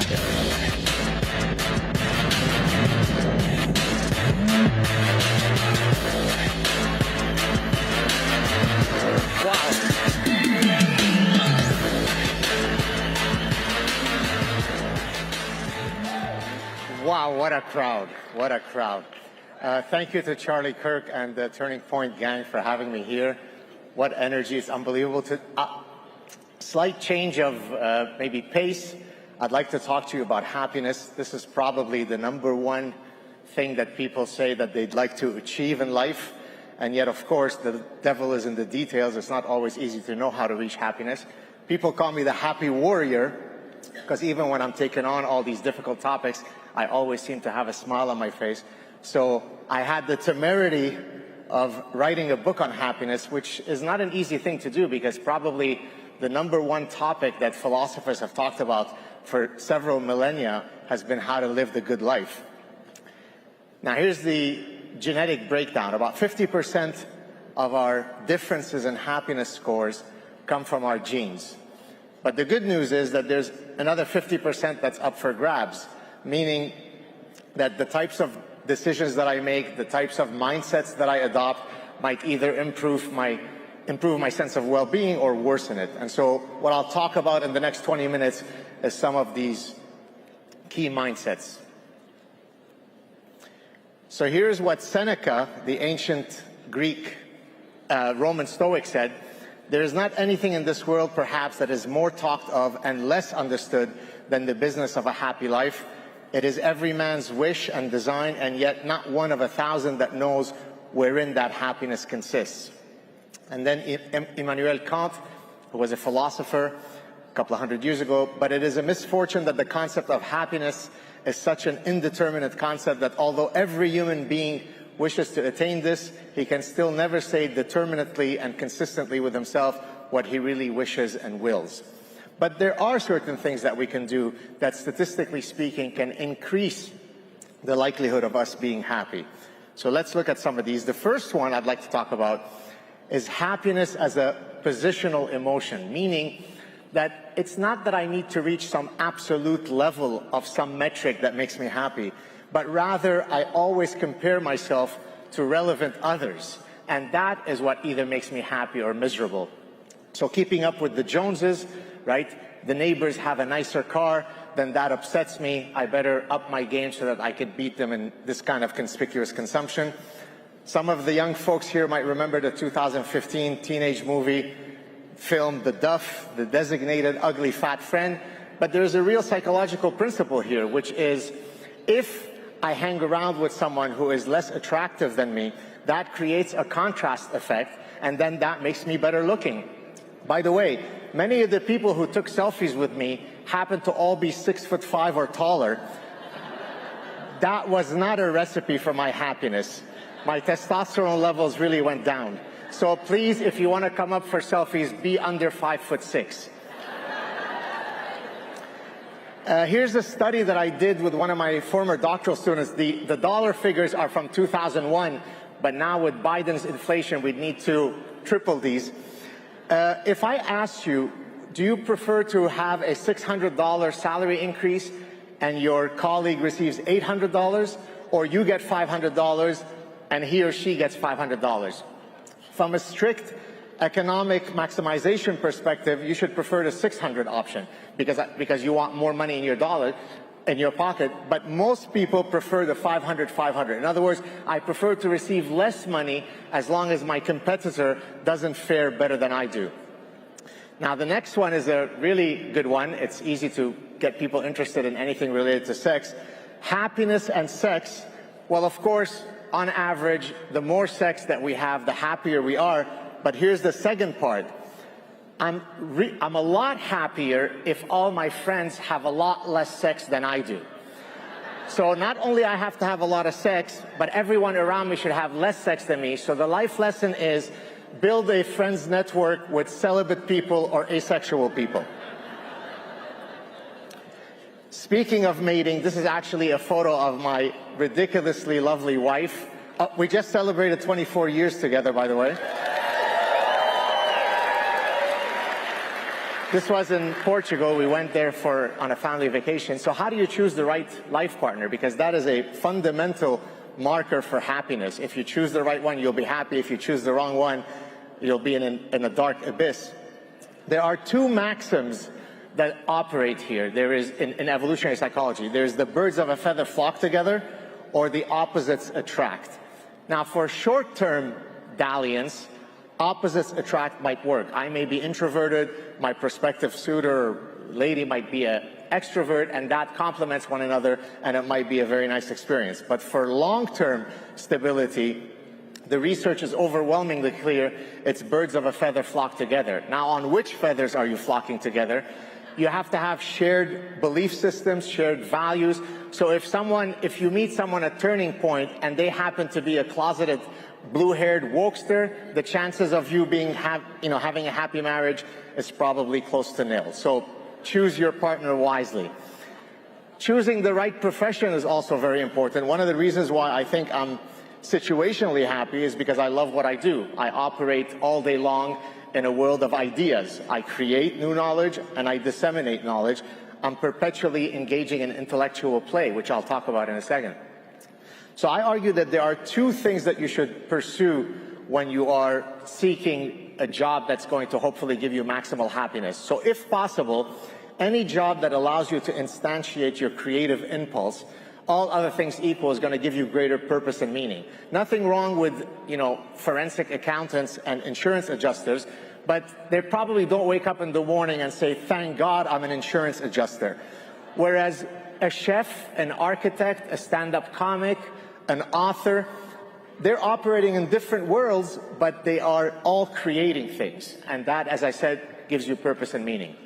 Wow, what a crowd. What a crowd. Thank you to Charlie Kirk and the Turning Point gang for having me here. What energy. It's unbelievable. Slight change of maybe pace. I'd like to talk to you about happiness. This is probably the #1 thing that people say that they'd like to achieve in life. And yet, of course, the devil is in the details. It's not always easy to know how to reach happiness. People call me the happy warrior because even when I'm taking on all these difficult topics, I always seem to have a smile on my face. So I had the temerity of writing a book on happiness, which is not an easy thing to do because probably the #1 topic that philosophers have talked about for several millennia has been how to live the good life. Now here's the genetic breakdown. About 50% of our differences in happiness scores come from our genes. But the good news is that there's another 50% that's up for grabs, meaning that the types of decisions that I make, the types of mindsets that I adopt might either improve my sense of well-being or worsen it. And so what I'll talk about in the next 20 minutes is some of these key mindsets. So here's what Seneca, the ancient Greek Roman Stoic, said: there is not anything in this world perhaps that is more talked of and less understood than the business of a happy life. It is every man's wish and design, and yet not one of 1,000 that knows wherein that happiness consists. And then Immanuel Kant, who was a philosopher a couple of hundred years ago, but it is a misfortune that the concept of happiness is such an indeterminate concept that although every human being wishes to attain this, he can still never say determinately and consistently with himself what he really wishes and wills. But there are certain things that we can do that, statistically speaking, can increase the likelihood of us being happy. So let's look at some of these. The first one I'd like to talk about is happiness as a positional emotion, meaning that it's not that I need to reach some absolute level of some metric that makes me happy, but rather I always compare myself to relevant others, and that is what either makes me happy or miserable. So keeping up with the Joneses, right? The neighbors have a nicer car, then that upsets me. I better up my game so that I could beat them in this kind of conspicuous consumption. Some of the young folks here might remember the 2015 teenage movie film, The Duff, the designated ugly fat friend. But there's a real psychological principle here, which is if I hang around with someone who is less attractive than me, that creates a contrast effect, and then that makes me better looking. By the way, many of the people who took selfies with me happened to all be 6'5" or taller. That was not a recipe for my happiness. My testosterone levels really went down. So please, if you want to come up for selfies, be under 5'6". Here's a study that I did with one of my former doctoral students. The dollar figures are from 2001, but now with Biden's inflation, we'd need to triple these. If I asked you, do you prefer to have a $600 salary increase and your colleague receives $800, or you get $500 and he or she gets $500? From a strict economic maximization perspective, you should prefer the 600 option because you want more money in your dollar, in your pocket. But most people prefer the 500. In other words, I prefer to receive less money as long as my competitor doesn't fare better than I do. Now, the next one is a really good one. It's easy to get people interested in anything related to sex. Happiness and sex. Well, of course, on average, the more sex that we have, the happier we are. But here's the second part. I'm a lot happier if all my friends have a lot less sex than I do. So not only I have to have a lot of sex, but everyone around me should have less sex than me. So the life lesson is build a friends network with celibate people or asexual people. Speaking of mating, this is actually a photo of my ridiculously lovely wife. We just celebrated 24 years together, by the way. This was in Portugal. We went there on a family vacation. So how do you choose the right life partner? Because that is a fundamental marker for happiness. If you choose the right one, you'll be happy. If you choose the wrong one, you'll be in a dark abyss. There are two maxims that operate here. There is, in evolutionary psychology, there's the birds of a feather flock together, or the opposites attract. Now, for short-term dalliance, opposites attract might work. I may be introverted, my prospective suitor or lady might be an extrovert, and that complements one another, and it might be a very nice experience. But for long-term stability, the research is overwhelmingly clear. It's birds of a feather flock together. Now, on which feathers are you flocking together? You have to have shared belief systems, shared values. So if you meet someone at Turning Point and they happen to be a closeted blue-haired wokester, the chances of you having a happy marriage is probably close to nil. So choose your partner wisely. Choosing the right profession is also very important. One of the reasons why I think I'm situationally happy is because I love what I do. I operate all day long in a world of ideas. I create new knowledge and I disseminate knowledge. I'm perpetually engaging in intellectual play, which I'll talk about in a second. So I argue that there are two things that you should pursue when you are seeking a job that's going to hopefully give you maximal happiness. So if possible, any job that allows you to instantiate your creative impulse, all other things equal, is going to give you greater purpose and meaning. Nothing wrong with, forensic accountants and insurance adjusters, but they probably don't wake up in the morning and say, thank God I'm an insurance adjuster. Whereas a chef, an architect, a stand-up comic, an author, they're operating in different worlds, but they are all creating things. And that, as I said, gives you purpose and meaning.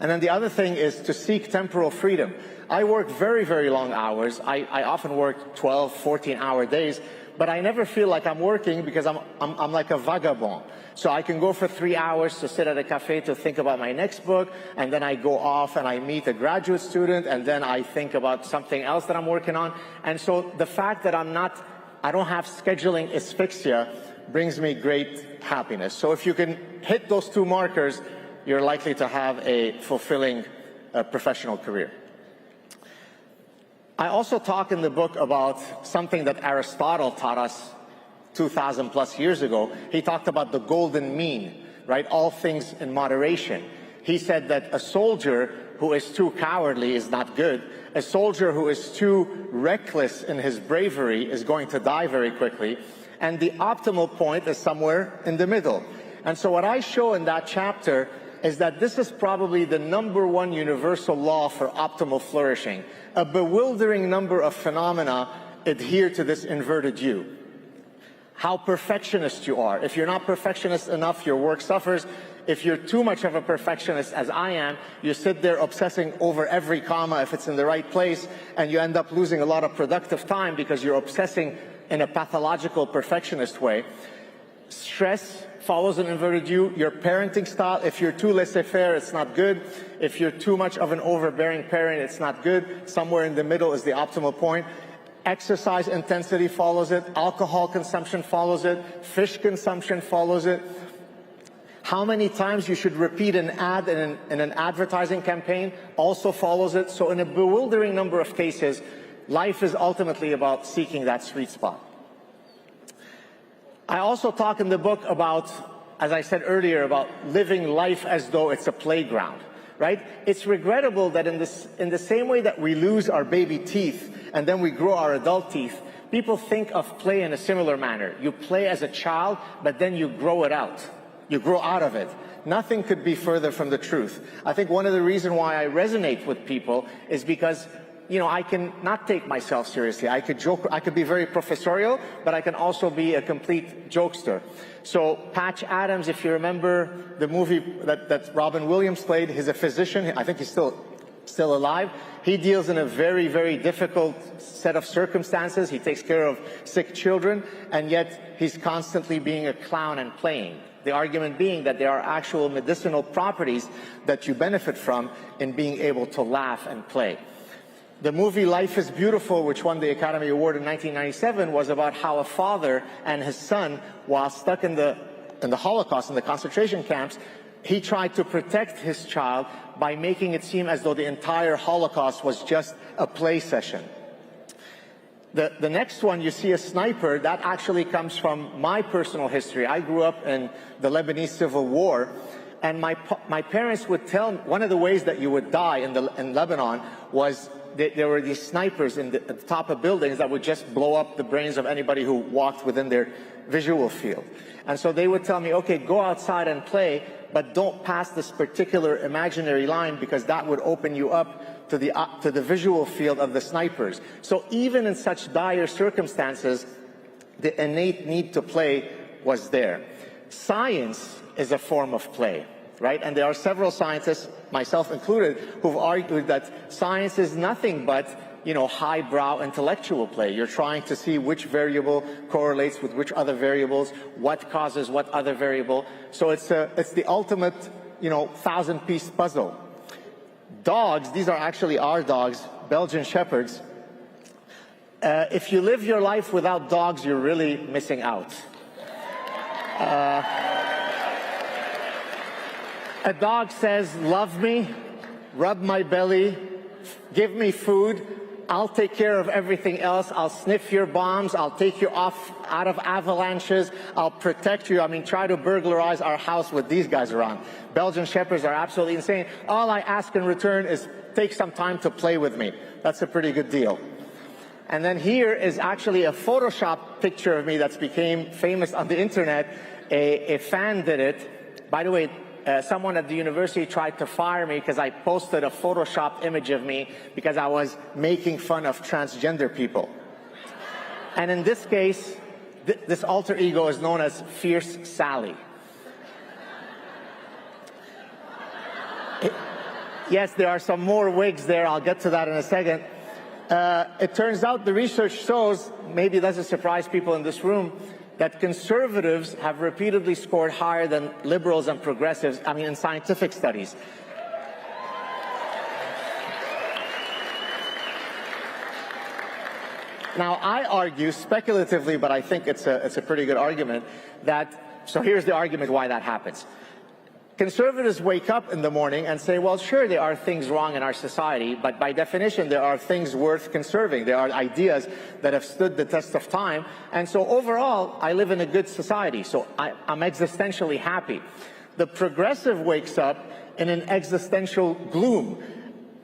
And then the other thing is to seek temporal freedom. I work very, very long hours. I often work 12, 14-hour days, but I never feel like I'm working because I'm like a vagabond. So I can go for 3 hours to sit at a cafe to think about my next book, and then I go off and I meet a graduate student, and then I think about something else that I'm working on. And so the fact that I don't have scheduling asphyxia brings me great happiness. So if you can hit those two markers, you're likely to have a fulfilling professional career. I also talk in the book about something that Aristotle taught us 2,000 plus years ago. He talked about the golden mean, right? All things in moderation. He said that a soldier who is too cowardly is not good. A soldier who is too reckless in his bravery is going to die very quickly. And the optimal point is somewhere in the middle. And so what I show in that chapter is that this is probably the #1 universal law for optimal flourishing. A bewildering number of phenomena adhere to this inverted U. How perfectionist you are. If you're not perfectionist enough, your work suffers. If you're too much of a perfectionist, as I am, you sit there obsessing over every comma if it's in the right place, and you end up losing a lot of productive time because you're obsessing in a pathological perfectionist way. Stress follows an inverted U. Your parenting style, if you're too laissez-faire, it's not good. If you're too much of an overbearing parent, it's not good. Somewhere in the middle is the optimal point. Exercise intensity follows it. Alcohol consumption follows it. Fish consumption follows it. How many times you should repeat an ad in an advertising campaign also follows it. So in a bewildering number of cases, life is ultimately about seeking that sweet spot. I also talk in the book about, as I said earlier, about living life as though it's a playground, right? It's regrettable that in the same way that we lose our baby teeth and then we grow our adult teeth, people think of play in a similar manner. You play as a child, but then you grow it out. You grow out of it. Nothing could be further from the truth. I think one of the reasons why I resonate with people is because I can not take myself seriously. I could joke, I could be very professorial, but I can also be a complete jokester. So Patch Adams, if you remember the movie that Robin Williams played, he's a physician. I think he's still alive. He deals in a very, very difficult set of circumstances. He takes care of sick children, and yet he's constantly being a clown and playing. The argument being that there are actual medicinal properties that you benefit from in being able to laugh and play. The movie Life is Beautiful, which won the Academy Award in 1997, was about how a father and his son, while stuck in the Holocaust, in the concentration camps, he tried to protect his child by making it seem as though the entire Holocaust was just a play session. The next one, you see a sniper, that actually comes from my personal history. I grew up in the Lebanese Civil War, and my parents would tell me one of the ways that you would die in Lebanon was there were these snipers at the top of buildings that would just blow up the brains of anybody who walked within their visual field. And so they would tell me, okay, go outside and play, but don't pass this particular imaginary line because that would open you up to the visual field of the snipers. So even in such dire circumstances, the innate need to play was there. Science is a form of play, right? And there are several scientists, myself included, who've argued that science is nothing but, highbrow intellectual play. You're trying to see which variable correlates with which other variables, what causes what other variable. So it's the ultimate, 1,000-piece puzzle. Dogs, these are actually our dogs, Belgian Shepherds. If you live your life without dogs, you're really missing out. A dog says, love me, rub my belly, give me food, I'll take care of everything else, I'll sniff your bombs, I'll take you out of avalanches, I'll protect you. I mean, try to burglarize our house with these guys around. Belgian Shepherds are absolutely insane. All I ask in return is take some time to play with me. That's a pretty good deal. And then here is actually a Photoshop picture of me that's became famous on the internet. A fan did it. By the way, someone at the university tried to fire me because I posted a Photoshop image of me because I was making fun of transgender people. And in this case, this alter ego is known as Fierce Sally. Yes, there are some more wigs there. I'll get to that in a second. It turns out the research shows, maybe it doesn't surprise people in this room, that conservatives have repeatedly scored higher than liberals and progressives, in scientific studies. Now, I argue speculatively, but I think it's a pretty good argument, so here's the argument why that happens. Conservatives wake up in the morning and say, well, sure, there are things wrong in our society, but by definition, there are things worth conserving. There are ideas that have stood the test of time. And so overall, I live in a good society, so I'm existentially happy. The progressive wakes up in an existential gloom.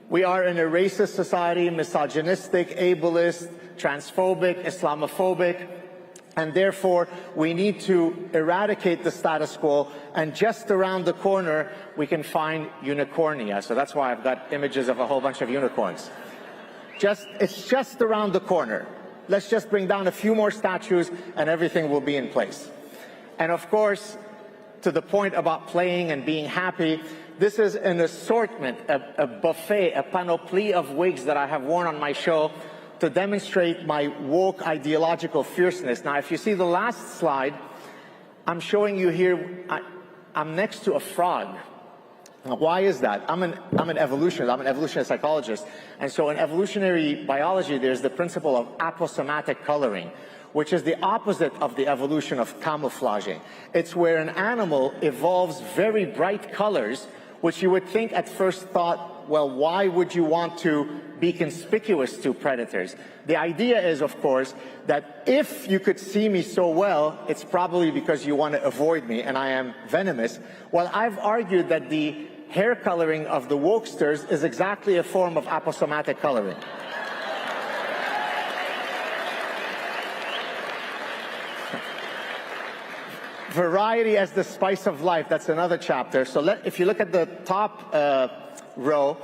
We are in a racist society, misogynistic, ableist, transphobic, Islamophobic, and therefore we need to eradicate the status quo, and just around the corner we can find unicornia. So that's why I've got images of a whole bunch of unicorns. It's just around the corner. Let's just bring down a few more statues and everything will be in place. And of course, to the point about playing and being happy, this is an assortment, a buffet, a panoply of wigs that I have worn on my show to demonstrate my woke ideological fierceness. Now, if you see the last slide, I'm showing you here, I'm next to a frog. Now, why is that? I'm an evolutionist, I'm an evolutionary psychologist. And so in evolutionary biology, there's the principle of aposematic coloring, which is the opposite of the evolution of camouflaging. It's where an animal evolves very bright colors, which you would think at first thought, well, why would you want to be conspicuous to predators? The idea is, of course, that if you could see me so well, it's probably because you want to avoid me and I am venomous. Well, I've argued that the hair coloring of the wokesters is exactly a form of aposematic coloring. Variety as the spice of life, that's another chapter. So if you look at the top row,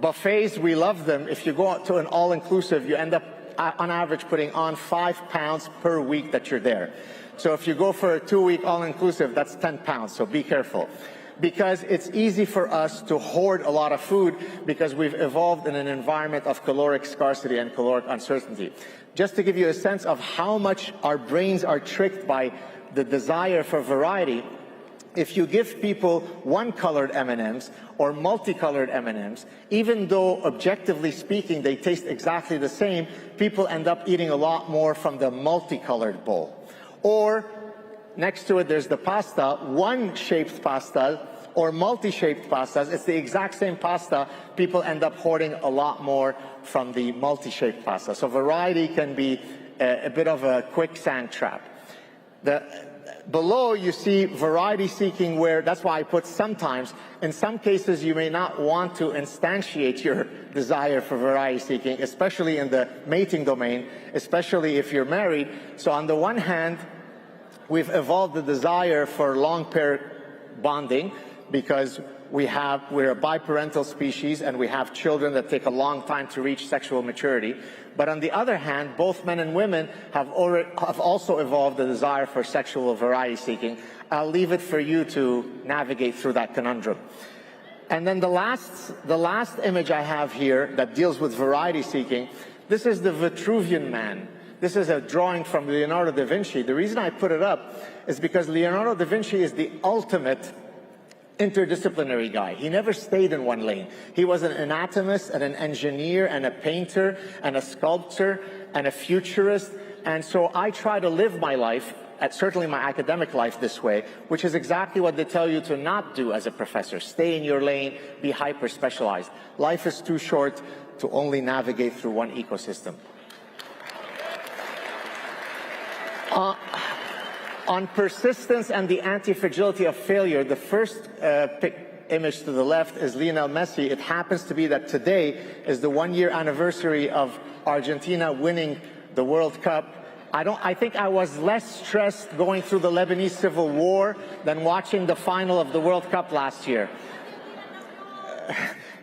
Buffets, we love them. If you go out to an all-inclusive, you end up, on average, putting on 5 pounds per week that you're there. So if you go for a 2-week all-inclusive, that's 10 pounds, so be careful. Because it's easy for us to hoard a lot of food because we've evolved in an environment of caloric scarcity and caloric uncertainty. Just to give you a sense of how much our brains are tricked by the desire for variety, if you give people one-colored M&Ms or multicolored M&Ms, even though objectively speaking they taste exactly the same, people end up eating a lot more from the multicolored bowl. Or next to it, there's the pasta, one-shaped pasta or multi-shaped pastas. It's the exact same pasta. People end up hoarding a lot more from the multi-shaped pasta. So variety can be a bit of a quicksand trap. Below, you see variety seeking where, that's why I put sometimes. In some cases, you may not want to instantiate your desire for variety seeking, especially in the mating domain, especially if you're married. So on the one hand, we've evolved the desire for long pair bonding because we're a biparental species and we have children that take a long time to reach sexual maturity. But on the other hand, both men and women have also evolved the desire for sexual variety seeking. I'll leave it for you to navigate through that conundrum. And then the last image I have here that deals with variety seeking, this is the Vitruvian Man. This is a drawing from Leonardo da Vinci. The reason I put it up is because Leonardo da Vinci is the ultimate interdisciplinary guy. He never stayed in one lane. He was an anatomist and an engineer and a painter and a sculptor and a futurist. And so I try to live my life, certainly my academic life, this way, which is exactly what they tell you to not do as a professor. Stay in your lane, be hyper-specialized. Life is too short to only navigate through one ecosystem. On persistence and the anti-fragility of failure, the first image to the left is Lionel Messi. It happens to be that today is the 1-year anniversary of Argentina winning the World Cup. I think I was less stressed going through the Lebanese civil war than watching the final of the World Cup last year.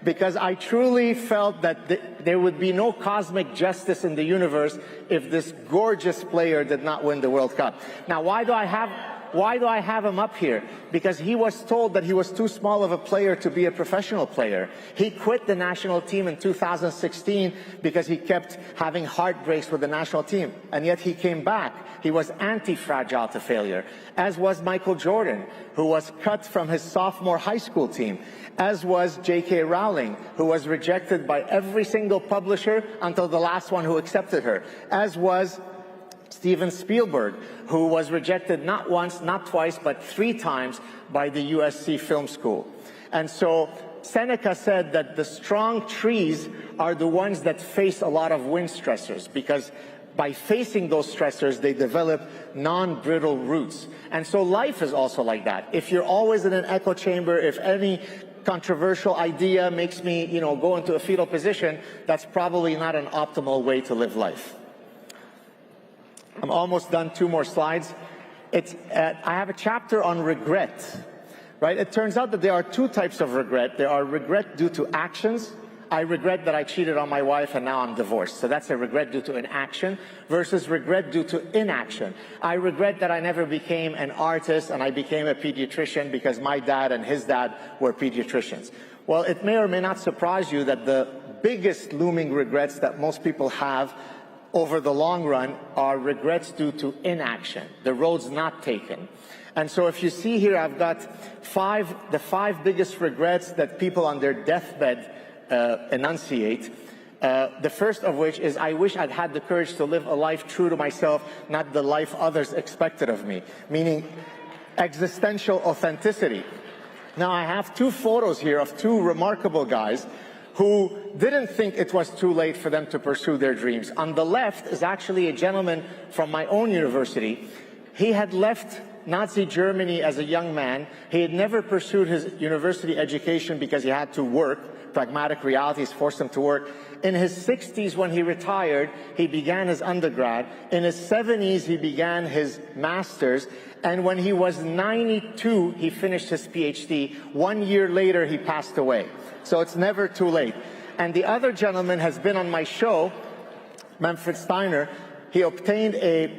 Because I truly felt that there would be no cosmic justice in the universe if this gorgeous player did not win the World Cup. Now, why do I have him up here? Because he was told that he was too small of a player to be a professional player. He quit the national team in 2016 because he kept having heartbreaks with the national team. And yet he came back. He was anti-fragile to failure, as was Michael Jordan, who was cut from his sophomore high school team, as was J.K. Rowling, who was rejected by every single publisher until the last one who accepted her, as was Steven Spielberg, who was rejected not once, not twice, but 3 times by the USC Film School. And so Seneca said that the strong trees are the ones that face a lot of wind stressors, because by facing those stressors, they develop non-brittle roots. And so life is also like that. If you're always in an echo chamber, if any controversial idea makes me, go into a fetal position, that's probably not an optimal way to live life. I'm almost done. 2 more slides. I have a chapter on regret, right? It turns out that there are 2 types of regret. There are regret due to actions. I regret that I cheated on my wife and now I'm divorced. So that's a regret due to an action versus regret due to inaction. I regret that I never became an artist and I became a pediatrician because my dad and his dad were pediatricians. Well, it may or may not surprise you that the biggest looming regrets that most people have over the long run are regrets due to inaction, the roads not taken. And so if you see here, I've got the 5 biggest regrets that people on their deathbed enunciate. The first of which is, I wish I'd had the courage to live a life true to myself, not the life others expected of me, meaning existential authenticity. Now, I have 2 photos here of 2 remarkable guys who didn't think it was too late for them to pursue their dreams. On the left is actually a gentleman from my own university. He had left Nazi Germany as a young man. He had never pursued his university education because he had to work. Pragmatic realities forced him to work. In his 60s, when he retired, he began his undergrad. In his 70s, he began his master's. And when he was 92, he finished his PhD. 1 year later, he passed away. So it's never too late. And the other gentleman has been on my show, Manfred Steiner. He obtained a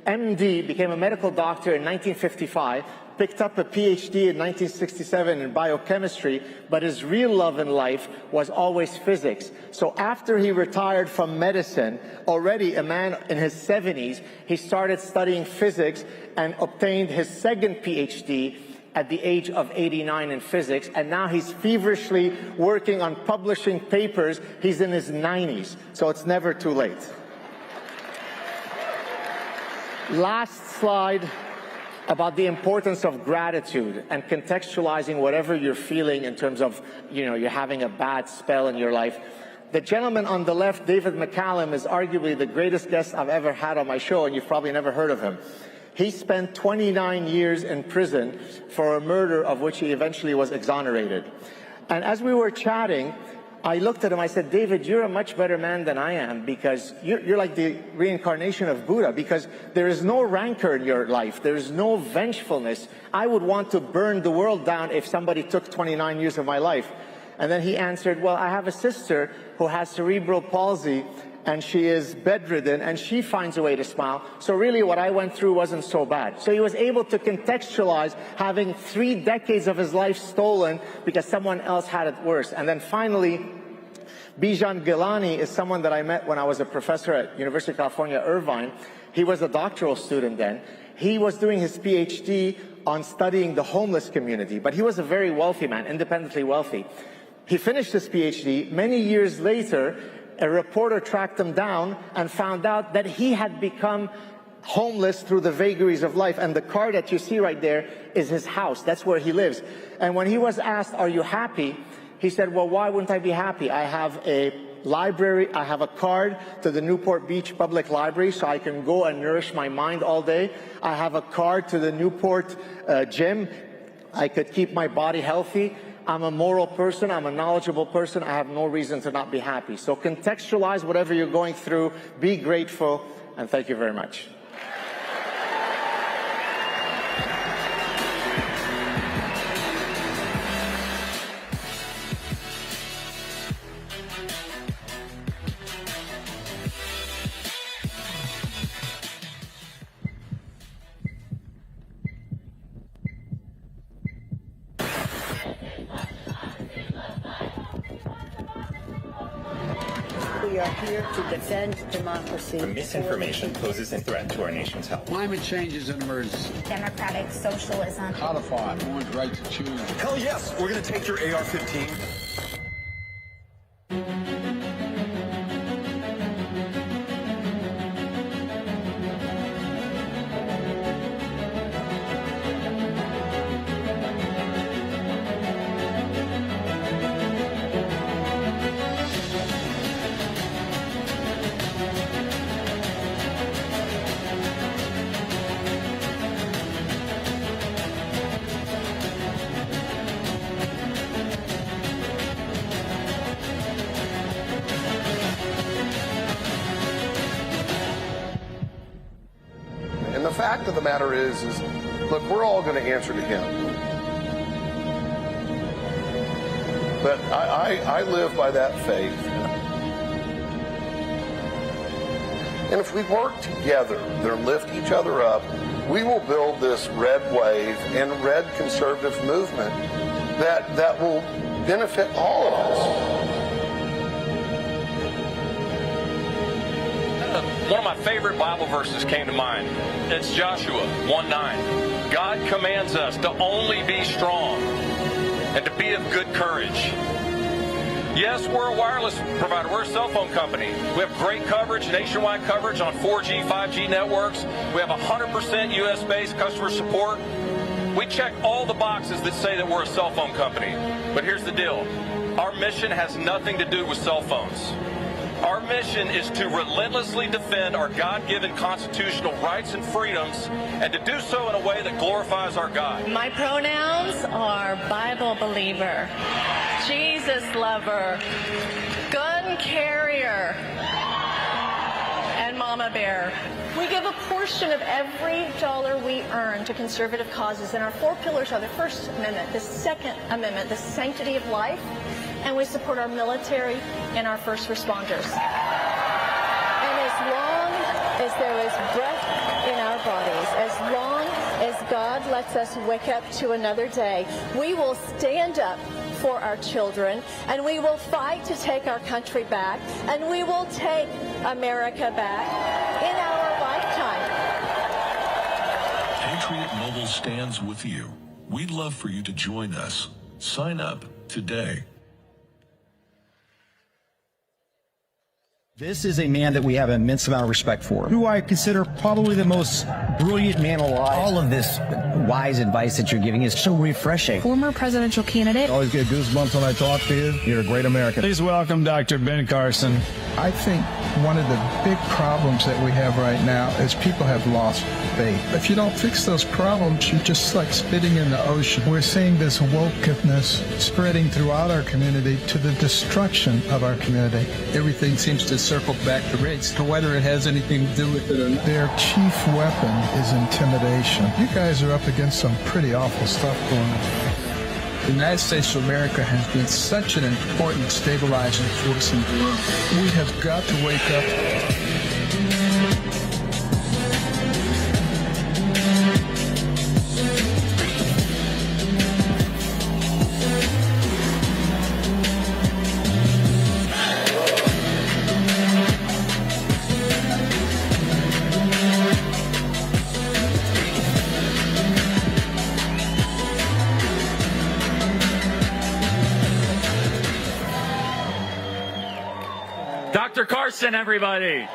MD, became a medical doctor in 1955, picked up a PhD in 1967 in biochemistry, but his real love in life was always physics. So after he retired from medicine, already a man in his 70s, he started studying physics and obtained his second PhD at the age of 89 in physics, and now he's feverishly working on publishing papers. He's in his 90s, so it's never too late. Last slide about the importance of gratitude and contextualizing whatever you're feeling in terms of, you're having a bad spell in your life. The gentleman on the left, David McCallum, is arguably the greatest guest I've ever had on my show, and you've probably never heard of him. He spent 29 years in prison for a murder of which he eventually was exonerated. And as we were chatting, I looked at him, I said, David, you're a much better man than I am, because you're like the reincarnation of Buddha, because there is no rancor in your life. There is no vengefulness. I would want to burn the world down if somebody took 29 years of my life. And then he answered, well, I have a sister who has cerebral palsy, and she is bedridden, and she finds a way to smile. So really what I went through wasn't so bad. So he was able to contextualize having 3 decades of his life stolen because someone else had it worse. And then finally, Bijan Gilani is someone that I met when I was a professor at University of California, Irvine. He was a doctoral student then. He was doing his PhD on studying the homeless community, but he was a very wealthy man, independently wealthy. He finished his PhD. Many years later, a reporter tracked him down and found out that he had become homeless through the vagaries of life. And the car that you see right there is his house. That's where he lives. And when he was asked, are you happy? He said, well, why wouldn't I be happy? I have a library. I have a card to the Newport Beach Public Library so I can go and nourish my mind all day. I have a card to the Newport gym. I could keep my body healthy. I'm a moral person, I'm a knowledgeable person, I have no reason to not be happy. So contextualize whatever you're going through, be grateful, and thank you very much. We are here to defend democracy. Misinformation poses a threat to our nation's health. Climate change is an emergency. Democratic socialism. Codify one's right to choose. Hell yes, we're going to take your AR-15. And the fact of the matter is look, we're all going to answer to him. But I live by that faith. And if we work together and lift each other up, we will build this red wave and red conservative movement that will benefit all of us. One of my favorite Bible verses came to mind. It's Joshua 1:9. God commands us to only be strong and to be of good courage. Yes, we're a wireless provider. We're a cell phone company. We have great coverage, nationwide coverage on 4G, 5G networks. We have 100% U.S.-based customer support. We check all the boxes that say that we're a cell phone company. But here's the deal. Our mission has nothing to do with cell phones. Our mission is to relentlessly defend our God-given constitutional rights and freedoms, and to do so in a way that glorifies our God. My pronouns are Bible believer, Jesus lover, gun carrier, and mama bear. We give a portion of every dollar we earn to conservative causes, and our 4 pillars are the First Amendment, the Second Amendment, the sanctity of life, and we support our military and our first responders. And as long as there is breath in our bodies, as long as God lets us wake up to another day, we will stand up for our children, and we will fight to take our country back, and we will take America back in our lifetime. Patriot Mobile stands with you. We'd love for you to join us. Sign up today. This is a man that we have an immense amount of respect for, who I consider probably the most brilliant man alive. All of this wise advice that you're giving is so refreshing. Former presidential candidate. Always get goosebumps when I talk to you. You're a great American. Please welcome Dr. Ben Carson. I think one of the big problems that we have right now is people have lost faith. If you don't fix those problems, you're just like spitting in the ocean. We're seeing this wokeness spreading throughout our community to the destruction of our community. Everything seems to circle back to race, to whether it has anything to do with it or not. Their chief weapon is intimidation. You guys are up against some pretty awful stuff going on. The United States of America has been such an important stabilizing force in the world. We have got to wake up. Dr. Carlson, everybody.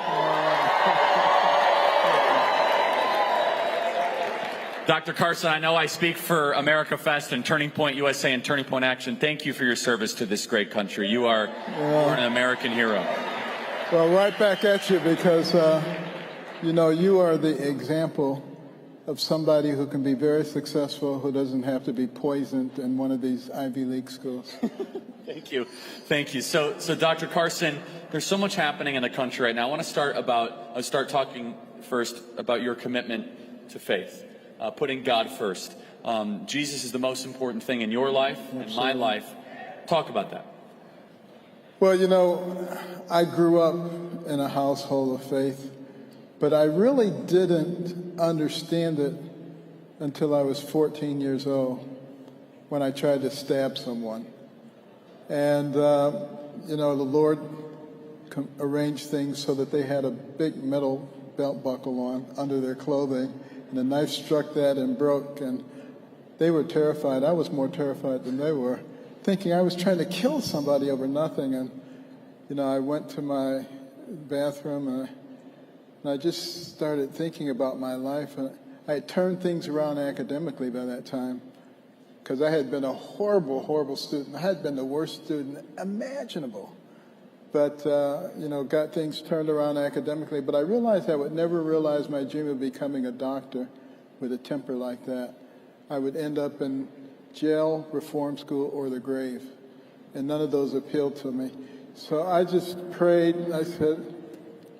Dr. Carlson, I know I speak for AmericaFest and Turning Point USA and Turning Point Action. Thank you for your service to this great country. You are an American hero. Well, right back at you, because, you know, you are the example of somebody who can be very successful, who doesn't have to be poisoned in one of these Ivy League schools. Thank you. Thank you. So Dr. Carlson, there's so much happening in the country right now. I want to start talking first about your commitment to faith, putting God first. Jesus is the most important thing in your life and my life. Talk about that. Well, you know, I grew up in a household of faith, but I really didn't understand it until I was 14 years old, when I tried to stab someone. And, you know, the Lord arranged things so that they had a big metal belt buckle on under their clothing, and the knife struck that and broke, and they were terrified. I was more terrified than they were, thinking I was trying to kill somebody over nothing. And, you know, I went to my bathroom, and I just started thinking about my life. And I had turned things around academically by that time, because I had been a horrible, horrible student. I had been the worst student imaginable. But, you know, got things turned around academically. But I realized I would never realize my dream of becoming a doctor with a temper like that. I would end up in jail, reform school, or the grave. And none of those appealed to me. So I just prayed, and I said,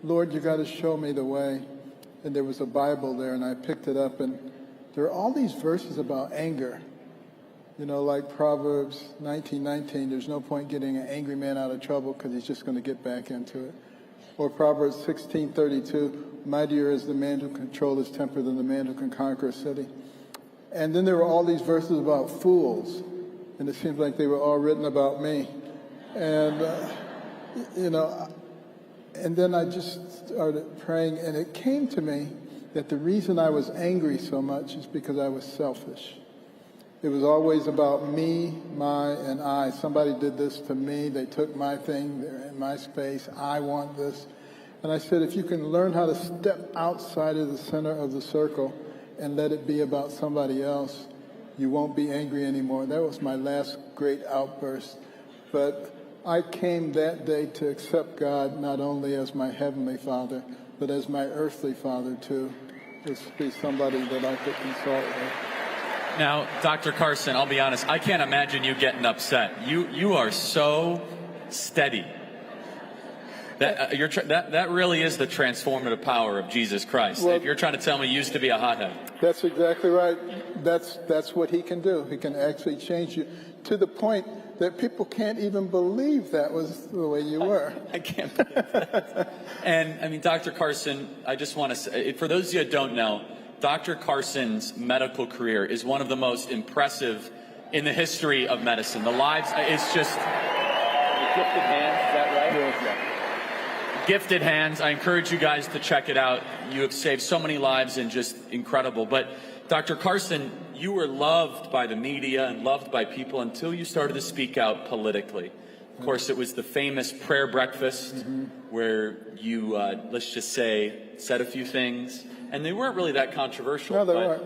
Lord, you got to show me the way. And there was a Bible there, and I picked it up, and there are all these verses about anger. You know, like Proverbs 19:19, there's no point getting an angry man out of trouble because he's just going to get back into it. Or Proverbs 16:32, mightier is the man who can control his temper than the man who can conquer a city. And then there were all these verses about fools, and it seems like they were all written about me. And, you know, and then I just started praying, and it came to me that the reason I was angry so much is because I was selfish. It was always about me, my, and I. Somebody did this to me. They took my thing. They're in my space. I want this. And I said, if you can learn how to step outside of the center of the circle and let it be about somebody else, you won't be angry anymore. That was my last great outburst. But I came that day to accept God not only as my heavenly Father, but as my earthly Father, too. Just be somebody that I could consult with. Now, Dr. Carlson, I'll be honest, I can't imagine you getting upset. You are so steady. That really is the transformative power of Jesus Christ. Well, if you're trying to tell me you used to be a hothead. That's exactly right. That's what he can do. He can actually change you to the point that people can't even believe that was the way you were. I can't believe that. And I mean, Dr. Carlson, I just want to say, for those of you that don't know, Dr. Carlson's medical career is one of the most impressive in the history of medicine. The lives, it's just gifted hands, is that right? Yeah. Gifted hands. I encourage you guys to check it out. You have saved so many lives and just incredible. But Dr. Carlson, you were loved by the media and loved by people until you started to speak out politically. Of course, it was the famous prayer breakfast where you, let's just say, said a few things. And they weren't really that controversial. No, they weren't.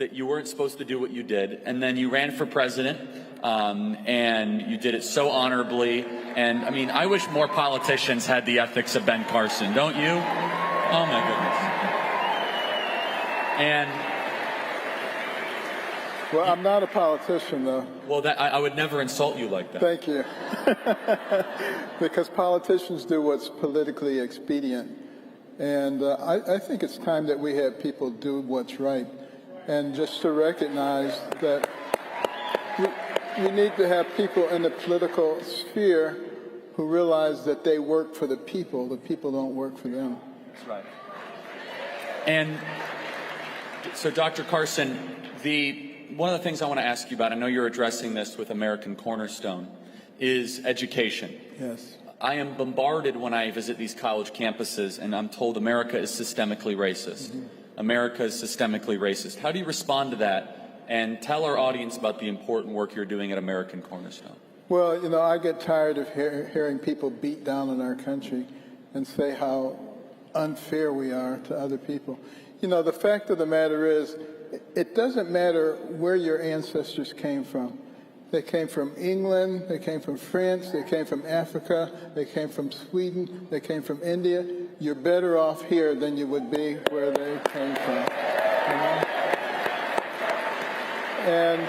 That you weren't supposed to do what you did. And then you ran for president, and you did it so honorably. And, I mean, I wish more politicians had the ethics of Ben Carlson, don't you? Oh, my goodness. And... Well, I'm not a politician, though. Well, I would never insult you like that. Thank you. Because politicians do what's politically expedient. And I think it's time that we have people do what's right. And just to recognize that we need to have people in the political sphere who realize that they work for the people don't work for them. That's right. And so, Dr. Carlson, one of the things I want to ask you about, I know you're addressing this with American Cornerstone, is education. Yes. I am bombarded when I visit these college campuses and I'm told America is systemically racist. America is systemically racist. How do you respond to that? And tell our audience about the important work you're doing at American Cornerstone. Well, you know, I get tired of hearing people beat down on our country and say how unfair we are to other people. You know, the fact of the matter is, it doesn't matter where your ancestors came from. They came from England, they came from France, they came from Africa, they came from Sweden, they came from India. You're better off here than you would be where they came from. You know? And,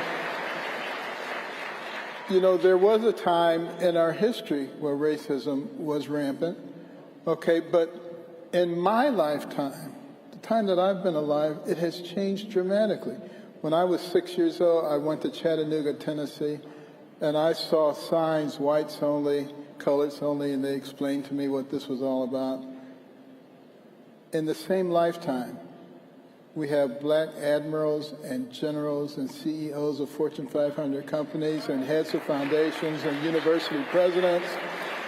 you know, there was a time in our history where racism was rampant, okay, but in my lifetime, the time that I've been alive, it has changed dramatically. When I was 6 years old, I went to Chattanooga, Tennessee, and I saw signs, whites only, coloreds only, and they explained to me what this was all about. In the same lifetime, we have black admirals and generals and CEOs of Fortune 500 companies and heads of foundations and university presidents.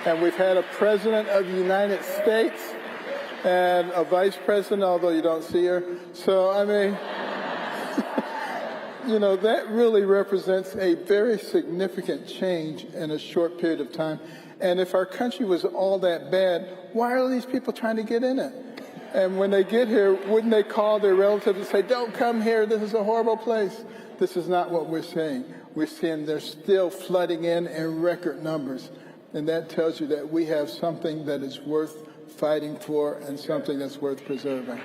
And we've had a president of the United States and a vice president, although you don't see her. So, I mean... You know, that really represents a very significant change in a short period of time. And if our country was all that bad, why are these people trying to get in it? And when they get here, wouldn't they call their relatives and say, don't come here, this is a horrible place? This is not what we're saying. We're seeing they're still flooding in record numbers. And that tells you that we have something that is worth fighting for and something that's worth preserving.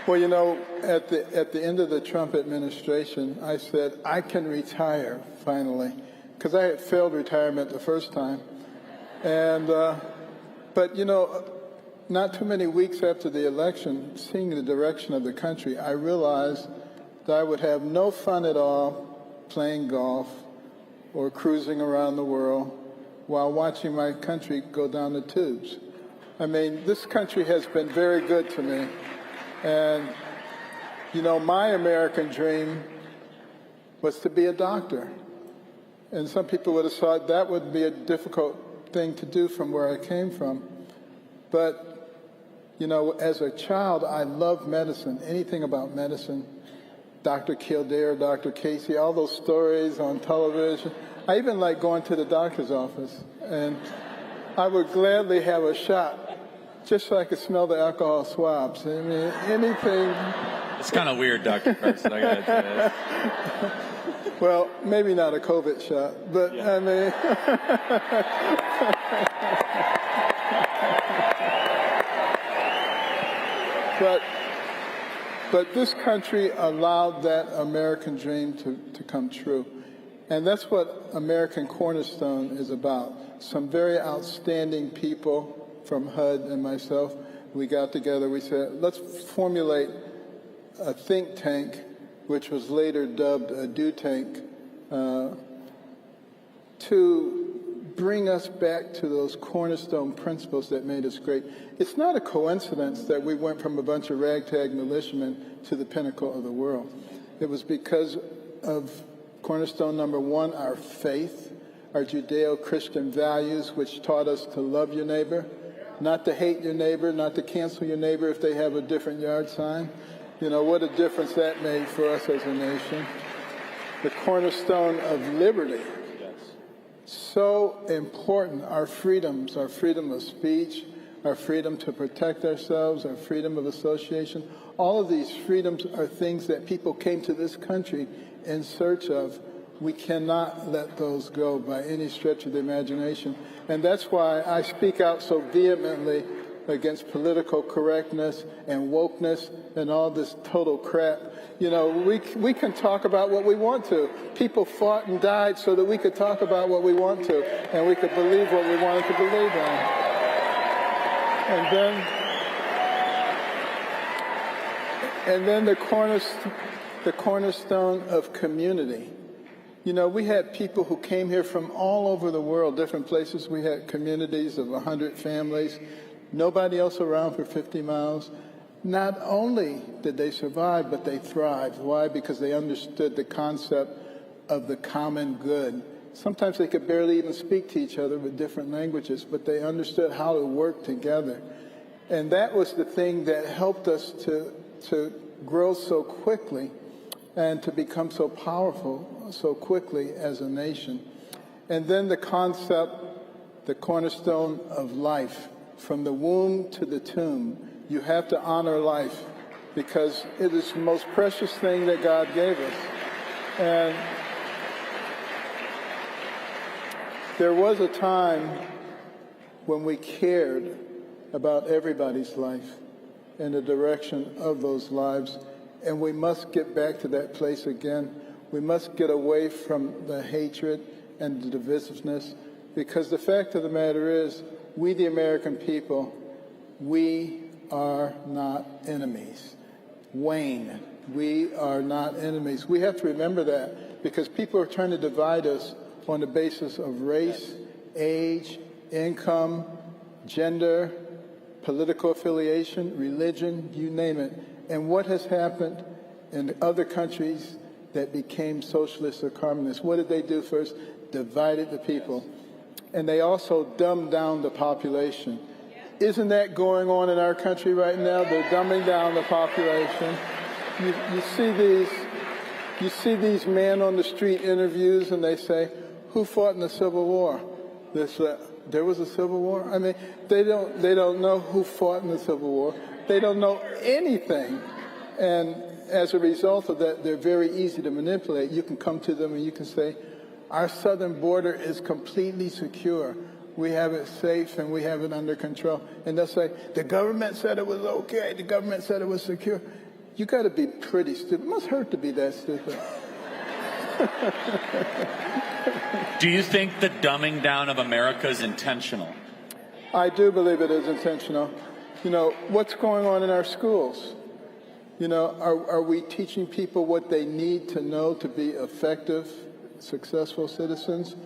Well, you know, at the end of the Trump administration, I said, I can retire, finally, because I had failed retirement the first time. And, but, you know, not too many weeks after the election, seeing the direction of the country, I realized that I would have no fun at all playing golf or cruising around the world while watching my country go down the tubes. I mean, this country has been very good to me. And, you know, my American dream was to be a doctor. And some people would have thought that would be a difficult thing to do from where I came from. But, you know, as a child, I loved medicine, anything about medicine. Dr. Kildare, Dr. Casey, all those stories on television. I even like going to the doctor's office. And I would gladly have a shot just so I could smell the alcohol swabs. I mean, anything. It's kind of weird, Dr. Carlson, I gotta say. Well, maybe not a COVID shot, but yeah. I mean. But this country allowed that American dream to come true. And that's what American Cornerstone is about. Some very outstanding people from HUD and myself, we got together, we said, let's formulate a think tank, which was later dubbed a do tank, to bring us back to those cornerstone principles that made us great. It's not a coincidence that we went from a bunch of ragtag militiamen to the pinnacle of the world. It was because of cornerstone number one, our faith, our Judeo-Christian values, which taught us to love your neighbor, not to hate your neighbor, not to cancel your neighbor if they have a different yard sign. You know, what a difference that made for us as a nation. The cornerstone of liberty. So important, our freedoms, our freedom of speech, our freedom to protect ourselves, our freedom of association. All of these freedoms are things that people came to this country in search of. We cannot let those go by any stretch of the imagination. And that's why I speak out so vehemently against political correctness and wokeness and all this total crap. You know, we can talk about what we want to. People fought and died so that we could talk about what we want to, and we could believe what we wanted to believe in. And then the cornerstone of community. You know, we had people who came here from all over the world, different places. We had communities of 100 families, nobody else around for 50 miles. Not only did they survive, but they thrived. Why? Because they understood the concept of the common good. Sometimes they could barely even speak to each other with different languages, but they understood how to work together. And that was the thing that helped us to grow so quickly and to become so powerful so quickly as a nation. And then the concept, the cornerstone of life, from the womb to the tomb. You have to honor life because it is the most precious thing that God gave us. And there was a time when we cared about everybody's life and the direction of those lives. And we must get back to that place again. We must get away from the hatred and the divisiveness, because the fact of the matter is, we, the American people, we are not enemies. Wayne, we are not enemies. We have to remember that, because people are trying to divide us on the basis of race, age, income, gender, political affiliation, religion, you name it. And what has happened in other countries that became socialist or communist? What did they do first? Divided the people. And they also dumbed down the population. Isn't that going on in our country right now? They're dumbing down the population. You see these men on the street interviews, and they say, "Who fought in the Civil War?" They say, "There was a Civil War." I mean, they don't know who fought in the Civil War. They don't know anything, and as a result of that, they're very easy to manipulate. You can come to them and you can say, "Our southern border is completely secure. We have it safe and we have it under control." And they'll say, "The government said it was okay. The government said it was secure." You got to be pretty stupid. It must hurt to be that stupid. Do you think the dumbing down of America is intentional? I do believe it is intentional. You know, what's going on in our schools? You know, are we teaching people what they need to know to be effective, successful citizens?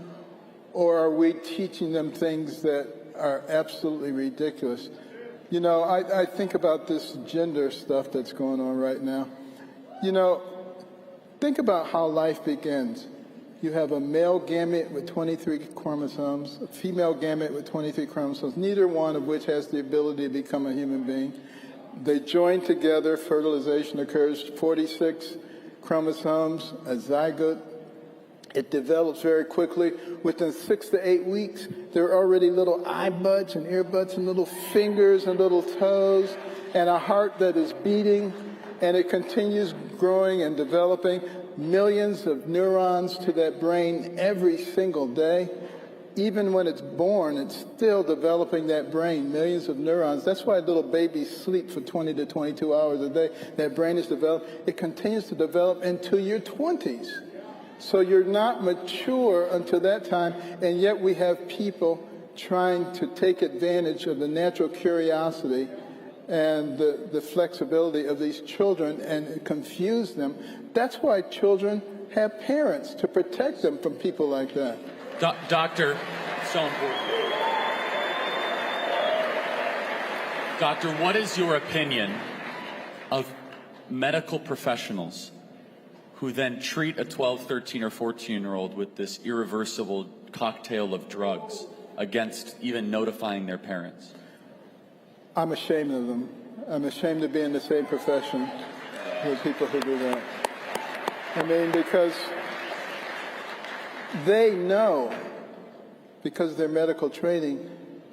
Or are we teaching them things that are absolutely ridiculous? You know, I think about this gender stuff that's going on right now. You know, think about how life begins. You have a male gamete with 23 chromosomes, a female gamete with 23 chromosomes, neither one of which has the ability to become a human being. They join together, fertilization occurs, 46 chromosomes, a zygote. It develops very quickly. Within 6 to 8 weeks, there are already little eye buds and ear buds and little fingers and little toes and a heart that is beating, and it continues growing and developing. Millions of neurons to that brain every single day. Even when it's born, it's still developing that brain, millions of neurons. That's why little babies sleep for 20 to 22 hours a day. That brain is developed. It continues to develop into your 20s. So you're not mature until that time, and yet we have people trying to take advantage of the natural curiosity and the flexibility of these children and confuse them. That's why children have parents, to protect them from people like that. Doctor, so important. Doctor, what is your opinion of medical professionals who then treat a 12, 13, or 14-year-old with this irreversible cocktail of drugs against even notifying their parents? I'm ashamed of them. I'm ashamed to be in the same profession with people who do that. I mean, because they know, because of their medical training,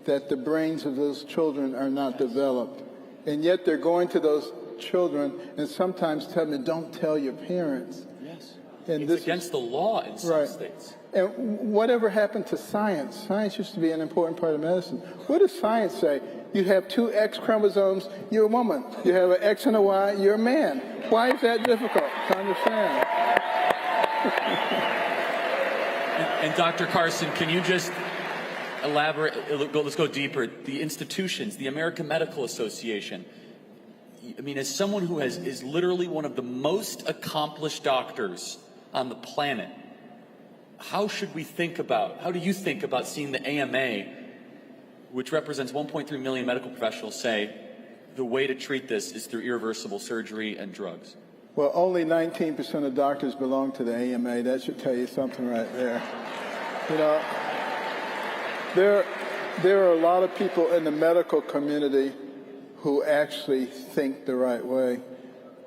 that the brains of those children are not developed. And yet they're going to those children and sometimes telling them, don't tell your parents. Yes. And it's against the law in some states. And whatever happened to science? Science used to be an important part of medicine. What does science say? You have 2 X chromosomes, you're a woman. You have an X and a Y, you're a man. Why is that difficult to understand? And Dr. Carlson, can you just elaborate, let's go deeper. The institutions, the American Medical Association, I mean, as someone who is literally one of the most accomplished doctors on the planet, how do you think about seeing the AMA, which represents 1.3 million medical professionals, say the way to treat this is through irreversible surgery and drugs? Well, only 19% of doctors belong to the AMA. That should tell you something right there. You know, there are a lot of people in the medical community who actually think the right way.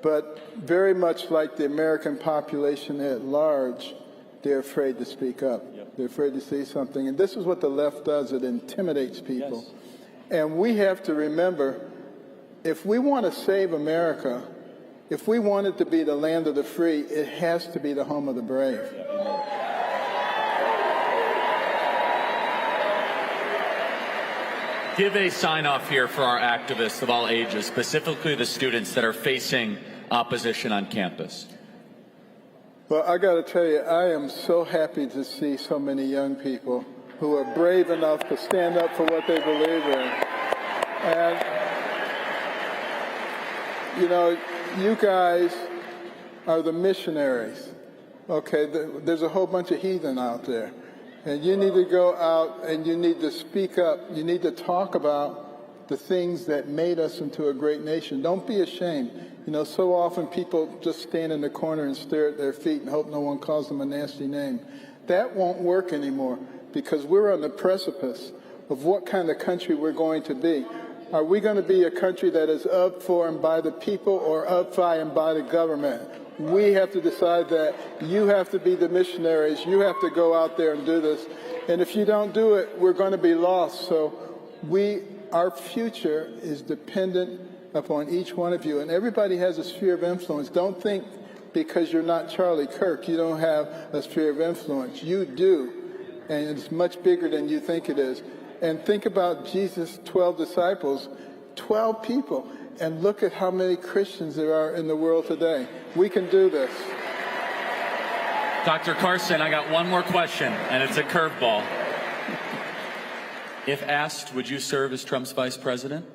But very much like the American population at large, they're afraid to speak up. Yep. They're afraid to say something. And this is what the left does. It intimidates people. Yes. And we have to remember, if we want to save America, if we want it to be the land of the free, it has to be the home of the brave. Give a sign-off here for our activists of all ages, specifically the students that are facing opposition on campus. Well, I got to tell you, I am so happy to see so many young people who are brave enough to stand up for what they believe in. And, you know, you guys are the missionaries. Okay, there's a whole bunch of heathen out there. And you need to go out and you need to speak up. You need to talk about the things that made us into a great nation. Don't be ashamed. You know, so often people just stand in the corner and stare at their feet and hope no one calls them a nasty name. That won't work anymore because we're on the precipice of what kind of country we're going to be. Are we going to be a country that is of, for, and by the people, or of, by, and by the government? We have to decide that. You have to be the missionaries. You have to go out there and do this. And if you don't do it, we're going to be lost. So our future is dependent upon each one of you. And everybody has a sphere of influence. Don't think because you're not Charlie Kirk, you don't have a sphere of influence. You do. And it's much bigger than you think it is. And think about Jesus' 12 disciples, 12 people. And look at how many Christians there are in the world today. We can do this. Dr. Carlson, I got one more question, and it's a curveball. If asked, would you serve as Trump's vice president?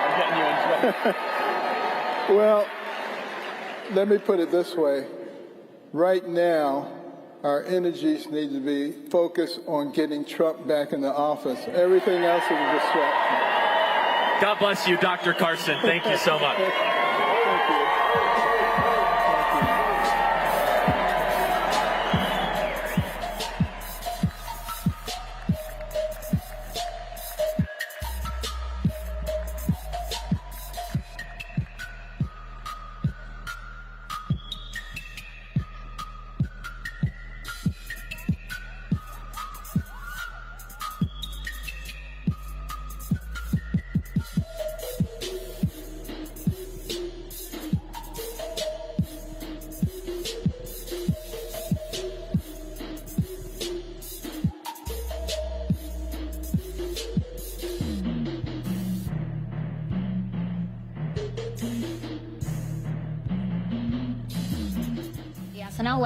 I'm getting you in trouble. Well, let me put it this way. Right now, our energies need to be focused on getting Trump back in the office. Everything else is a distraction. God bless you, Dr. Carlson. Thank you so much. Thank you.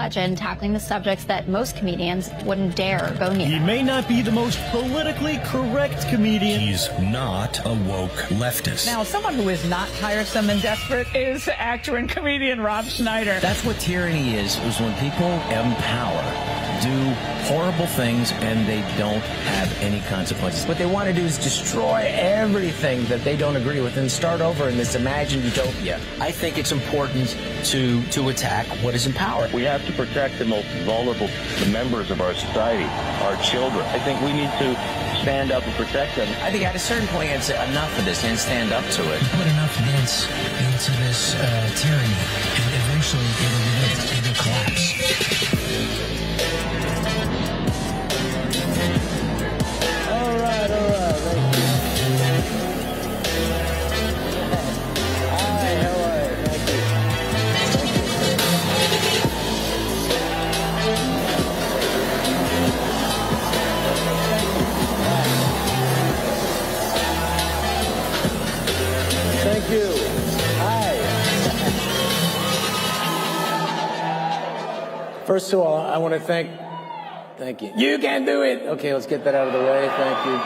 imagine tackling the subjects that most comedians wouldn't dare go near. He may not be the most politically correct comedian. He's not a woke leftist. Now, someone who is not tiresome and desperate is actor and comedian Rob Schneider. That's what tyranny is when people empower, do horrible things, and they don't have any consequences. What they want to do is destroy everything that they don't agree with and start over in this imagined utopia. I think it's important to attack what is in power. We have to protect the most vulnerable, the members of our society, our children. I think we need to stand up and protect them. I think at a certain point, it's enough of this and stand up to it. Put enough dents into this tyranny, and eventually it'll collapse. All right. Thank you. Hi, how are you? Thank you. Thank you. Hi. First of all, I want to thank you. You can do it. Okay, let's get that out of the way. Thank you.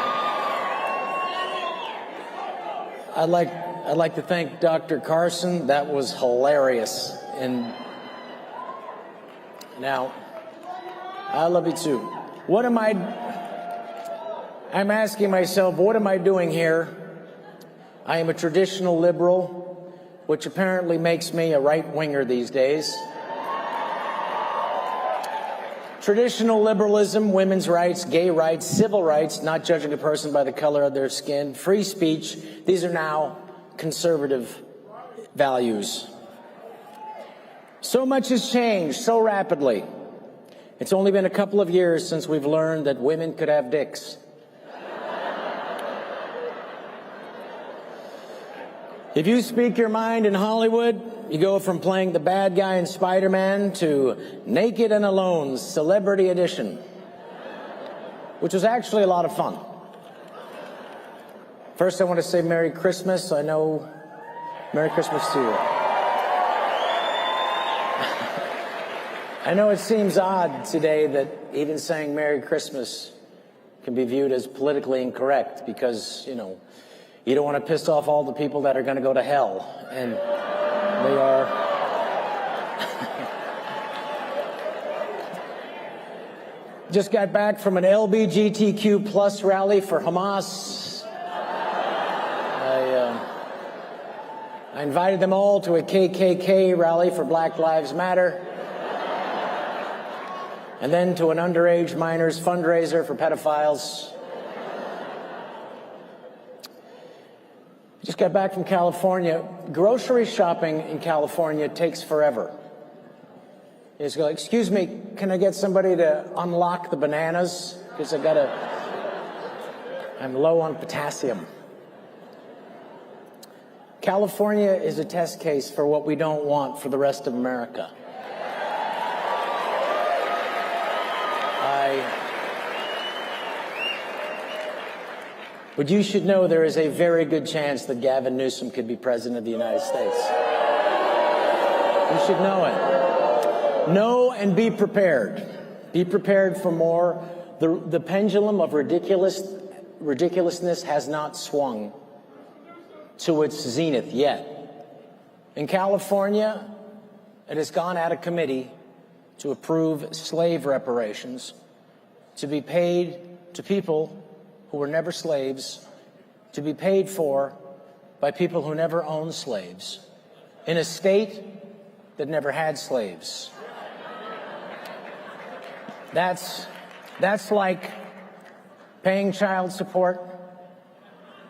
I'd like to thank Dr. Carlson. That was hilarious. And now, I love you too. I'm asking myself, what am I doing here? I am a traditional liberal, which apparently makes me a right-winger these days. Traditional liberalism, women's rights, gay rights, civil rights, not judging a person by the color of their skin, free speech, these are now conservative values. So much has changed so rapidly. It's only been a couple of years since we've learned that women could have dicks. If you speak your mind in Hollywood, you go from playing the bad guy in Spider-Man to Naked and Alone, Celebrity Edition, which was actually a lot of fun. First, I want to say Merry Christmas. Merry Christmas to you. I know it seems odd today that even saying Merry Christmas can be viewed as politically incorrect because, you don't want to piss off all the people that are going to go to hell. And they are. Just got back from an LGBTQ plus rally for Hamas. I invited them all to a KKK rally for Black Lives Matter. And then to an underage minors fundraiser for pedophiles. Just got back from California. Grocery shopping in California takes forever. You just go, excuse me, can I get somebody to unlock the bananas? Because I'm low on potassium. California is a test case for what we don't want for the rest of America. But you should know there is a very good chance that Gavin Newsom could be president of the United States. You should know it. Know and be prepared. Be prepared for more. The pendulum of ridiculousness has not swung to its zenith yet. In California, it has gone out of committee to approve slave reparations to be paid to people who were never slaves, to be paid for by people who never owned slaves, in a state that never had slaves. That's like paying child support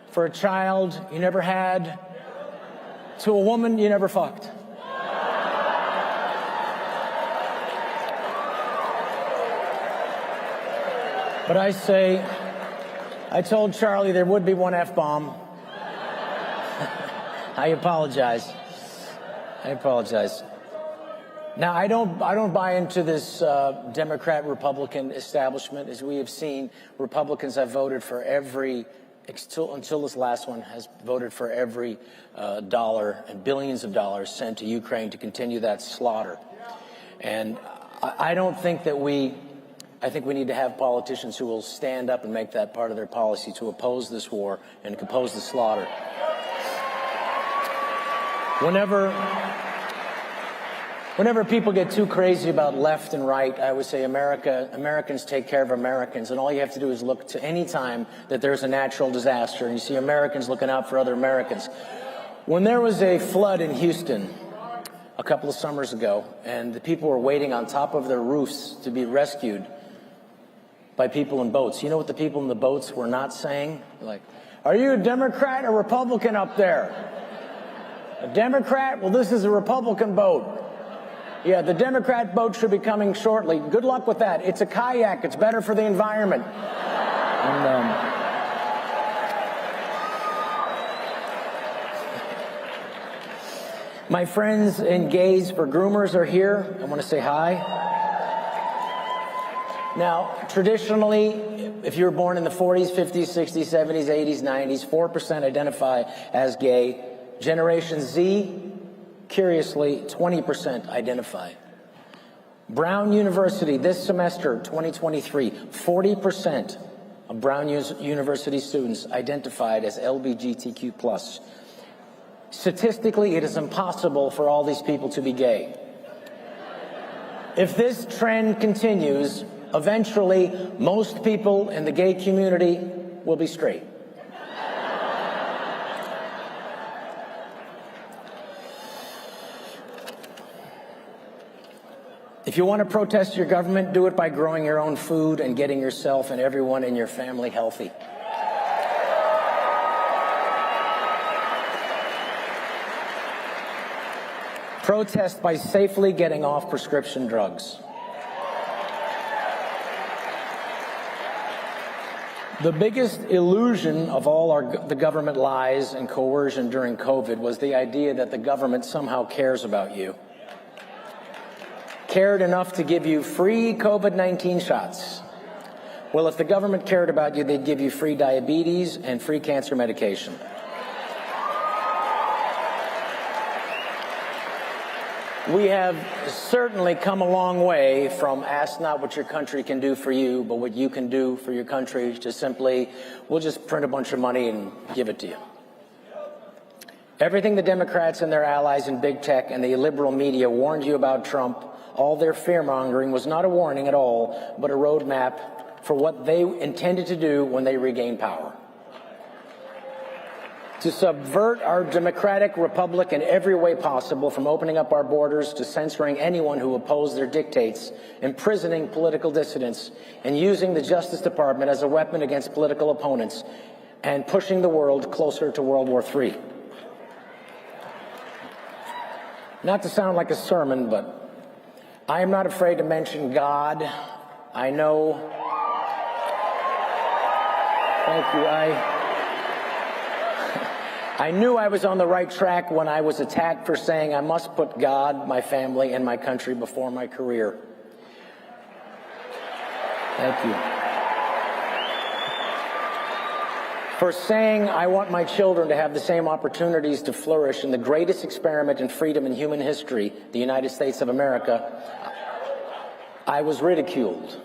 for a child you never had to a woman you never fucked. But I told Charlie there would be one F-bomb. I apologize. Now, I don't buy into this Democrat-Republican establishment. As we have seen, Republicans have voted for every, until this last one, has voted for every dollar and billions of dollars sent to Ukraine to continue that slaughter. And I don't think that I think we need to have politicians who will stand up and make that part of their policy to oppose this war and oppose the slaughter. Whenever people get too crazy about left and right, I would say Americans take care of Americans, and all you have to do is look to any time that there's a natural disaster and you see Americans looking out for other Americans. When there was a flood in Houston a couple of summers ago, and the people were waiting on top of their roofs to be rescued by people in boats, you know what the people in the boats were not saying? Like, are you a Democrat or Republican up there? A Democrat? Well, this is a Republican boat. Yeah, the Democrat boat should be coming shortly. Good luck with that. It's a kayak. It's better for the environment. And, my friends and gays for groomers are here. I want to say hi. Now, traditionally, if you were born in the 40s, 50s, 60s, 70s, 80s, 90s, 4% identify as gay. Generation Z, curiously, 20% identify. Brown University, this semester, 2023, 40% of Brown University students identified as LGBTQ+. Statistically, it is impossible for all these people to be gay. If this trend continues, eventually, most people in the gay community will be straight. If you want to protest your government, do it by growing your own food and getting yourself and everyone in your family healthy. Protest by safely getting off prescription drugs. The biggest illusion of all the government lies and coercion during COVID was the idea that the government somehow cares about you. Cared enough to give you free COVID-19 shots. Well, if the government cared about you, they'd give you free diabetes and free cancer medication. We have certainly come a long way from ask not what your country can do for you, but what you can do for your country, to simply, we'll just print a bunch of money and give it to you. Everything the Democrats and their allies in big tech and the liberal media warned you about Trump, all their fear-mongering, was not a warning at all, but a roadmap for what they intended to do when they regain power. To subvert our democratic republic in every way possible, from opening up our borders to censoring anyone who opposed their dictates, imprisoning political dissidents, and using the Justice Department as a weapon against political opponents, and pushing the world closer to World War III. Not to sound like a sermon, but I am not afraid to mention God. I know. Thank you. I knew I was on the right track when I was attacked for saying I must put God, my family, and my country before my career. Thank you. For saying I want my children to have the same opportunities to flourish in the greatest experiment in freedom in human history, the United States of America, I was ridiculed.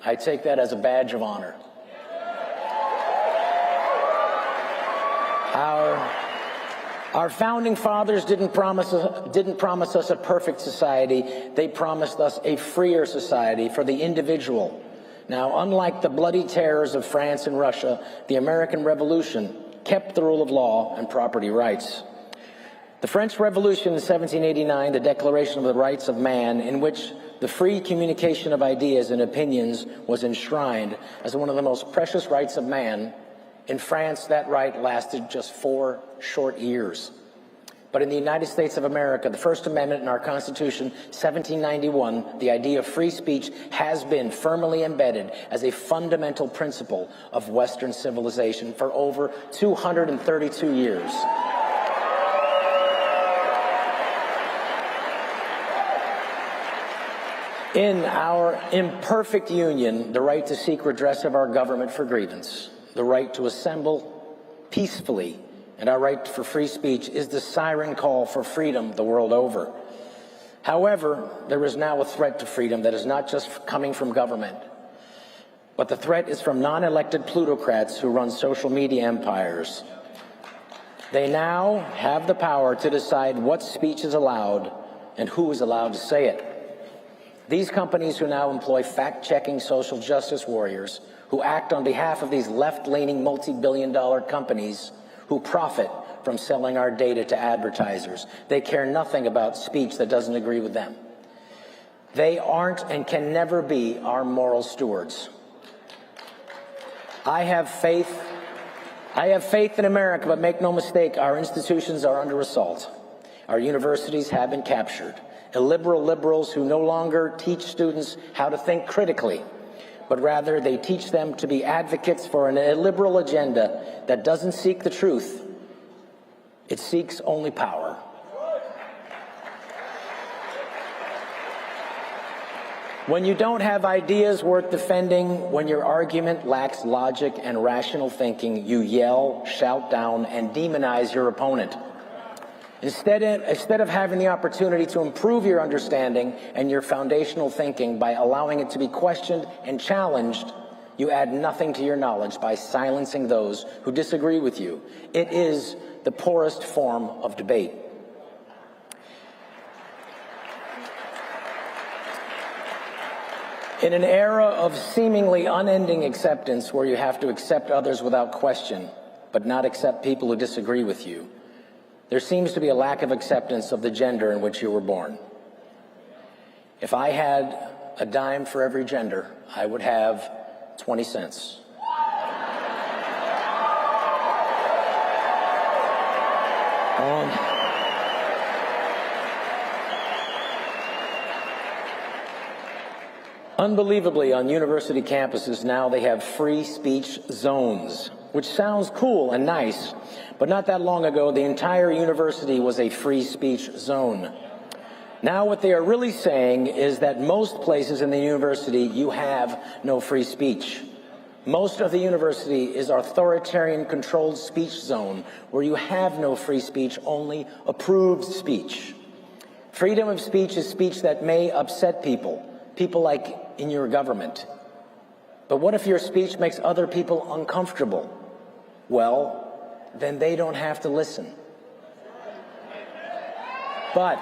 I take that as a badge of honor. Our founding fathers didn't promise us a perfect society. They promised us a freer society for the individual. Now, unlike the bloody terrors of France and Russia, the American Revolution kept the rule of law and property rights. The French Revolution in 1789, the Declaration of the Rights of Man, in which the free communication of ideas and opinions was enshrined as one of the most precious rights of man. In France, that right lasted just 4 short years. But in the United States of America, the First Amendment in our Constitution, 1791, the idea of free speech has been firmly embedded as a fundamental principle of Western civilization for over 232 years. In our imperfect union, the right to seek redress of our government for grievance, the right to assemble peacefully, and our right for free speech is the siren call for freedom the world over. However, there is now a threat to freedom that is not just coming from government, but the threat is from non-elected plutocrats who run social media empires. They now have the power to decide what speech is allowed and who is allowed to say it. These companies who now employ fact-checking social justice warriors who act on behalf of these left-leaning multi-billion-dollar companies who profit from selling our data to advertisers. They care nothing about speech that doesn't agree with them. They aren't and can never be our moral stewards. I have faith in America, but make no mistake, our institutions are under assault. Our universities have been captured. Illiberal liberals who no longer teach students how to think critically, but rather they teach them to be advocates for an illiberal agenda that doesn't seek the truth. It seeks only power. When you don't have ideas worth defending, when your argument lacks logic and rational thinking, you yell, shout down, and demonize your opponent. Instead of having the opportunity to improve your understanding and your foundational thinking by allowing it to be questioned and challenged, you add nothing to your knowledge by silencing those who disagree with you. It is the poorest form of debate. In an era of seemingly unending acceptance where you have to accept others without question, but not accept people who disagree with you, there seems to be a lack of acceptance of the gender in which you were born. If I had a dime for every gender, I would have 20 cents. Unbelievably, on university campuses now they have free speech zones, which sounds cool and nice, but not that long ago the entire university was a free speech zone. Now what they are really saying is that most places in the university you have no free speech. Most of the university is authoritarian controlled speech zone where you have no free speech, only approved speech. Freedom of speech is speech that may upset people like in your government. But what if your speech makes other people uncomfortable? Well, then they don't have to listen. But,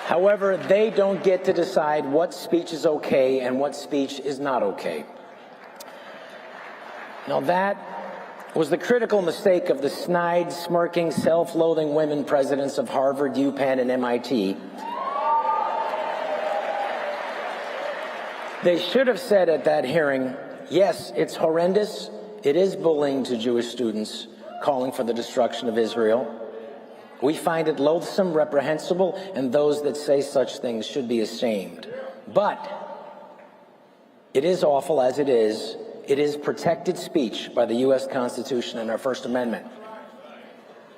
however, they don't get to decide what speech is okay and what speech is not okay. Now that was the critical mistake of the snide, smirking, self-loathing women presidents of Harvard, UPenn, and MIT. They should have said at that hearing, yes, it's horrendous. It is bullying to Jewish students, calling for the destruction of Israel. We find it loathsome, reprehensible, and those that say such things should be ashamed. But it is awful as it is. It is protected speech by the U.S. Constitution and our First Amendment.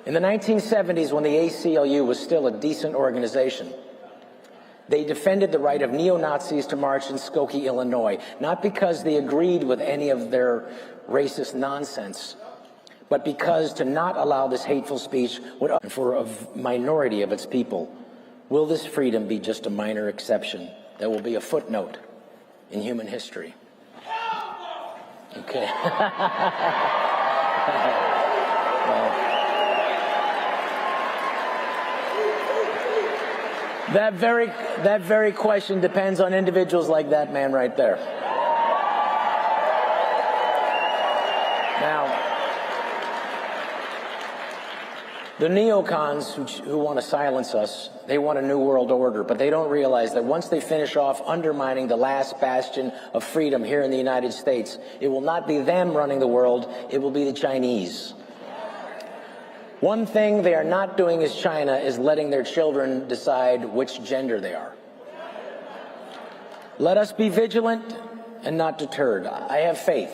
In the 1970s, when the ACLU was still a decent organization, they defended the right of neo-Nazis to march in Skokie, Illinois, not because they agreed with any of their racist nonsense, but because to not allow this hateful speech would for a minority of its people. Will this freedom be just a minor exception that will be a footnote in human history? Okay. That very question depends on individuals like that man right there. Now, the neocons who want to silence us, they want a new world order, but they don't realize that once they finish off undermining the last bastion of freedom here in the United States, it will not be them running the world, it will be the Chinese. One thing they are not doing as China is letting their children decide which gender they are. Let us be vigilant and not deterred. I have faith.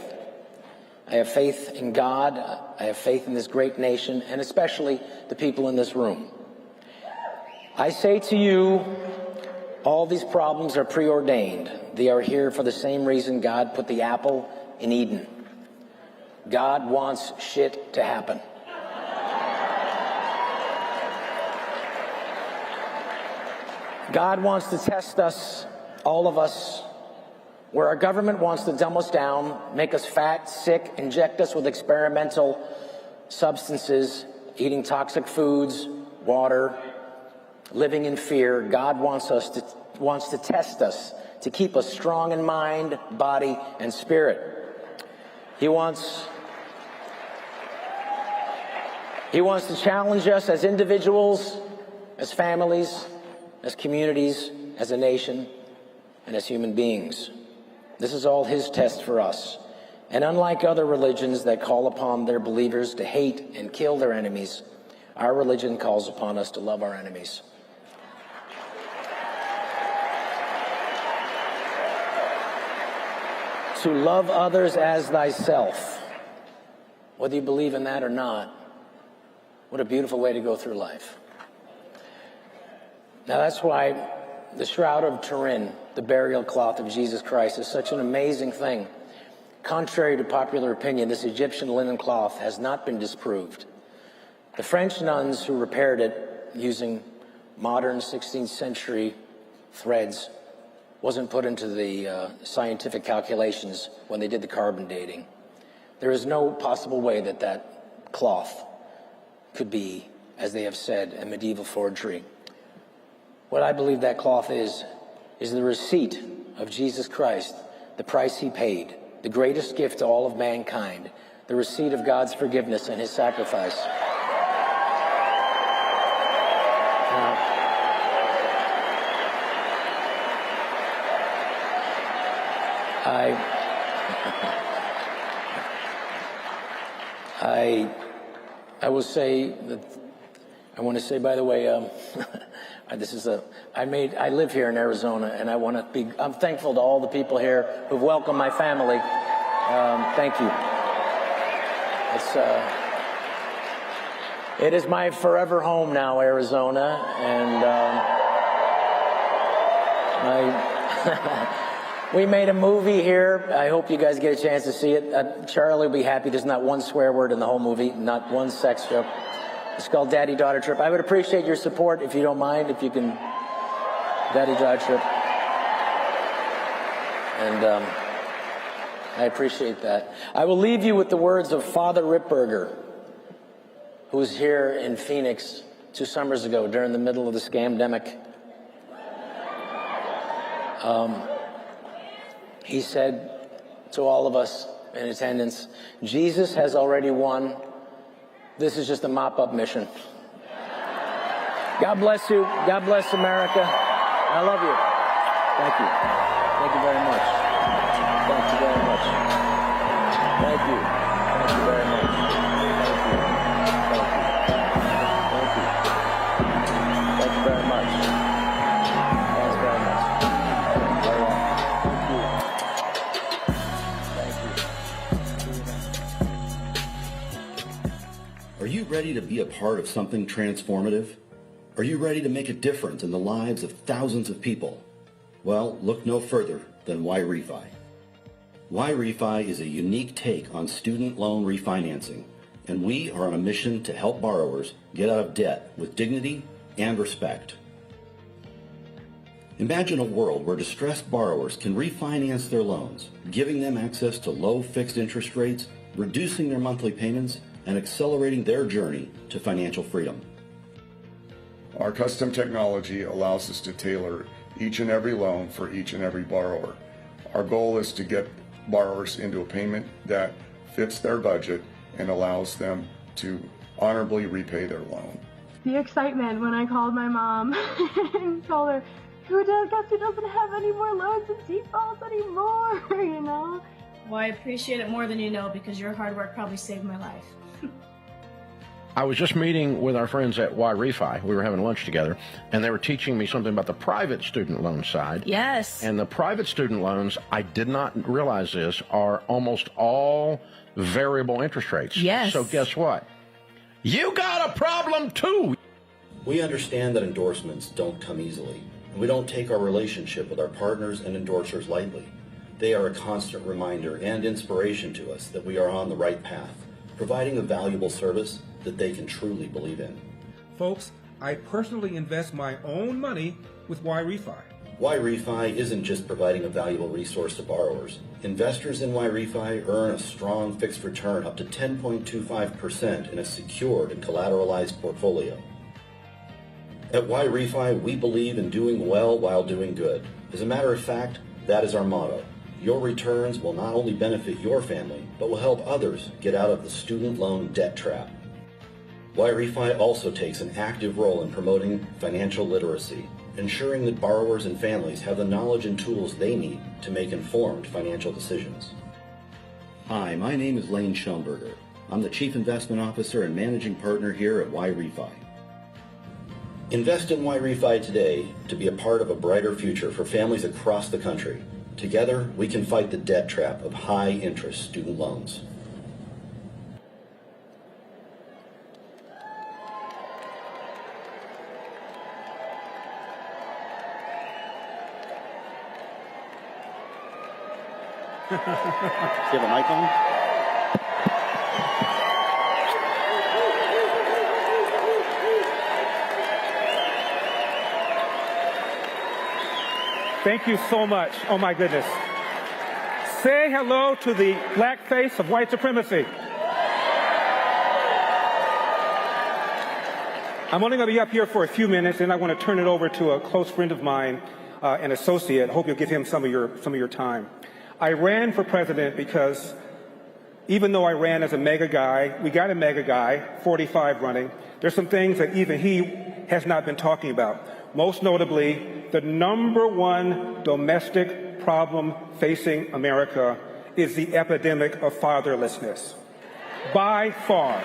I have faith in God. I have faith in this great nation, and especially the people in this room. I say to you, all these problems are preordained. They are here for the same reason God put the apple in Eden. God wants shit to happen. God wants to test us, all of us, where our government wants to dumb us down, make us fat, sick, inject us with experimental substances, eating toxic foods, water, living in fear. God wants to test us, to keep us strong in mind, body, and spirit. He wants to challenge us as individuals, as families, as communities, as a nation, and as human beings. This is all his test for us. And unlike other religions that call upon their believers to hate and kill their enemies, our religion calls upon us to love our enemies. To love others as thyself. Whether you believe in that or not, what a beautiful way to go through life. Now that's why the Shroud of Turin, the burial cloth of Jesus Christ, is such an amazing thing. Contrary to popular opinion, this Egyptian linen cloth has not been disproved. The French nuns who repaired it using modern 16th century threads wasn't put into the scientific calculations when they did the carbon dating. There is no possible way that that cloth could be, as they have said, a medieval forgery. What I believe that cloth is the receipt of Jesus Christ, the price he paid, the greatest gift to all of mankind, the receipt of God's forgiveness and his sacrifice. I will say that, I want to say, by the way, I live here in Arizona, and I'm thankful to all the people here who've welcomed my family. Thank you. It is my forever home now, Arizona, and we made a movie here. I hope you guys get a chance to see it. Charlie will be happy. There's not one swear word in the whole movie, not one sex joke. It's called Daddy-Daughter Trip. I would appreciate your support, if you don't mind, if you can. Daddy-Daughter Trip. And I appreciate that. I will leave you with the words of Father Ripperger, who was here in Phoenix 2 summers ago during the middle of the scamdemic. He said to all of us in attendance, Jesus has already won. This is just a mop-up mission. God bless you. God bless America. I love you. Thank you. Thank you very much. Thank you very much. Thank you. Thank you very much. Thank you. Thank you. Thank you. Thank you very much. Thanks very much. Are you ready to be a part of something transformative? Are you ready to make a difference in the lives of thousands of people? Well, look no further than Yrefy. Yrefy is a unique take on student loan refinancing, and we are on a mission to help borrowers get out of debt with dignity and respect. Imagine a world where distressed borrowers can refinance their loans, giving them access to low fixed interest rates, reducing their monthly payments, and accelerating their journey to financial freedom. Our custom technology allows us to tailor each and every loan for each and every borrower. Our goal is to get borrowers into a payment that fits their budget and allows them to honorably repay their loan. The excitement when I called my mom and told her, guess who doesn't have any more loans and defaults anymore, you know? Well, I appreciate it more than you know, because your hard work probably saved my life. I was just meeting with our friends at Yrefy. We were having lunch together, and they were teaching me something about the private student loan side. Yes. And the private student loans, I did not realize this, are almost all variable interest rates. Yes. So guess what? You got a problem too. We understand that endorsements don't come easily, and we don't take our relationship with our partners and endorsers lightly. They are a constant reminder and inspiration to us that we are on the right path, providing a valuable service that they can truly believe in. Folks, I personally invest my own money with YRefi. YRefi isn't just providing a valuable resource to borrowers. Investors in YRefi earn a strong fixed return up to 10.25% in a secured and collateralized portfolio. At YRefi, we believe in doing well while doing good. As a matter of fact, that is our motto. Your returns will not only benefit your family, but will help others get out of the student loan debt trap. YRefi also takes an active role in promoting financial literacy, ensuring that borrowers and families have the knowledge and tools they need to make informed financial decisions. Hi, my name is Lane Schoenberger. I'm the Chief Investment Officer and Managing Partner here at YRefi. Invest in YRefi today to be a part of a brighter future for families across the country. Together, we can fight the debt trap of high-interest student loans. Do you have a mic on? Thank you so much. Oh my goodness. Say hello to the black face of white supremacy. I'm only going to be up here for a few minutes, and I want to turn it over to a close friend of mine, an associate. I hope you'll give him some of your time. I ran for president because even though I ran as a mega guy, we got a mega guy, 45 running, there's some things that even he has not been talking about. Most notably, the number one domestic problem facing America is the epidemic of fatherlessness. By far.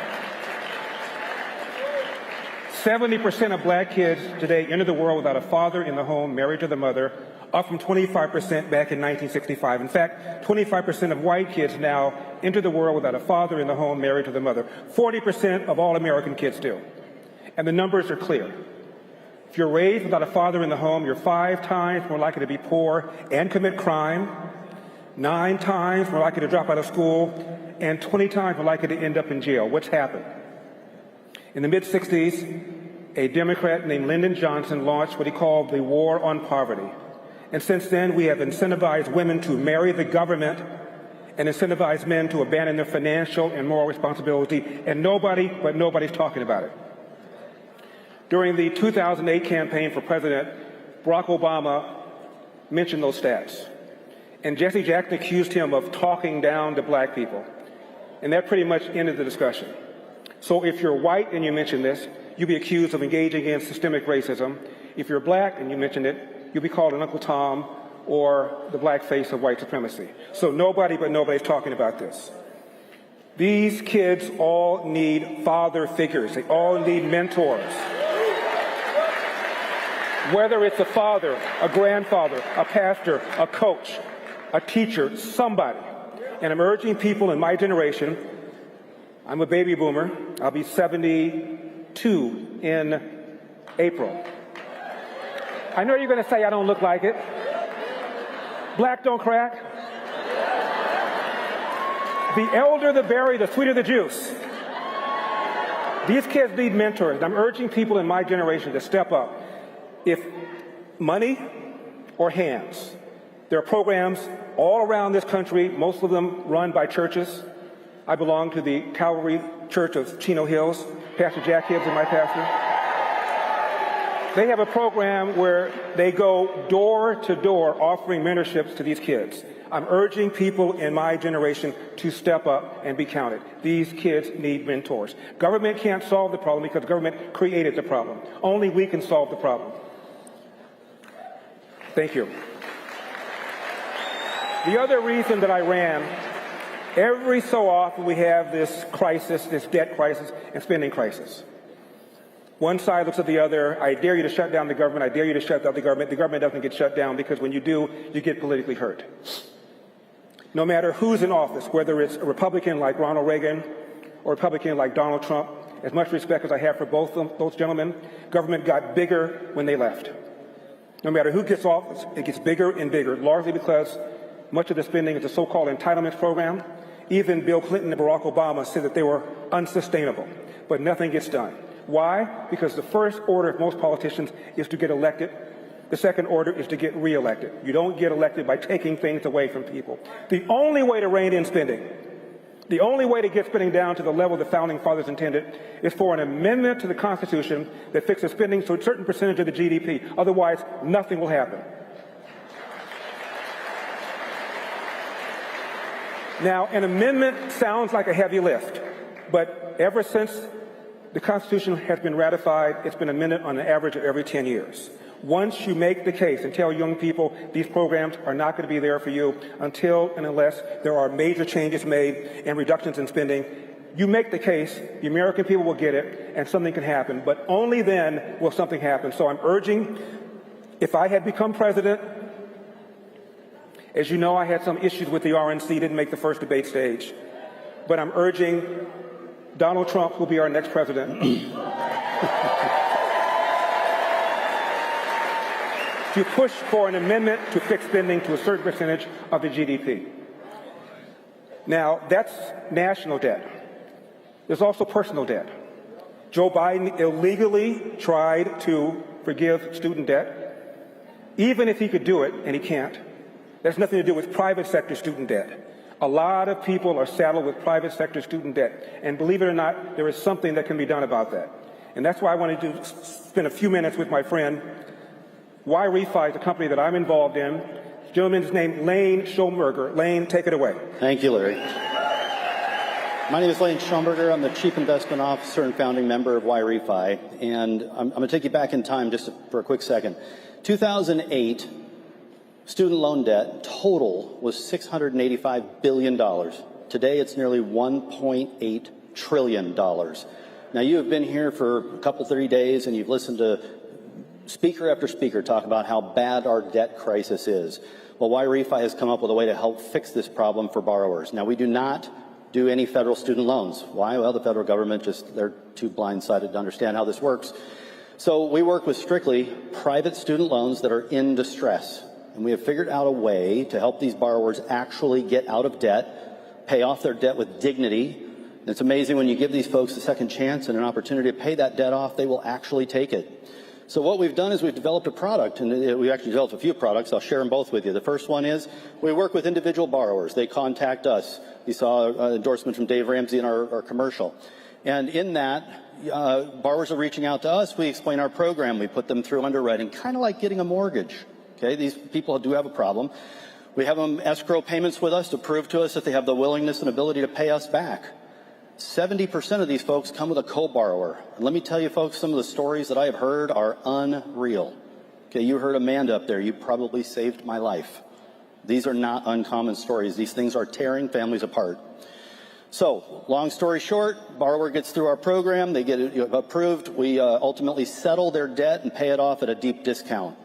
70% of black kids today enter the world without a father in the home, married to the mother, up from 25% back in 1965. In fact, 25% of white kids now enter the world without a father in the home, married to the mother. 40% of all American kids do. And the numbers are clear. If you're raised without a father in the home, you're 5 times more likely to be poor and commit crime, 9 times more likely to drop out of school, and 20 times more likely to end up in jail. What's happened? In the mid-60s, a Democrat named Lyndon Johnson launched what he called the War on Poverty. And since then, we have incentivized women to marry the government and incentivized men to abandon their financial and moral responsibility, and nobody's talking about it. During the 2008 campaign for president, Barack Obama mentioned those stats. And Jesse Jackson accused him of talking down to black people. And that pretty much ended the discussion. So if you're white and you mention this, you'll be accused of engaging in systemic racism. If you're black and you mention it, you'll be called an Uncle Tom or the black face of white supremacy. So nobody's talking about this. These kids all need father figures. They all need mentors. Whether it's a father, a grandfather, a pastor, a coach, a teacher, somebody. And I'm urging people in my generation, I'm a baby boomer, I'll be 72 in April. I know you're going to say I don't look like it. Black don't crack. The elder the berry, the sweeter the juice. These kids need mentors. I'm urging people in my generation to step up. If money or hands, there are programs all around this country, most of them run by churches. I belong to the Calvary Church of Chino Hills. Pastor Jack Hibbs is my pastor. They have a program where they go door to door offering mentorships to these kids. I'm urging people in my generation to step up and be counted. These kids need mentors. Government can't solve the problem because government created the problem. Only we can solve the problem. Thank you. The other reason that I ran, every so often we have this crisis, this debt crisis and spending crisis. One side looks at the other. I dare you to shut down the government. I dare you to shut down the government. The government doesn't get shut down because when you do, you get politically hurt. No matter who's in office, whether it's a Republican like Ronald Reagan or a Republican like Donald Trump, as much respect as I have for both those gentlemen, government got bigger when they left. No matter who gets office, it gets bigger and bigger, largely because much of the spending is a so-called entitlement program. Even Bill Clinton and Barack Obama said that they were unsustainable, but nothing gets done. Why? Because the first order of most politicians is to get elected The second order is to get reelected. You don't get elected by taking things away from people. The only way to rein in spending, the only way to get spending down to the level the Founding Fathers intended is for an amendment to the Constitution that fixes spending to a certain percentage of the GDP. Otherwise, nothing will happen. Now, an amendment sounds like a heavy lift, but ever since the Constitution has been ratified, it's been amended on an average of every 10 years. Once you make the case and tell young people these programs are not going to be there for you until and unless there are major changes made and reductions in spending, you make the case, the American people will get it, and something can happen. But only then will something happen. So I'm urging, if I had become president, as you know, I had some issues with the RNC, didn't make the first debate stage. But I'm urging Donald Trump, who will be our next president, to push for an amendment to fix spending to a certain percentage of the GDP. Now, that's national debt. There's also personal debt. Joe Biden illegally tried to forgive student debt. Even if he could do it, and he can't, that's nothing to do with private sector student debt. A lot of people are saddled with private sector student debt. And believe it or not, there is something that can be done about that. And that's why I wanted to spend a few minutes with my friend. Yrefy is a company that I'm involved in. This gentleman's named Lane Schomburger. Lane, take it away. Thank you, Larry. My name is Lane Schomburger. I'm the Chief Investment Officer and founding member of Yrefy. And I'm going to take you back in time just for a quick second. 2008, student loan debt total was $685 billion. Today, it's nearly $1.8 trillion. Now, you have been here for a couple, 30 days, and you've listened to speaker after speaker talk about how bad our debt crisis is. Well, Yrefy has come up with a way to help fix this problem for borrowers. Now, we do not do any federal student loans. Why? Well, the federal government they're too blindsided to understand how this works. So we work with strictly private student loans that are in distress. And we have figured out a way to help these borrowers actually get out of debt, pay off their debt with dignity. And it's amazing when you give these folks a second chance and an opportunity to pay that debt off, they will actually take it. So what we've done is we've developed a product, and we actually developed a few products. I'll share them both with you. The first one is we work with individual borrowers. They contact us. You saw an endorsement from Dave Ramsey in our commercial. And in that, borrowers are reaching out to us. We explain our program. We put them through underwriting, kind of like getting a mortgage. Okay, these people do have a problem. We have them escrow payments with us to prove to us that they have the willingness and ability to pay us back. 70% of these folks come with a co-borrower. And let me tell you, folks, some of the stories that I have heard are unreal. Okay, you heard Amanda up there. You probably saved my life. These are not uncommon stories. These things are tearing families apart. So, long story short, borrower gets through our program. They get it approved. We ultimately settle their debt and pay it off at a deep discount.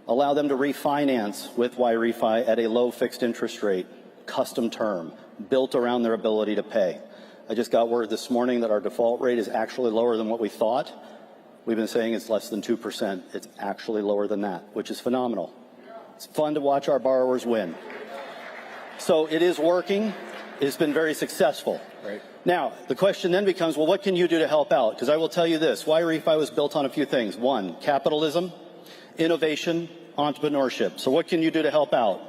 Allow them to refinance with Yrefy at a low fixed interest rate, custom term, built around their ability to pay. I just got word this morning that our default rate is actually lower than what we thought. We've been saying it's less than 2%. It's actually lower than that, which is phenomenal. It's fun to watch our borrowers win. So it is working. It's been very successful. Right. Now, the question then becomes, well, what can you do to help out? Because I will tell you this, Yrefy was built on a few things. One, capitalism, innovation, entrepreneurship. So what can you do to help out?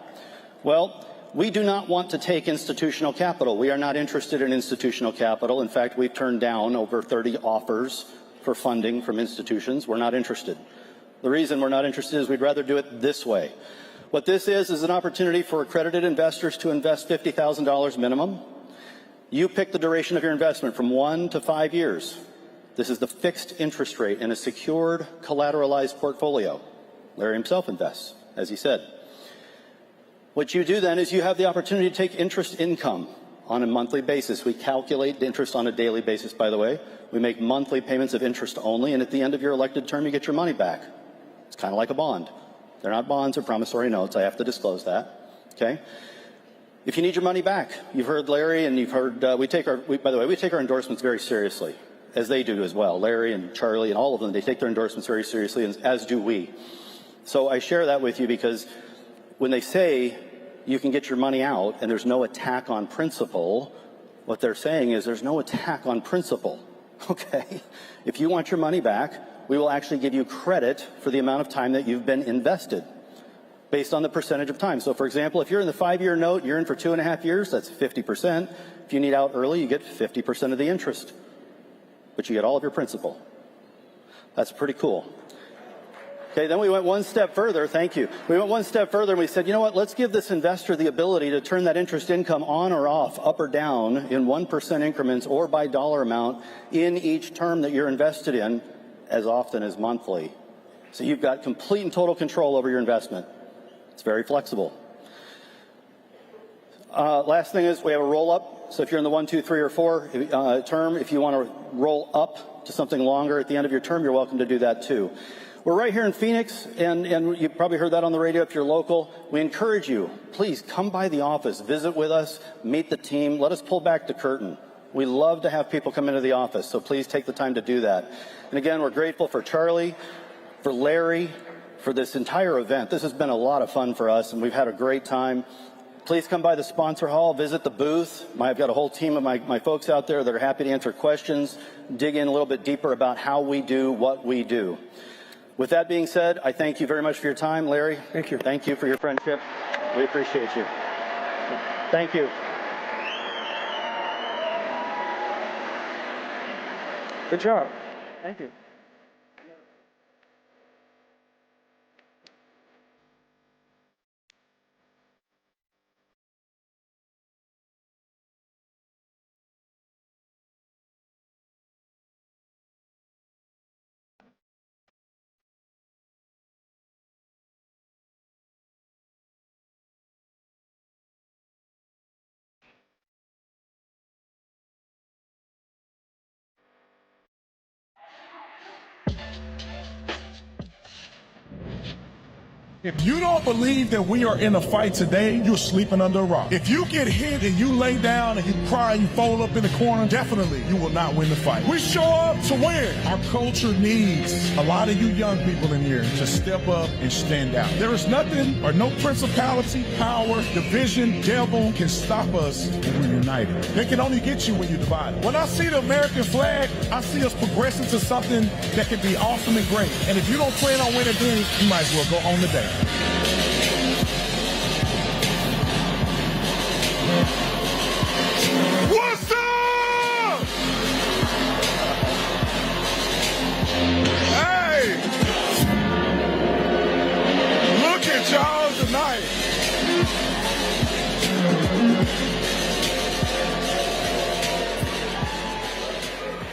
Well, we do not want to take institutional capital. We are not interested in institutional capital. In fact, we've turned down over 30 offers for funding from institutions. We're not interested. The reason we're not interested is we'd rather do it this way. What this is an opportunity for accredited investors to invest $50,000 minimum. You pick the duration of your investment from 1 to 5 years. This is the fixed interest rate in a secured, collateralized portfolio. Larry himself invests, as he said. What you do then is you have the opportunity to take interest income on a monthly basis. We calculate the interest on a daily basis, by the way. We make monthly payments of interest only, and at the end of your elected term, you get your money back. It's kind of like a bond. They're not bonds or promissory notes. I have to disclose that. Okay? If you need your money back, you've heard Larry and you've heard, by the way, we take our endorsements very seriously, as they do as well. Larry and Charlie and all of them, they take their endorsements very seriously, as do we. So I share that with you because when they say you can get your money out and there's no attack on principle, what they're saying is there's no attack on principle. Okay? If you want your money back, we will actually give you credit for the amount of time that you've been invested based on the percentage of time. So for example, if you're in the 5-year note, you're in for 2.5 years, that's 50%. If you need out early, you get 50% of the interest, but you get all of your principal. That's pretty cool. Okay, then we went one step further, thank you. We went one step further and we said, you know what, let's give this investor the ability to turn that interest income on or off, up or down, in 1% increments or by dollar amount in each term that you're invested in, as often as monthly. So you've got complete and total control over your investment. It's very flexible. Last thing is we have a roll up. So if you're in the 1, 2, 3, or 4 term, if you want to roll up to something longer at the end of your term, you're welcome to do that too. We're right here in Phoenix, and you probably heard that on the radio if you're local. We encourage you, please come by the office, visit with us, meet the team, let us pull back the curtain. We love to have people come into the office, so please take the time to do that. And again, we're grateful for Charlie, for Larry, for this entire event. This has been a lot of fun for us, and we've had a great time. Please come by the sponsor hall, visit the booth. I've got a whole team of my folks out there that are happy to answer questions, dig in a little bit deeper about how we do what we do. With that being said, I thank you very much for your time, Larry. Thank you. Thank you for your friendship. We appreciate you. Thank you. Good job. Thank you. If you don't believe that we are in a fight today, you're sleeping under a rock. If you get hit and you lay down and you cry and you fold up in the corner, definitely you will not win the fight. We show up to win. Our culture needs a lot of you young people in here to step up and stand out. There is nothing or no principality, power, division, devil can stop us when we're united. They can only get you when you're divided. When I see the American flag, I see us progressing to something that can be awesome and great. And if you don't plan on winning then, you might as well go home today. What's up? Hey! Look at y'all tonight.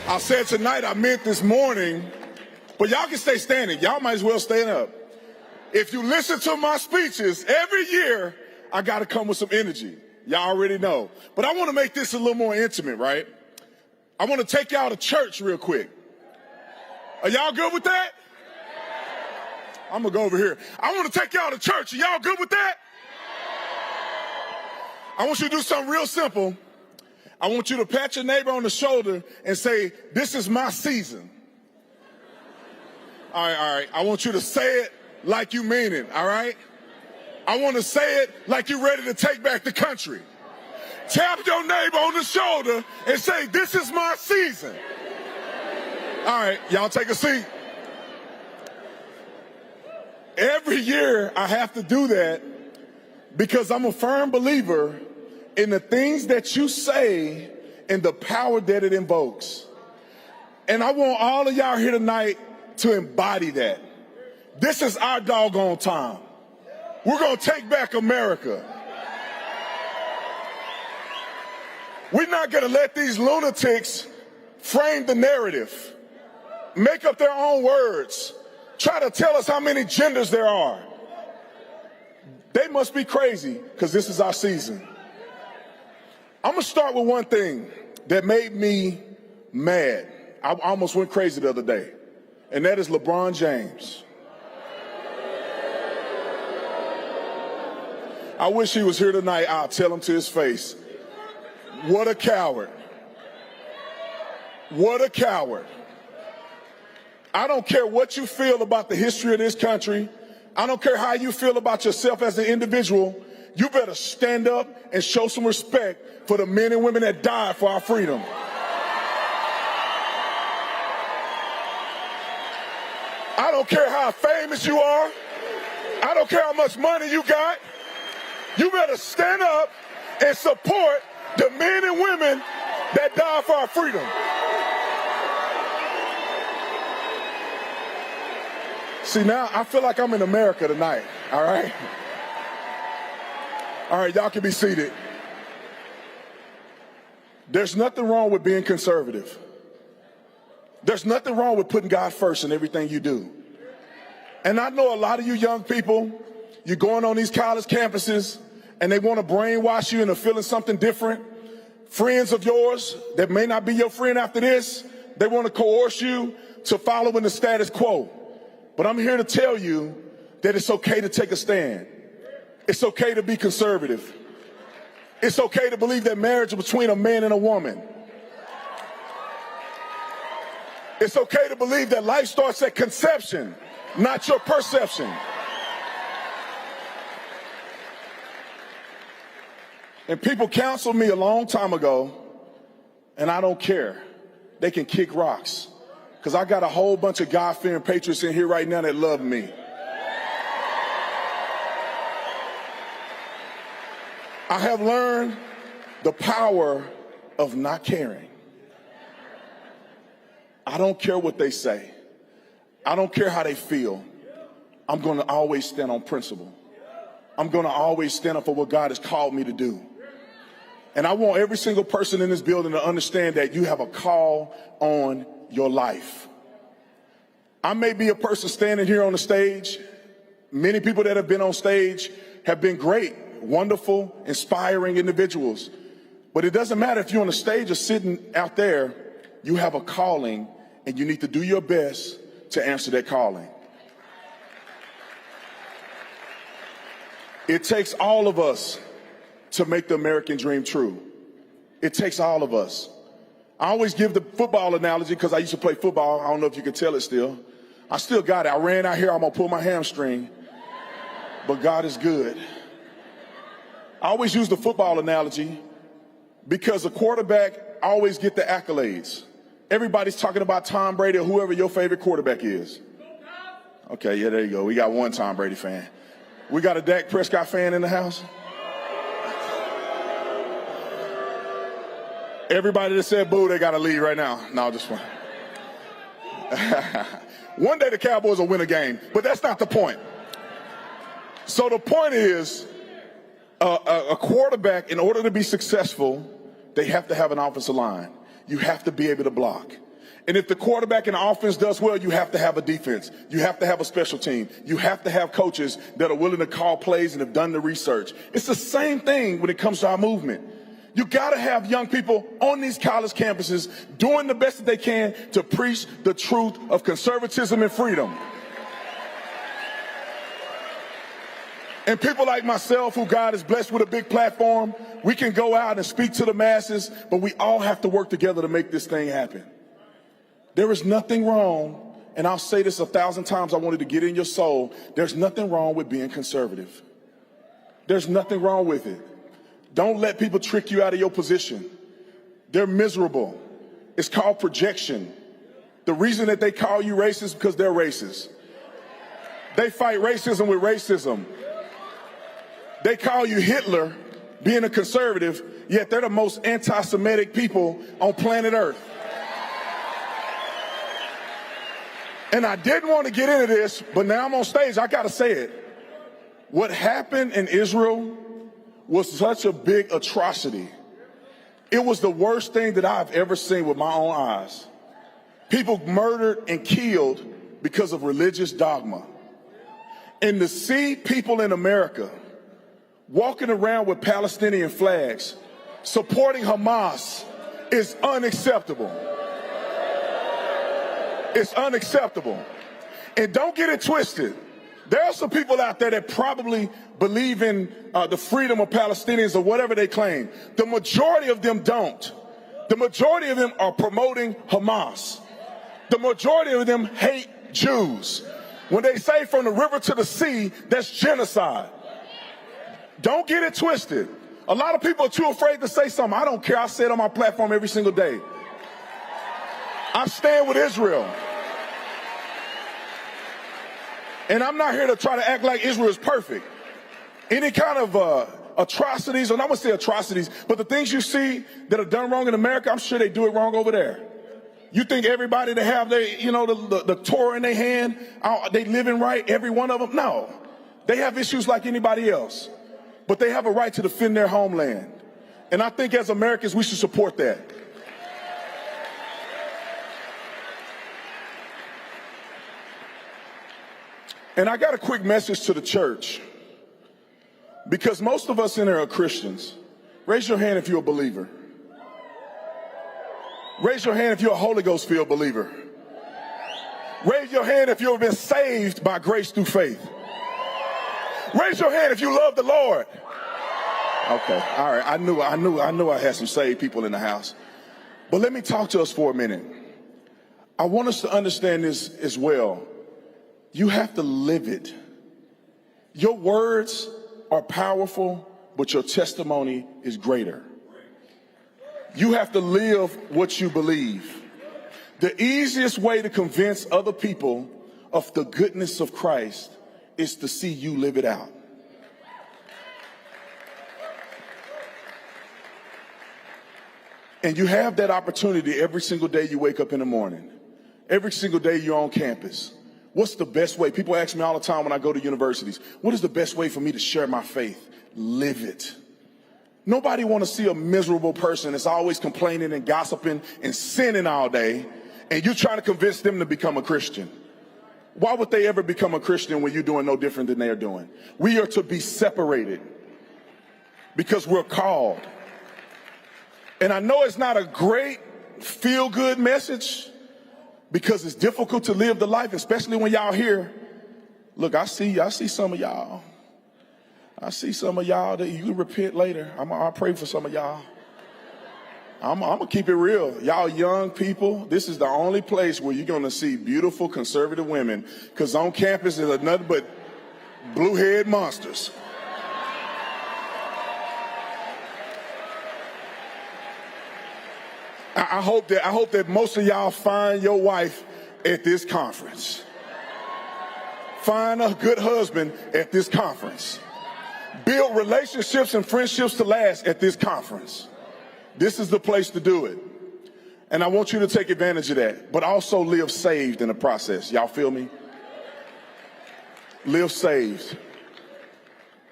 I said tonight, I meant this morning, but y'all can stay standing. Y'all might as well stand up. If you listen to my speeches, every year, I got to come with some energy. Y'all already know. But I want to make this a little more intimate, right? I want to take y'all to church real quick. Are y'all good with that? I'm going to go over here. I want to take y'all to church. Are y'all good with that? I want you to do something real simple. I want you to pat your neighbor on the shoulder and say, this is my season. All right. I want you to say it like you mean it, all right? I want to say it like you're ready to take back the country. Tap your neighbor on the shoulder and say, this is my season. All right, y'all take a seat. Every year I have to do that because I'm a firm believer in the things that you say and the power that it invokes. And I want all of y'all here tonight to embody that. This is our doggone time. We're going to take back America. We're not going to let these lunatics frame the narrative, make up their own words, try to tell us how many genders there are. They must be crazy because this is our season. I'm going to start with one thing that made me mad. I almost went crazy the other day, and that is LeBron James. I wish he was here tonight. I'll tell him to his face. What a coward. What a coward. I don't care what you feel about the history of this country. I don't care how you feel about yourself as an individual. You better stand up and show some respect for the men and women that died for our freedom. I don't care how famous you are. I don't care how much money you got. You better stand up and support the men and women that died for our freedom. See, now I feel like I'm in America tonight, all right? All right, y'all can be seated. There's nothing wrong with being conservative. There's nothing wrong with putting God first in everything you do. And I know a lot of you young people, you're going on these college campuses and they want to brainwash you into feeling something different. Friends of yours that may not be your friend after this, they want to coerce you to following the status quo. But I'm here to tell you that it's okay to take a stand. It's okay to be conservative. It's okay to believe that marriage is between a man and a woman. It's okay to believe that life starts at conception, not your perception. And people counseled me a long time ago, and I don't care. They can kick rocks. Because I got a whole bunch of God-fearing patriots in here right now that love me. I have learned the power of not caring. I don't care what they say. I don't care how they feel. I'm going to always stand on principle. I'm going to always stand up for what God has called me to do. And I want every single person in this building to understand that you have a call on your life. I may be a person standing here on the stage. Many people that have been on stage have been great, wonderful, inspiring individuals. But it doesn't matter if you're on the stage or sitting out there, you have a calling and you need to do your best to answer that calling. It takes all of us to make the American dream true. It takes all of us. I always give the football analogy because I used to play football. I don't know if you can tell it still. I still got it. I ran out here, I'm going to pull my hamstring. But God is good. I always use the football analogy because the quarterback always get the accolades. Everybody's talking about Tom Brady or whoever your favorite quarterback is. Okay, yeah, there you go. We got one Tom Brady fan. We got a Dak Prescott fan in the house. Everybody that said boo, they got to leave right now. No, just one. One day the Cowboys will win a game, but that's not the point. So the point is, a quarterback, in order to be successful, they have to have an offensive line. You have to be able to block. And if the quarterback in the offense does well, you have to have a defense. You have to have a special team. You have to have coaches that are willing to call plays and have done the research. It's the same thing when it comes to our movement. You got to have young people on these college campuses doing the best that they can to preach the truth of conservatism and freedom. And people like myself, who God has blessed with a big platform, we can go out and speak to the masses, but we all have to work together to make this thing happen. There is nothing wrong, and I'll say this 1,000 times, I wanted to get in your soul, there's nothing wrong with being conservative. There's nothing wrong with it. Don't let people trick you out of your position. They're miserable. It's called projection. The reason that they call you racist is because they're racist. They fight racism with racism. They call you Hitler, being a conservative, yet they're the most anti-Semitic people on planet Earth. And I didn't want to get into this, but now I'm on stage, I got to say it. What happened in Israel was such a big atrocity. It was the worst thing that I've ever seen with my own eyes. People murdered and killed because of religious dogma. And to see people in America walking around with Palestinian flags, supporting Hamas, is unacceptable. It's unacceptable. And don't get it twisted. There are some people out there that probably believe in the freedom of Palestinians or whatever they claim. The majority of them don't. The majority of them are promoting Hamas. The majority of them hate Jews. When they say from the river to the sea, that's genocide. Don't get it twisted. A lot of people are too afraid to say something. I don't care. I say it on my platform every single day. I stand with Israel. And I'm not here to try to act like Israel is perfect. Any kind of atrocities, or not going to say atrocities, but the things you see that are done wrong in America, I'm sure they do it wrong over there. You think everybody that have their, the Torah in their hand, they living right, every one of them? No. They have issues like anybody else. But they have a right to defend their homeland. And I think as Americans, we should support that. And I got a quick message to the church. Because most of us in here are Christians. Raise your hand if you're a believer. Raise your hand if you're a Holy Ghost-filled believer. Raise your hand if you've been saved by grace through faith. Raise your hand if you love the Lord. Okay, all right. I knew I had some saved people in the house. But let me talk to us for a minute. I want us to understand this as well. You have to live it. Your words are powerful, but your testimony is greater. You have to live what you believe. The easiest way to convince other people of the goodness of Christ is to see you live it out. And you have that opportunity every single day you wake up in the morning. Every single day you're on campus. What's the best way? People ask me all the time when I go to universities, what is the best way for me to share my faith? Live it. Nobody want to see a miserable person that's always complaining and gossiping and sinning all day, and you're trying to convince them to become a Christian. Why would they ever become a Christian when you're doing no different than they're doing? We are to be separated because we're called. And I know it's not a great feel-good message because it's difficult to live the life, especially when y'all here. Look, I see some of y'all. I see some of y'all that you can repent later. I'll pray for some of y'all. I'm going to keep it real. Y'all young people, this is the only place where you're going to see beautiful conservative women, because on campus there's nothing but blue-haired monsters. I hope that most of y'all find your wife at this conference. Find a good husband at this conference. Build relationships and friendships to last at this conference. This is the place to do it. And I want you to take advantage of that, but also live saved in the process. Y'all feel me? Live saved.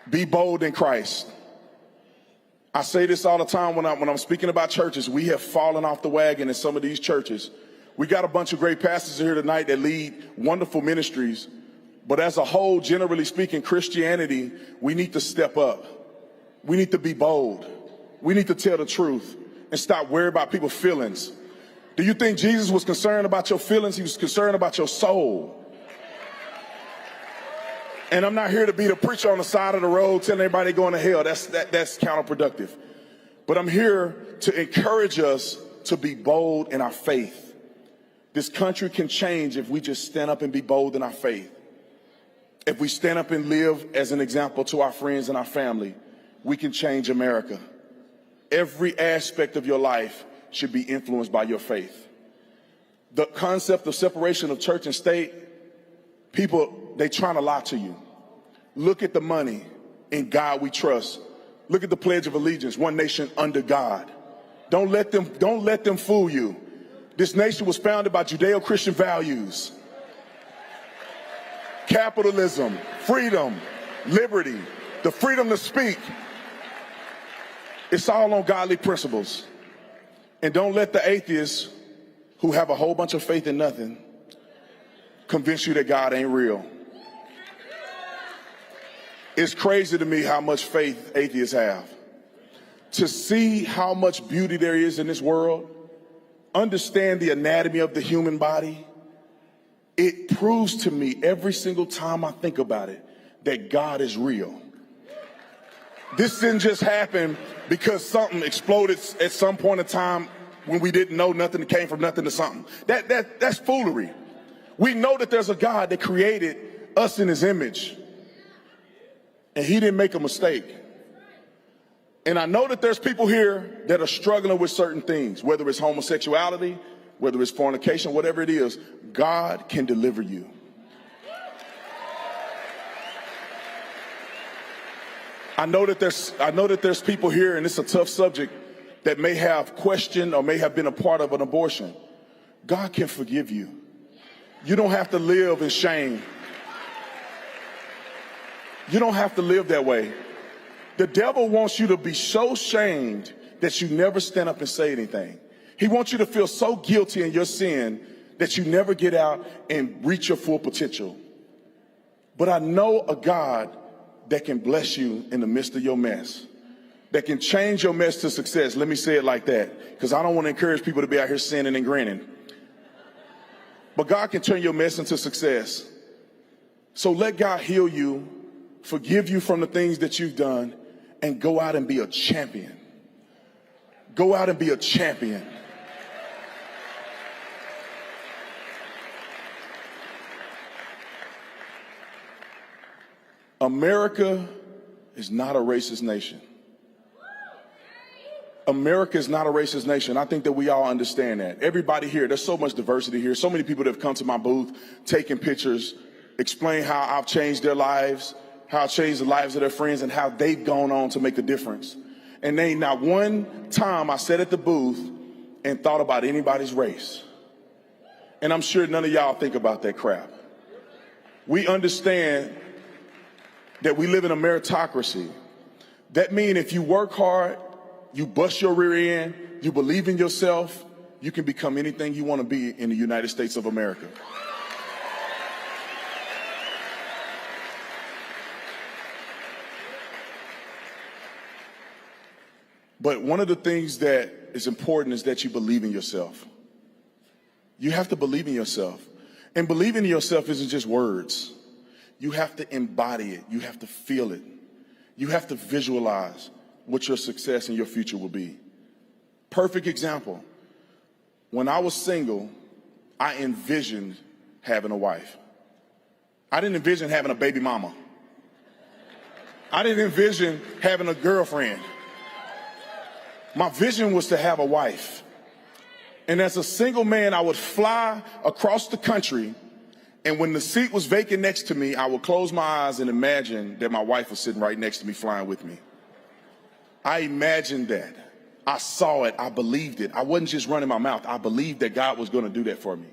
Be bold in Christ. I say this all the time when I'm speaking about churches. We have fallen off the wagon in some of these churches. We got a bunch of great pastors here tonight that lead wonderful ministries. But as a whole, generally speaking, Christianity, we need to step up. We need to be bold. We need to tell the truth and stop worrying about people's feelings. Do you think Jesus was concerned about your feelings? He was concerned about your soul. And I'm not here to be the preacher on the side of the road telling everybody going to hell. That's counterproductive. But I'm here to encourage us to be bold in our faith. This country can change if we just stand up and be bold in our faith. If we stand up and live as an example to our friends and our family, we can change America. Every aspect of your life should be influenced by your faith. The concept of separation of church and state, people, they trying to lie to you. Look at the money. In God we trust. Look at the Pledge of Allegiance, one nation under God. Don't let them fool you. This nation was founded by Judeo-Christian values. Capitalism, freedom, liberty, the freedom to speak. It's all on godly principles. And don't let the atheists who have a whole bunch of faith in nothing convince you that God ain't real. It's crazy to me how much faith atheists have. To see how much beauty there is in this world, understand the anatomy of the human body, it proves to me every single time I think about it that God is real. This didn't just happen because something exploded at some point in time when we didn't know nothing, that came from nothing to something. That's foolery. We know that there's a God that created us in his image, and he didn't make a mistake. And I know that there's people here that are struggling with certain things, whether it's homosexuality, whether it's fornication, whatever it is. God can deliver you. I know that there's people here, and it's a tough subject, that may have questioned or may have been a part of an abortion. God can forgive you. You don't have to live in shame. You don't have to live that way. The devil wants you to be so shamed that you never stand up and say anything. He wants you to feel so guilty in your sin that you never get out and reach your full potential. But I know a God that can bless you in the midst of your mess, that can change your mess to success. Let me say it like that, because I don't want to encourage people to be out here sinning and grinning. But God can turn your mess into success. So let God heal you, forgive you from the things that you've done, and go out and be a champion. Go out and be a champion. America is not a racist nation. America is not a racist nation. I think that we all understand that. Everybody here, there's so much diversity here. So many people that have come to my booth, taking pictures, explain how I've changed their lives, how I've changed the lives of their friends, and how they've gone on to make a difference. And they ain't not one time I sat at the booth and thought about anybody's race. And I'm sure none of y'all think about that crap. We understand that we live in a meritocracy. That means if you work hard, you bust your rear end, you believe in yourself, you can become anything you want to be in the United States of America. But one of the things that is important is that you believe in yourself. You have to believe in yourself. And believing in yourself isn't just words. You have to embody it. You have to feel it. You have to visualize what your success and your future will be. Perfect example. When I was single, I envisioned having a wife. I didn't envision having a baby mama. I didn't envision having a girlfriend. My vision was to have a wife. And as a single man, I would fly across the country, and when the seat was vacant next to me, I would close my eyes and imagine that my wife was sitting right next to me, flying with me. I imagined that. I saw it. I believed it. I wasn't just running my mouth. I believed that God was going to do that for me.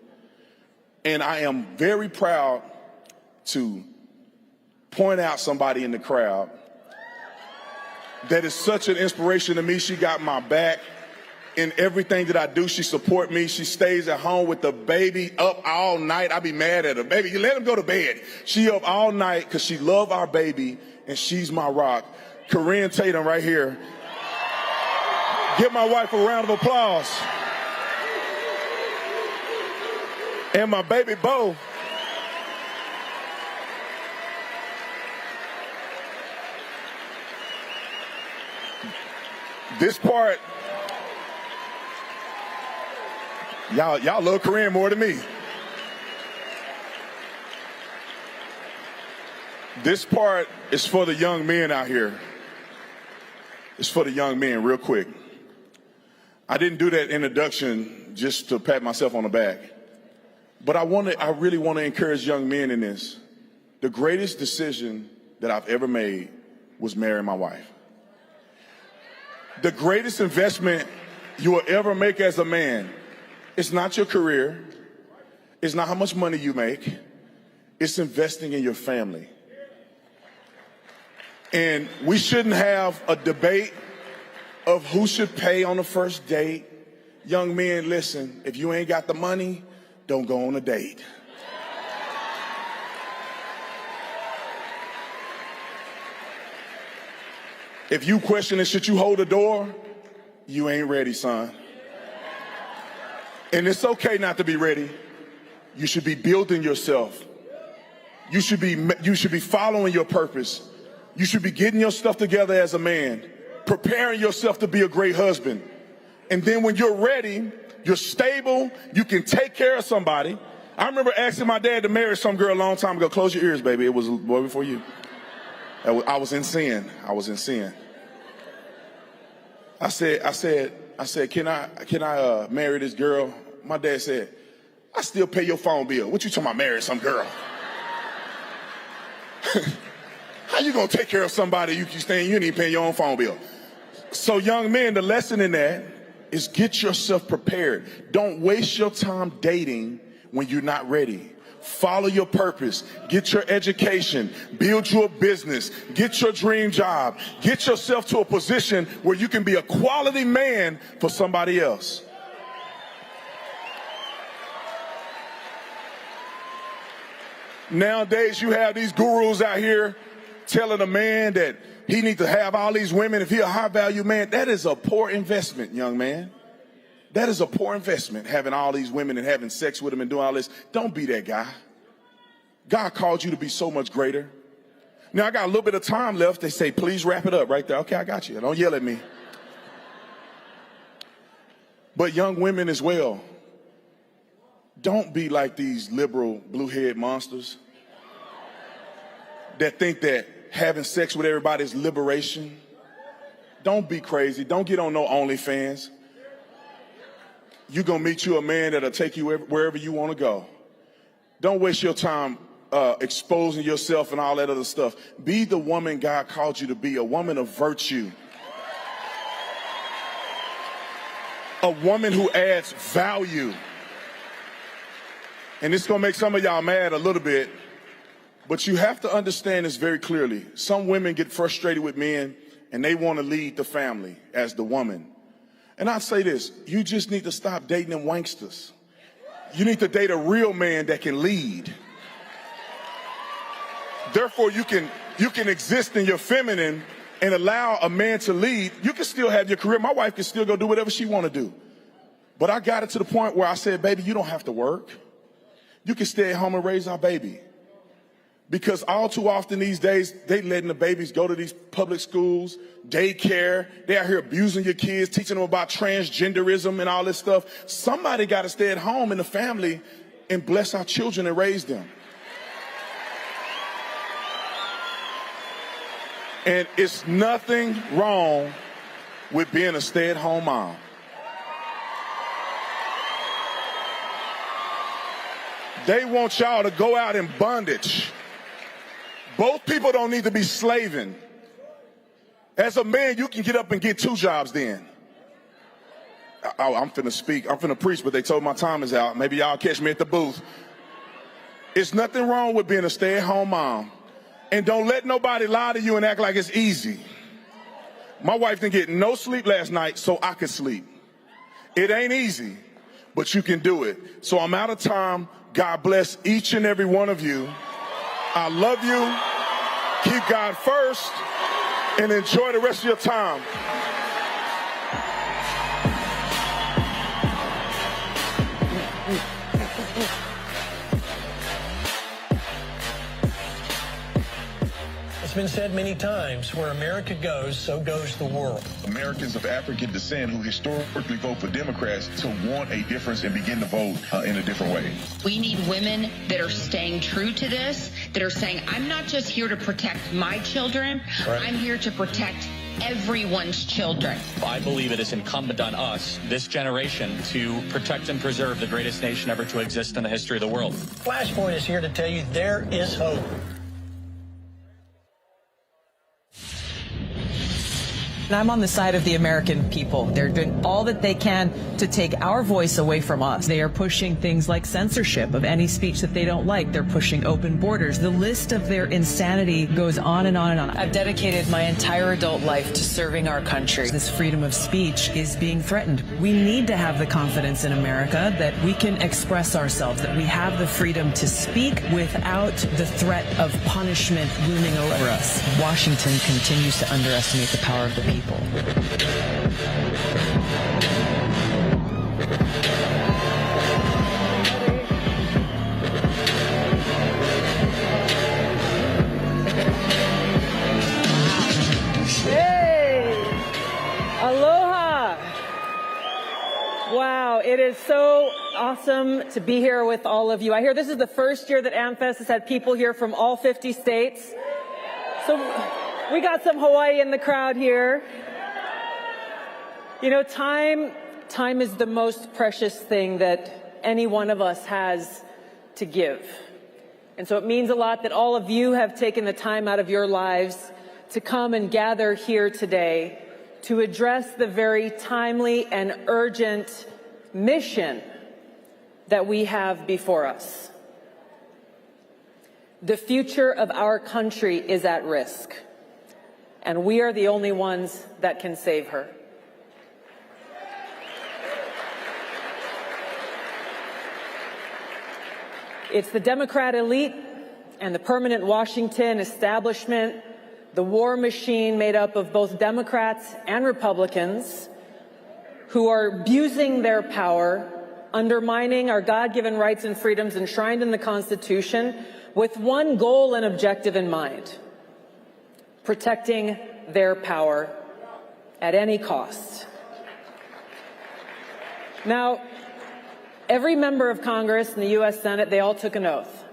And I am very proud to point out somebody in the crowd that is such an inspiration to me. She got my back in everything that I do. She support me. She stays at home with the baby up all night. I be mad at her. Baby, you let him go to bed. She up all night because she love our baby, and she's my rock. Corinne Tatum right here. Give my wife a round of applause. And my baby Bo. This part, y'all love Corinne more than me. This part is for the young men out here. It's for the young men, real quick. I didn't do that introduction just to pat myself on the back. But I really want to encourage young men in this. The greatest decision that I've ever made was marrying my wife. The greatest investment you will ever make as a man, it's not your career. It's not how much money you make. It's investing in your family. And we shouldn't have a debate of who should pay on the first date. Young men, listen, if you ain't got the money, don't go on a date. If you questioning should you hold the door, you ain't ready, son. And it's okay not to be ready. You should be building yourself. You should be following your purpose. You should be getting your stuff together as a man, preparing yourself to be a great husband. And then when you're ready, you're stable, you can take care of somebody. I remember asking my dad to marry some girl a long time ago. Close your ears, baby. It was a boy before you. I was in sin. I was in sin. I said, can I marry this girl? My dad said, I still pay your phone bill. What you talking about marrying some girl? How you gonna take care of somebody you ain't even paying your own phone bill? So young men, the lesson in that is get yourself prepared. Don't waste your time dating when you're not ready. Follow your purpose, get your education, build your business, get your dream job, get yourself to a position where you can be a quality man for somebody else. Nowadays, you have these gurus out here telling a man that he needs to have all these women if he's a high-value man. That is a poor investment, young man. That is a poor investment, having all these women and having sex with them and doing all this. Don't be that guy. God called you to be so much greater. Now, I got a little bit of time left. They say, please wrap it up right there. Okay, I got you. Don't yell at me. But young women as well, don't be like these liberal blue-head monsters that think that having sex with everybody is liberation. Don't be crazy. Don't get on no OnlyFans. You're going to meet you a man that'll take you wherever you want to go. Don't waste your time exposing yourself and all that other stuff. Be the woman God called you to be, a woman of virtue. A woman who adds value. And it's going to make some of y'all mad a little bit, but you have to understand this very clearly. Some women get frustrated with men and they want to lead the family as the woman. And I'd say this, you just need to stop dating them wanksters. You need to date a real man that can lead. Therefore, you can exist in your feminine and allow a man to lead. You can still have your career. My wife can still go do whatever she want to do. But I got it to the point where I said, baby, you don't have to work. You can stay at home and raise our baby. Because all too often these days, they letting the babies go to these public schools, daycare. They out here abusing your kids, teaching them about transgenderism and all this stuff. Somebody got to stay at home in the family and bless our children and raise them. And it's nothing wrong with being a stay-at-home mom. They want y'all to go out in bondage. Both people don't need to be slaving. As a man, you can get up and get 2 jobs then. I'm finna speak. I'm finna preach, but they told my time is out. Maybe y'all catch me at the booth. It's nothing wrong with being a stay-at-home mom. And don't let nobody lie to you and act like it's easy. My wife didn't get no sleep last night so I could sleep. It ain't easy, but you can do it. So I'm out of time. God bless each and every one of you. I love you. Keep God first and enjoy the rest of your time. It's been said many times, where America goes, so goes the world. Americans of African descent who historically vote for Democrats to want a difference and begin to vote in a different way. We need women that are staying true to this, that are saying, I'm not just here to protect my children, right. I'm here to protect everyone's children. I believe it is incumbent on us, this generation, to protect and preserve the greatest nation ever to exist in the history of the world. Flashpoint is here to tell you there is hope. I'm on the side of the American people. They're doing all that they can to take our voice away from us. They are pushing things like censorship of any speech that they don't like. They're pushing open borders. The list of their insanity goes on and on and on. I've dedicated my entire adult life to serving our country. This freedom of speech is being threatened. We need to have the confidence in America that we can express ourselves, that we have the freedom to speak without the threat of punishment looming over us. Washington continues to underestimate the power of the people. Hey! Aloha! Wow, it is so awesome to be here with all of you. I hear this is the first year that AmFest has had people here from all 50 states. So we got some Hawaii in the crowd here. You know, time is the most precious thing that any one of us has to give. And so it means a lot that all of you have taken the time out of your lives to come and gather here today to address the very timely and urgent mission that we have before us. The future of our country is at risk, and we are the only ones that can save her. It's the Democrat elite and the permanent Washington establishment, the war machine made up of both Democrats and Republicans, who are abusing their power, undermining our God-given rights and freedoms enshrined in the Constitution, with one goal and objective in mind: protecting their power at any cost. Now, every member of Congress and the U.S. Senate, they all took an oath.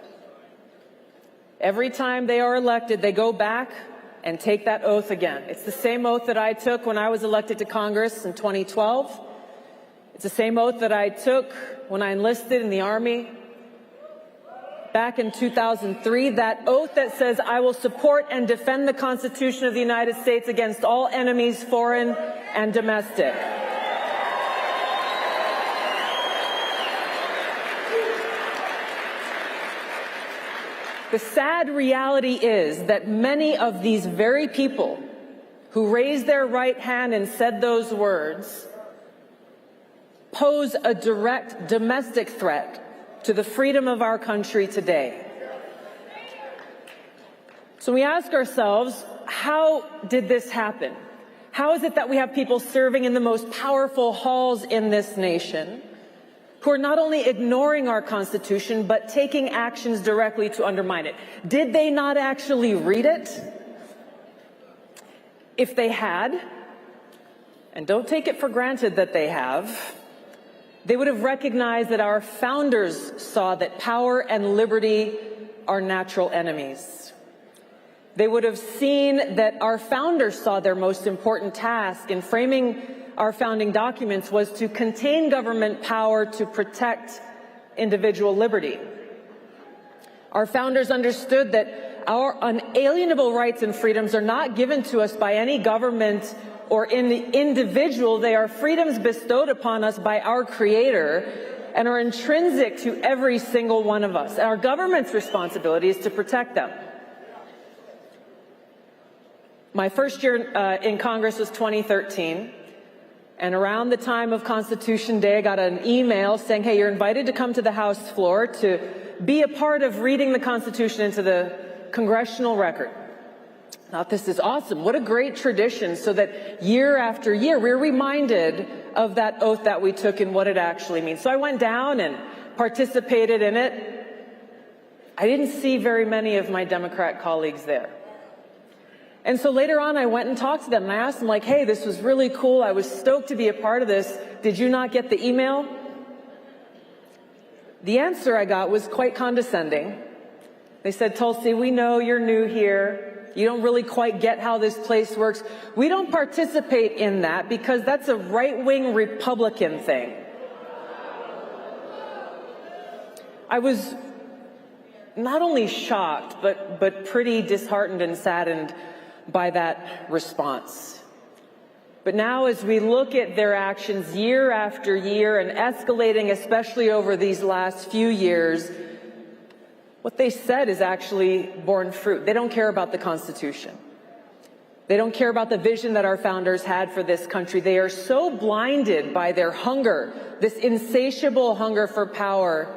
Every time they are elected, they go back and take that oath again. It's the same oath that I took when I was elected to Congress in 2012. It's the same oath that I took when I enlisted in the Army back in 2003, that oath that says I will support and defend the Constitution of the United States against all enemies, foreign and domestic. The sad reality is that many of these very people who raised their right hand and said those words pose a direct domestic threat to the freedom of our country today. So we ask ourselves, how did this happen? How is it that we have people serving in the most powerful halls in this nation who are not only ignoring our Constitution, but taking actions directly to undermine it? Did they not actually read it? If they had, and don't take it for granted that they have, they would have recognized that our founders saw that power and liberty are natural enemies. They would have seen that our founders saw their most important task in framing our founding documents was to contain government power to protect individual liberty. Our founders understood that our unalienable rights and freedoms are not given to us by any government or in the individual. They are freedoms bestowed upon us by our Creator and are intrinsic to every single one of us. Our government's responsibility is to protect them. My first year in Congress was 2013, and around the time of Constitution Day, I got an email saying, hey, you're invited to come to the House floor to be a part of reading the Constitution into the congressional record. I thought, this is awesome. What a great tradition, so that year after year we're reminded of that oath that we took and what it actually means. So I went down and participated in it. I didn't see very many of my Democrat colleagues there. And so later on I went and talked to them and I asked them, like, hey, this was really cool. I was stoked to be a part of this. Did you not get the email? The answer I got was quite condescending. They said, Tulsi, we know you're new here. You don't really quite get how this place works. We don't participate in that because that's a right-wing Republican thing. I was not only shocked, but pretty disheartened and saddened by that response. But now as we look at their actions year after year and escalating, especially over these last few years, what they said is actually borne fruit. They don't care about the Constitution. They don't care about the vision that our founders had for this country. They are so blinded by their hunger, this insatiable hunger for power,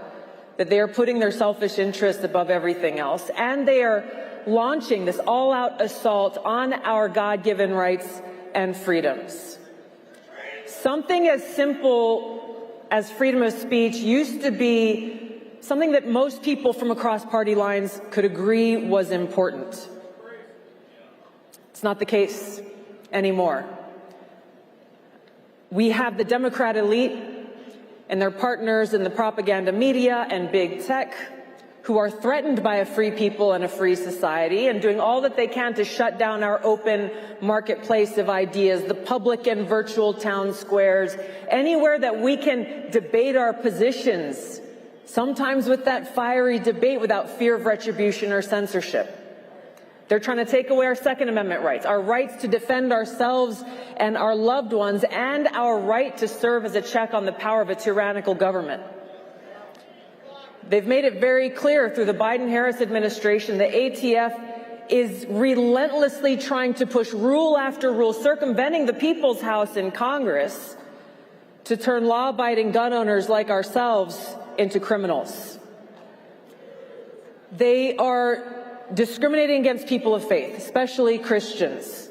that they are putting their selfish interests above everything else. And they are launching this all-out assault on our God-given rights and freedoms. Something as simple as freedom of speech used to be something that most people from across party lines could agree was important. It's not the case anymore. We have the Democrat elite and their partners in the propaganda media and big tech who are threatened by a free people and a free society and doing all that they can to shut down our open marketplace of ideas, the public and virtual town squares, anywhere that we can debate our positions sometimes with that fiery debate without fear of retribution or censorship. They're trying to take away our Second Amendment rights, our rights to defend ourselves and our loved ones, and our right to serve as a check on the power of a tyrannical government. They've made it very clear through the Biden-Harris administration that ATF is relentlessly trying to push rule after rule, circumventing the People's House in Congress, to turn law-abiding gun owners like ourselves into criminals. They are discriminating against people of faith, especially Christians,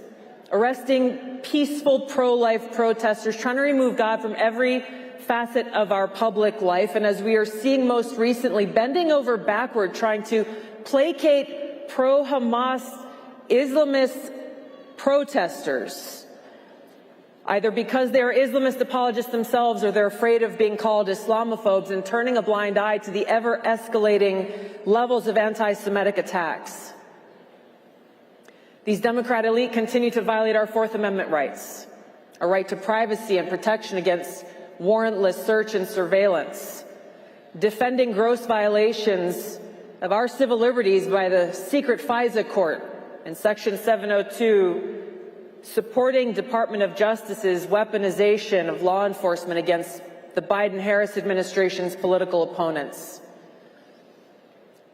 arresting peaceful pro-life protesters, trying to remove God from every facet of our public life, and as we are seeing most recently, bending over backward, trying to placate pro-Hamas Islamist protesters, either because they are Islamist apologists themselves or they're afraid of being called Islamophobes, and turning a blind eye to the ever-escalating levels of anti-Semitic attacks. These Democrat elite continue to violate our Fourth Amendment rights, our right to privacy and protection against warrantless search and surveillance, defending gross violations of our civil liberties by the secret FISA court in Section 702, supporting Department of Justice's weaponization of law enforcement against the Biden-Harris administration's political opponents.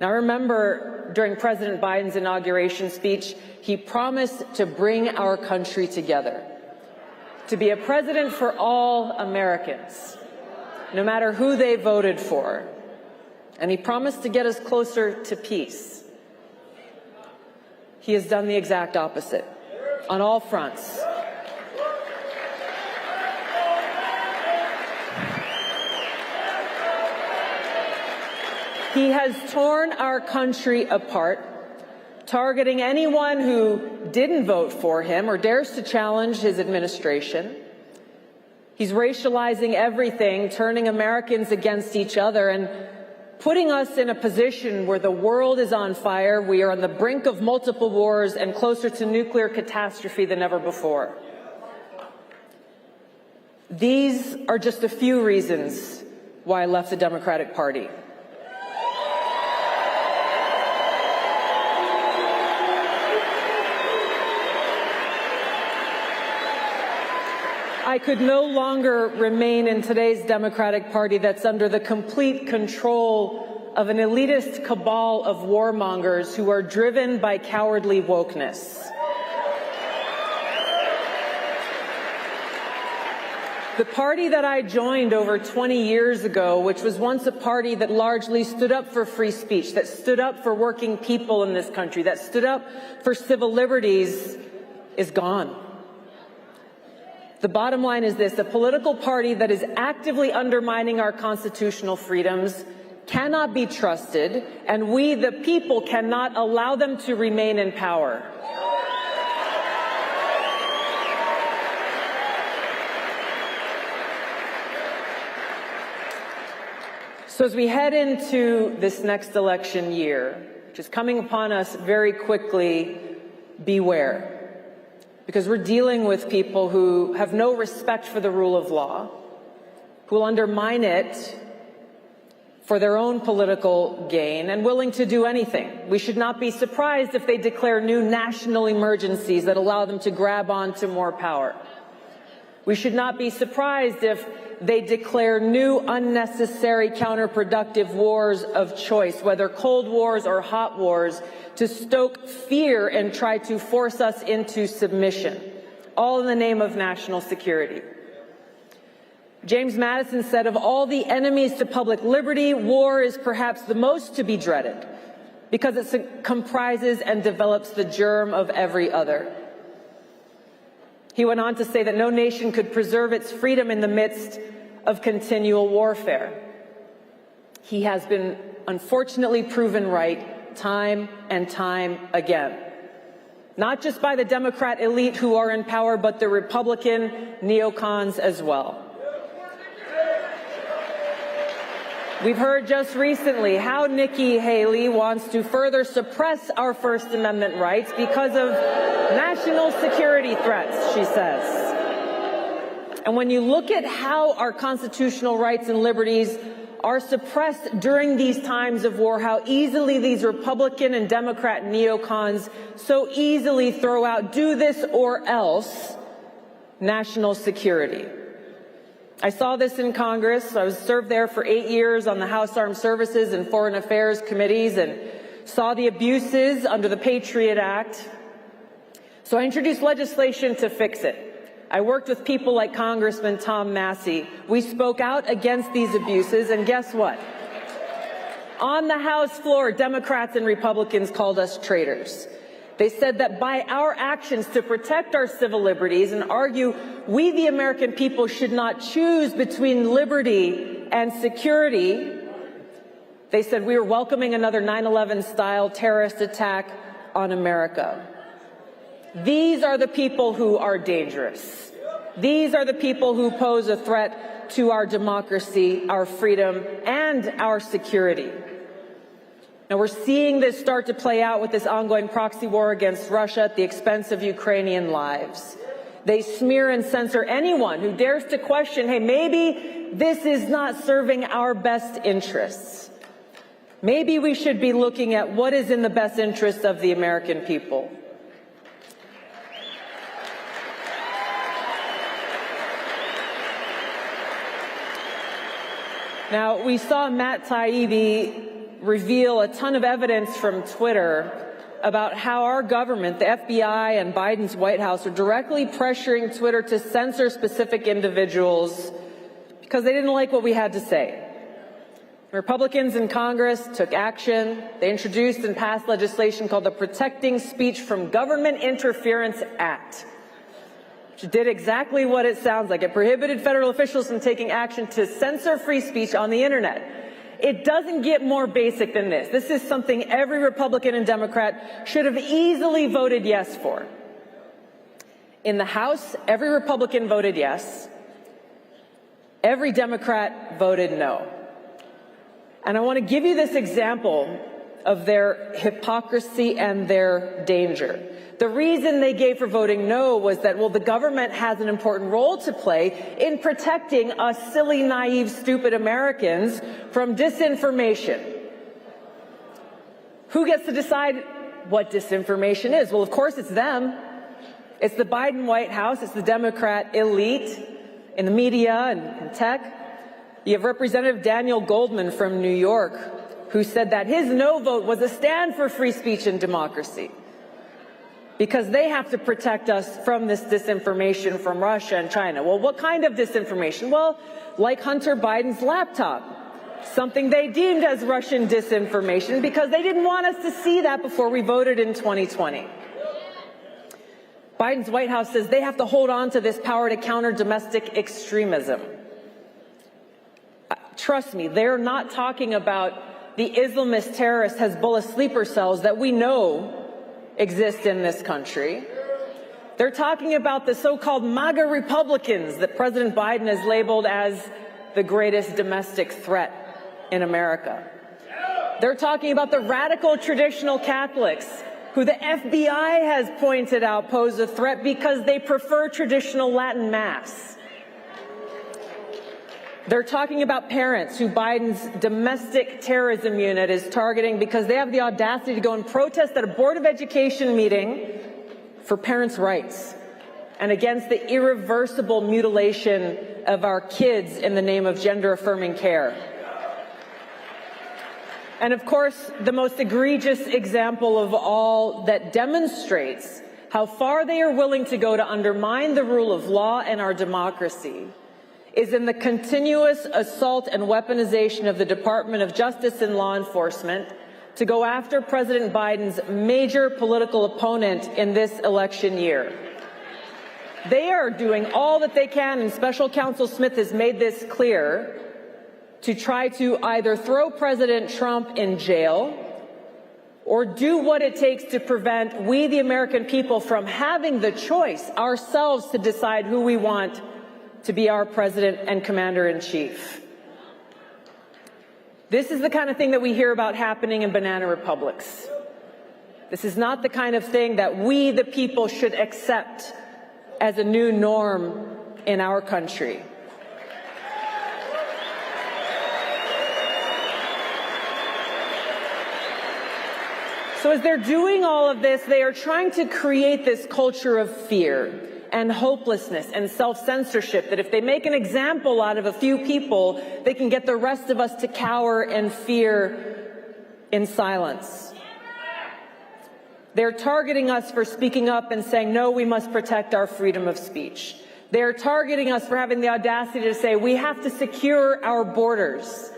Now, remember, during President Biden's inauguration speech, he promised to bring our country together, to be a president for all Americans, no matter who they voted for. And he promised to get us closer to peace. He has done the exact opposite on all fronts. He has torn our country apart, targeting anyone who didn't vote for him or dares to challenge his administration. He's racializing everything, turning Americans against each other, and putting us in a position where the world is on fire. We are on the brink of multiple wars and closer to nuclear catastrophe than ever before. These are just a few reasons why I left the Democratic Party. I could no longer remain in today's Democratic Party that's under the complete control of an elitist cabal of warmongers who are driven by cowardly wokeness. The party that I joined over 20 years ago, which was once a party that largely stood up for free speech, that stood up for working people in this country, that stood up for civil liberties, is gone. The bottom line is this: a political party that is actively undermining our constitutional freedoms cannot be trusted, and we, the people, cannot allow them to remain in power. So as we head into this next election year, which is coming upon us very quickly, beware. Because we're dealing with people who have no respect for the rule of law, who will undermine it for their own political gain, and willing to do anything. We should not be surprised if they declare new national emergencies that allow them to grab onto more power. We should not be surprised if they declare new unnecessary counterproductive wars of choice, whether cold wars or hot wars, to stoke fear and try to force us into submission, all in the name of national security. James Madison said, of all the enemies to public liberty, war is perhaps the most to be dreaded because it comprises and develops the germ of every other. He went on to say that no nation could preserve its freedom in the midst of continual warfare. He has been unfortunately proven right time and time again. Not just by the Democrat elite who are in power, but the Republican neocons as well. We've heard just recently how Nikki Haley wants to further suppress our First Amendment rights because of national security threats, she says. And when you look at how our constitutional rights and liberties are suppressed during these times of war, how easily these Republican and Democrat neocons so easily throw out do this or else national security. I saw this in Congress. I was served there for 8 years on the House Armed Services and Foreign Affairs committees and saw the abuses under the Patriot Act. So I introduced legislation to fix it. I worked with people like Congressman Tom Massey. We spoke out against these abuses, and guess what? On the House floor, Democrats and Republicans called us traitors. They said that by our actions to protect our civil liberties and argue we, the American people, should not choose between liberty and security, they said we were welcoming another 9/11-style terrorist attack on America. These are the people who are dangerous. These are the people who pose a threat to our democracy, our freedom, and our security. Now, we're seeing this start to play out with this ongoing proxy war against Russia at the expense of Ukrainian lives. They smear and censor anyone who dares to question, hey, maybe this is not serving our best interests. Maybe we should be looking at what is in the best interest of the American people. Now, we saw Matt Taibbi reveal a ton of evidence from Twitter about how our government, the FBI and Biden's White House, are directly pressuring Twitter to censor specific individuals because they didn't like what we had to say. Republicans in Congress took action. They introduced and passed legislation called the Protecting Speech from Government Interference Act, which did exactly what it sounds like. It prohibited federal officials from taking action to censor free speech on the internet. It doesn't get more basic than this. This is something every Republican and Democrat should have easily voted yes for. In the House, every Republican voted yes. Every Democrat voted no. And I want to give you this example of their hypocrisy and their danger. The reason they gave for voting no was that, well, the government has an important role to play in protecting us silly, naive, stupid Americans from disinformation. Who gets to decide what disinformation is? Well, of course, it's them. It's the Biden White House. It's the Democrat elite in the media and tech. You have Representative Daniel Goldman from New York, who said that his no vote was a stand for free speech and democracy, because they have to protect us from this disinformation from Russia and China. Well, what kind of disinformation? Well, like Hunter Biden's laptop, something they deemed as Russian disinformation because they didn't want us to see that before we voted in 2020. Biden's White House says they have to hold on to this power to counter domestic extremism. Trust me, they're not talking about the Islamist terrorist Hezbollah sleeper cells that we know exist in this country. They're talking about the so-called MAGA Republicans that President Biden has labeled as the greatest domestic threat in America. They're talking about the radical traditional Catholics who the FBI has pointed out pose a threat because they prefer traditional Latin Mass. They're talking about parents who Biden's domestic terrorism unit is targeting because they have the audacity to go and protest at a Board of Education meeting for parents' rights and against the irreversible mutilation of our kids in the name of gender-affirming care. And of course, the most egregious example of all that demonstrates how far they are willing to go to undermine the rule of law and our democracy is in the continuous assault and weaponization of the Department of Justice and law enforcement to go after President Biden's major political opponent in this election year. They are doing all that they can, and Special Counsel Smith has made this clear, to try to either throw President Trump in jail or do what it takes to prevent we, the American people, from having the choice ourselves to decide who we want to be our president and commander-in-chief. This is the kind of thing that we hear about happening in banana republics. This is not the kind of thing that we, the people, should accept as a new norm in our country. So as they're doing all of this, they are trying to create this culture of fear and hopelessness and self-censorship, that if they make an example out of a few people, they can get the rest of us to cower and fear in silence. They're targeting us for speaking up and saying, no, we must protect our freedom of speech. They're targeting us for having the audacity to say, we have to secure our borders.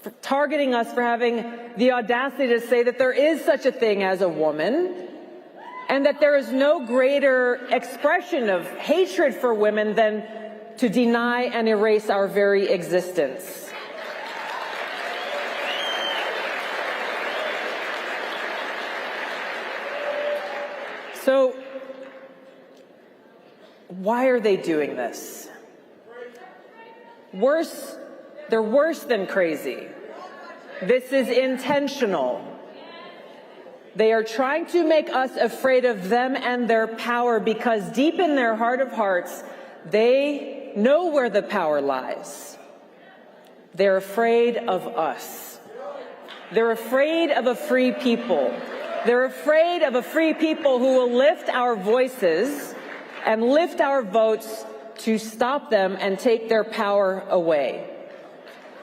For targeting us for having the audacity to say that there is such a thing as a woman, and that there is no greater expression of hatred for women than to deny and erase our very existence. So, why are they doing this? They're worse than crazy. This is intentional. They are trying to make us afraid of them and their power, because deep in their heart of hearts, they know where the power lies. They're afraid of us. They're afraid of a free people. They're afraid of a free people who will lift our voices and lift our votes to stop them and take their power away.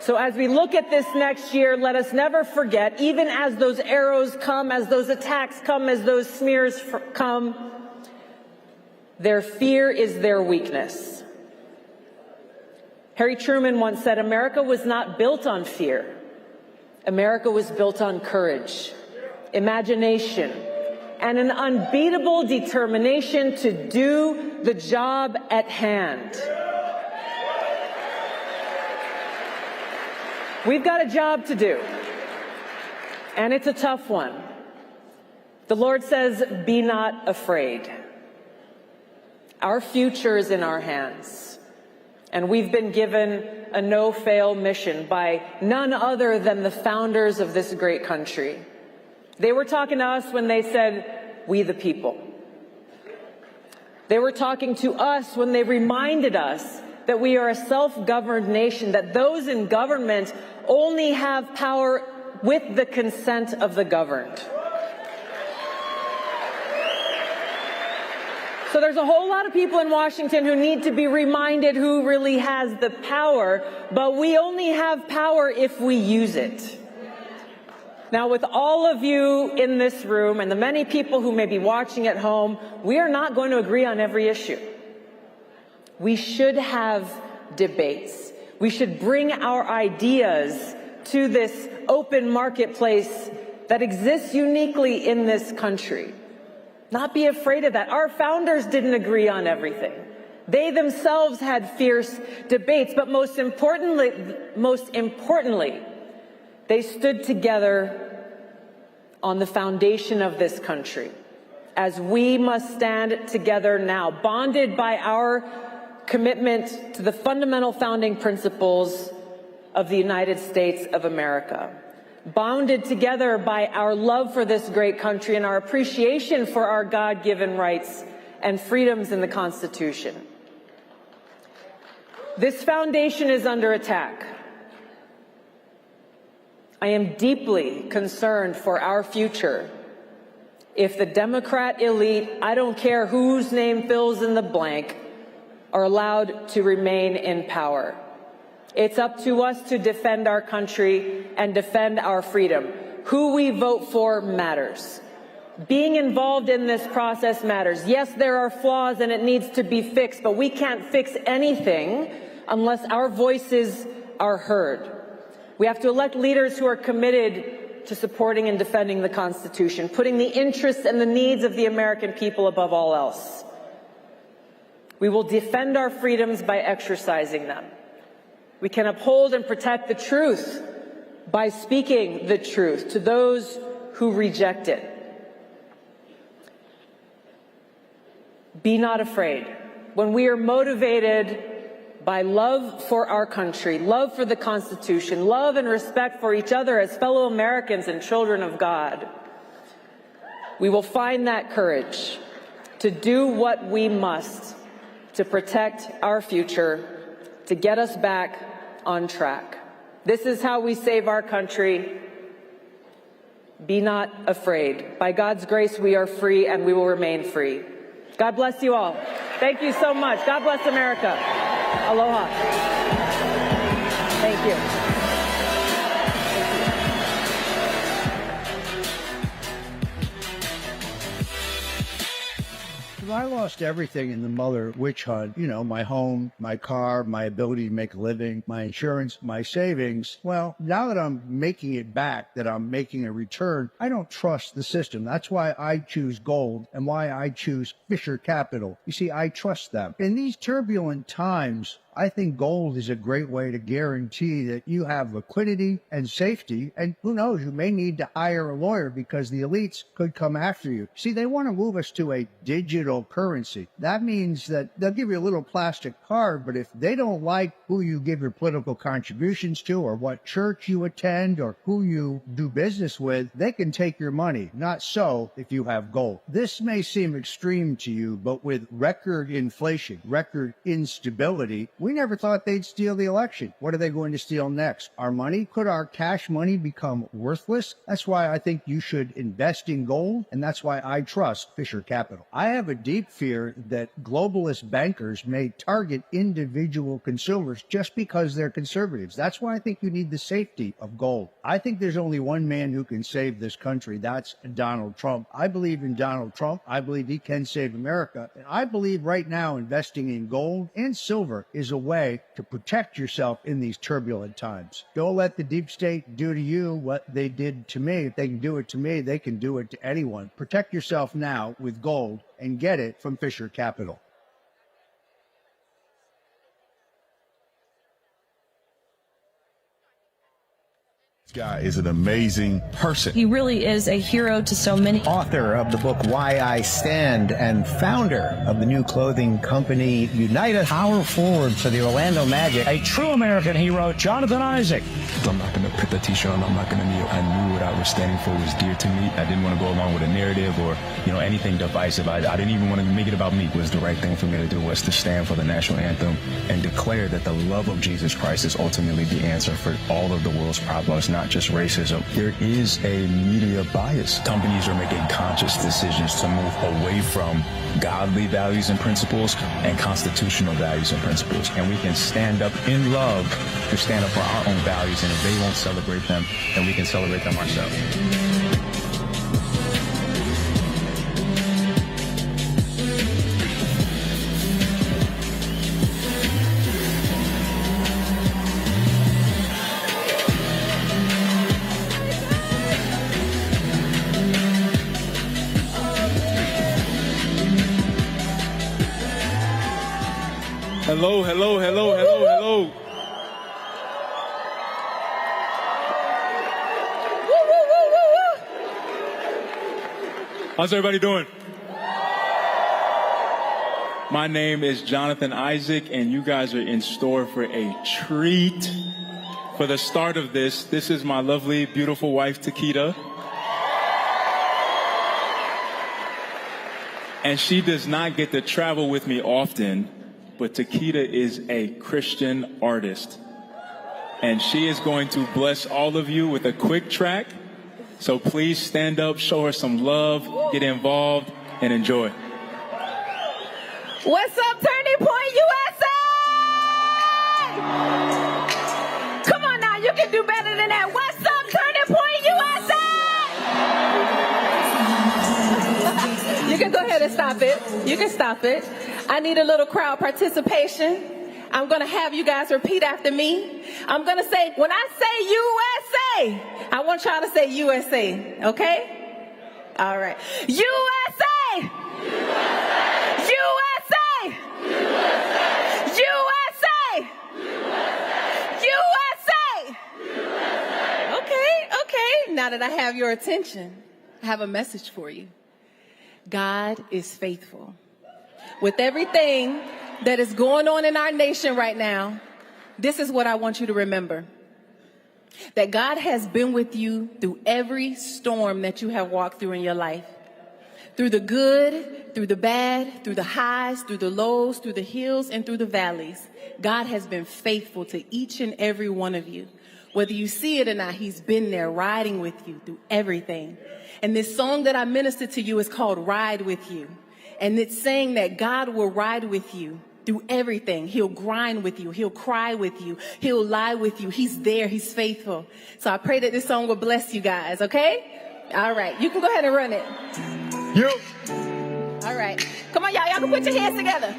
So as we look at this next year, let us never forget, even as those arrows come, as those attacks come, as those smears come, their fear is their weakness. Harry Truman once said, America was not built on fear. America was built on courage, imagination, and an unbeatable determination to do the job at hand. We've got a job to do, and it's a tough one. The Lord says, be not afraid. Our future is in our hands, and we've been given a no-fail mission by none other than the founders of this great country. They were talking to us when they said, we the people. They were talking to us when they reminded us that we are a self-governed nation, that those in government only have power with the consent of the governed. So there's a whole lot of people in Washington who need to be reminded who really has the power, but we only have power if we use it. Now, with all of you in this room and the many people who may be watching at home, we are not going to agree on every issue. We should have debates. We should bring our ideas to this open marketplace that exists uniquely in this country. Not be afraid of that. Our founders didn't agree on everything. They themselves had fierce debates, but most importantly, they stood together on the foundation of this country, as we must stand together now, bonded by our commitment to the fundamental founding principles of the United States of America, bonded together by our love for this great country and our appreciation for our God-given rights and freedoms in the Constitution. This foundation is under attack. I am deeply concerned for our future if the Democrat elite, I don't care whose name fills in the blank, are allowed to remain in power. It's up to us to defend our country and defend our freedom. Who we vote for matters. Being involved in this process matters. Yes, there are flaws and it needs to be fixed, but we can't fix anything unless our voices are heard. We have to elect leaders who are committed to supporting and defending the Constitution, putting the interests and the needs of the American people above all else. We will defend our freedoms by exercising them. We can uphold and protect the truth by speaking the truth to those who reject it. Be not afraid. When we are motivated by love for our country, love for the Constitution, love and respect for each other as fellow Americans and children of God, we will find that courage to do what we must to protect our future, to get us back on track. This is how we save our country. Be not afraid. By God's grace, we are free and we will remain free. God bless you all. Thank you so much. God bless America. Aloha. Thank you. I lost everything in the Mueller witch hunt. You know, my home, my car, my ability to make a living, my insurance, my savings. Well, now that I'm making it back, that I'm making a return, I don't trust the system. That's why I choose gold and why I choose Fisher Capital. You see, I trust them. In these turbulent times, I think gold is a great way to guarantee that you have liquidity and safety. And who knows, you may need to hire a lawyer because the elites could come after you. See, they want to move us to a digital currency. That means that they'll give you a little plastic card, but if they don't like who you give your political contributions to or what church you attend or who you do business with, they can take your money. Not so if you have gold. This may seem extreme to you, but with record inflation, record instability, we never thought they'd steal the election. What are they going to steal next? Our money? Could our cash money become worthless? That's why I think you should invest in gold, and that's why I trust Fisher Capital. I have a deep fear that globalist bankers may target individual consumers just because they're conservatives. That's why I think you need the safety of gold. I think there's only one man who can save this country. That's Donald Trump. I believe in Donald Trump. I believe he can save America. And I believe right now investing in gold and silver is a way to protect yourself in these turbulent times. Don't let the deep state do to you what they did to me. If they can do it to me, they can do it to anyone. Protect yourself now with gold and get it from Fisher Capital. Guy is an amazing person. He really is a hero to so many. Author of the book Why I Stand and founder of the new clothing company Unite Us. Power forward for the Orlando Magic. A true American hero, Jonathan Isaac. I'm not going to put the t-shirt on. I'm not going to kneel. I knew what I was standing for was dear to me. I didn't want to go along with a narrative or, anything divisive. I didn't even want to make it about me. It was the right thing for me to do was to stand for the national anthem and declare that the love of Jesus Christ is ultimately the answer for all of the world's problems, not just racism. There is a media bias. Companies are making conscious decisions to move away from godly values and principles and constitutional values and principles. And we can stand up in love to stand up for our own values. And if they won't celebrate them, then we can celebrate them ourselves. Hello, hello, hello, hello, hello. How's everybody doing? My name is Jonathan Isaac, and you guys are in store for a treat. For the start of this is my lovely, beautiful wife, Takeda. And she does not get to travel with me often, but Takeda is a Christian artist. And she is going to bless all of you with a quick track. So please stand up, show her some love, get involved, and enjoy. What's up, Turning Point USA? Come on now, you can do better than that. What's up, Turning Point USA? You can go ahead and stop it. You can stop it. I need a little crowd participation. I'm going to have you guys repeat after me. I'm going to say, when I say USA, I want y'all to say USA, okay? All right. USA! USA! USA! USA! Okay. Now that I have your attention, I have a message for you. God is faithful. With everything that is going on in our nation right now, this is what I want you to remember. That God has been with you through every storm that you have walked through in your life. Through the good, through the bad, through the highs, through the lows, through the hills, and through the valleys. God has been faithful to each and every one of you. Whether you see it or not, he's been there riding with you through everything. And this song that I ministered to you is called Ride With You. And it's saying that God will ride with you through everything. He'll grind with you. He'll cry with you. He'll lie with you. He's there. He's faithful. So I pray that this song will bless you guys, okay? All right. You can go ahead and run it. All right. Come on, y'all. Y'all can put your hands together.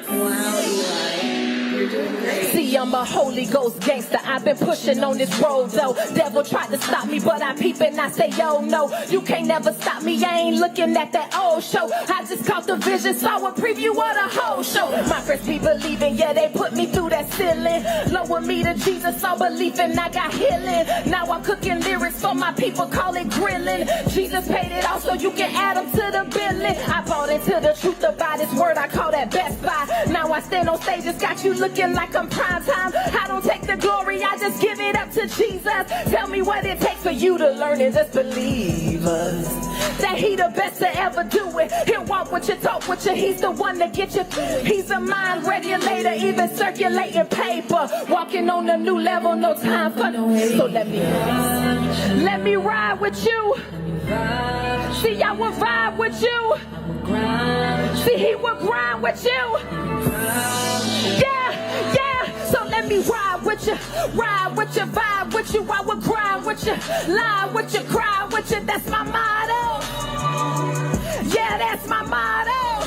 Wow, Eli. You're doing great. See, I'm a Holy Ghost gangster. I've been pushing on this road, though. Devil tried to stop me, but I peep and I say, yo, no. You can't never stop me. I ain't looking at that old show. I just caught the vision, saw a preview of the whole show. My friends be believing, yeah, they put me through that ceiling. Lower me to Jesus, saw belief and I got healing. Now I'm cooking lyrics for my people, call it grilling. Jesus paid it all so you can add them to the billing. I bought into the truth about his word, I call that Best Buy. Now I stand on stage, it's got you looking like I'm prime time. I don't take the glory, I just give it up to Jesus. Tell me what it takes for you to learn and just believe us. That he the best to ever do it. He'll walk with you, talk with you, he's the one that gets you. He's a mind regulator, even circulating paper. Walking on a new level, no time for no hate. So let me ride with you. See, I will vibe with you. See, he will grind with you. Yeah, yeah. So let me ride with you, vibe with you. I will grind with you, lie with you, cry with you. That's my motto. Yeah, that's my motto.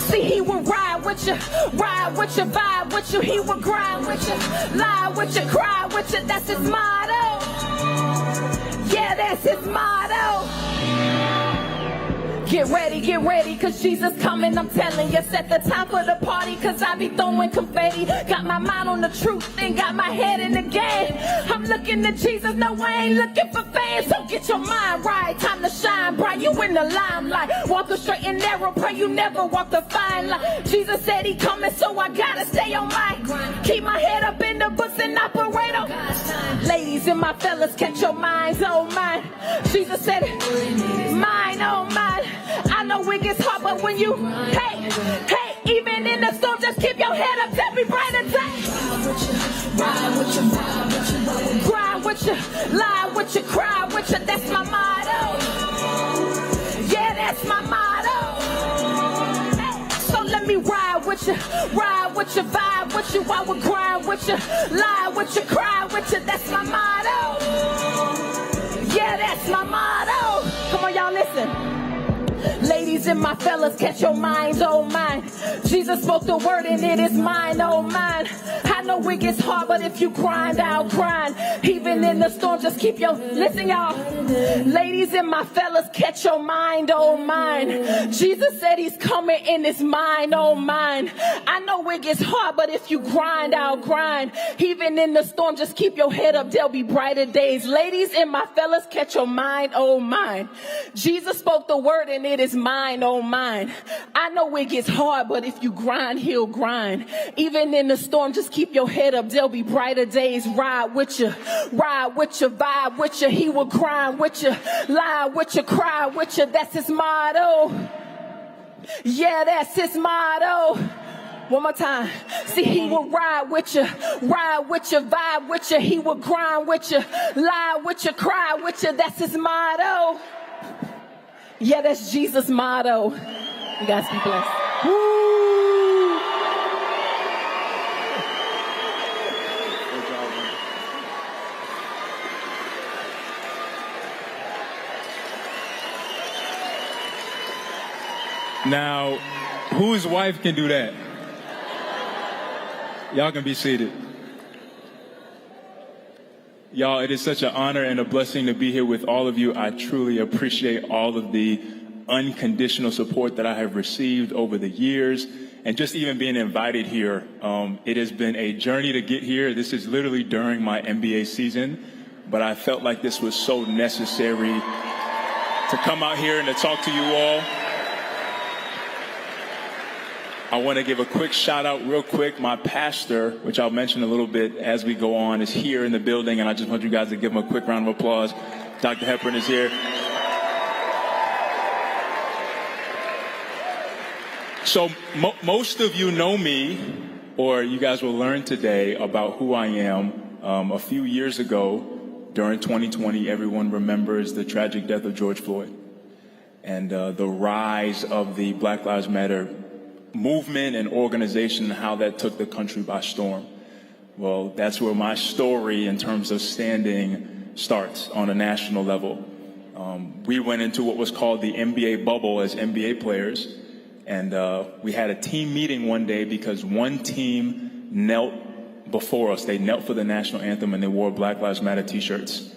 See, he will ride with you, vibe with you. He will grind with you, lie with you, cry with you. That's his motto. Yeah, that's his motto. Get ready, cause Jesus coming, I'm telling you. Set the time for the party, cause I be throwing confetti. Got my mind on the truth, and got my head in the game. I'm looking at Jesus, no, I ain't looking for fans. So get your mind right, time to shine bright. You in the limelight, walk a straight and narrow, pray you never walk the fine line. Jesus said he coming, so I gotta stay on my grind. Keep my head up in the books and operate on God's time. Ladies and my fellas, catch your minds on mine. Jesus said, mine on mine. I know it gets hard, but when you, hey, even in the storm, just keep your head up, tell me brighter day. Ride with you, vibe with you, grind with you, lie with you, cry with you, that's my motto. Yeah, that's my motto. So let me ride with you, vibe with you, I will grind with you, lie with you, cry with you, that's my motto. Yeah, that's my motto. Come on, y'all, listen. Ladies and my fellas, catch your minds on mine. Jesus spoke the word and it is mine, oh mine. I know it gets hard, but if you grind, I'll grind. Even in the storm, just keep your, listen y'all. Ladies and my fellas, catch your mind, oh mine. Jesus said he's coming and it's mine, oh mine. I know it gets hard, but if you grind, I'll grind. Even in the storm, just keep your head up, there'll be brighter days. Ladies and my fellas, catch your mind, oh mine. Jesus spoke the word and it is mine, oh mine. I know it gets hard, but if you grind, he'll grind. Even in the storm, just keep your head up, there'll be brighter days. Ride with you, vibe with you. He will grind with you, lie with you, cry with you. That's his motto. Yeah, that's his motto. One more time. See, he will ride with you, vibe with you. He will grind with you, lie with you, cry with you. That's his motto. Yeah, that's Jesus' motto. You guys be blessed. Woo! Now, whose wife can do that? Y'all can be seated. Y'all, it is such an honor and a blessing to be here with all of you. I truly appreciate all of the unconditional support that I have received over the years, and just even being invited here. It has been a journey to get here. This is literally during my NBA season, but I felt like this was so necessary to come out here and to talk to you all. I want to give a quick shout out real quick. My pastor, which I'll mention a little bit as we go on, is here in the building, and I just want you guys to give him a quick round of applause. Dr. Hepburn is here. So most of you know me, or you guys will learn today about who I am. A few years ago, during 2020, everyone remembers the tragic death of George Floyd and the rise of the Black Lives Matter movement and organization, and how that took the country by storm. Well, that's where my story in terms of standing starts on a national level. We went into what was called the NBA bubble as NBA players, and we had a team meeting one day because one team knelt before us. They knelt for the national anthem and they wore Black Lives Matter t-shirts.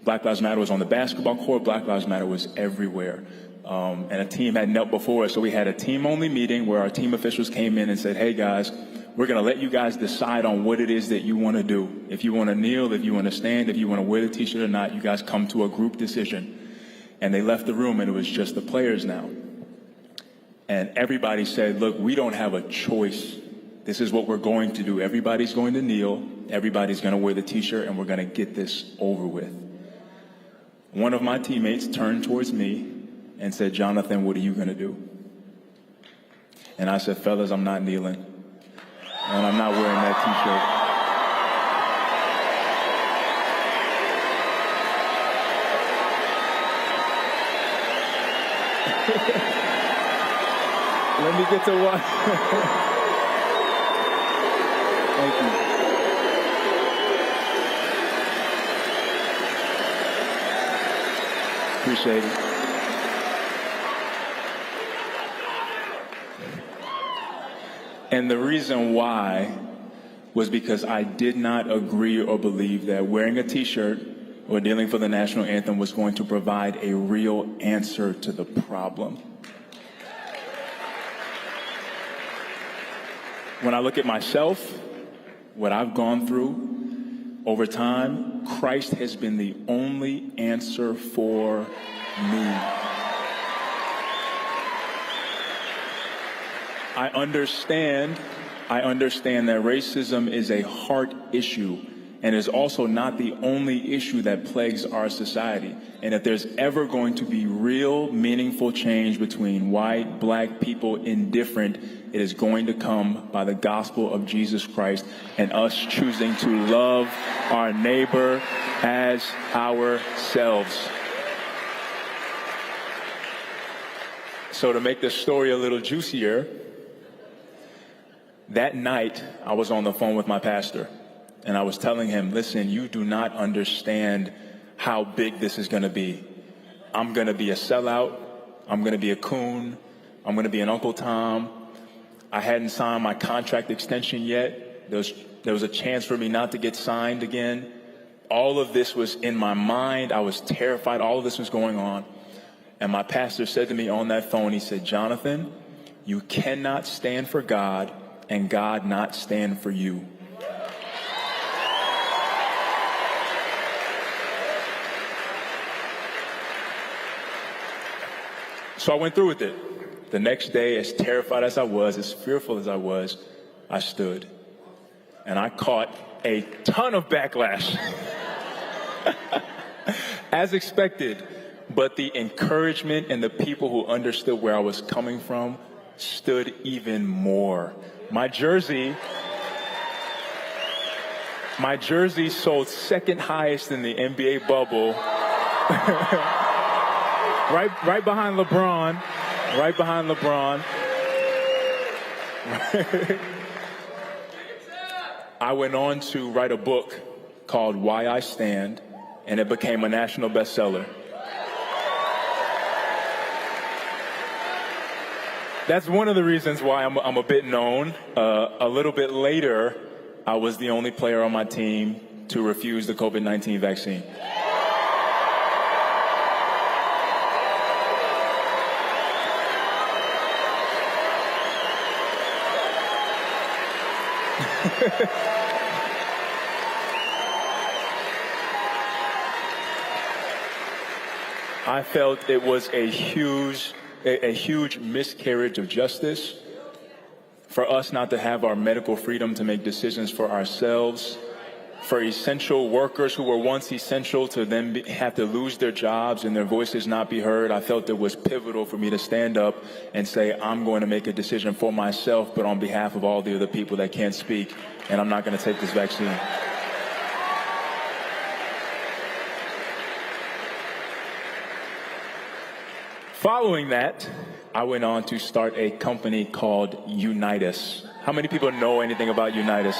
Black Lives Matter was on the basketball court. Black Lives Matter was everywhere. And a team had knelt before us. So we had a team-only meeting where our team officials came in and said, hey, guys, we're going to let you guys decide on what it is that you want to do. If you want to kneel, if you want to stand, if you want to wear the t-shirt or not, you guys come to a group decision. And they left the room, and it was just the players now. And everybody said, look, we don't have a choice. This is what we're going to do. Everybody's going to kneel. Everybody's going to wear the t-shirt, and we're going to get this over with. One of my teammates turned towards me and said, Jonathan, what are you going to do? And I said, fellas, I'm not kneeling. And I'm not wearing that t-shirt. Let me get to one. Thank you. Appreciate it. And the reason why was because I did not agree or believe that wearing a t-shirt or kneeling for the national anthem was going to provide a real answer to the problem. When I look at myself, what I've gone through over time, Christ has been the only answer for me. I understand that racism is a heart issue and is also not the only issue that plagues our society. And if there's ever going to be real, meaningful change between white, black people, indifferent, it is going to come by the gospel of Jesus Christ and us choosing to love our neighbor as ourselves. So to make the story a little juicier, that night I was on the phone with my pastor. And I was telling him, listen, you do not understand how big this is going to be. I'm going to be a sellout. I'm going to be a coon. I'm going to be an Uncle Tom. I hadn't signed my contract extension yet. There was a chance for me not to get signed again. All of this was in my mind. I was terrified. All of this was going on. And my pastor said to me on that phone, he said, Jonathan, you cannot stand for God and God not stand for you. So I went through with it. The next day, as terrified as I was, as fearful as I was, I stood. And I caught a ton of backlash, as expected. But the encouragement and the people who understood where I was coming from stood even more. My jersey sold second highest in the NBA bubble. Right behind LeBron. Right behind LeBron. I went on to write a book called Why I Stand, and it became a national bestseller. That's one of the reasons why I'm a bit known. A little bit later, I was the only player on my team to refuse the COVID-19 vaccine. I felt it was a huge miscarriage of justice for us not to have our medical freedom to make decisions for ourselves for essential workers who were once essential to then have to lose their jobs and their voices not be heard, I felt it was pivotal for me to stand up and say, I'm going to make a decision for myself, but on behalf of all the other people that can't speak, and I'm not going to take this vaccine. Following that, I went on to start a company called Unitas. How many people know anything about Unitas?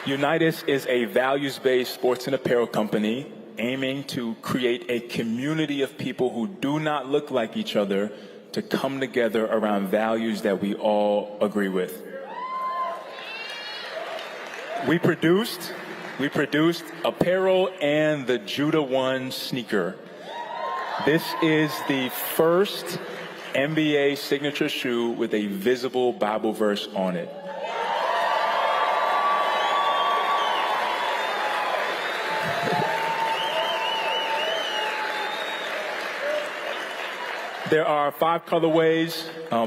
Unitas is a values-based sports and apparel company aiming to create a community of people who do not look like each other to come together around values that we all agree with. We produced apparel and the Judah 1 sneaker. This is the first NBA signature shoe with a visible Bible verse on it. There are 5 colorways.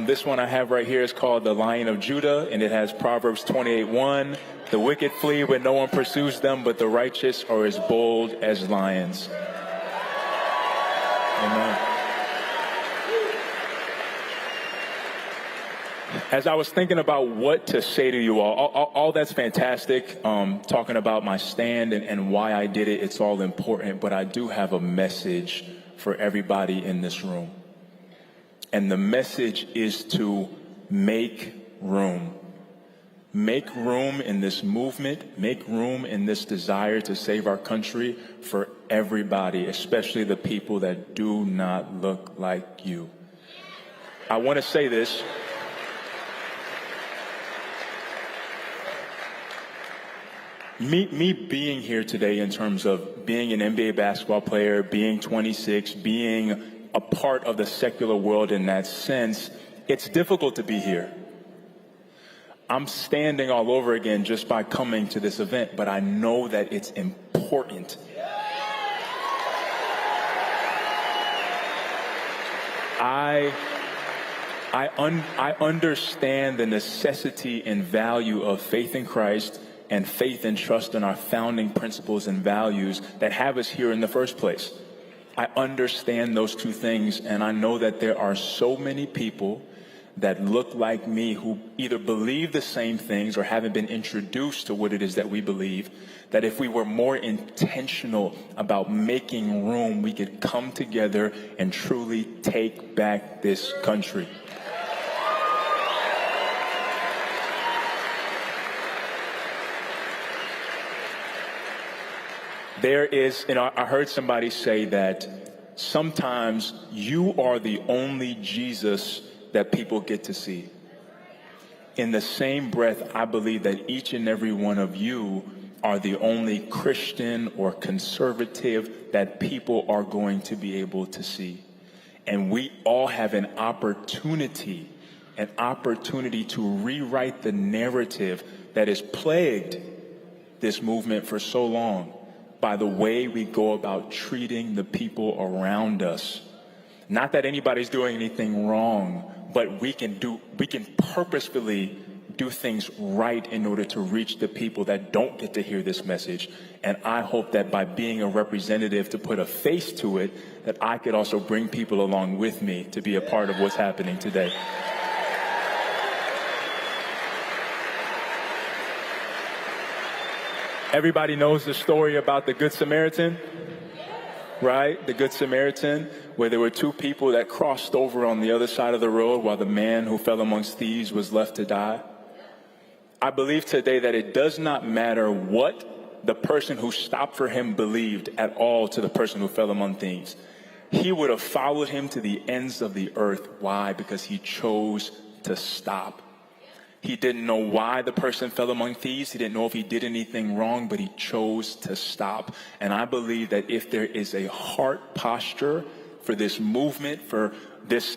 This one I have right here is called the Lion of Judah, and it has Proverbs 28:1. The wicked flee when no one pursues them, but the righteous are as bold as lions. Amen. As I was thinking about what to say to you all that's fantastic, talking about my stand and why I did it, it's all important, but I do have a message for everybody in this room. And the message is to make room. Make room in this movement, make room in this desire to save our country for everybody, especially the people that do not look like you. I want to say this. Me being here today in terms of being an NBA basketball player, being 26, being a part of the secular world in that sense, it's difficult to be here. I'm standing all over again just by coming to this event, but I know that it's important. I understand the necessity and value of faith in Christ and faith and trust in our founding principles and values that have us here in the first place. I understand those two things, and I know that there are so many people that look like me who either believe the same things or haven't been introduced to what it is that we believe, that if we were more intentional about making room, we could come together and truly take back this country. There is, I heard somebody say that sometimes you are the only Jesus that people get to see. In the same breath, I believe that each and every one of you are the only Christian or conservative that people are going to be able to see. And we all have an opportunity to rewrite the narrative that has plagued this movement for so long by the way we go about treating the people around us. Not that anybody's doing anything wrong, but we can purposefully do things right in order to reach the people that don't get to hear this message. And I hope that by being a representative to put a face to it, that I could also bring people along with me to be a part of what's happening today. Everybody knows the story about the Good Samaritan, right? The Good Samaritan, where there were 2 people that crossed over on the other side of the road while the man who fell amongst thieves was left to die. I believe today that it does not matter what the person who stopped for him believed at all to the person who fell among thieves. He would have followed him to the ends of the earth. Why? Because he chose to stop. He didn't know why the person fell among thieves. He didn't know if he did anything wrong, but he chose to stop. And I believe that if there is a heart posture for this movement, for this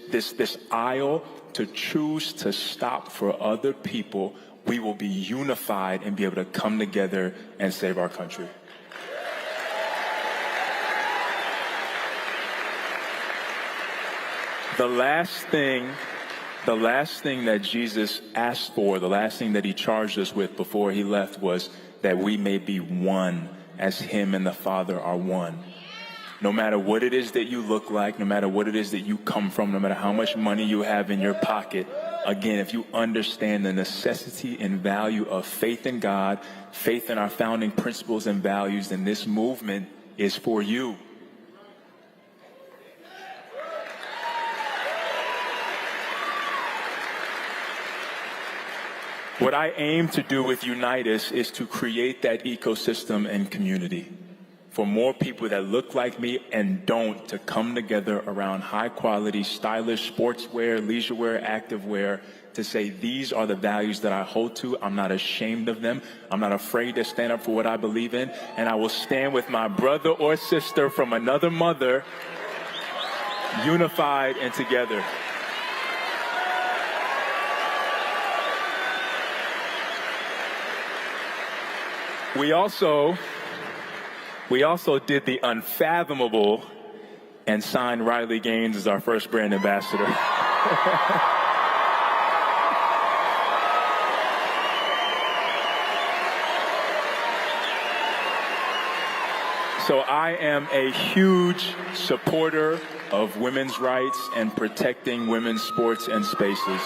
aisle to choose to stop for other people, we will be unified and be able to come together and save our country. The last thing The last thing that Jesus asked for, the last thing that he charged us with before he left was that we may be one as him and the Father are one. No matter what it is that you look like, no matter what it is that you come from, no matter how much money you have in your pocket, again, if you understand the necessity and value of faith in God, faith in our founding principles and values, then this movement is for you. What I aim to do with Unitas is to create that ecosystem and community for more people that look like me and don't to come together around high quality, stylish sportswear, leisurewear, activewear, to say these are the values that I hold to. I'm not ashamed of them. I'm not afraid to stand up for what I believe in. And I will stand with my brother or sister from another mother, unified and together. We also did the unfathomable and signed Riley Gaines as our first brand ambassador. So I am a huge supporter of women's rights and protecting women's sports and spaces.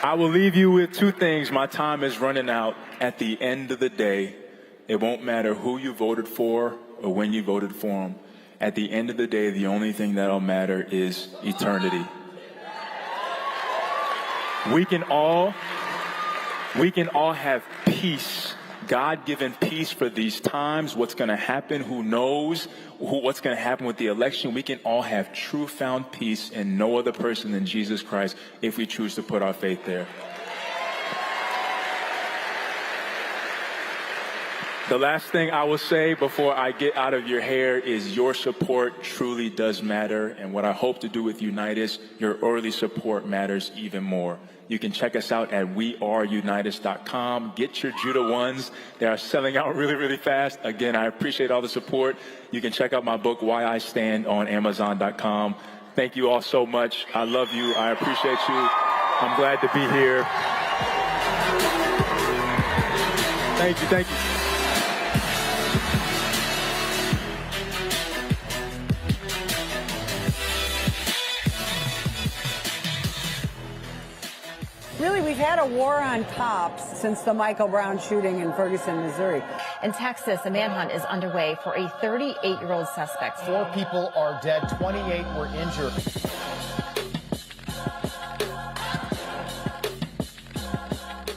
I will leave you with two things. My time is running out. At the end of the day, it won't matter who you voted for or when you voted for them. At the end of the day, the only thing that'll matter is eternity. We can all have peace, God-given peace for these times. What's going to happen? Who knows? What's going to happen with the election? We can all have true found peace in no other person than Jesus Christ if we choose to put our faith there. The last thing I will say before I get out of your hair is your support truly does matter. And what I hope to do with Unitas, your early support matters even more. You can check us out at weareunitas.com. Get your Judah ones. They are selling out really, really fast. Again, I appreciate all the support. You can check out my book, Why I Stand, on Amazon.com. Thank you all so much. I love you. I appreciate you. I'm glad to be here. Thank you. Thank you. Really, we've had a war on cops since the Michael Brown shooting in Ferguson, Missouri. In Texas, a manhunt is underway for a 38-year-old suspect. 4 people are dead, 28 were injured.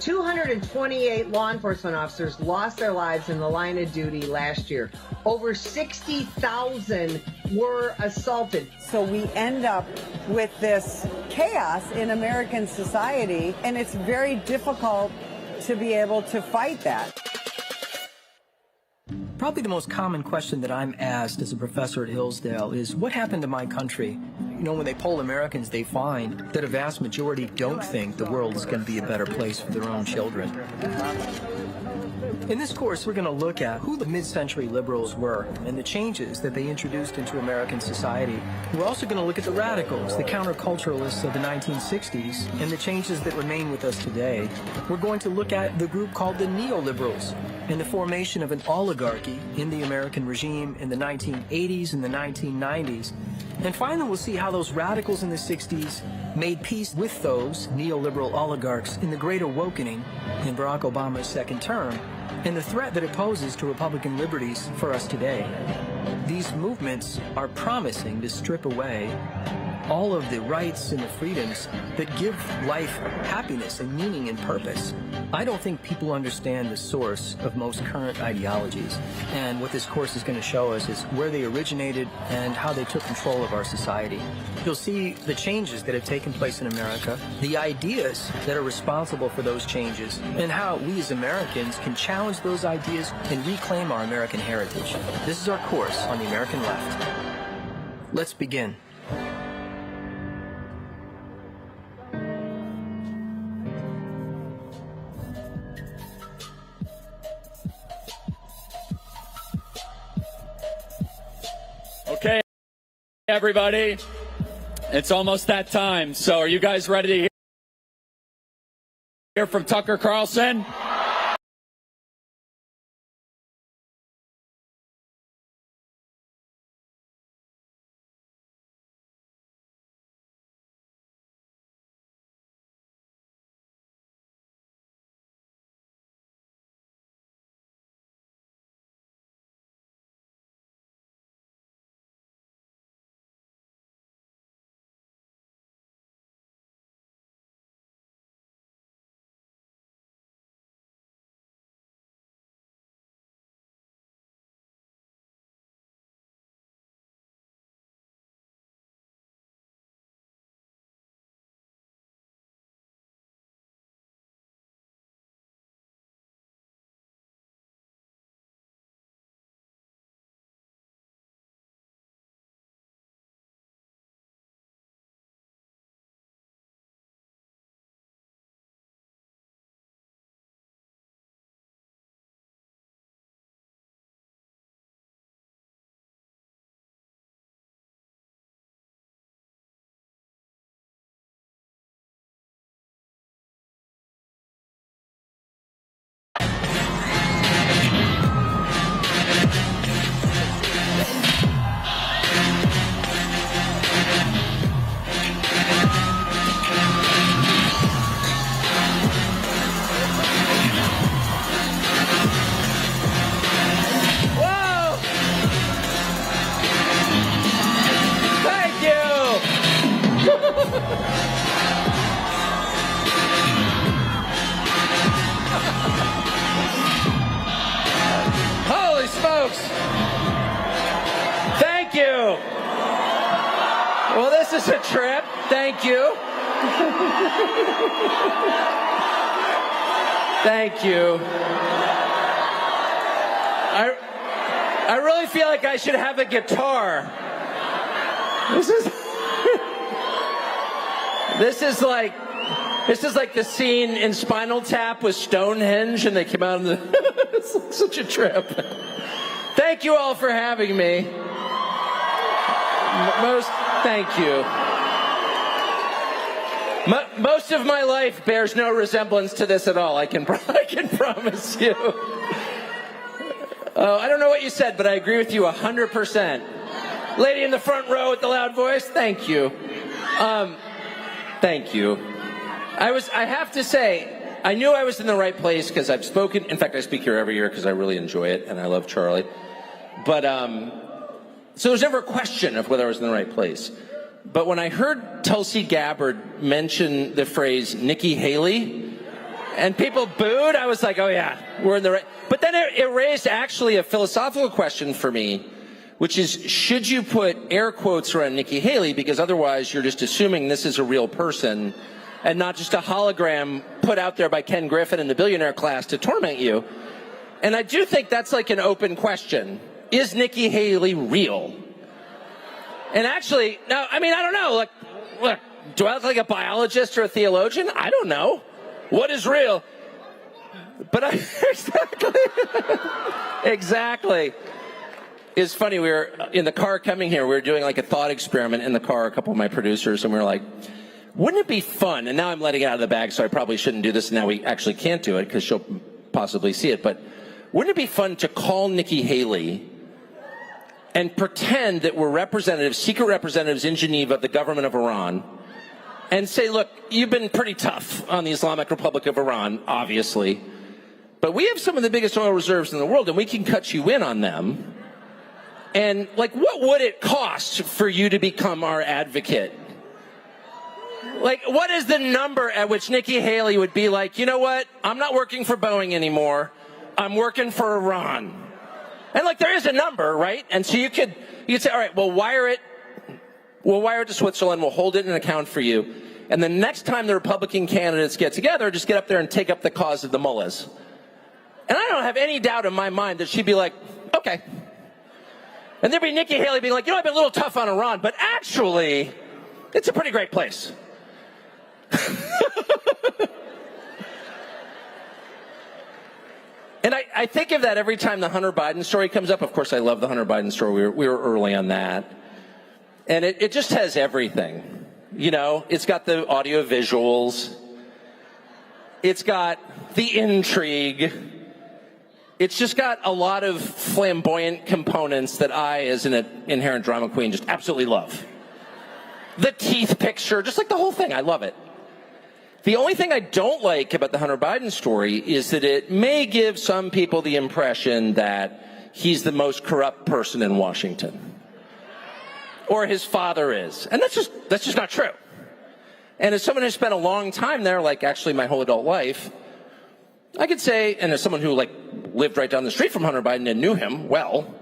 "228 law enforcement officers lost their lives in the line of duty last year. Over 60,000 were assaulted." So we end up with this chaos in American society, and it's very difficult to be able to fight that. Probably the most common question that I'm asked as a professor at Hillsdale is, what happened to my country? You know, when they poll Americans, they find that a vast majority don't think the world is going to be a better place for their own children. In this course, we're going to look at who the mid-century liberals were and the changes that they introduced into American society. We're also going to look at the radicals, the counterculturalists of the 1960s, and the changes that remain with us today. We're going to look at the group called the neoliberals and the formation of an oligarchy in the American regime in the 1980s and the 1990s. And finally, we'll see how those radicals in the 60s made peace with those neoliberal oligarchs in the Great Awakening in Barack Obama's second term, and the threat that it poses to Republican liberties for us today. These movements are promising to strip away all of the rights and the freedoms that give life happiness and meaning and purpose. I don't think people understand the source of most current ideologies, and what this course is going to show us is where they originated and how they took control of our society. You'll see the changes that have taken place in America, the ideas that are responsible for those changes, and how we as Americans can challenge those ideas and reclaim our American heritage. This is our course on the American left. Let's begin. Everybody, it's almost that time. So are you guys ready to hear from Tucker Carlson? Holy smokes! Thank you! Well, this is a trip. Thank you. Thank you. I really feel like I should have a guitar. This is like the scene in Spinal Tap with Stonehenge, and they came out in the. It's like such a trip. Thank you all for having me. Thank you. Most of my life bears no resemblance to this at all. I can promise you. I don't know what you said, but I agree with you 100%. Lady in the front row with the loud voice, thank you. Thank you. I have to say, I knew I was in the right place because I've spoken. In fact, I speak here every year because I really enjoy it and I love Charlie. But so there's never a question of whether I was in the right place. But when I heard Tulsi Gabbard mention the phrase Nikki Haley, and people booed, I was like, oh yeah, we're in the right. But then it raised actually a philosophical question for me, which is, should you put air quotes around Nikki Haley? Because otherwise you're just assuming this is a real person and not just a hologram put out there by Ken Griffin in the billionaire class to torment you. And I do think that's like an open question. Is Nikki Haley real? And actually, now, I mean, I don't know. Look, do I look like a biologist or a theologian? I don't know. What is real? But exactly. It's funny, we were in the car coming here, we were doing like a thought experiment in the car, a couple of my producers, and we were like, wouldn't it be fun, and now I'm letting it out of the bag, so I probably shouldn't do this, and now we actually can't do it, because she'll possibly see it, but wouldn't it be fun to call Nikki Haley and pretend that we're representatives, secret representatives in Geneva of the government of Iran, and say, look, you've been pretty tough on the Islamic Republic of Iran, obviously, but we have some of the biggest oil reserves in the world, and we can cut you in on them. And, like, what would it cost for you to become our advocate? Like, what is the number at which Nikki Haley would be like, you know what? I'm not working for Boeing anymore. I'm working for Iran. And, like, there is a number, right? And so you could say, all right, we'll wire it to Switzerland. We'll hold it in an account for you. And the next time the Republican candidates get together, just get up there and take up the cause of the mullahs. And I don't have any doubt in my mind that she'd be like, okay. And there'd be Nikki Haley being like, you know, I've been a little tough on Iran, but actually, it's a pretty great place. And I think of that every time the Hunter Biden story comes up. Of course, I love the Hunter Biden story. We were early on that. And it just has everything. You know, it's got the audio visuals. It's got the intrigue. It's just got a lot of flamboyant components that I, as an inherent drama queen, just absolutely love. The teeth picture, just like the whole thing, I love it. The only thing I don't like about the Hunter Biden story is that it may give some people the impression that he's the most corrupt person in Washington. Or his father is. And that's just not true. And as someone who spent a long time there, like actually my whole adult life, I could say, and as someone who like lived right down the street from Hunter Biden and knew him well,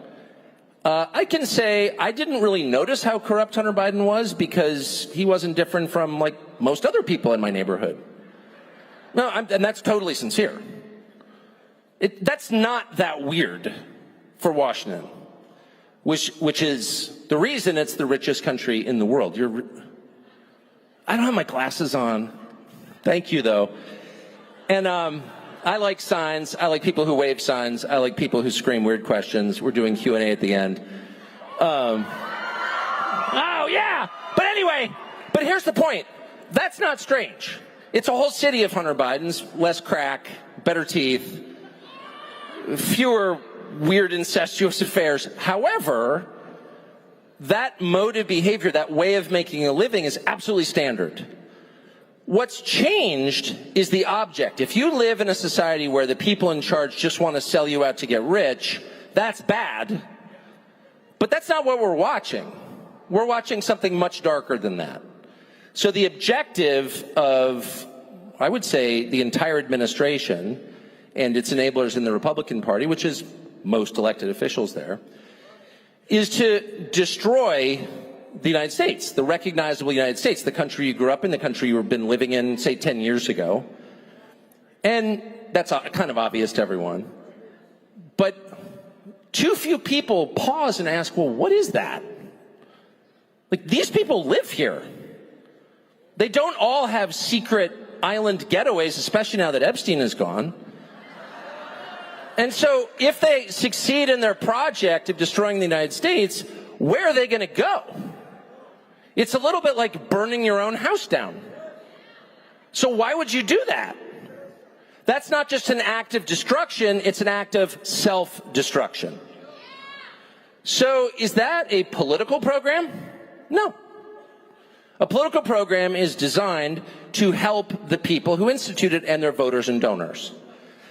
I can say I didn't really notice how corrupt Hunter Biden was because he wasn't different from like most other people in my neighborhood. No, and that's totally sincere. That's not that weird for Washington, which is the reason it's the richest country in the world. I don't have my glasses on. Thank you, though. And I like signs. I like people who wave signs. I like people who scream weird questions. We're doing Q&A at the end. Oh, yeah. But anyway, but here's the point. That's not strange. It's a whole city of Hunter Bidens, less crack, better teeth, fewer weird incestuous affairs. However, that mode of behavior, that way of making a living is absolutely standard. What's changed is the object. If you live in a society where the people in charge just want to sell you out to get rich, that's bad. But that's not what we're watching. We're watching something much darker than that. So the objective of, I would say, the entire administration and its enablers in the Republican Party, which is most elected officials there, is to destroy the United States, the recognizable United States, the country you grew up in, the country you've been living in, say, 10 years ago. And that's kind of obvious to everyone. But too few people pause and ask, well, what is that? Like, these people live here. They don't all have secret island getaways, especially now that Epstein is gone. And so if they succeed in their project of destroying the United States, where are they going to go? It's a little bit like burning your own house down. So why would you do that? That's not just an act of destruction, it's an act of self-destruction. So is that a political program? No. A political program is designed to help the people who institute it and their voters and donors.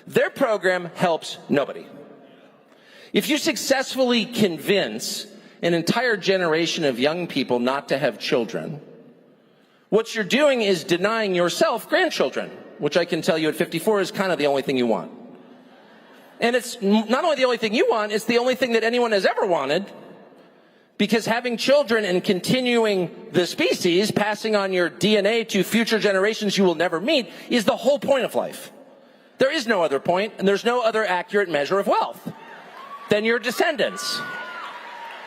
Their program helps nobody. If you successfully convince an entire generation of young people not to have children, what you're doing is denying yourself grandchildren, which I can tell you at 54 is kind of the only thing you want. And it's not only the only thing you want, it's the only thing that anyone has ever wanted, because having children and continuing the species, passing on your DNA to future generations you will never meet, is the whole point of life. There is no other point, and there's no other accurate measure of wealth than your descendants.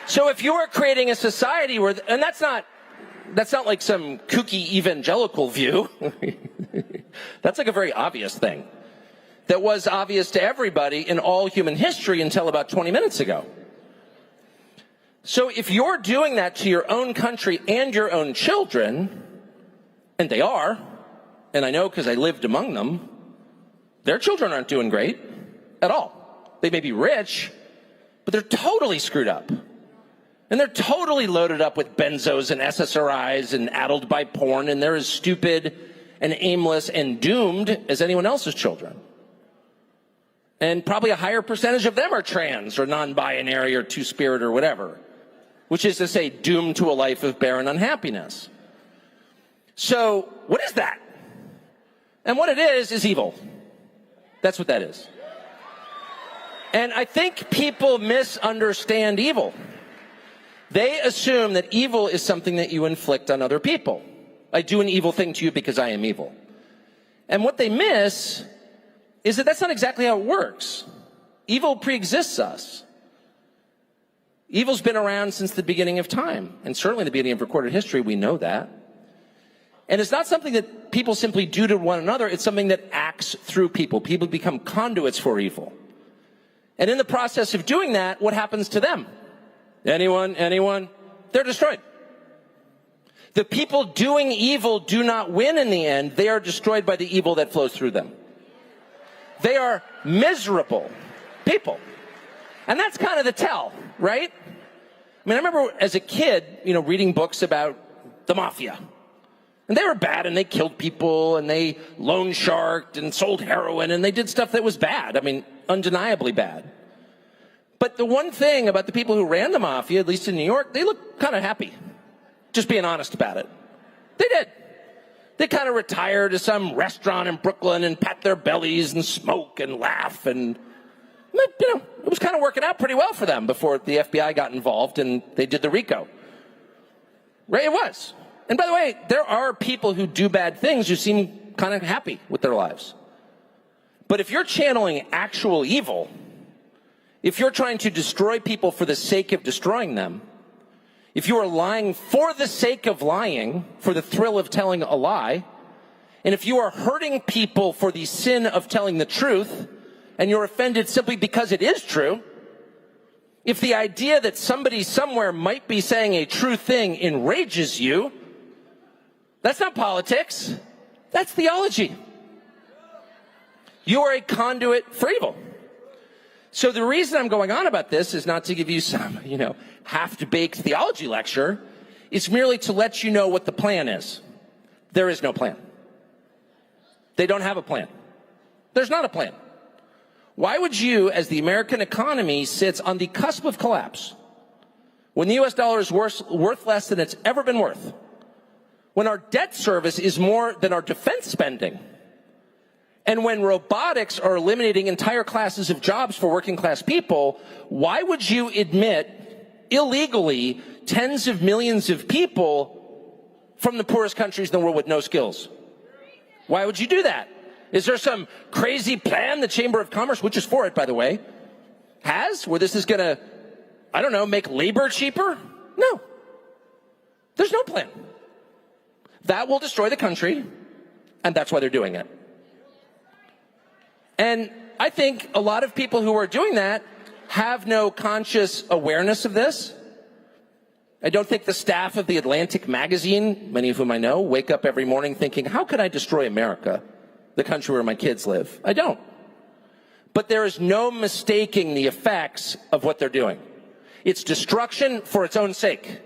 So if you are creating a society where, and that's not like some kooky evangelical view. That's like a very obvious thing that was obvious to everybody in all human history until about 20 minutes ago. So if you're doing that to your own country and your own children, and they are, and I know because I lived among them, their children aren't doing great at all. They may be rich, but they're totally screwed up. And they're totally loaded up with benzos and SSRIs and addled by porn, and they're as stupid and aimless and doomed as anyone else's children. And probably a higher percentage of them are trans or non-binary or two-spirit or whatever, which is to say doomed to a life of barren unhappiness. So what is that? And what it is evil. That's what that is. And I think people misunderstand evil. They assume that evil is something that you inflict on other people. I do an evil thing to you because I am evil. And what they miss is that that's not exactly how it works. Evil preexists us. Evil's been around since the beginning of time, and certainly the beginning of recorded history, we know that. And it's not something that people simply do to one another, it's something that acts through people. People become conduits for evil. And in the process of doing that, what happens to them? Anyone? They're destroyed. The people doing evil do not win in the end. They are destroyed by the evil that flows through them. They are miserable people. And that's kind of the tell, right? I mean, I remember as a kid, reading books about the mafia. And they were bad, and they killed people, and they loan sharked and sold heroin, and they did stuff that was bad. I mean, undeniably bad. But the one thing about the people who ran the mafia, at least in New York, they looked kind of happy. Just being honest about it. They did. They kind of retire to some restaurant in Brooklyn and pat their bellies and smoke and laugh. And, it was kind of working out pretty well for them before the FBI got involved and they did the RICO. Right? It was. And by the way, there are people who do bad things who seem kind of happy with their lives. But if you're channeling actual evil, if you're trying to destroy people for the sake of destroying them, if you are lying for the sake of lying, for the thrill of telling a lie, and if you are hurting people for the sin of telling the truth, and you're offended simply because it is true, if the idea that somebody somewhere might be saying a true thing enrages you, that's not politics, that's theology. You are a conduit for evil. So the reason I'm going on about this is not to give you some, half-baked theology lecture. It's merely to let you know what the plan is. There is no plan. They don't have a plan. There's not a plan. Why would you, as the American economy sits on the cusp of collapse, when the U.S. dollar is worth less than it's ever been worth, when our debt service is more than our defense spending, and when robotics are eliminating entire classes of jobs for working class people, why would you admit illegally tens of millions of people from the poorest countries in the world with no skills? Why would you do that? Is there some crazy plan the Chamber of Commerce, which is for it, by the way, has, where this is going to, make labor cheaper? No. There's no plan. That will destroy the country, and that's why they're doing it. And I think a lot of people who are doing that have no conscious awareness of this. I don't think the staff of the Atlantic magazine, many of whom I know, wake up every morning thinking, how could I destroy America, the country where my kids live? I don't. But there is no mistaking the effects of what they're doing. It's destruction for its own sake.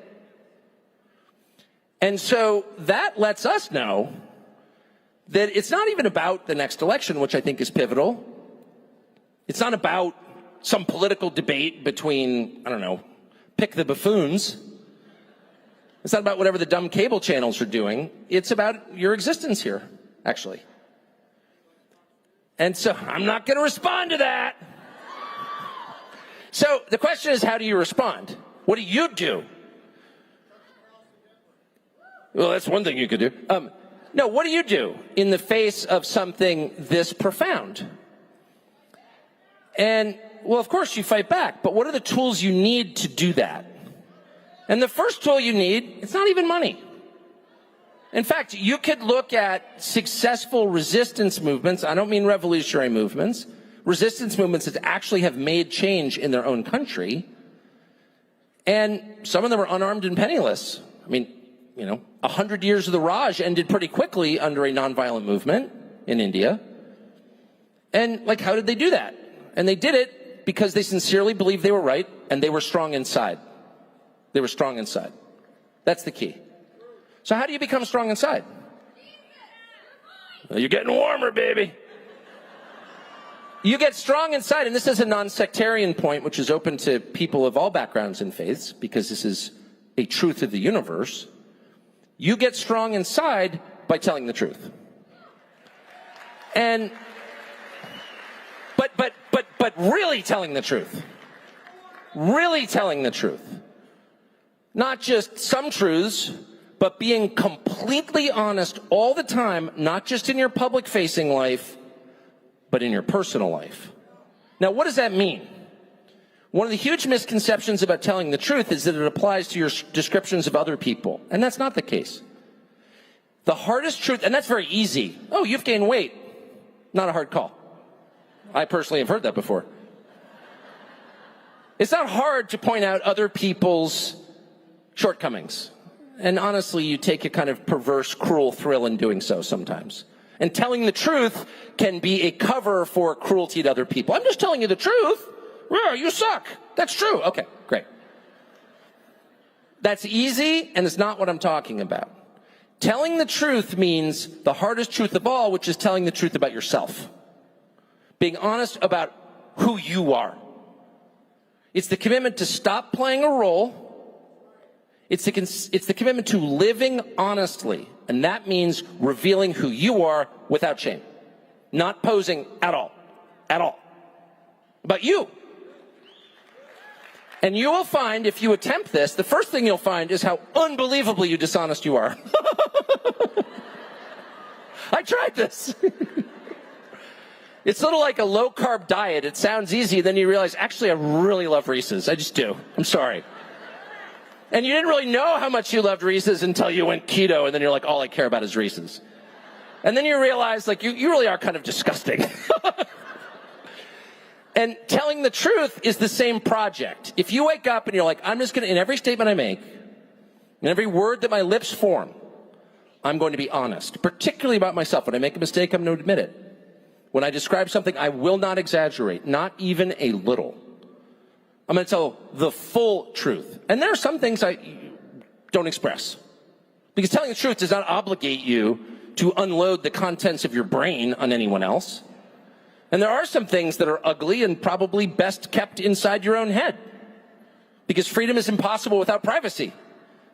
And so that lets us know that it's not even about the next election, which I think is pivotal. It's not about some political debate between, pick the buffoons. It's not about whatever the dumb cable channels are doing. It's about your existence here, actually. And so I'm not going to respond to that. So the question is, how do you respond? What do you do? Well, that's one thing you could do. No, what do you do in the face of something this profound? And, well, of course you fight back, but what are the tools you need to do that? And the first tool you need, it's not even money. In fact, you could look at successful resistance movements, I don't mean revolutionary movements, resistance movements that actually have made change in their own country, and some of them are unarmed and penniless. I mean, 100 years of the Raj ended pretty quickly under a nonviolent movement in India. And, how did they do that? And they did it because they sincerely believed they were right, and they were strong inside. They were strong inside. That's the key. So how do you become strong inside? Well, you're getting warmer, baby. You get strong inside, and this is a non-sectarian point, which is open to people of all backgrounds and faiths, because this is a truth of the universe. You get strong inside by telling the truth. And, but really telling the truth. Really telling the truth. Not just some truths, but being completely honest all the time, not just in your public-facing life, but in your personal life. Now, what does that mean? One of the huge misconceptions about telling the truth is that it applies to your descriptions of other people, and that's not the case. The hardest truth, and that's very easy. Oh, you've gained weight. Not a hard call. I personally have heard that before. It's not hard to point out other people's shortcomings. And honestly, you take a kind of perverse, cruel thrill in doing so sometimes. And telling the truth can be a cover for cruelty to other people. I'm just telling you the truth. Yeah, you suck. That's true. Okay, great. That's easy, and it's not what I'm talking about. Telling the truth means the hardest truth of all, which is telling the truth about yourself. Being honest about who you are. It's the commitment to stop playing a role. It's the commitment to living honestly, and that means revealing who you are without shame. Not posing at all. At all. About you. And you will find, if you attempt this, the first thing you'll find is how unbelievably dishonest you are. I tried this. It's sort of like a low-carb diet. It sounds easy, then you realize, actually, I really love Reese's. I just do. I'm sorry. And you didn't really know how much you loved Reese's until you went keto, and then you're like, all I care about is Reese's. And then you realize, like, you really are kind of disgusting. And telling the truth is the same project. If you wake up and you're like, I'm just going to, in every statement I make, in every word that my lips form, I'm going to be honest, particularly about myself. When I make a mistake, I'm going to admit it. When I describe something, I will not exaggerate, not even a little. I'm going to tell the full truth. And there are some things I don't express. Because telling the truth does not obligate you to unload the contents of your brain on anyone else. And there are some things that are ugly and probably best kept inside your own head. Because freedom is impossible without privacy.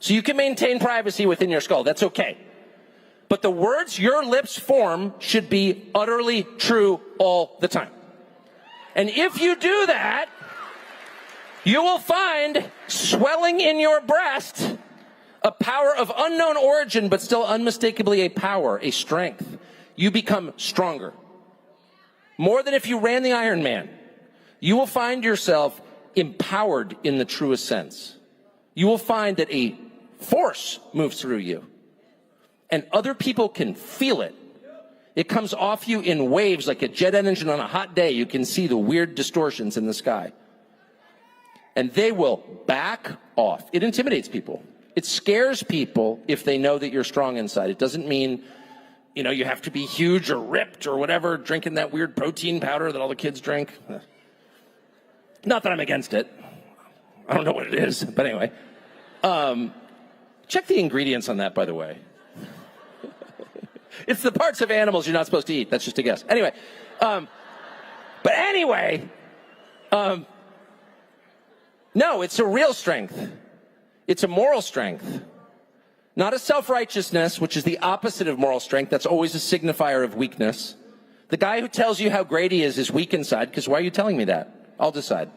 So you can maintain privacy within your skull. That's okay. But the words your lips form should be utterly true all the time. And if you do that, you will find swelling in your breast a power of unknown origin, but still unmistakably a power, a strength. You become stronger. More than if you ran the Iron Man. You will find yourself empowered in the truest sense. You will find that a force moves through you. And other people can feel it. It comes off you in waves like a jet engine on a hot day. You can see the weird distortions in the sky. And they will back off. It intimidates people. It scares people if they know that you're strong inside. It doesn't mean, you know, you have to be huge or ripped or whatever, drinking that weird protein powder that all the kids drink. Not that I'm against it. I don't know what it is, but anyway. Check the ingredients on that, by the way. It's the parts of animals you're not supposed to eat. That's just a guess. Anyway. No, it's a real strength. It's a moral strength. Not a self-righteousness, which is the opposite of moral strength. That's always a signifier of weakness. The guy who tells you how great he is weak inside, because why are you telling me that? I'll decide.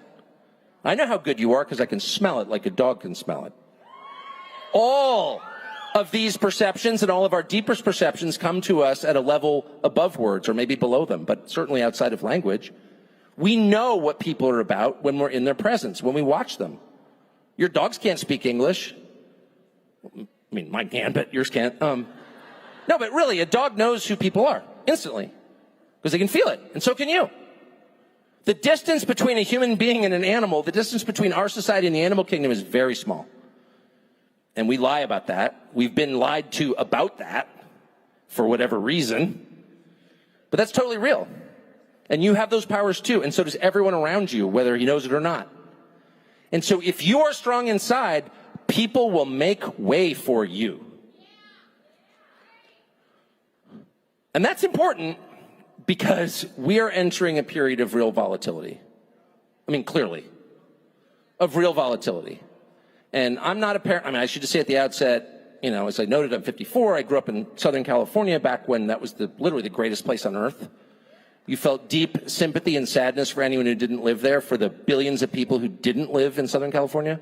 I know how good you are because I can smell it like a dog can smell it. All of these perceptions and all of our deepest perceptions come to us at a level above words or maybe below them, but certainly outside of language. We know what people are about when we're in their presence, when we watch them. Your dogs can't speak English. I mean, mine can, but yours can't. No, but really, a dog knows who people are instantly because they can feel it, and so can you. The distance between a human being and an animal, the distance between our society and the animal kingdom is very small. And we lie about that. We've been lied to about that for whatever reason. But that's totally real. And you have those powers too, and so does everyone around you, whether he knows it or not. And so if you are strong inside, people will make way for you. And that's important because we are entering a period of real volatility. I mean, clearly, of real volatility. And I'm not a parent. I mean, I should just say at the outset, you know, as I noted, I'm 54. I grew up in Southern California back when that was literally the greatest place on earth. You felt deep sympathy and sadness for anyone who didn't live there, for the billions of people who didn't live in Southern California.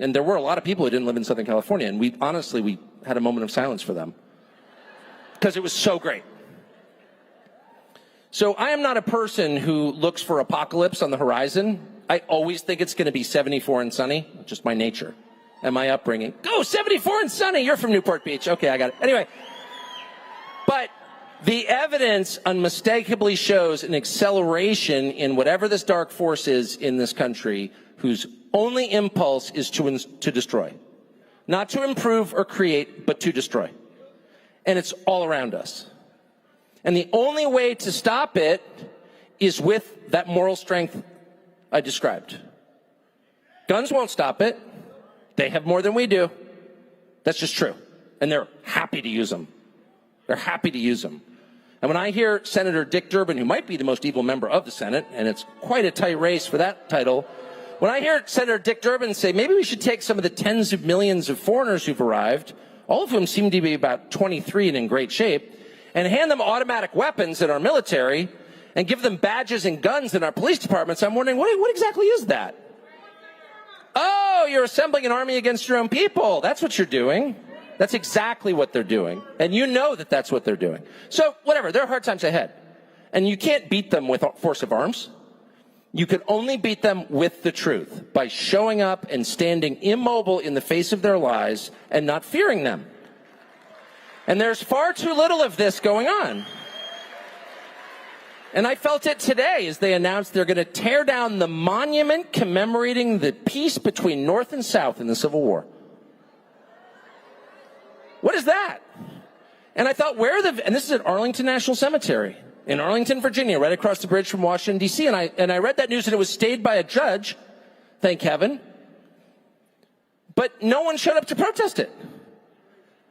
And there were a lot of people who didn't live in Southern California, and we had a moment of silence for them because it was so great. So I am not a person who looks for apocalypse on the horizon. I always think it's going to be 74 and sunny, just my nature and my upbringing. Go 74 and sunny. You're from Newport Beach. Okay, I got it. Anyway, but the evidence unmistakably shows an acceleration in whatever this dark force is in this country, whose only impulse is to destroy, Not to improve or create, but to destroy. And it's all around us. And the only way to stop it is with that moral strength I described. Guns won't stop it. They have more than we do. That's just true. And they're happy to use them. They're happy to use them. And when I hear Senator Dick Durbin, who might be the most evil member of the Senate, and it's quite a tight race for that title, when I hear Senator Dick Durbin say, maybe we should take some of the tens of millions of foreigners who've arrived, all of whom seem to be about 23 and in great shape, and hand them automatic weapons in our military and give them badges and guns in our police departments, I'm wondering, what exactly is that? Oh, you're assembling an army against your own people. That's what you're doing. That's exactly what they're doing. And you know that that's what they're doing. So, whatever, there are hard times ahead. And you can't beat them with force of arms. You can only beat them with the truth, by showing up and standing immobile in the face of their lies and not fearing them. And there's far too little of this going on. And I felt it today as they announced they're going to tear down the monument commemorating the peace between North and South in the Civil War. What is that? And I thought, and this is at Arlington National Cemetery in Arlington, Virginia, right across the bridge from Washington, D.C. And I read that news and it was stayed by a judge, thank heaven. But no one showed up to protest it.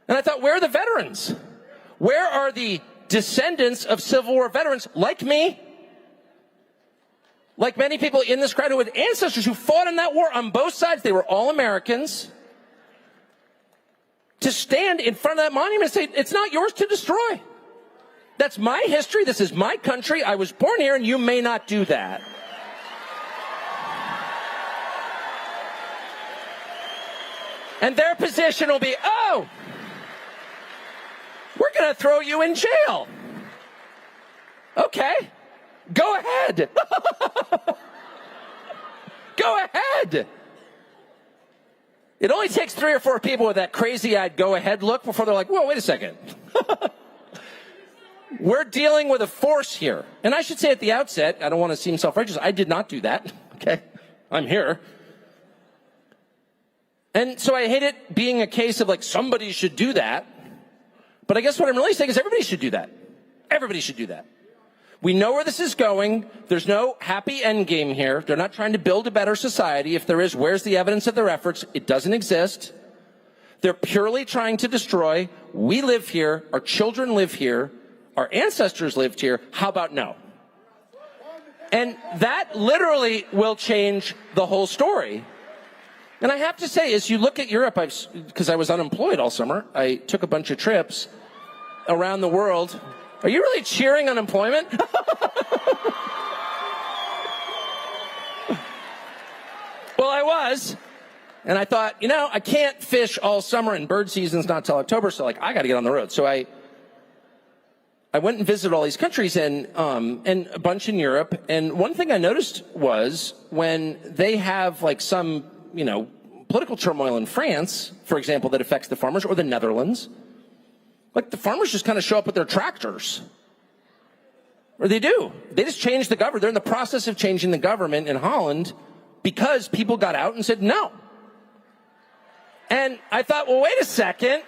And I thought, where are the veterans? Where are the descendants of Civil War veterans like me? Like many people in this crowd who had ancestors who fought in that war on both sides. They were all Americans. To stand in front of that monument and say, it's not yours to destroy. That's my history. This is my country. I was born here, and you may not do that. And their position will be, oh, we're going to throw you in jail. Okay, go ahead. Go ahead. It only takes 3 or 4 people with that crazy-eyed go-ahead look before they're like, whoa, wait a second. We're dealing with a force here. And I should say at the outset, I don't want to seem self-righteous, I did not do that. Okay, I'm here. And so I hate it being a case of like somebody should do that. But I guess what I'm really saying is everybody should do that. Everybody should do that. We know where this is going. There's no happy end game here. They're not trying to build a better society. If there is, where's the evidence of their efforts? It doesn't exist. They're purely trying to destroy. We live here. Our children live here. Our ancestors lived here. How about no? And that literally will change the whole story. And I have to say, as you look at Europe, because I was unemployed all summer, I took a bunch of trips around the world. Are you really cheering unemployment? Well, I was. And I thought, I can't fish all summer and bird season's not till October, so I got to get on the road. So I went and visited all these countries and a bunch in Europe. And one thing I noticed was when they have some, political turmoil in France, for example, that affects the farmers, or the Netherlands, the farmers just kind of show up with their tractors. Or they do. They just change the government. They're in the process of changing the government in Holland because people got out and said no. And I thought, well, wait a second.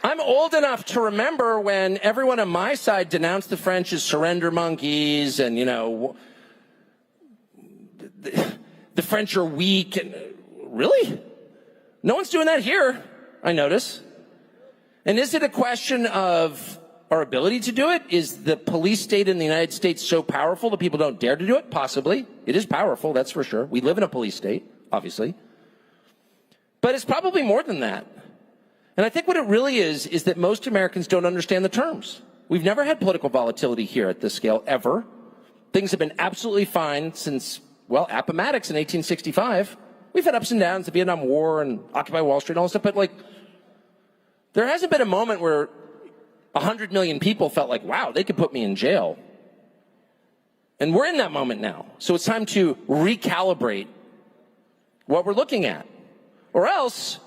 I'm old enough to remember when everyone on my side denounced the French as surrender monkeys and, the French are weak. And really? No one's doing that here, I notice. And is it a question of our ability to do it? Is the police state in the United States so powerful that people don't dare to do it? Possibly. It is powerful, that's for sure. We live in a police state, obviously. But it's probably more than that. And I think what it really is that most Americans don't understand the terms. We've never had political volatility here at this scale, ever. Things have been absolutely fine since, Appomattox in 1865. We've had ups and downs, the Vietnam War and Occupy Wall Street and all this stuff, but there hasn't been a moment where 100 million people felt like, wow, they could put me in jail. And we're in that moment now. So it's time to recalibrate what we're looking at. Or else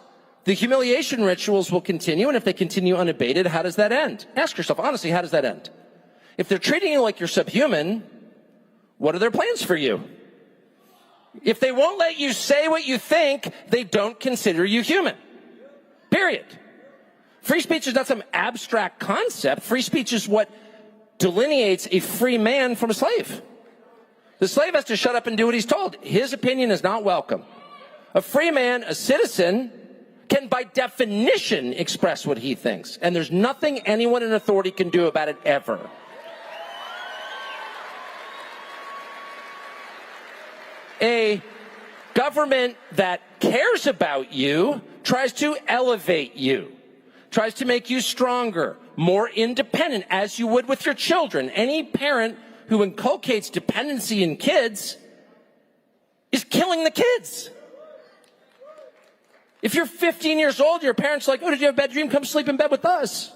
the humiliation rituals will continue, and if they continue unabated, how does that end? Ask yourself, honestly, how does that end? If they're treating you like you're subhuman, what are their plans for you? If they won't let you say what you think, they don't consider you human. Period. Free speech is not some abstract concept. Free speech is what delineates a free man from a slave. The slave has to shut up and do what he's told. His opinion is not welcome. A free man, a citizen, can by definition express what he thinks. And there's nothing anyone in authority can do about it ever. A government that cares about you tries to elevate you, tries to make you stronger, more independent, as you would with your children. Any parent who inculcates dependency in kids is killing the kids. If you're 15 years old, your parents are like, oh, did you have a bad dream? Come sleep in bed with us.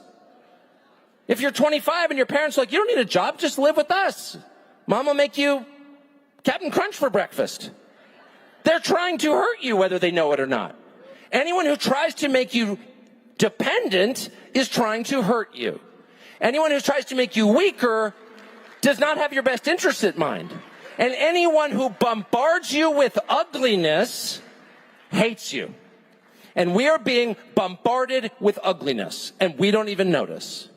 If you're 25 and your parents are like, you don't need a job, just live with us. Mom will make you Captain Crunch for breakfast. They're trying to hurt you whether they know it or not. Anyone who tries to make you dependent is trying to hurt you. Anyone who tries to make you weaker does not have your best interests in mind. And anyone who bombards you with ugliness hates you. And we are being bombarded with ugliness, and we don't even notice.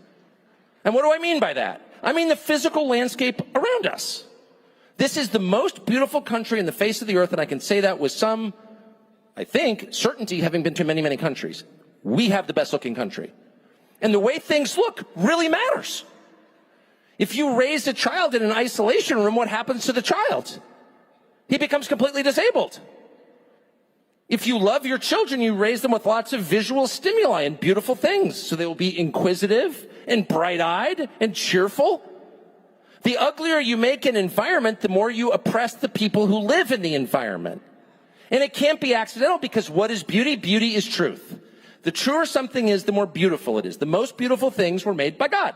And what do I mean by that? I mean the physical landscape around us. This is the most beautiful country in the face of the earth, and I can say that with some, I think, certainty, having been to many, many countries. We have the best-looking country. And the way things look really matters. If you raise a child in an isolation room, what happens to the child? He becomes completely disabled. If you love your children, you raise them with lots of visual stimuli and beautiful things, so they will be inquisitive and bright-eyed and cheerful. The uglier you make an environment, the more you oppress the people who live in the environment. And it can't be accidental, because what is beauty? Beauty is truth. The truer something is, the more beautiful it is. The most beautiful things were made by God.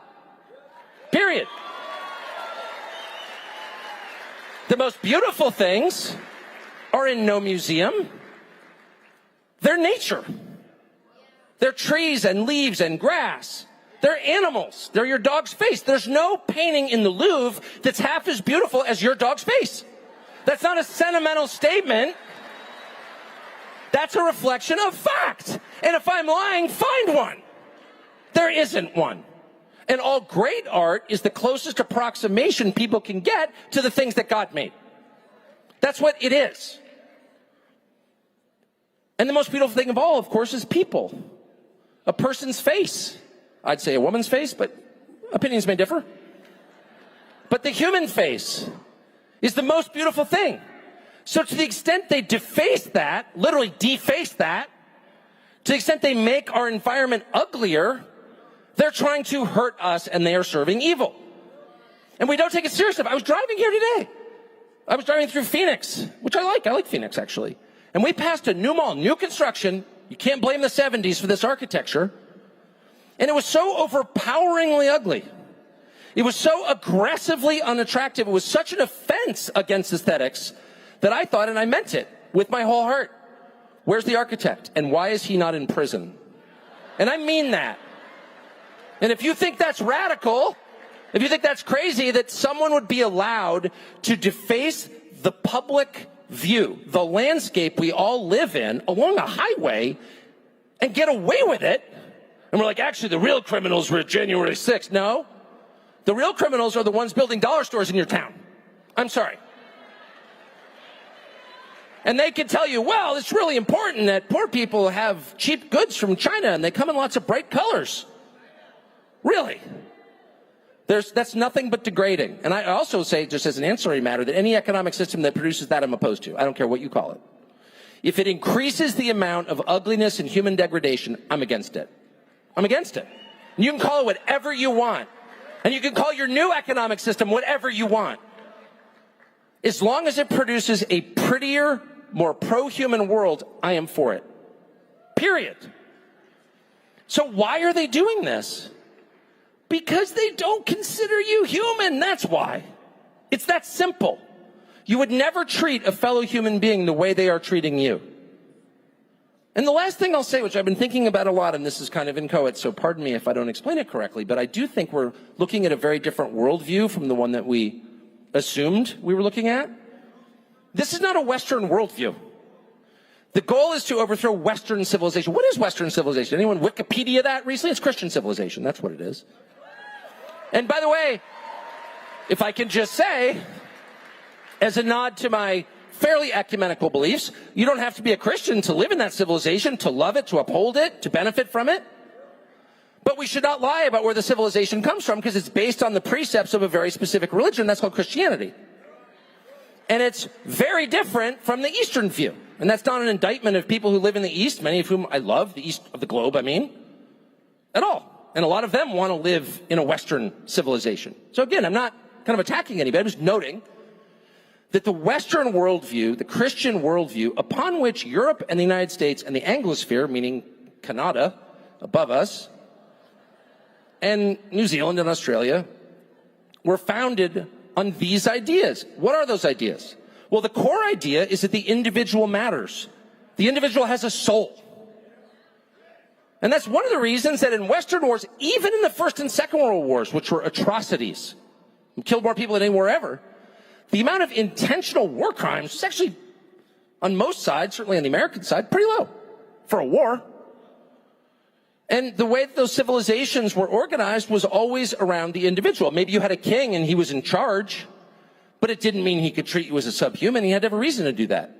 Period. The most beautiful things are in no museum. They're nature. They're trees and leaves and grass. They're animals. They're your dog's face. There's no painting in the Louvre that's half as beautiful as your dog's face. That's not a sentimental statement. That's a reflection of fact. And if I'm lying, find one. There isn't one. And all great art is the closest approximation people can get to the things that God made. That's what it is. And the most beautiful thing of all, of course, is people. A person's face. I'd say a woman's face, but opinions may differ. But the human face is the most beautiful thing. So to the extent they deface that, literally deface that, to the extent they make our environment uglier, they're trying to hurt us, and they are serving evil. And we don't take it seriously. I was driving here today. I was driving through Phoenix, which I like. I like Phoenix, actually. And we passed a new mall, new construction. You can't blame the 70s for this architecture. And it was so overpoweringly ugly. It was so aggressively unattractive. It was such an offense against aesthetics that I thought, and I meant it with my whole heart, where's the architect? And why is he not in prison? And I mean that. And if you think that's radical, if you think that's crazy that someone would be allowed to deface the public view, the landscape we all live in along a highway, and get away with it, and we're like, actually, the real criminals were January 6th. No, the real criminals are the ones building dollar stores in your town. I'm sorry. And they can tell you, well, it's really important that poor people have cheap goods from China, and they come in lots of bright colors. Really? That's nothing but degrading. And I also say, just as an ancillary matter, that any economic system that produces that, I'm opposed to. I don't care what you call it. If it increases the amount of ugliness and human degradation, I'm against it. I'm against it. And you can call it whatever you want. And you can call your new economic system whatever you want. As long as it produces a prettier, more pro-human world, I am for it. Period. So why are they doing this? Because they don't consider you human, that's why. It's that simple. You would never treat a fellow human being the way they are treating you. And the last thing I'll say, which I've been thinking about a lot, and this is kind of inchoate, so pardon me if I don't explain it correctly, but I do think we're looking at a very different worldview from the one that we assumed we were looking at. This is not a Western worldview. The goal is to overthrow Western civilization. What is Western civilization? Anyone Wikipedia that recently? It's Christian civilization. That's what it is. And by the way, if I can just say, as a nod to my fairly ecumenical beliefs, you don't have to be a Christian to live in that civilization, to love it, to uphold it, to benefit from it. But we should not lie about where the civilization comes from, because it's based on the precepts of a very specific religion. That's called Christianity. And it's very different from the Eastern view. And that's not an indictment of people who live in the East, many of whom I love, the East of the globe, I mean, at all. And a lot of them want to live in a Western civilization. So again, I'm not kind of attacking anybody. I'm just noting that the Western worldview, the Christian worldview, upon which Europe and the United States and the Anglosphere, meaning Canada, above us, and New Zealand and Australia, were founded on these ideas. What are those ideas? Well, the core idea is that the individual matters. The individual has a soul. And that's one of the reasons that in Western wars, even in the First and Second World Wars, which were atrocities, killed more people than anywhere ever, the amount of intentional war crimes was actually, on most sides, certainly on the American side, pretty low for a war. And the way that those civilizations were organized was always around the individual. Maybe you had a king and he was in charge, but it didn't mean he could treat you as a subhuman. He had to have a reason to do that.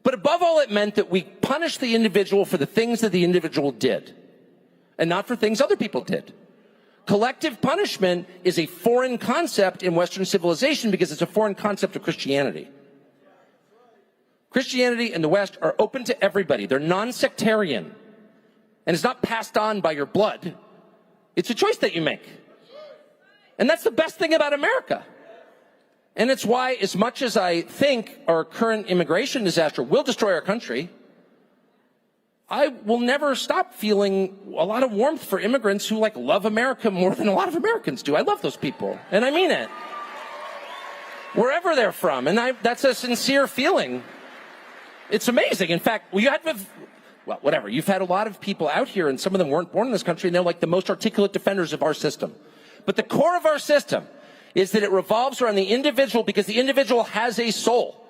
But above all, it meant that we punished the individual for the things that the individual did, and not for things other people did. Collective punishment is a foreign concept in Western civilization because it's a foreign concept of Christianity. Christianity and the West are open to everybody. They're non-sectarian. And it's not passed on by your blood. It's a choice that you make. And that's the best thing about America. And it's why, as much as I think our current immigration disaster will destroy our country, I will never stop feeling a lot of warmth for immigrants who love America more than a lot of Americans do. I love those people, and I mean it. Wherever they're from, and that's a sincere feeling. It's amazing. In fact, you've had a lot of people out here, and some of them weren't born in this country, and they're the most articulate defenders of our system. But the core of our system is that it revolves around the individual, because the individual has a soul.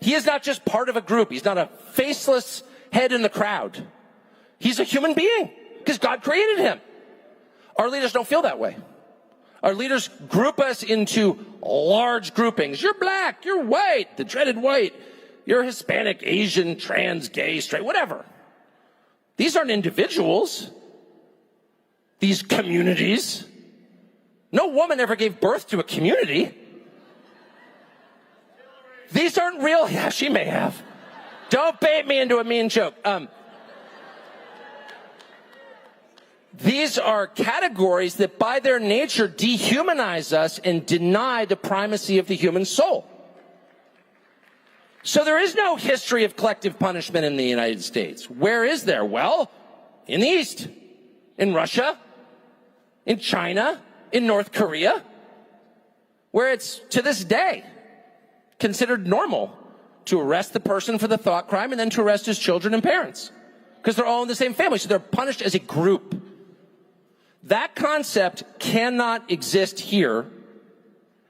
He is not just part of a group. He's not a faceless head in the crowd. He's a human being because God created him. Our leaders don't feel that way. Our leaders group us into large groupings. You're black, you're white, the dreaded white, you're Hispanic, Asian, trans, gay, straight, whatever. These aren't individuals. These communities. No woman ever gave birth to a community. These aren't real. Yeah, she may have. Don't bait me into a mean joke. These are categories that by their nature dehumanize us and deny the primacy of the human soul. So there is no history of collective punishment in the United States. Where is there? Well, in the East, in Russia, in China, in North Korea, where it's to this day considered normal to arrest the person for the thought crime and then to arrest his children and parents, because they're all in the same family, so they're punished as a group. That concept cannot exist here,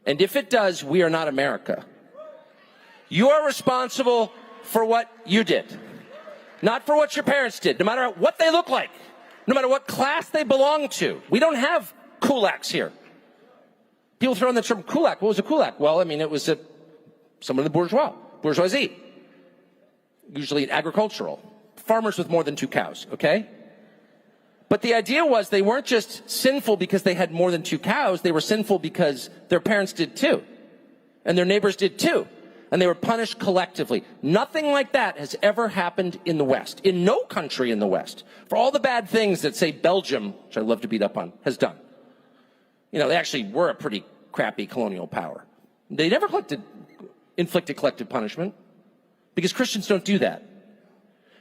and if it does, we are not America. You are responsible for what you did, not for what your parents did, no matter what they look like, no matter what class they belong to. We don't have kulaks here. People throw in the term kulak. What was a kulak? Well, I mean, it was someone in the bourgeoisie, usually agricultural, farmers with more than 2 cows, okay? But the idea was they weren't just sinful because they had more than 2 cows, they were sinful because their parents did too, and their neighbors did too, and they were punished collectively. Nothing like that has ever happened in the West, in no country in the West, for all the bad things that, say, Belgium, which I love to beat up on, has done. You know, they actually were a pretty crappy colonial power. They never inflicted collective punishment, because Christians don't do that.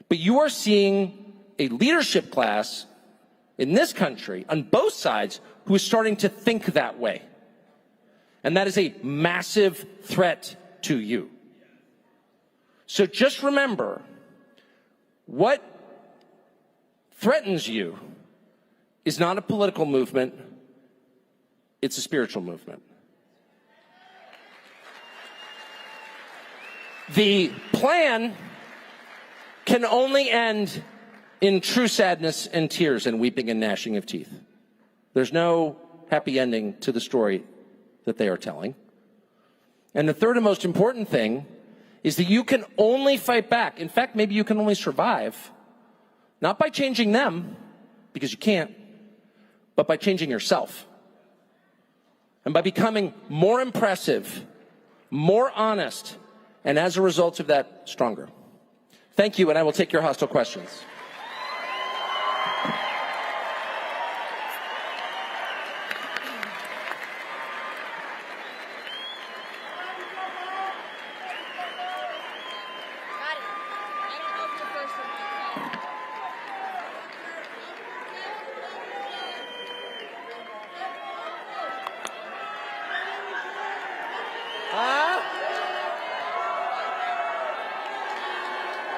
But you are seeing a leadership class in this country, on both sides, who is starting to think that way. And that is a massive threat to you. So just remember, what threatens you is not a political movement, it's a spiritual movement. The plan can only end in true sadness and tears and weeping and gnashing of teeth. There's no happy ending to the story that they are telling. And the third and most important thing is that you can only fight back. In fact, maybe you can only survive, not by changing them, because you can't, but by changing yourself. And by becoming more impressive, more honest, and as a result of that, stronger. Thank you, and I will take your hostile questions.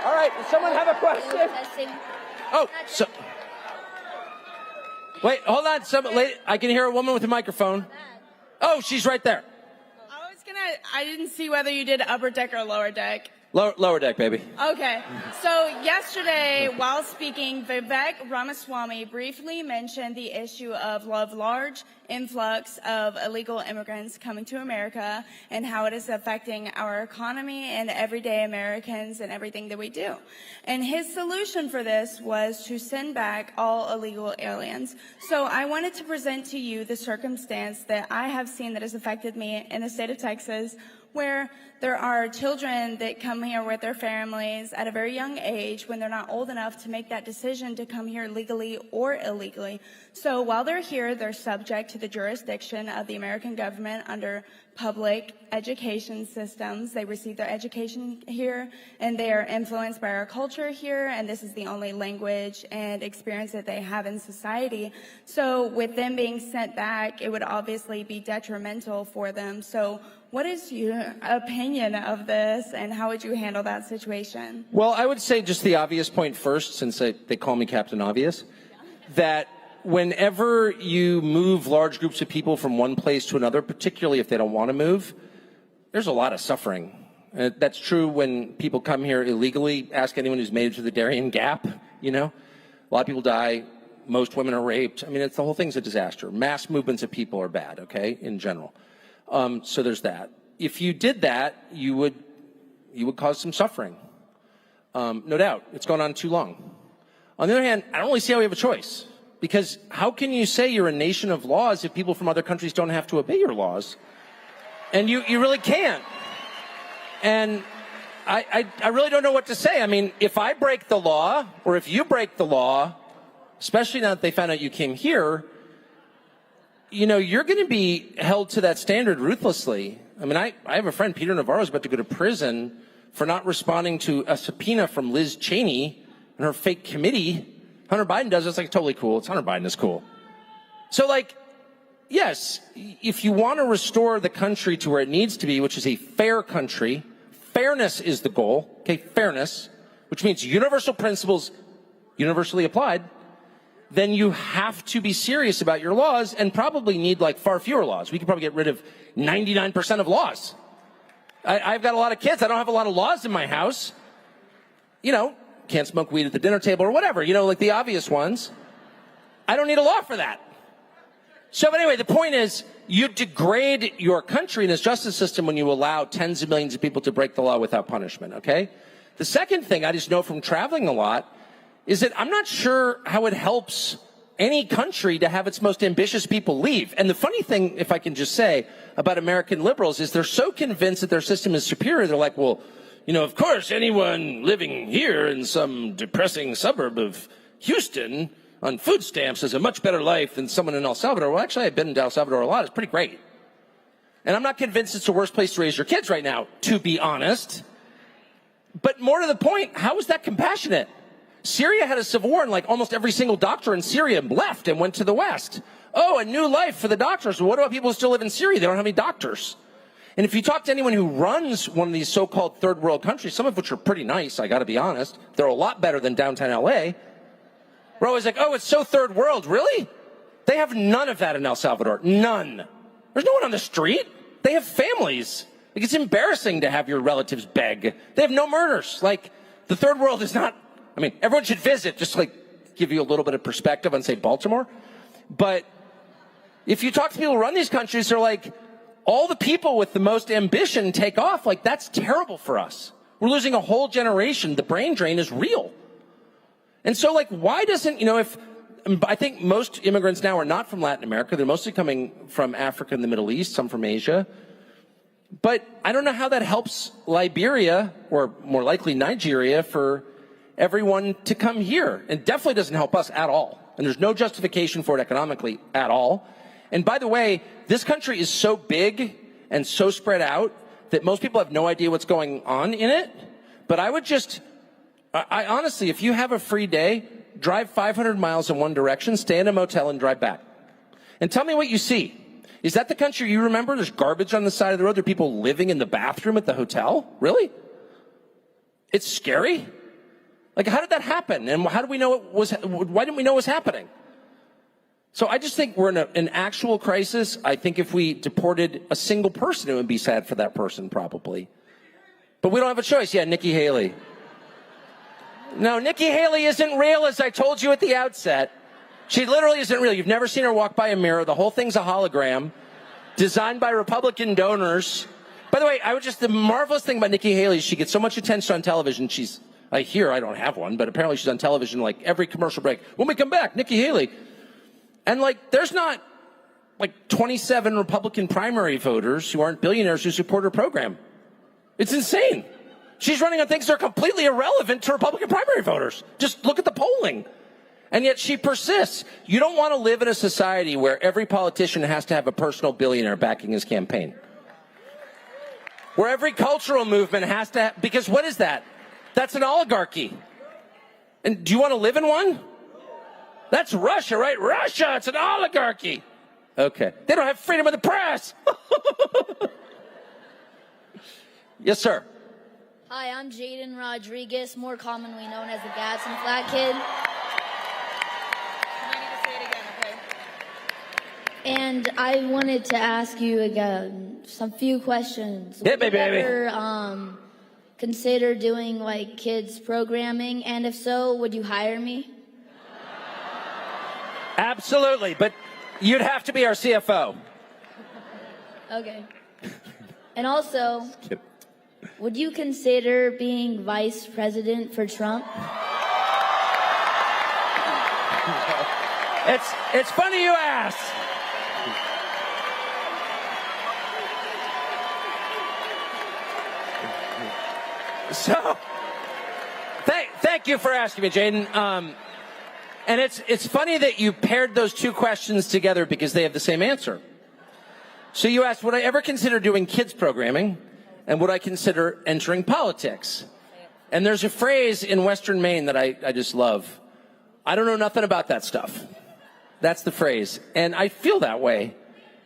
All right, does someone have a question? Oh, so wait, hold on. I can hear a woman with a microphone. Oh, she's right there. I didn't see whether you did upper deck or lower deck. Lower deck, baby. Okay. So yesterday, while speaking, Vivek Ramaswamy briefly mentioned the issue of large influx of illegal immigrants coming to America and how it is affecting our economy and everyday Americans and everything that we do. And his solution for this was to send back all illegal aliens. So I wanted to present to you the circumstance that I have seen that has affected me in the state of Texas, where there are children that come here with their families at a very young age when they're not old enough to make that decision to come here legally or illegally. So while they're here, they're subject to the jurisdiction of the American government under public education systems. They receive their education here, and they are influenced by our culture here, and this is the only language and experience that they have in society. So with them being sent back, it would obviously be detrimental for them. So what is your opinion of this, and how would you handle that situation? Well, I would say just the obvious point first, since they call me Captain Obvious, that whenever you move large groups of people from one place to another, particularly if they don't want to move, there's a lot of suffering. That's true when people come here illegally. Ask anyone who's made it to the Darien Gap, you know. A lot of people die. Most women are raped. I mean, the whole thing's a disaster. Mass movements of people are bad, okay, in general. So there's that. If you did that, you would cause some suffering. No doubt. It's gone on too long. On the other hand, I don't really see how we have a choice. Because how can you say you're a nation of laws if people from other countries don't have to obey your laws? And you really can't. And I really don't know what to say. I mean, if I break the law, or if you break the law, especially now that they found out you came here, you know, you're going to be held to that standard ruthlessly. I mean, I have a friend, Peter Navarro, is about to go to prison for not responding to a subpoena from Liz Cheney and her fake committee. Hunter Biden does, it's like totally cool. It's Hunter Biden is cool. So like, yes, if you want to restore the country to where it needs to be, which is a fair country, fairness is the goal, okay, fairness, which means universal principles universally applied, then you have to be serious about your laws and probably need like far fewer laws. We could probably get rid of 99% of laws. I've got a lot of kids. I don't have a lot of laws in my house. You know, can't smoke weed at the dinner table or whatever, you know, like the obvious ones. I don't need a law for that. So, but anyway, the point is, you degrade your country and its justice system when you allow tens of millions of people to break the law without punishment, okay? The second thing I just know from traveling a lot is that I'm not sure how it helps any country to have its most ambitious people leave. And the funny thing, if I can just say, about American liberals is they're so convinced that their system is superior, they're like, well, you know, of course, anyone living here in some depressing suburb of Houston on food stamps has a much better life than someone in El Salvador. Well, actually, I've been in El Salvador a lot. It's pretty great. And I'm not convinced it's the worst place to raise your kids right now, to be honest. But more to the point, how is that compassionate? Syria had a civil war, and like almost every single doctor in Syria left and went to the West. Oh, a new life for the doctors. Well, what about people who still live in Syria? They don't have any doctors. And if you talk to anyone who runs one of these so-called third world countries, some of which are pretty nice, I got to be honest, they're a lot better than downtown LA. We're always like, oh, it's so third world. Really? They have none of that in El Salvador. None. There's no one on the street. They have families. Like, it's embarrassing to have your relatives beg. They have no murders. Like, the third world is not, I mean, everyone should visit, just like give you a little bit of perspective on, say, Baltimore. But if you talk to people who run these countries, they're like, all the people with the most ambition take off. Like, that's terrible for us. We're losing a whole generation. The brain drain is real. And so, like, why doesn't, I think most immigrants now are not from Latin America. They're mostly coming from Africa and the Middle East, some from Asia. But I don't know how that helps Liberia, or more likely Nigeria, for everyone to come here. It definitely doesn't help us at all. And there's no justification for it economically at all. And by the way, this country is so big and so spread out that most people have no idea what's going on in it. But I would just, I honestly, if you have a free day, drive 500 miles in one direction, stay in a motel, and drive back. And tell me what you see. Is that the country you remember? There's garbage on the side of the road. There are people living in the bathroom at the hotel? Really? It's scary? Like, how did that happen? And how did we know it was, why didn't we know it was happening? So I just think we're in an actual crisis. I think if we deported a single person, it would be sad for that person, probably. But we don't have a choice. Yeah, Nikki Haley. No, Nikki Haley isn't real, as I told you at the outset. She literally isn't real. You've never seen her walk by a mirror. The whole thing's a hologram designed by Republican donors. By the way, the marvelous thing about Nikki Haley is she gets so much attention on television. I don't have one, but apparently she's on television like every commercial break. When we come back, Nikki Haley. And like, there's not like 27 Republican primary voters who aren't billionaires who support her program. It's insane. She's running on things that are completely irrelevant to Republican primary voters. Just look at the polling. And yet she persists. You don't want to live in a society where every politician has to have a personal billionaire backing his campaign. Where every cultural movement has to have, because what is that? That's an oligarchy. And do you want to live in one? That's Russia, right? Russia, it's an oligarchy. Okay. They don't have freedom of the press. Yes, sir. Hi, I'm Jaden Rodriguez, more commonly known as the Gadsden Flat Kid. And I wanted to ask you again some few questions. Hit me, baby. Ever consider doing like kids programming? And if so, would you hire me? Absolutely, but you'd have to be our CFO. Okay. And also, would you consider being vice president for Trump? It's funny you ask. So, thank you for asking me, Jaden. And it's funny that you paired those two questions together because they have the same answer. So you asked, would I ever consider doing kids programming? And would I consider entering politics? And there's a phrase in Western Maine that I just love. I don't know nothing about that stuff. That's the phrase. And I feel that way.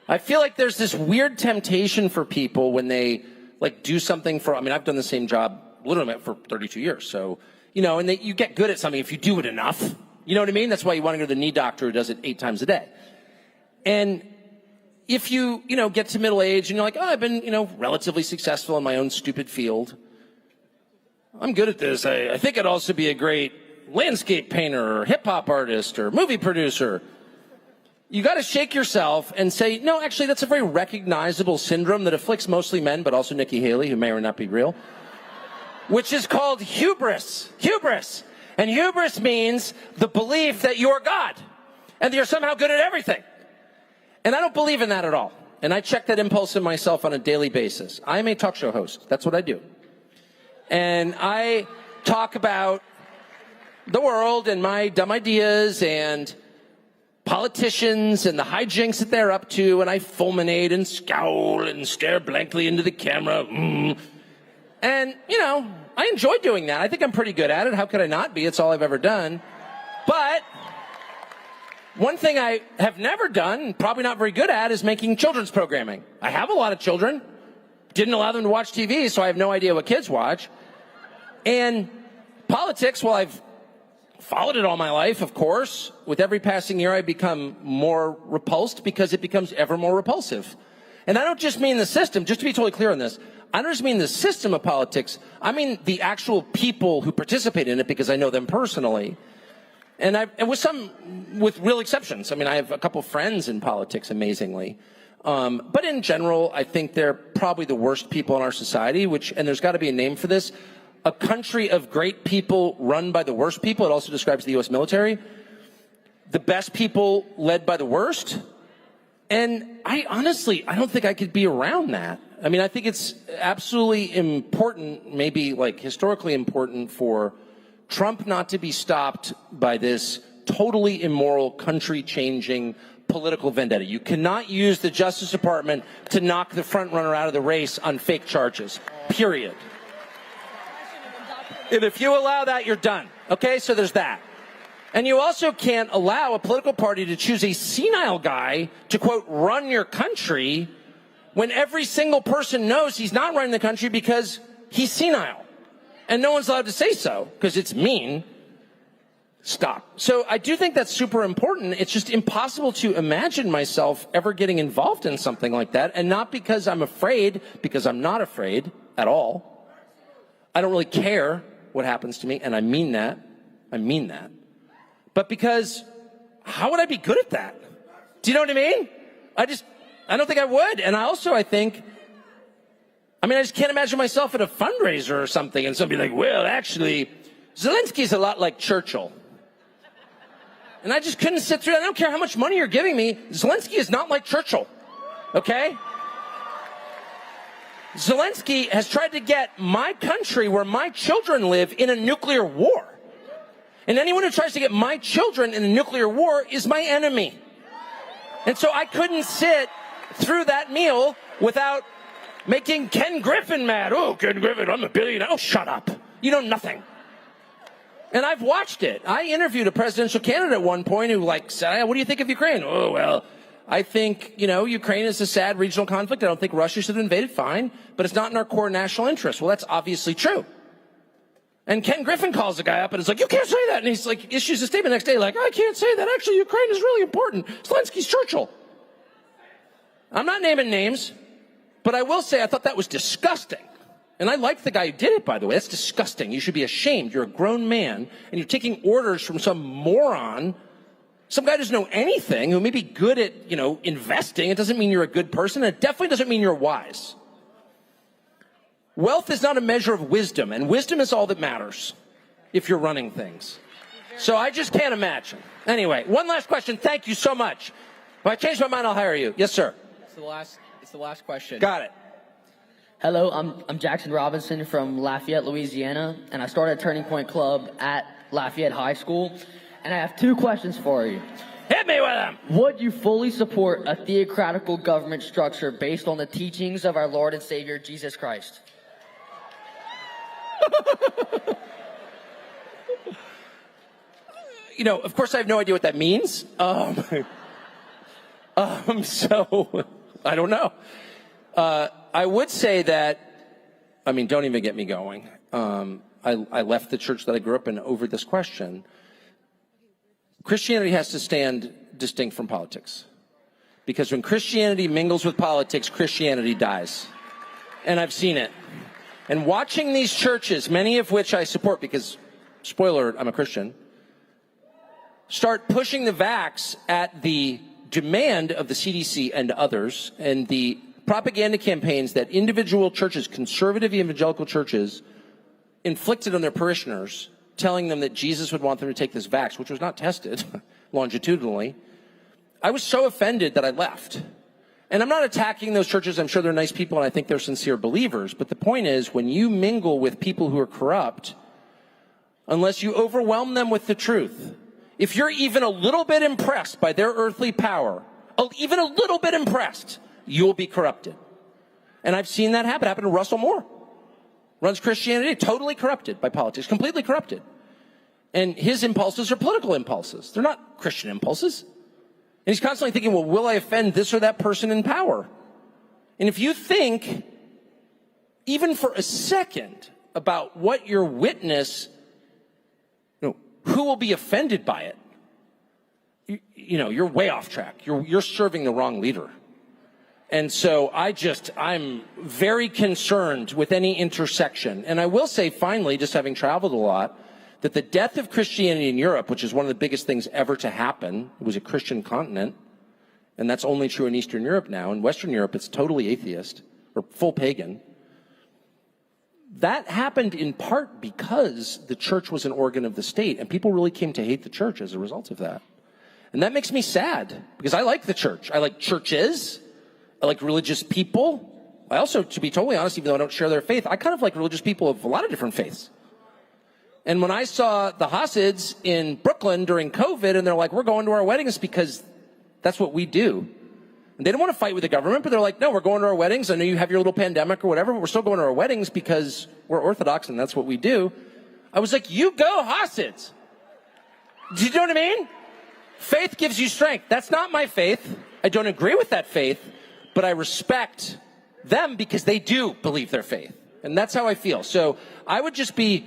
I feel like there's this weird temptation for people when they like do something I've done the same job literally for 32 years. So, and you get good at something if you do it enough. You know what I mean? That's why you want to go to the knee doctor who does it 8 times a day. And if you, get to middle age and you're like, oh, I've been, relatively successful in my own stupid field. I'm good at this. I think I'd also be a great landscape painter or hip hop artist or movie producer. You got to shake yourself and say, no, actually, that's a very recognizable syndrome that afflicts mostly men, but also Nikki Haley, who may or may not be real, which is called hubris. Hubris. And hubris means the belief that you're God and that you're somehow good at everything. And I don't believe in that at all. And I check that impulse in myself on a daily basis. I'm a talk show host. That's what I do. And I talk about the world and my dumb ideas and politicians and the hijinks that they're up to. And I fulminate and scowl and stare blankly into the camera. And, I enjoy doing that. I think I'm pretty good at it. How could I not be? It's all I've ever done. But one thing I have never done, probably not very good at, is making children's programming. I have a lot of children. Didn't allow them to watch TV, so I have no idea what kids watch. And politics, well, I've followed it all my life, of course. With every passing year, I become more repulsed because it becomes ever more repulsive. And I don't just mean the system. Just to be totally clear on this, I don't just mean the system of politics. I mean the actual people who participate in it, because I know them personally. And with real exceptions. I mean, I have a couple friends in politics, amazingly. But in general, I think they're probably the worst people in our society, and there's got to be a name for this. A country of great people run by the worst people. It also describes the U.S. military. The best people led by the worst. And I don't think I could be around that. I mean, I think it's absolutely important, maybe like historically important, for Trump not to be stopped by this totally immoral, country-changing political vendetta. You cannot use the Justice Department to knock the front runner out of the race on fake charges, period. And if you allow that, you're done. Okay, so there's that. And you also can't allow a political party to choose a senile guy to, quote, run your country when every single person knows he's not running the country because he's senile. And no one's allowed to say so because it's mean. Stop. So I do think that's super important. It's just impossible to imagine myself ever getting involved in something like that. And not because I'm afraid, because I'm not afraid at all. I don't really care what happens to me, and I mean that. I mean that. But because how would I be good at that? Do you know what I mean? I don't think I would. And I think, I just can't imagine myself at a fundraiser or something and somebody like, well, actually, Zelensky's a lot like Churchill. And I just couldn't sit through that. I don't care how much money you're giving me. Zelensky is not like Churchill. Okay? Zelensky has tried to get my country where my children live in a nuclear war. And anyone who tries to get my children in a nuclear war is my enemy. And so I couldn't sit through that meal without making Ken Griffin mad. Oh, Ken Griffin, I'm a billionaire. Oh, shut up. You know nothing. And I've watched it. I interviewed a presidential candidate at one point who said, what do you think of Ukraine? Oh, well, I think, Ukraine is a sad regional conflict. I don't think Russia should have invaded. Fine. But it's not in our core national interest. Well, that's obviously true. And Ken Griffin calls the guy up and is like, you can't say that. And he's like, issues a statement the next day like, I can't say that. Actually, Ukraine is really important. Zelensky's Churchill. I'm not naming names, but I will say I thought that was disgusting. And I liked the guy who did it, by the way. That's disgusting. You should be ashamed. You're a grown man, and you're taking orders from some moron, some guy who doesn't know anything, who may be good at, investing. It doesn't mean you're a good person, and it definitely doesn't mean you're wise. Wealth is not a measure of wisdom, and wisdom is all that matters if you're running things. So I just can't imagine. Anyway, one last question. Thank you so much. If I change my mind, I'll hire you. Yes, sir. It's the last question. Got it. Hello, I'm Jackson Robinson from Lafayette, Louisiana, and I started Turning Point Club at Lafayette High School, and I have 2 questions for you. Hit me with them! Would you fully support a theocratical government structure based on the teachings of our Lord and Savior, Jesus Christ? Of course I have no idea what that means. So I don't know. I would say that, don't even get me going. I left the church that I grew up in over this question. Christianity has to stand distinct from politics. Because when Christianity mingles with politics, Christianity dies. And I've seen it. And watching these churches, many of which I support because, spoiler alert, I'm a Christian, start pushing the vax at the demand of the CDC and others, and the propaganda campaigns that individual churches, conservative evangelical churches, inflicted on their parishioners, telling them that Jesus would want them to take this vax, which was not tested longitudinally. I was so offended that I left. And I'm not attacking those churches. I'm sure they're nice people, and I think they're sincere believers. But the point is, when you mingle with people who are corrupt, unless you overwhelm them with the truth, if you're even a little bit impressed by their earthly power, even a little bit impressed, you'll be corrupted. And I've seen that happen. It happened to Russell Moore. Runs Christianity, totally corrupted by politics, completely corrupted. And his impulses are political impulses. They're not Christian impulses. And he's constantly thinking, well, will I offend this or that person in power? And if you think, even for a second, about what your witness, who will be offended by it, you're way off track. You're serving the wrong leader. And so I'm very concerned with any intersection. And I will say, finally, just having traveled a lot, that the death of Christianity in Europe, which is one of the biggest things ever to happen, it was a Christian continent, and that's only true in Eastern Europe now. In Western Europe, it's totally atheist, or full pagan. That happened in part because the church was an organ of the state, and people really came to hate the church as a result of that. And that makes me sad, because I like the church. I like churches. I like religious people. I also, to be totally honest, even though I don't share their faith, I kind of like religious people of a lot of different faiths. And when I saw the Hasids in Brooklyn during COVID, and they're like, we're going to our weddings because that's what we do. And they didn't want to fight with the government, but they're like, no, we're going to our weddings. I know you have your little pandemic or whatever, but we're still going to our weddings because we're Orthodox and that's what we do. I was like, you go Hasids. Do you know what I mean? Faith gives you strength. That's not my faith. I don't agree with that faith, but I respect them because they do believe their faith. And that's how I feel. So I would just be,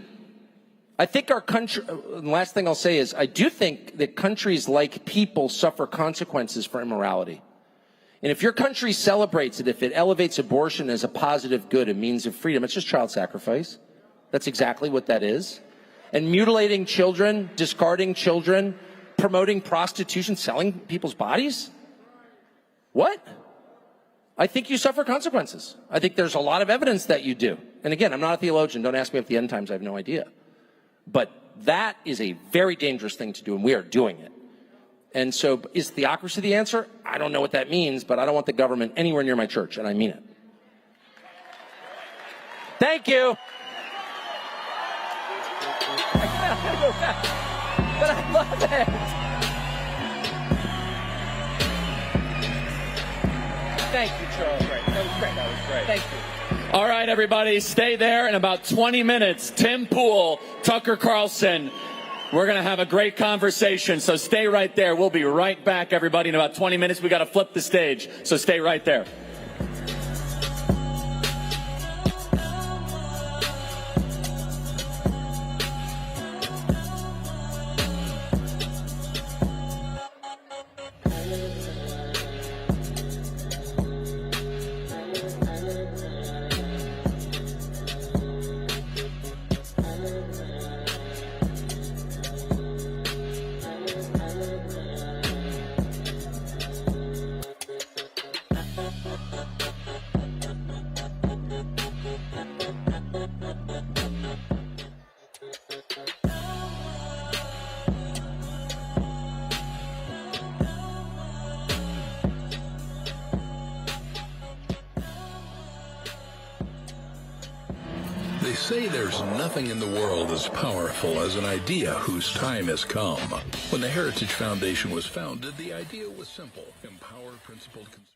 I think our country, the last thing I'll say is, I do think that countries like people suffer consequences for immorality. And if your country celebrates it, if it elevates abortion as a positive good, a means of freedom, it's just child sacrifice. That's exactly what that is. And mutilating children, discarding children, promoting prostitution, selling people's bodies? What? I think you suffer consequences. I think there's a lot of evidence that you do. And again, I'm not a theologian. Don't ask me if the end times, I have no idea. But that is a very dangerous thing to do, and we are doing it. And so is theocracy the answer? I don't know what that means, but I don't want the government anywhere near my church, and I mean it. Thank you. But I love it. Thank you, Charles. That was great. That was great. Thank you. All right, everybody, stay there. In about 20 minutes, Tim Pool, Tucker Carlson, we're going to have a great conversation, so stay right there. We'll be right back, everybody. In about 20 minutes, we got to flip the stage, so stay right there. They say there's nothing in the world as powerful as an idea whose time has come. When the Heritage Foundation was founded, the idea was simple: empower principled consumers.